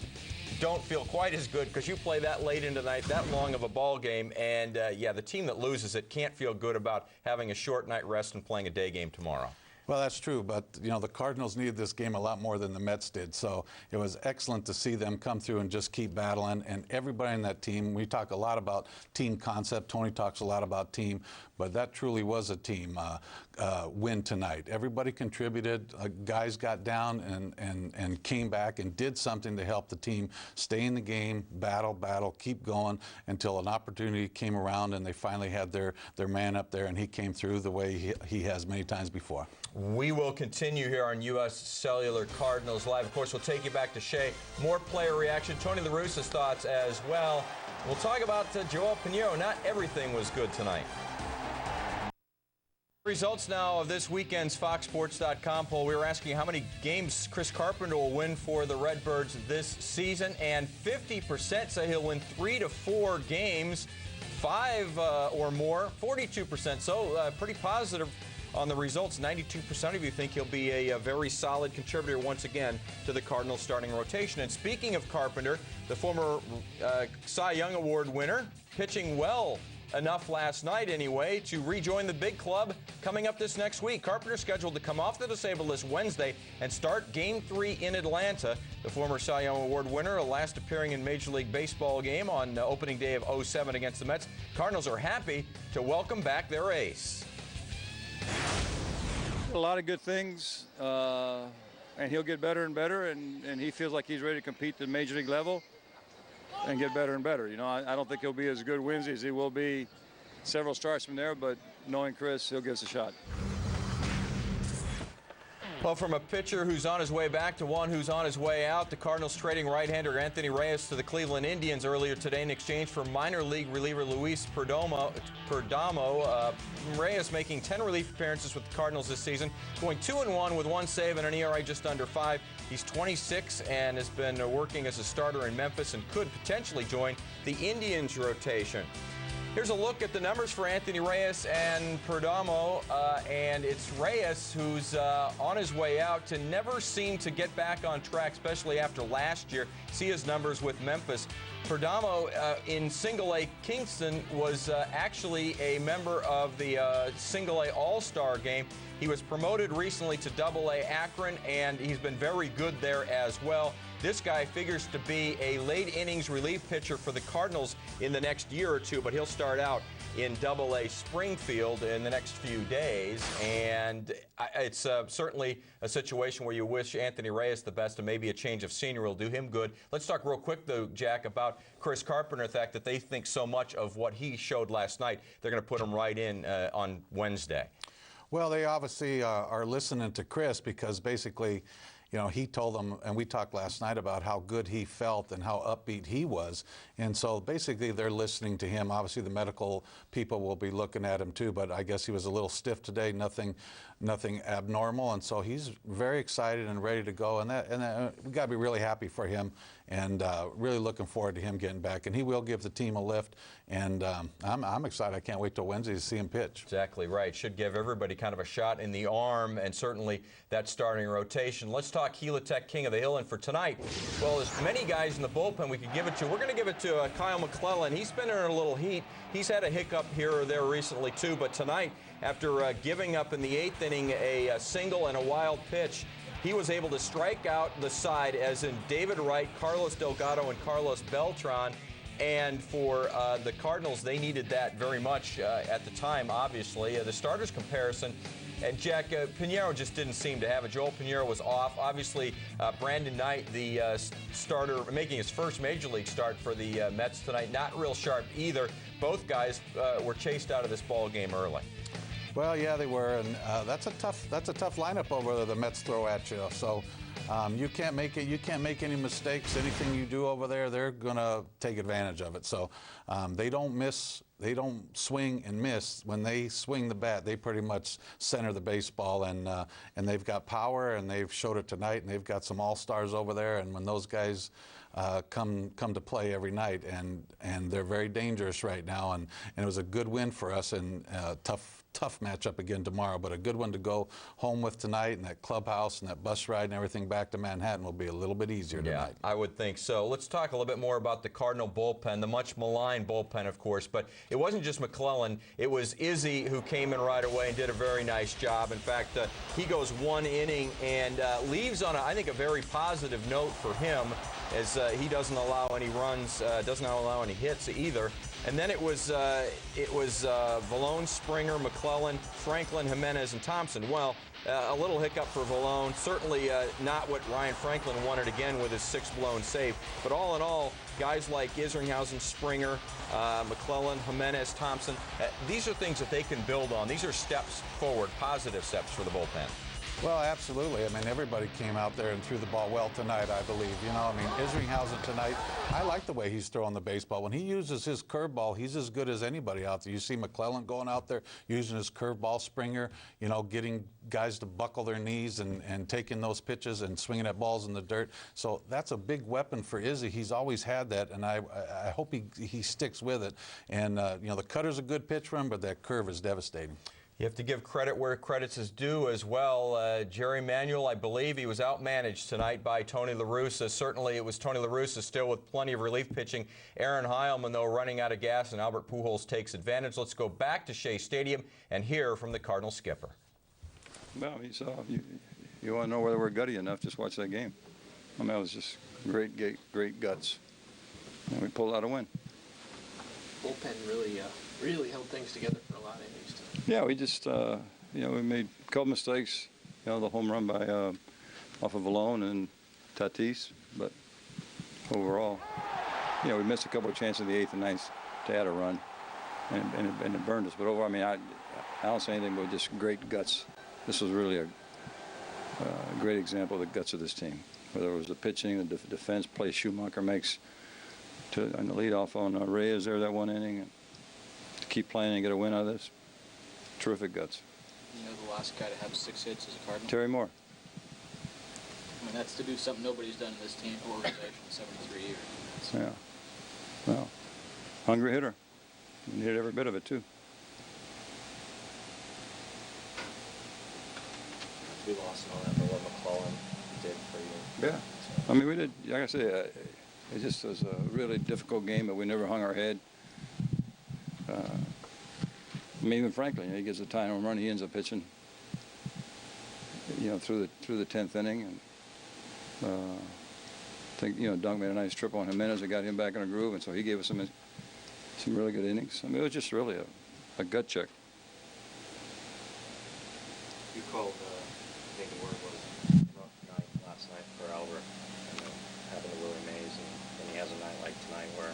don't feel quite as good because you play that late into the night, that long of a ball game, and yeah, the team that loses it can't feel good about having a short night rest and playing a day game tomorrow. Well, that's true, but you know the Cardinals needed this game a lot more than the Mets did. So it was excellent to see them come through and just keep battling. And everybody in that team, we talk a lot about team concept. Tony talks a lot about team, but that truly was a team win tonight. Everybody contributed. Guys got down and came back and did something to help the team stay in the game, battle, keep going until an opportunity came around and they finally had their man up there and he came through the way he has many times before. We will continue here on U.S. Cellular Cardinals Live. Of course, we'll take you back to Shea. More player reaction. Tony La Russa's thoughts as well. We'll talk about Joel Pinheiro. Not everything was good tonight. Results now of this weekend's FoxSports.com poll. We were asking how many games Chris Carpenter will win for the Redbirds this season, and 50% say he'll win 3 to 4 games, 5 or more, 42%. So pretty positive on the results. 92% of you think he'll be a very solid contributor once again to the Cardinals starting rotation. And speaking of Carpenter, the former Cy Young Award winner, pitching well enough last night anyway to rejoin the big club coming up this next week. Carpenter scheduled to come off the disabled list Wednesday and start Game 3 in Atlanta. The former Cy Young Award winner, last appearing in Major League Baseball game on opening day of '07 against the Mets. Cardinals are happy to welcome back their ace. A lot of good things, and he'll get better and better, and he feels like he's ready to compete at the Major League level and get better and better. You know, I don't think he'll be as good Wednesday as he will be several starts from there, but knowing Chris, he'll give us a shot. Well, from a pitcher who's on his way back to one who's on his way out, the Cardinals trading right-hander Anthony Reyes to the Cleveland Indians earlier today in exchange for minor league reliever Luis Perdomo. Reyes making 10 relief appearances with the Cardinals this season, going 2-1 with 1 save and an ERA just under 5. He's 26 and has been working as a starter in Memphis and could potentially join the Indians rotation. Here's a look at the numbers for Anthony Reyes and Perdomo, and it's Reyes who's on his way out to never seem to get back on track, especially after last year. See his numbers with Memphis. Perdomo in Single-A Kingston was actually a member of the Single-A All-Star game. He was promoted recently to Double-A Akron, and he's been very good there as well. This guy figures to be a late innings relief pitcher for the Cardinals in the next year or two, but he'll start out in Double-A Springfield in the next few days. And it's certainly a situation where you wish Anthony Reyes the best, and maybe a change of scenery will do him good. Let's talk real quick, though, Jack, about Chris Carpenter, the fact that they think so much of what he showed last night, they're going to put him right in on Wednesday. Well, they obviously are listening to Chris because basically, you know, he told them, and we talked last night about how good he felt and how upbeat he was. And so basically they're listening to him. Obviously the medical people will be looking at him too, but I guess he was a little stiff today, nothing abnormal. And so he's very excited and ready to go. And we got to be really happy for him and really looking forward to him getting back. And he will give the team a lift. And I'm excited. I can't wait till Wednesday to see him pitch. Exactly right. Should give everybody kind of a shot in the arm, and certainly that starting rotation. Let's talk Gila Tech King of the Hill. And for tonight, well, there's many guys in the bullpen we could give it to. We're going to give it to Kyle McClellan. He's been in a little heat. He's had a hiccup here or there recently too, but tonight, after giving up in the 8th inning a single and a wild pitch, he was able to strike out the side, as in David Wright, Carlos Delgado, and Carlos Beltran. And for the Cardinals, they needed that very much at the time, obviously. The starters comparison, and Jack, Pinheiro just didn't seem to have it. Joel Pinheiro was off. Obviously, Brandon Knight, the starter, making his first Major League start for the Mets tonight, not real sharp either. Both guys were chased out of this ball game early. Well, yeah, they were, and that's a tough lineup over there the Mets throw at you. So you can't make it. You can't make any mistakes. Anything you do over there, they're gonna take advantage of it. So they don't miss. They don't swing and miss. When they swing the bat, they pretty much center the baseball, and they've got power, and they've showed it tonight, and they've got some all-stars over there. And when those guys come to play every night, and they're very dangerous right now, and it was a good win for us, and tough matchup again tomorrow, but a good one to go home with tonight, and that clubhouse and that bus ride and everything back to Manhattan will be a little bit easier tonight. I would think so. Let's talk a little bit more about the Cardinal bullpen, the much maligned bullpen, of course, but it wasn't just McClellan. It was Izzy who came in right away and did a very nice job. In fact, he goes 1 inning and leaves on, I think, a very positive note for him, as he doesn't allow any runs, doesn't allow any hits either. And then it was Vallone, Springer, McClellan, Franklin, Jimenez, and Thompson. Well, a little hiccup for Vallone. Certainly not what Ryan Franklin wanted again with his 6th blown save. But all in all, guys like Isringhausen, Springer, McClellan, Jimenez, Thompson, these are things that they can build on. These are steps forward, positive steps for the bullpen. Well, absolutely. I mean, everybody came out there and threw the ball well tonight, I believe. You know, I mean, Isringhausen tonight, I like the way he's throwing the baseball. When he uses his curveball, he's as good as anybody out there. You see McClellan going out there using his curveball, Springer, you know, getting guys to buckle their knees and taking those pitches and swinging at balls in the dirt. So that's a big weapon for Izzy. He's always had that, and I hope he sticks with it. And, you know, the cutter's a good pitch for him, but that curve is devastating. You have to give credit where credit's is due as well. Jerry Manuel, I believe he was outmanaged tonight by Tony La Russa. Certainly it was Tony La Russa still with plenty of relief pitching. Aaron Heilman, though, running out of gas, and Albert Pujols takes advantage. Let's go back to Shea Stadium and hear from the Cardinals skipper. Well, you want to know whether we're gutty enough, just watch that game. I mean, that was just great guts. And we pulled out a win. Bullpen really held things together for a lot of innings. Yeah, we just, you know, we made a couple mistakes. You know, the home run by off of Vallone and Tatis, but overall, you know, we missed a couple of chances in the 8th and 9th to add a run, and it burned us. But overall, I mean, I don't say anything but just great guts. This was really a great example of the guts of this team. Whether it was the pitching, the defense play Schumacher makes on the leadoff on Reyes there that 1 inning, and to keep playing and get a win out of this. Terrific guts. You know the last guy to have 6 hits as a Cardinal? Terry Moore. I mean, that's to do something nobody's done in this team organization in 73 years. Yeah. Well, hungry hitter. He hit every bit of it, too. We lost all that, but what McClellan did for you. Yeah. I mean, we did, like I say, it just was a really difficult game, but we never hung our head. I mean, even Franklin, you know, he gets a tying home run, he ends up pitching, you know, through the 10th inning, and I think, you know, Dunk made a nice triple on Jimenez that got him back in a groove, and so he gave us some really good innings. I mean, it was just really a gut check. You called, I think the word was rough night last night for Albert, and happened to Willie Mays, and he has a night like tonight where.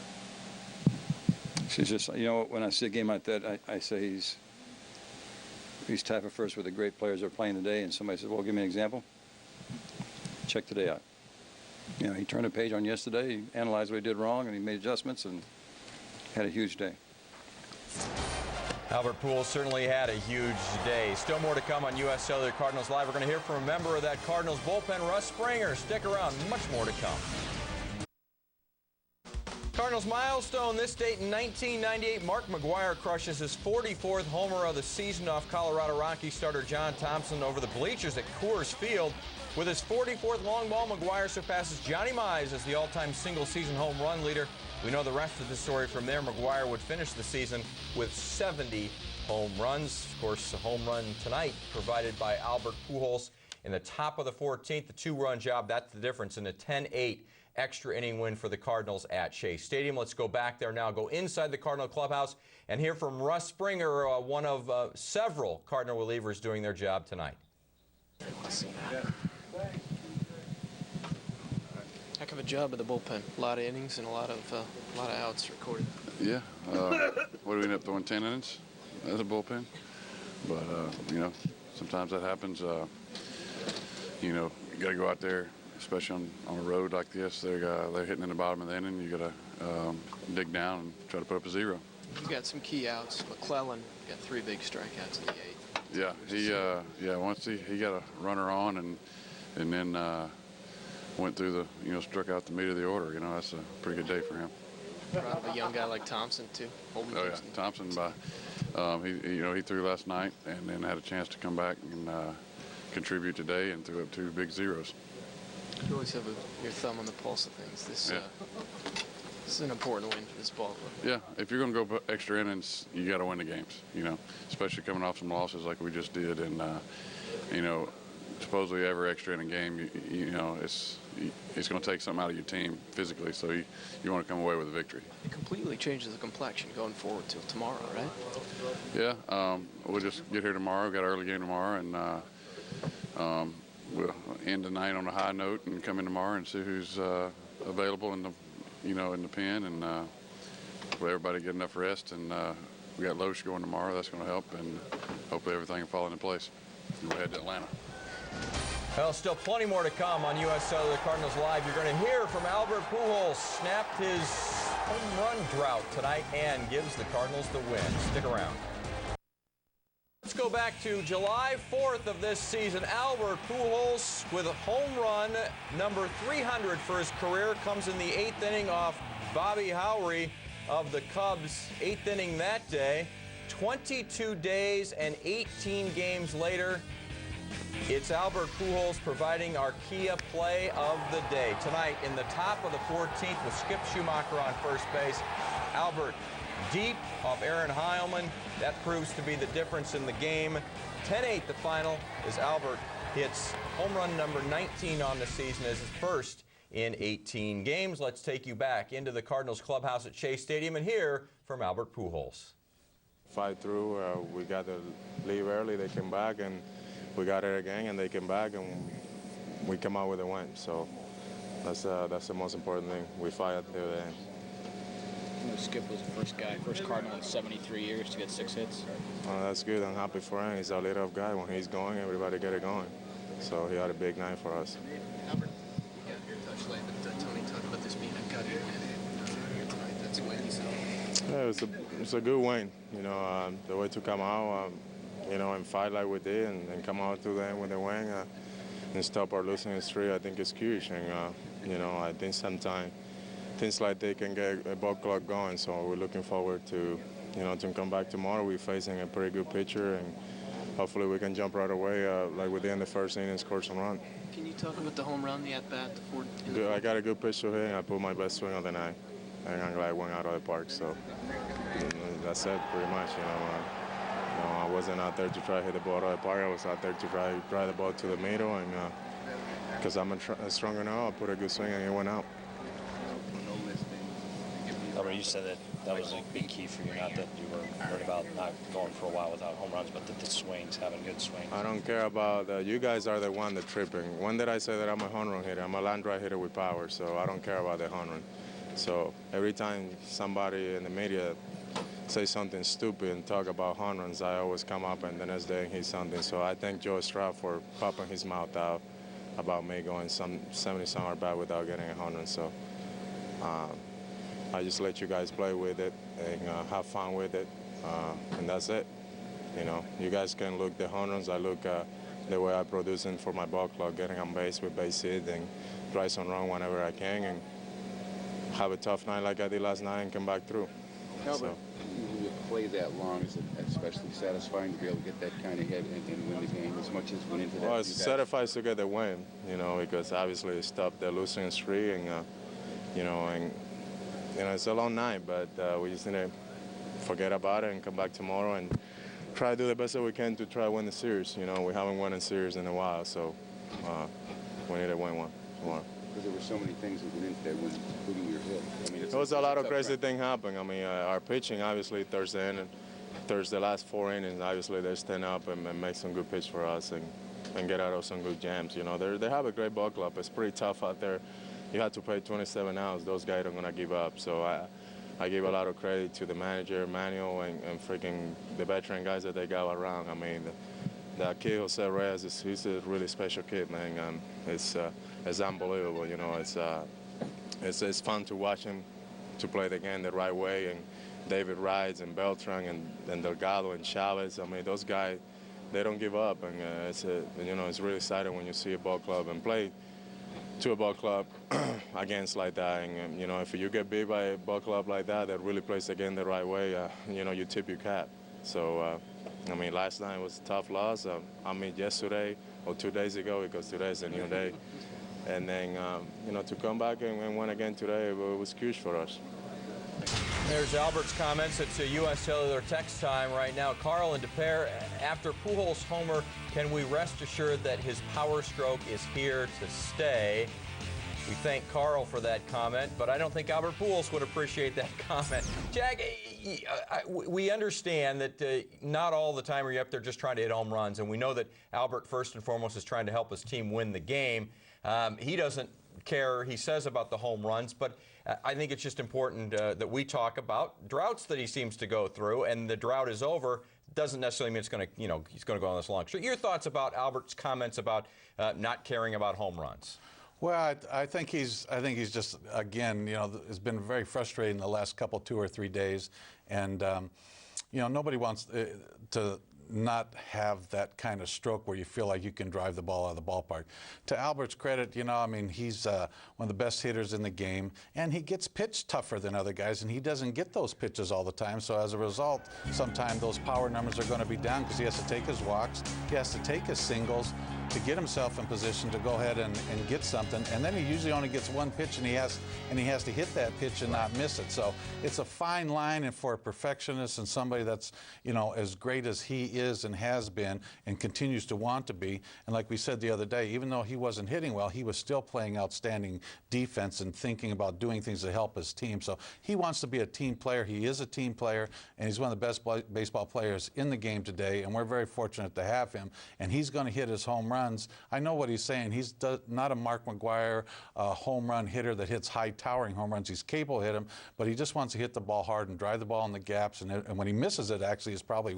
She's just, you know, when I see a game like that, I say he's tied for first with the great players that are playing today, and somebody says, well, give me an example. Check today out. You know, he turned a page on yesterday, he analyzed what he did wrong, and he made adjustments, and had a huge day. Albert Pujols certainly had a huge day. Still more to come on U.S. Cellular Cardinals Live. We're going to hear from a member of that Cardinals bullpen, Russ Springer. Stick around, much more to come. Cardinals milestone this date in 1998. Mark McGwire crushes his 44th homer of the season off Colorado Rockies starter John Thompson over the bleachers at Coors Field. With his 44th long ball, McGwire surpasses Johnny Mize as the all-time single-season home run leader. We know the rest of the story from there. McGwire would finish the season with 70 home runs. Of course, a home run tonight provided by Albert Pujols in the top of the 14th, the 2-run job. That's the difference in a 10-8 extra inning win for the Cardinals at Shea Stadium. Let's go back there now, go inside the Cardinal clubhouse, and hear from Russ Springer, one of several Cardinal relievers doing their job tonight. Heck of a job of the bullpen. A lot of innings and a lot of outs recorded. Yeah. What do we end up throwing 10 innings as a bullpen? But you know, sometimes that happens. You know, you got to go out there, especially on a road like this. They're hitting in the bottom of the inning. You got to dig down and try to put up a 0. You got some key outs. McClellan got 3 big strikeouts in the 8th. Yeah, once he got a runner on and then went through the, you know, struck out the meat of the order. You know, that's a pretty good day for him. Proud of a young guy like Thompson too. Thompson he threw last night and then had a chance to come back and contribute today and threw up 2 big 0s. You always have your thumb on the pulse of things. This This is an important win for this ball club. Yeah, if you're going to go extra innings, you got to win the games, you know, especially coming off some losses like we just did. And, you know, supposedly every extra inning game, you know, it's going to take something out of your team physically, so you want to come away with a victory. It completely changes the complexion going forward till tomorrow, right? Yeah, we'll just get here tomorrow. We've got an early game tomorrow, and we'll end the night on a high note and come in tomorrow and see who's available in the, you know, in the pen, and let everybody get enough rest. And we got Loesch going tomorrow. That's going to help, and hopefully everything will fall into place. And we'll head to Atlanta. Well, still plenty more to come on U.S. Cellular Cardinals Live. You're going to hear from Albert Pujols. Snapped his home run drought tonight and gives the Cardinals the win. Stick around. Let's go back to July 4th of this season. Albert Pujols with a home run number 300 for his career. Comes in the 8th inning off Bobby Howry of the Cubs. 8th inning that day. 22 days and 18 games later, it's Albert Pujols providing our Kia play of the day. Tonight, in the top of the 14th with Skip Schumacher on first base, Albert deep off Aaron Heilman. That proves to be the difference in the game. 10-8 the final as Albert hits home run number 19 on the season as his first in 18 games. Let's take you back into the Cardinals clubhouse at Shea Stadium and hear from Albert Pujols. Fight through. We got to leave early. They came back, and we got it again, and they came back, and we come out with a win. So that's the most important thing. We fight till the end. Skip was the first Cardinal in 73 years to get 6 hits. That's good. I'm happy for him. He's a leader-off guy. When he's going, everybody get it going. So he had a big night for us. Albert, you got your touch late, but Tony talked about this being a gutty win here tonight. That's the way he said it. Yeah, it's a good win. You know, the way to come out, you know, and fight like we did, and come out to the end with a win and stop our losing streak, I think is huge. And, you know, I think sometimes things like they can get a ball clock going, so we're looking forward to, you know, to come back tomorrow. We're facing a pretty good pitcher, and hopefully we can jump right away like we did in the first inning and score some run. Can you talk about the home run, the at-bat? I got a good pitcher here, and I put my best swing of the night, and I'm glad I went out of the park. So that's it, pretty much. You know, I wasn't out there to try to hit the ball out of the park. I was out there to try to drive the ball to the middle, and because I'm stronger now, I put a good swing, and it went out. Albert, you said that was a big key for you, not that you were worried about not going for a while without home runs, but the swings, having good swings. I don't care about you guys are the one that tripping. When did I say that I'm a home run hitter? I'm a line drive hitter with power, so I don't care about the home run. So every time somebody in the media say something stupid and talk about home runs, I always come up and the next day he's something. So I thank Joe Stroud for popping his mouth out about me going 70-some or bad without getting a home run. So I just let you guys play with it and have fun with it, and that's it. You know, you guys can look the home runs. I look the way I produce it for my ball club, getting on base with base hit and drive some run whenever I can, and have a tough night like I did last night and come back through. Albert, when you play that long, is it especially satisfying to be able to get that kind of hit and win the game as much as went into that? Well, it's satisfying to get the win, you know, because obviously it stopped the losing streak, and you know, it's a long night, but we just need to forget about it and come back tomorrow and try to do the best that we can to try to win the series. You know, we haven't won a series in a while, so we need to win one tomorrow. Because there were so many things that went into that win, including your hit. I mean, there was a lot of crazy things happen. I mean, our pitching, obviously, Thursday the last 4 innings, obviously, they stand up and make some good pitch for us and get out of some good jams. You know, they have a great ball club. It's pretty tough out there. You have to play 27 hours. Those guys are going to give up. So I give a lot of credit to the manager, Manuel, and freaking the veteran guys that they got around. I mean, the kid, Jose Reyes, he's a really special kid, man. It's unbelievable, you know. It's fun to watch him to play the game the right way. And David Wright and Beltran and Delgado and Chavez, I mean, those guys, they don't give up. And it's really exciting when you see a ball club and play to a ball club against like that. And, you know, if you get beat by a ball club like that really plays the game the right way, you know, you tip your cap. So, I mean, last night was a tough loss. I mean, yesterday or 2 days ago, because today's a new day. And then, you know, to come back and win again today, it was huge for us. There's Albert's comments. It's a U.S. Cellular text time right now. Carl and DePere, after Pujols' homer, can we rest assured that his power stroke is here to stay? We thank Carl for that comment, but I don't think Albert Pujols would appreciate that comment. Jack, we understand that not all the time are you up there just trying to hit home runs, and we know that Albert, first and foremost, is trying to help his team win the game. He doesn't care, he says, about the home runs, but I think it's just important that we talk about droughts that he seems to go through, and the drought is over. Doesn't necessarily mean it's going to, he's going to go on this long streak. Your thoughts about Albert's comments about not caring about home runs? Well, I think he's just, again, it's been very frustrating the last couple, 2 or 3 days, and nobody wants to not have that kind of stroke where you feel like you can drive the ball out of the ballpark. To Albert's credit, he's one of the best hitters in the game, and he gets pitched tougher than other guys, and he doesn't get those pitches all the time. So as a result, sometimes those power numbers are going to be down because he has to take his walks, he has to take his singles to get himself in position to go ahead and get something. And then he usually only gets one pitch, and he has to hit that pitch and not miss it. So it's a fine line, and for a perfectionist and somebody that's as great as he is and has been and continues to want to be, and like we said the other day, even though he wasn't hitting well, he was still playing outstanding defense and thinking about doing things to help his team. So he wants to be a team player. He is a team player, and he's one of the best baseball players in the game today, and we're very fortunate to have him. And he's going to hit his home runs. I know what he's saying. He's not a Mark McGwire home run hitter that hits high towering home runs. He's capable of hitting them, but he just wants to hit the ball hard and drive the ball in the gaps, and when he misses it, actually, is probably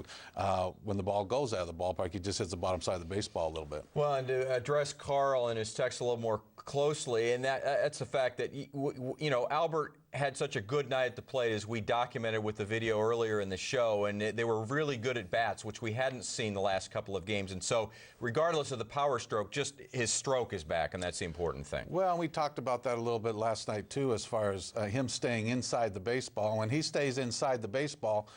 when the ball goes out of the ballpark, he just hits the bottom side of the baseball a little bit. Well, and to address Carl and his text a little more closely, and that's the fact that Albert had such a good night at the plate, as we documented with the video earlier in the show, and they were really good at bats, which we hadn't seen the last couple of games. And so regardless of the power stroke, just his stroke is back, and that's the important thing. Well, we talked about that a little bit last night too, as far as him staying inside the baseball. When he stays inside the baseball,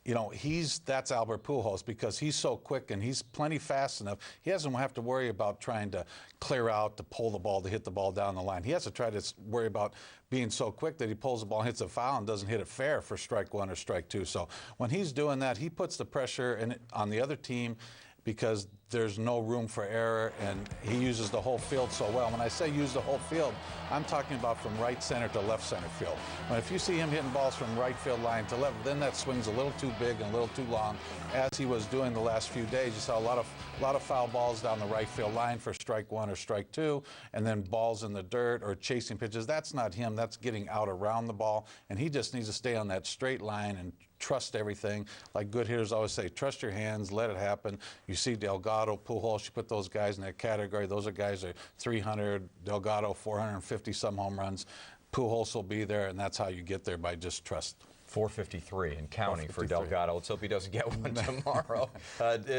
that's Albert Pujols, because he's so quick and he's plenty fast enough. He doesn't have to worry about trying to clear out, to pull the ball, to hit the ball down the line. He has to try to worry about being so quick that he pulls the ball, hits a foul, and doesn't hit it fair for strike one or strike two. So when he's doing that, he puts the pressure on the other team, because there's no room for error, and he uses the whole field so well. When I say use the whole field, I'm talking about from right center to left center field. If you see him hitting balls from right field line to left, then that swing's a little too big and a little too long, as he was doing the last few days. You saw a lot of foul balls down the right field line for strike one or strike two, and then balls in the dirt or chasing pitches. That's not him. That's getting out around the ball, and he just needs to stay on that straight line and trust everything. Like good hitters always say, trust your hands, let it happen. You see Delgado, Pujols, you put those guys in that category. Those are guys that are 300, Delgado 450 some home runs. Pujols will be there, and that's how you get there, by just trust. 453 and counting for Delgado. Let's hope he doesn't get one tomorrow.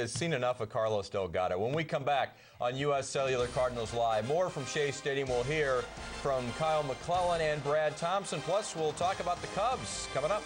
Seen enough of Carlos Delgado. When we come back on U.S. Cellular Cardinals Live, more from Shea Stadium. We'll hear from Kyle McClellan and Brad Thompson. Plus, we'll talk about the Cubs coming up.